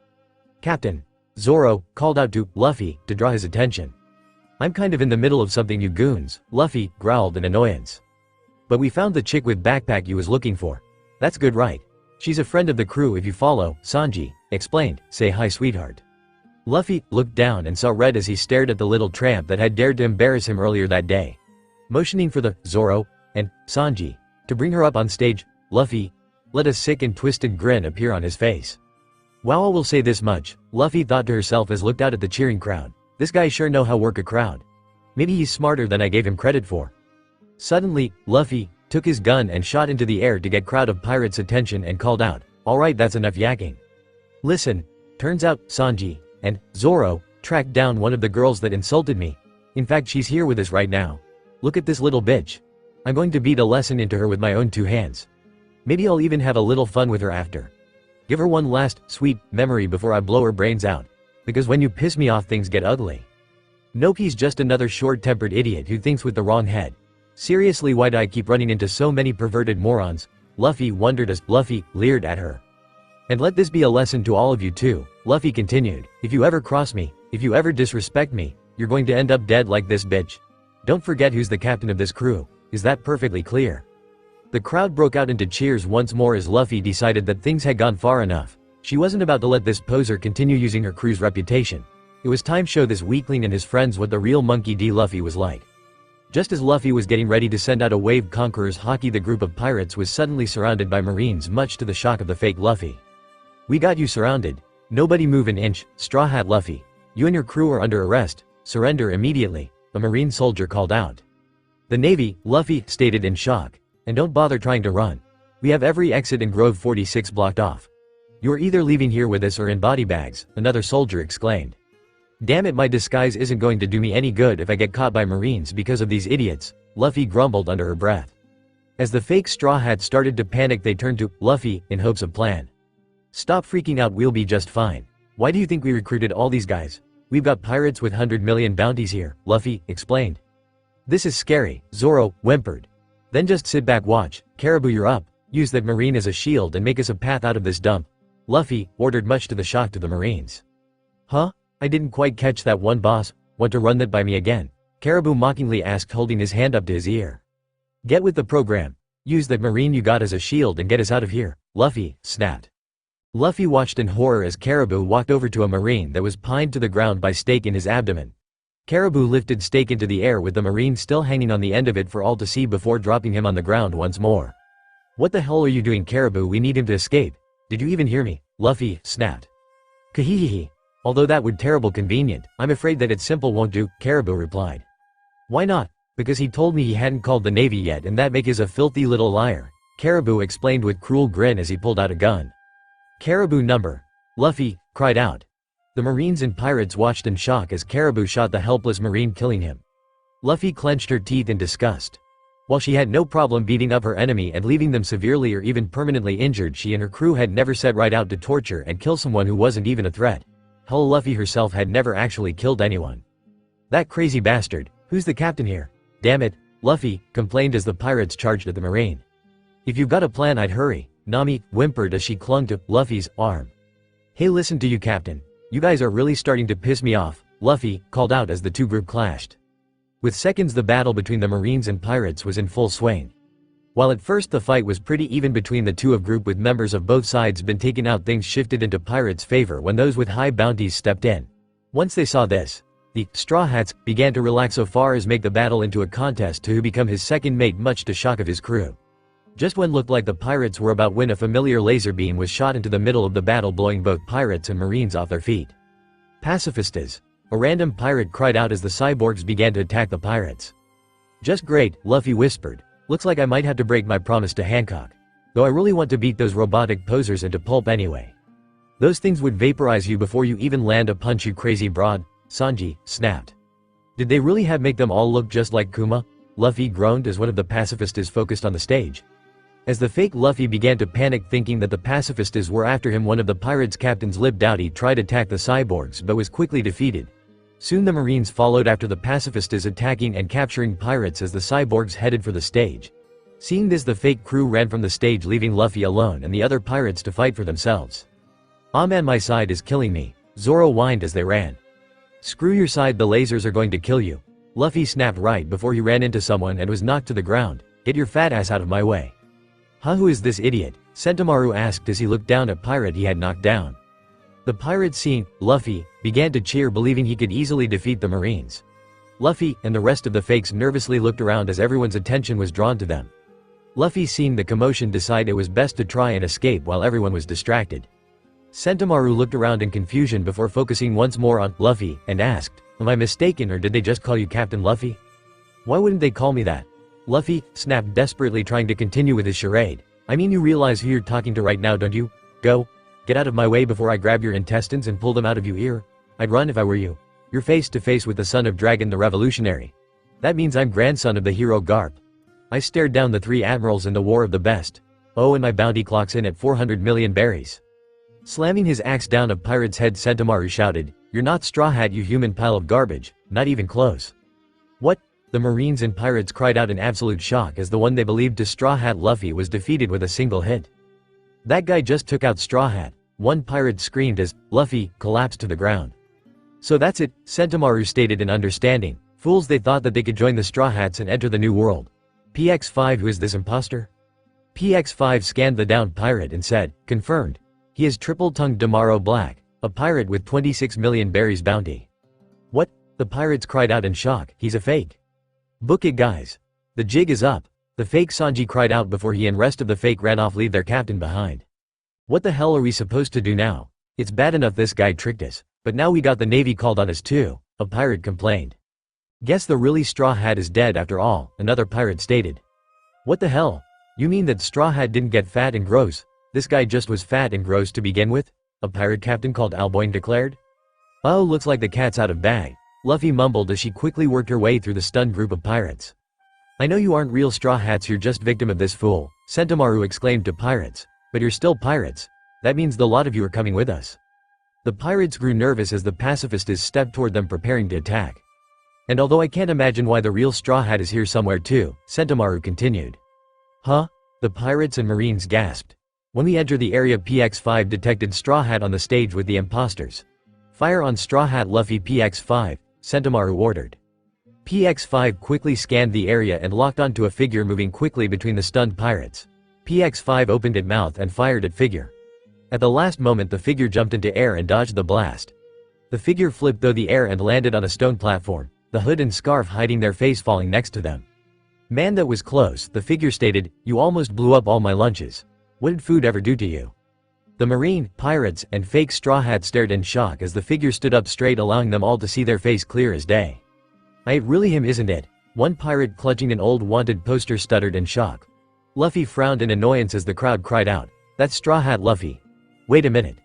"Captain," Zoro called out to Luffy to draw his attention. "I'm kind of in the middle of something, you goons," Luffy growled in annoyance. "But we found the chick with backpack you was looking for. That's good, right? She's a friend of the crew if you follow," Sanji explained. "Say hi, sweetheart." Luffy looked down and saw red as he stared at the little tramp that had dared to embarrass him earlier that day. Motioning for the Zoro and Sanji to bring her up on stage, Luffy let a sick and twisted grin appear on his face. Wow, I will say this much, Luffy thought to herself as looked out at the cheering crowd. This guy sure know how work a crowd. Maybe he's smarter than I gave him credit for. Suddenly, Luffy took his gun and shot into the air to get crowd of pirates' attention and called out, "Alright, that's enough yakking. Listen, turns out, Sanji and Zoro tracked down one of the girls that insulted me. In fact, she's here with us right now. Look at this little bitch. I'm going to beat a lesson into her with my own 2 hands. Maybe I'll even have a little fun with her after. Give her one last, sweet, memory before I blow her brains out. Because when you piss me off things get ugly." Nope, he's just another short-tempered idiot who thinks with the wrong head. Seriously, why do I keep running into so many perverted morons? Luffy wondered as Luffy leered at her. And let this be a lesson to all of you too, Luffy continued. If you ever cross me, if you ever disrespect me, you're going to end up dead like this bitch. Don't forget who's the captain of this crew. Is that perfectly clear? The crowd broke out into cheers once more as Luffy decided that things had gone far enough. She wasn't about to let this poser continue using her crew's reputation. It was time to show this weakling and his friends what the real Monkey D. Luffy was like. Just as Luffy was getting ready to send out a wave conqueror's haki, the group of pirates was suddenly surrounded by marines, much to the shock of the fake Luffy. "We got you surrounded. Nobody move an inch, Straw Hat Luffy. You and your crew are under arrest. Surrender immediately," a marine soldier called out. "The Navy," Luffy stated in shock. "And don't bother trying to run. We have every exit in Grove 46 blocked off. You are either leaving here with us or in body bags," another soldier exclaimed. "Damn it, my disguise isn't going to do me any good if I get caught by marines because of these idiots," Luffy grumbled under her breath. As the fake Straw Hats started to panic, they turned to Luffy in hopes of plan. "Stop freaking out, we'll be just fine. Why do you think we recruited all these guys? We've got pirates with 100 million bounties here," Luffy explained. "This is scary," Zoro whimpered. "Then just sit back, watch. Caribou, you're up. Use that marine as a shield and make us a path out of this dump," Luffy ordered, much to the shock of the marines. "Huh? I didn't quite catch that one, boss. Want to run that by me again?" Caribou mockingly asked, holding his hand up to his ear. "Get with the program. Use that marine you got as a shield and get us out of here," Luffy snapped. Luffy watched in horror as Caribou walked over to a marine that was pinned to the ground by stake in his abdomen. Caribou lifted stake into the air with the marine still hanging on the end of it for all to see before dropping him on the ground once more. "What the hell are you doing, Caribou? We need him to escape. Did you even hear me?" Luffy snapped. "Kahihihi. Although that would terrible convenient, I'm afraid that it's simple won't do," Caribou replied. "Why not?" "Because he told me he hadn't called the Navy yet and that make is a filthy little liar," Caribou explained with cruel grin as he pulled out a gun. "Caribou number!" Luffy cried out. The marines and pirates watched in shock as Caribou shot the helpless marine, killing him. Luffy clenched her teeth in disgust. While she had no problem beating up her enemy and leaving them severely or even permanently injured, she and her crew had never set right out to torture and kill someone who wasn't even a threat. Hell, Luffy herself had never actually killed anyone. "That crazy bastard, who's the captain here? Damn it," Luffy complained as the pirates charged at the marine. "If you've got a plan, I'd hurry," Nami whimpered as she clung to Luffy's arm. "Hey, listen to you, Captain. You guys are really starting to piss me off," Luffy called out as the two groups clashed. With seconds, the battle between the marines and pirates was in full swing. While at first the fight was pretty even between the two of group with members of both sides been taken out, things shifted into pirates' favor when those with high bounties stepped in. Once they saw this, the Straw Hats began to relax so far as make the battle into a contest to who become his second mate, much to shock of his crew. Just when looked like the pirates were about win, a familiar laser beam was shot into the middle of the battle, blowing both pirates and marines off their feet. "Pacifistas!" a random pirate cried out as the cyborgs began to attack the pirates. "Just great," Luffy whispered. "Looks like I might have to break my promise to Hancock. Though I really want to beat those robotic posers into pulp anyway. Those things would vaporize you before you even land a punch, you crazy broad," Sanji snapped. "Did they really make them all look just like Kuma?" Luffy groaned as one of the pacifistas focused on the stage. As the fake Luffy began to panic, thinking that the pacifistas were after him, one of the pirates' captains, Lib Doughty, tried to attack the cyborgs but was quickly defeated. Soon the marines followed after the pacifistas, attacking and capturing pirates as the cyborgs headed for the stage. Seeing this, the fake crew ran from the stage, leaving Luffy alone and the other pirates to fight for themselves. "Aw man, my side is killing me," Zoro whined as they ran. "Screw your side, the lasers are going to kill you," Luffy snapped right before he ran into someone and was knocked to the ground. "Get your fat ass out of my way." "Huh, who is this idiot?" Sentomaru asked as he looked down at pirate he had knocked down. The pirate, seeing Luffy, began to cheer, believing he could easily defeat the marines. Luffy and the rest of the fakes nervously looked around as everyone's attention was drawn to them. Luffy, seeing the commotion, decided it was best to try and escape while everyone was distracted. Sentomaru looked around in confusion before focusing once more on Luffy and asked, "Am I mistaken, or did they just call you Captain Luffy? Why wouldn't they call me that?" Luffy snapped, desperately trying to continue with his charade. "I mean, you realize who you're talking to right now, don't you? Go. Get out of my way before I grab your intestines and pull them out of your ear. I'd run if I were you. You're face to face with the son of Dragon the Revolutionary. That means I'm grandson of the hero Garp. I stared down the 3 admirals in the War of the Best. Oh, and my bounty clocks in at 400 million berries." Slamming his axe down a pirate's head, Sentomaru shouted, "You're not Straw Hat, you human pile of garbage, not even close." "What?" The Marines and pirates cried out in absolute shock as the one they believed to Straw Hat Luffy was defeated with a single hit. "That guy just took out Straw Hat," one pirate screamed as Luffy collapsed to the ground. "So that's it," Sentomaru stated in understanding. "Fools, they thought that they could join the Straw Hats and enter the new world. PX5, who is this imposter?" PX5 scanned the downed pirate and said, "Confirmed. He is triple-tongued Damaro Black, a pirate with 26 million berries bounty." "What?" the pirates cried out in shock. "He's a fake." "Book it, guys. The jig is up," the fake Sanji cried out before he and rest of the fake ran off, leave their captain behind. "What the hell are we supposed to do now? It's bad enough this guy tricked us, but now we got the Navy called on us too," a pirate complained. "Guess the really Straw Hat is dead after all," another pirate stated. "What the hell? You mean that Straw Hat didn't get fat and gross? This guy just was fat and gross to begin with?" a pirate captain called Alboin declared. "Oh, looks like the cat's out of bag," Luffy mumbled as she quickly worked her way through the stunned group of pirates. "I know you aren't real Straw Hats, you're just victim of this fool," Sentomaru exclaimed to pirates. "But you're still pirates. That means the lot of you are coming with us." The pirates grew nervous as the pacifist stepped toward them, preparing to attack. "And although I can't imagine why the real Straw Hat is here somewhere too," Sentomaru continued. "Huh?" the pirates and marines gasped. "When we entered the area, PX5 detected Straw Hat on the stage with the imposters. Fire on Straw Hat Luffy PX5, Sentomaru ordered. PX5 quickly scanned the area and locked onto a figure moving quickly between the stunned pirates. PX5 opened its mouth and fired at figure. At the last moment, the figure jumped into air and dodged the blast. The figure flipped through the air and landed on a stone platform, the hood and scarf hiding their face falling next to them. "Man, that was close," the figure stated. "You almost blew up all my lunches. What did food ever do to you?" The marine, pirates, and fake Straw Hat stared in shock as the figure stood up straight, allowing them all to see their face clear as day. "It really him, isn't it?" one pirate clutching an old wanted poster stuttered in shock. Luffy frowned in annoyance as the crowd cried out, "That's Straw Hat Luffy. Wait a minute.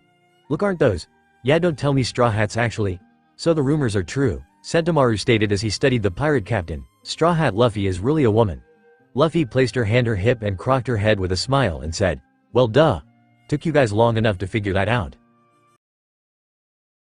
Look, aren't those? Yeah, don't tell me Straw Hats actually. So the rumors are true," Sentomaru stated as he studied the pirate captain. "Straw Hat Luffy is really a woman." Luffy placed her hand on her hip and crocked her head with a smile and said, "Well, duh. Took you guys long enough to figure that out."